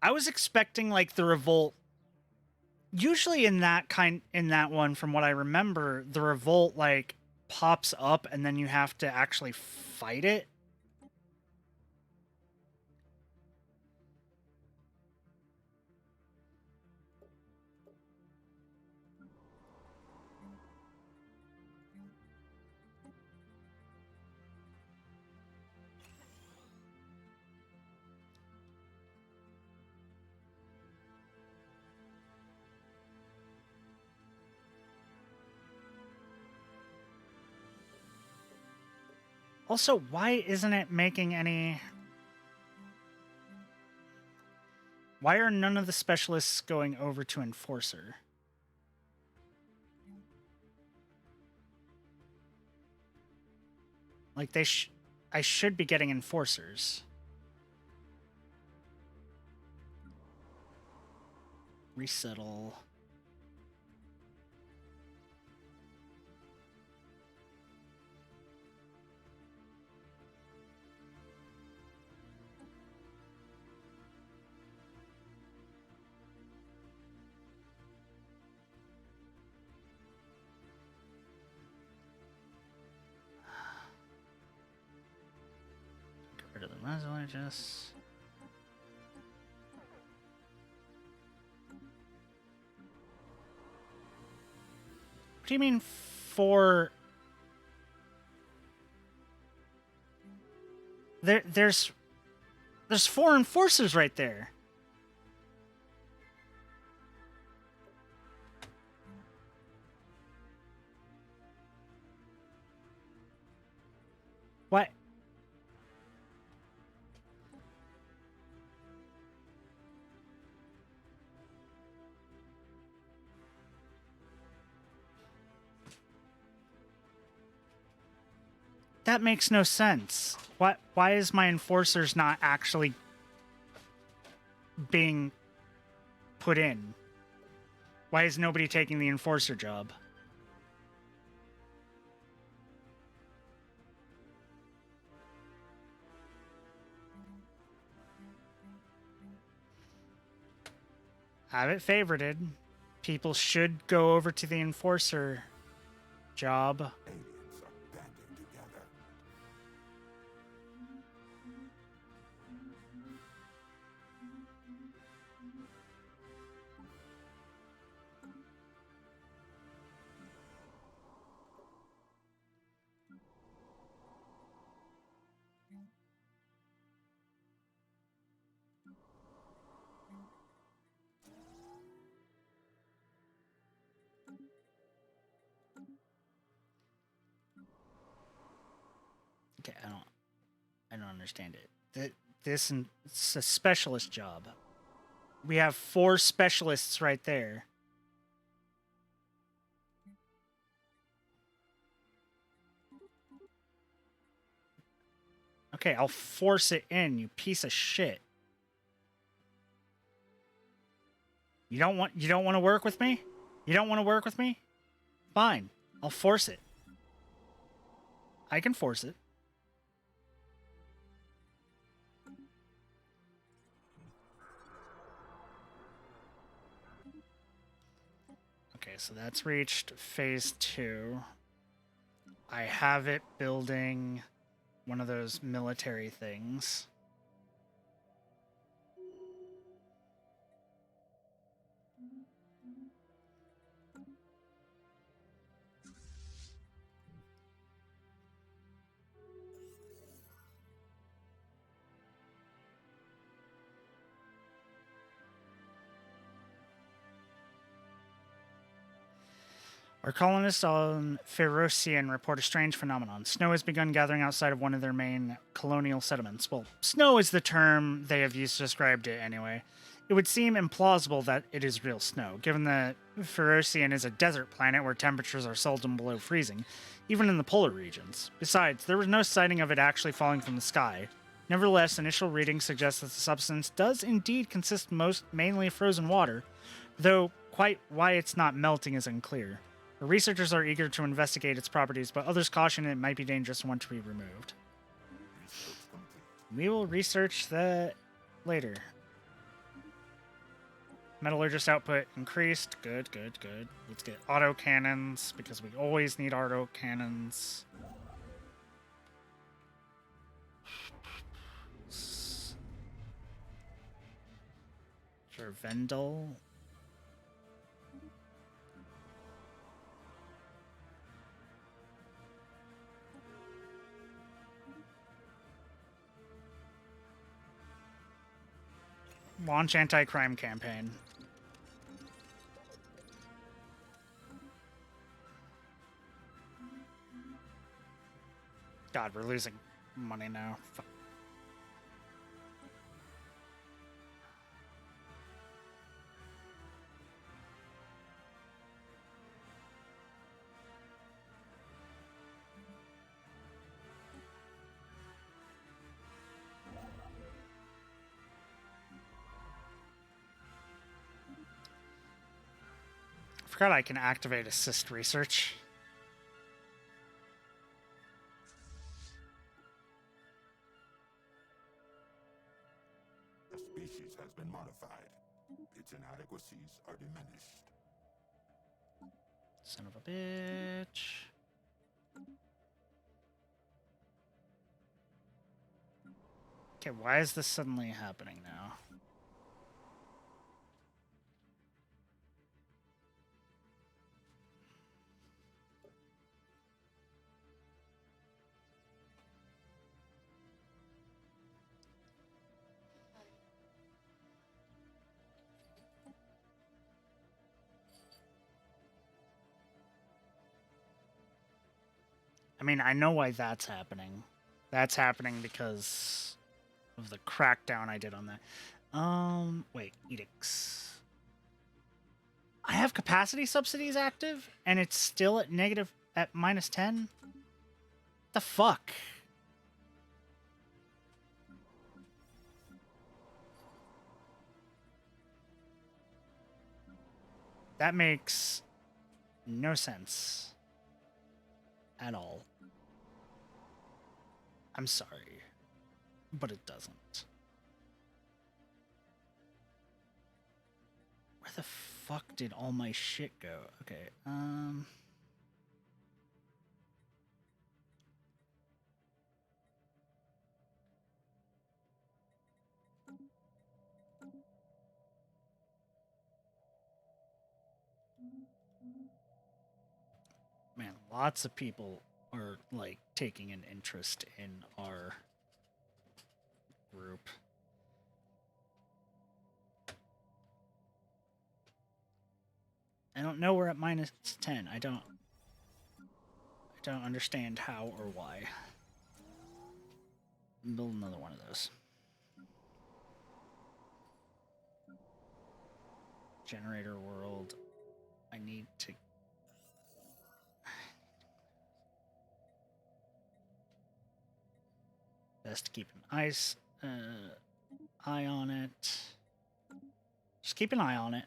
I was expecting like the revolt Usually in that one, from what I remember, the revolt like pops up and then you have to actually fight it. Also, why isn't it making any... Why are none of the specialists going over to Enforcer? Like, I should be getting Enforcers. Resettle. Get rid of the muzzle, just... What do you mean for... There's 4 Enforcers right there. What? That makes no sense. Why is my Enforcers not actually being put in? Why is nobody taking the Enforcer job? Have it favorited. People should go over to the Enforcer job. Aliens are banding together. Okay, I don't understand it. It's a specialist job. We have 4 specialists right there. Okay, I'll force it in, you piece of shit. You don't want to work with me? You don't want to work with me? Fine. I'll force it. I can force it. Okay, so that's reached phase 2. I have it building one of those military things. Our colonists on Ferocian report a strange phenomenon. Snow has begun gathering outside of one of their main colonial settlements. Well, snow is the term they have used to describe it anyway. It would seem implausible that it is real snow, given that Ferocian is a desert planet where temperatures are seldom below freezing, even in the polar regions. Besides, there was no sighting of it actually falling from the sky. Nevertheless, initial readings suggest that the substance does indeed consist mainly of frozen water, though quite why it's not melting is unclear. The researchers are eager to investigate its properties, but others caution it might be dangerous and want to be removed. Research complete. We will research that later. Metallurgist output increased. Good, good, good. Let's get auto cannons because we always need auto cannons. For Vendel. Launch anti-crime campaign. God, we're losing money now. Fuck. I forgot I can activate assist research. The species has been modified. Its inadequacies are diminished. Son of a bitch. Okay, why is this suddenly happening now? I mean, I know why that's happening. That's happening because of the crackdown I did on that. Wait, edicts. I have capacity subsidies active, and it's still at negative at -10. The fuck? That makes no sense at all. I'm sorry, but it doesn't. Where the fuck did all my shit go? Okay, man, lots of people are, like, taking an interest in our group. I don't know we're at -10. I don't understand how or why. Build another one of those. Generator world. I need to... Best to keep an eye on it. Just keep an eye on it.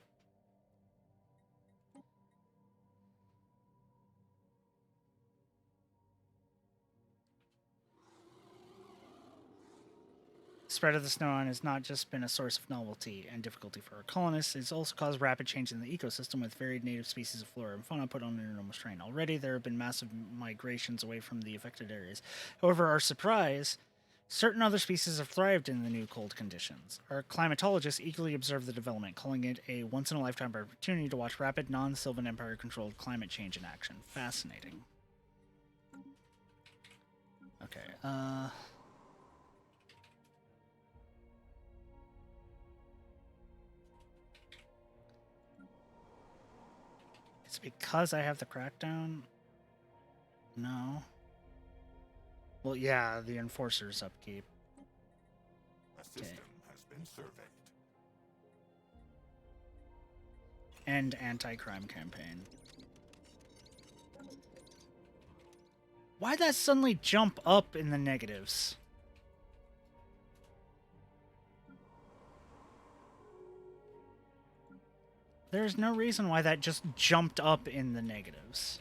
Spread of the snow has not just been a source of novelty and difficulty for our colonists, it's also caused rapid change in the ecosystem with varied native species of flora and fauna put on an enormous strain. Already there have been massive migrations away from the affected areas. However, our surprise, certain other species have thrived in the new cold conditions. Our climatologists eagerly observe the development, calling it a once-in-a-lifetime opportunity to watch rapid, non-Sylvan Empire-controlled climate change in action. Fascinating. Okay, It's because I have the crackdown? No. Well, yeah, the enforcer's upkeep. A system has been surveyed. And anti-crime campaign. Why'd that suddenly jump up in the negatives? There's no reason why that just jumped up in the negatives.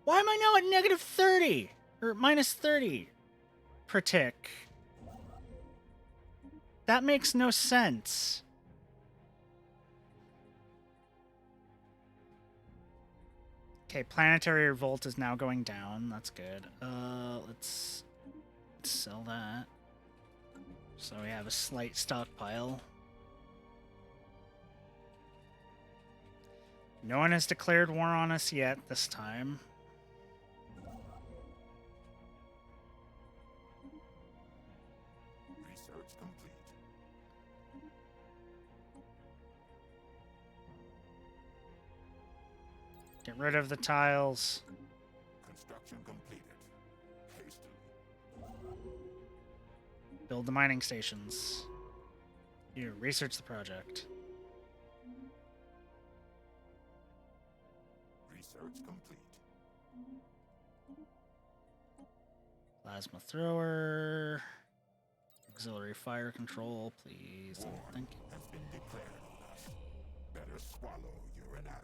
Why am I now at -30? Or -30 per tick? That makes no sense. Okay, planetary revolt is now going down. That's good. Let's sell that. So we have a slight stockpile. No one has declared war on us yet this time. Research complete. Get rid of the tiles. Construction completed. Hastily. Build the mining stations. Here, research the project. Research complete. Plasma thrower. Auxiliary fire control, please. War Thank you. has been declared on us. Better swallow your inadequacies.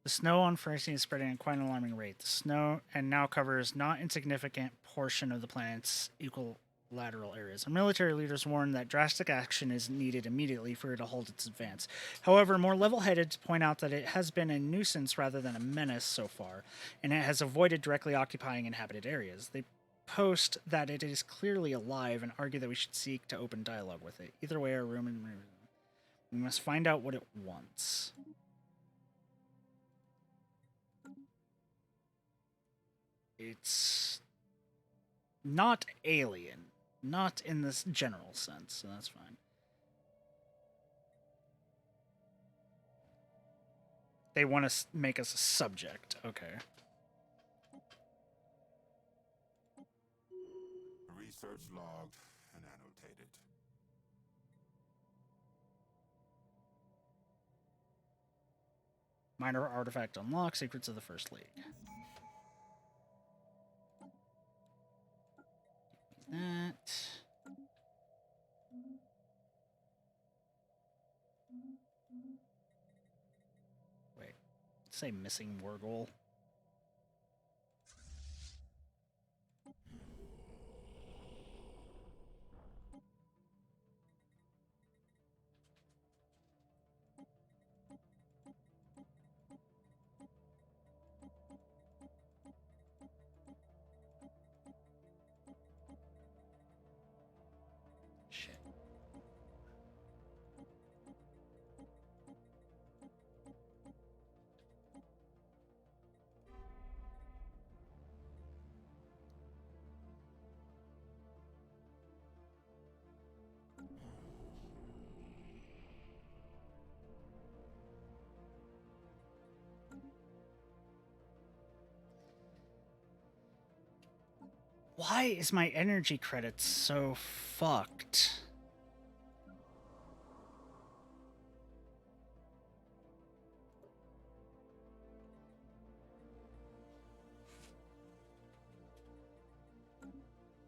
The snow on Ferricine is spreading at quite an alarming rate. The snow and now covers not insignificant portion of the planet's equilateral areas. Our military leaders warn that drastic action is needed immediately for it to hold its advance. However, more level-headed to point out that it has been a nuisance rather than a menace so far, and it has avoided directly occupying inhabited areas. They post that it is clearly alive and argue that we should seek to open dialogue with it. Either way, our room and we must find out what it wants. It's not alien, not in this general sense, so that's fine. They want to make us a subject, okay. Research logged and annotated. Minor artifact unlocked, secrets of the First League. That. Wait, say missing war goal. Shit. Why is my energy credit so fucked?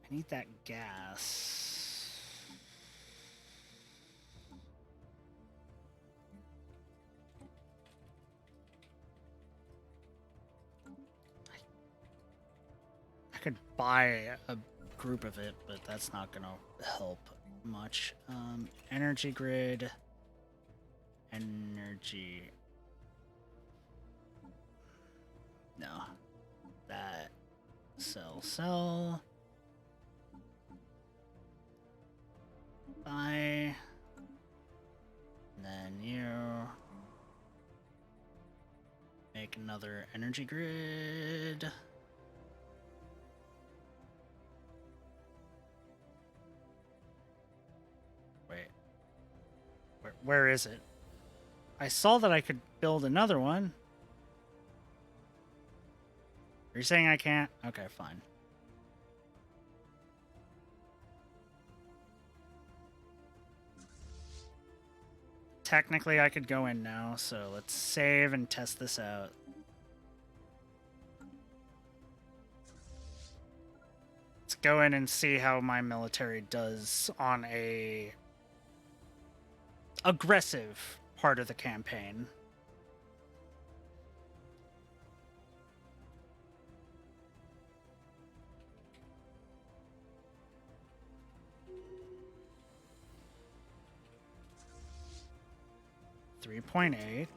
I need that gas. I could buy a group of it, but that's not gonna help much. Energy grid. Energy. No. That. Sell. Buy. And then you. Make another energy grid. Wait. Where is it? I saw that I could build another one. Are you saying I can't? Okay, fine. Technically, I could go in now, so let's save and test this out. Let's go in and see how my military does on a aggressive part of the campaign. 3.8.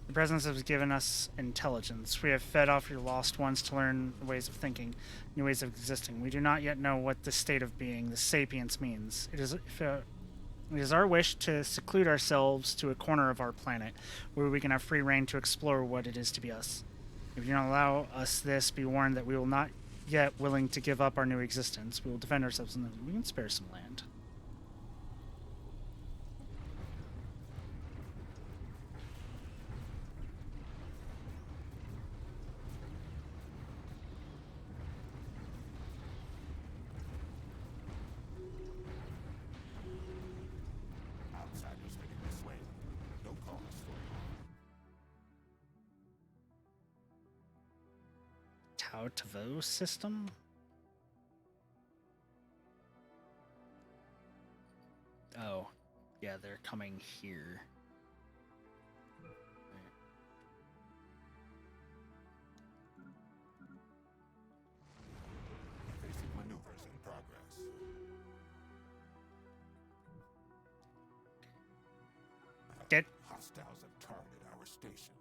The presence has given us intelligence. We have fed off your lost ones to learn ways of thinking, new ways of existing. We do not yet know what this state of being, the sapience, means. It is our wish to seclude ourselves to a corner of our planet, where we can have free reign to explore what it is to be us. If you don't allow us this, be warned that we will not yet willing to give up our new existence. We will defend ourselves, and we can spare some land. Outsiders heading this way. No cause for alarm. Tau Tavo system? Oh, yeah, they're coming here. Basic maneuvers in progress. Get. Hostiles have targeted our station.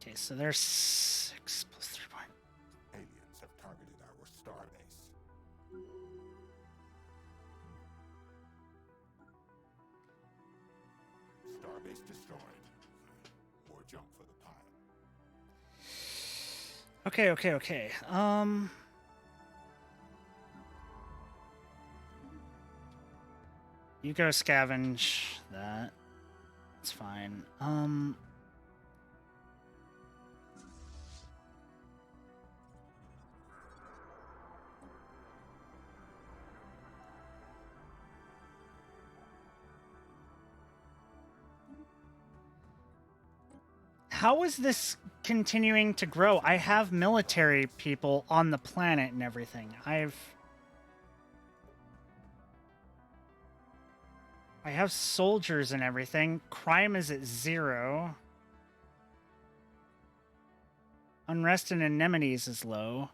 Okay, so there's 6 plus 3 point. Aliens have targeted our starbase. Starbase destroyed. More junk for the pile. Okay. You go scavenge that. It's fine. How is this continuing to grow? I have military people on the planet and everything. I have soldiers and everything. Crime is at 0. Unrest and anemones is low.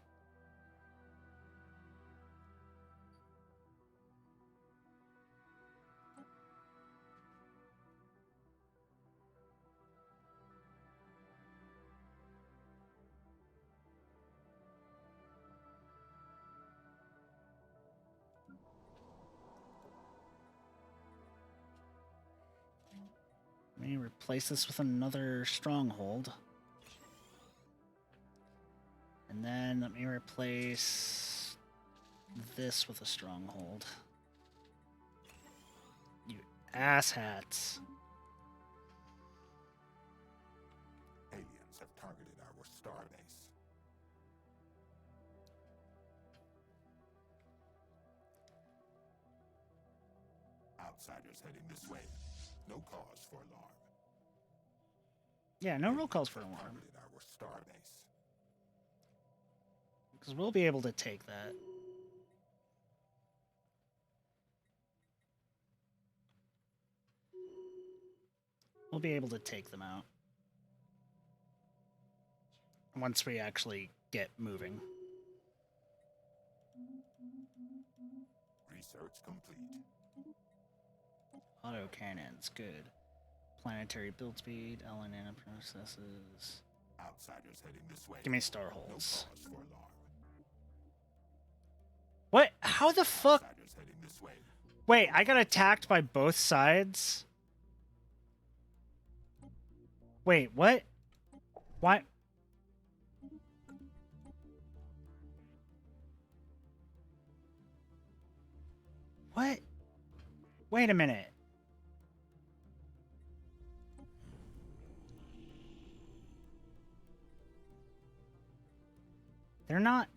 Let me replace this with another stronghold. And then let me replace this with a stronghold. You asshats. Aliens have targeted our starbase. Outsiders heading this way. No cause for alarm. Yeah, no real calls for alarm. Targeted our starbase. Because we'll be able to take that. We'll be able to take them out. Once we actually get moving. Research complete. Auto cannons, good. Planetary build speed, LNN processes. Outsiders heading this way. Give me star No holes. cause for alarm. What? How the fuck? Outsiders heading this way. Wait, I got attacked by both sides? Wait, what? Why? What? Wait a minute. They're not...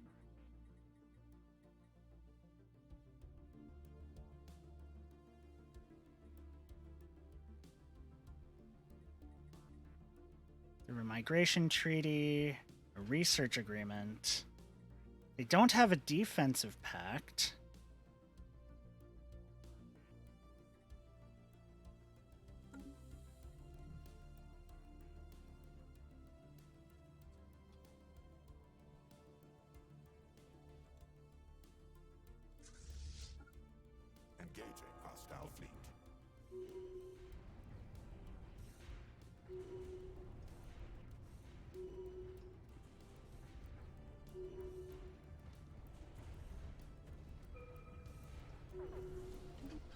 The remigration treaty, a research agreement. They don't have a defensive pact.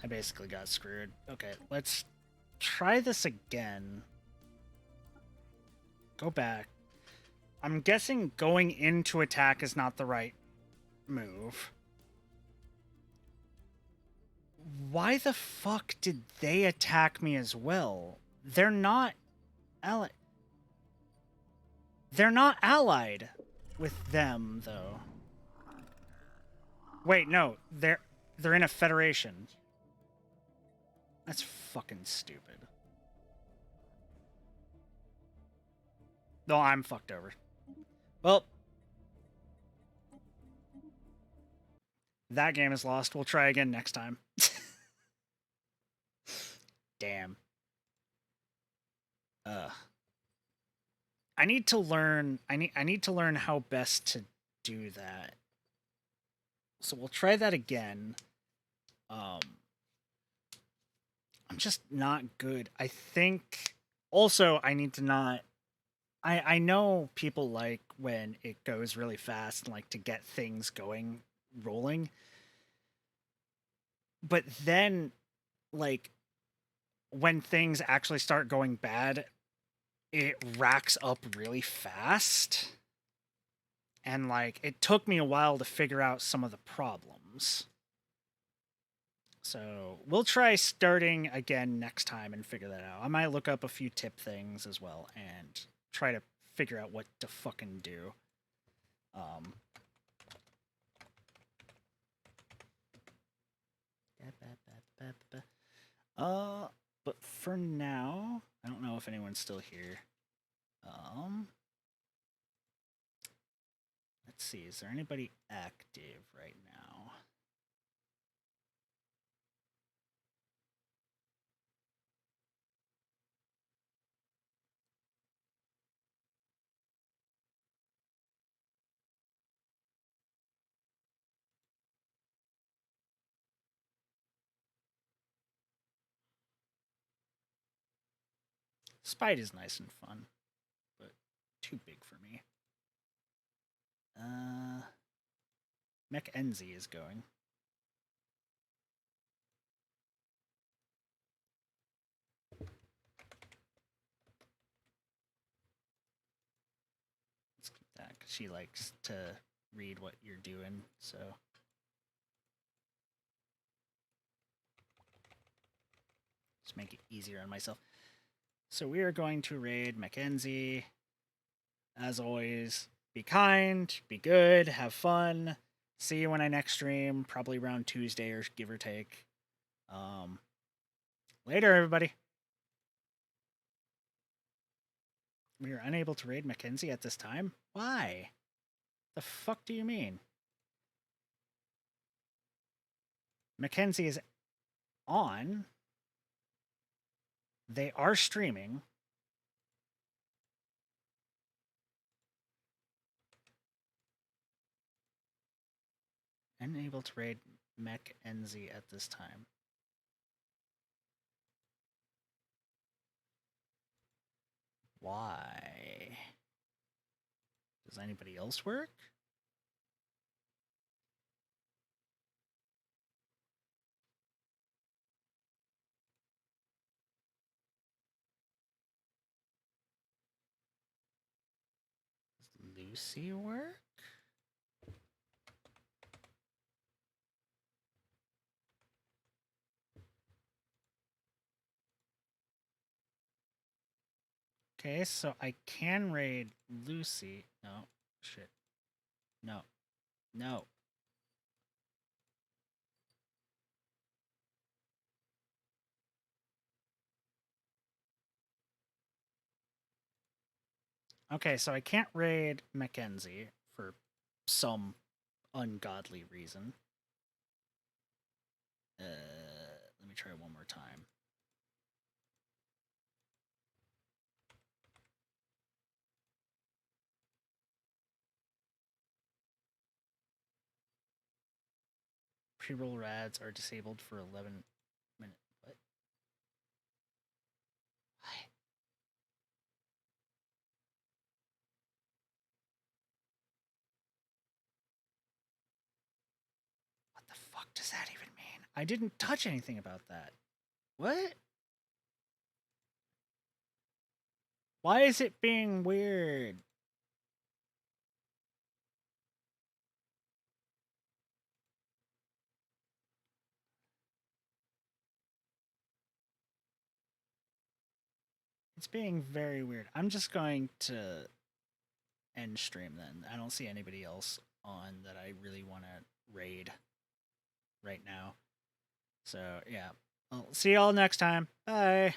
I basically got screwed. Okay, let's try this again. Go back. I'm guessing going into attack is not the right move. Why the fuck did they attack me as well? They're not allied. They're not allied with them though. Wait, no, they're in a federation. That's fucking stupid. No, I'm fucked over. Well, that game is lost. We'll try again next time. Damn. I need to learn I need to learn how best to do that. So we'll try that again. I'm just not good. I think also I need to not I know people like when it goes really fast and like to get things going rolling. But then like when things actually start going bad, it racks up really fast. And like it took me a while to figure out some of the problems. So we'll try starting again next time and figure that out. I might look up a few tip things as well and try to figure out what to fucking do. But for now, I don't know if anyone's still here. Let's see, is there anybody active right now? Spite is nice and fun, but too big for me. Mech Enzi is going. Let's keep that because she likes to read what you're doing, so. Just make it easier on myself. So we are going to raid Mackenzie. As always, be kind, be good, have fun. See you when I next stream, probably around Tuesday or give or take. Later, everybody. We are unable to raid Mackenzie at this time. Why? The fuck do you mean? Mackenzie is on. They are streaming. Unable to raid Mackenzie at this time. Why? Does anybody else work? Does Lucy work? Okay, so I can raid Lucy. No, shit. No. No. Okay, so I can't raid Mackenzie for some ungodly reason. Let me try one more time. Pre-roll rads are disabled for 11 minutes. What? fuck does that even mean? I didn't touch anything about that. What? Why is it being weird? It's being very weird. I'm just going to end stream then. I don't see anybody else on that I really want to raid right now. So, yeah. I'll see y'all next time. Bye.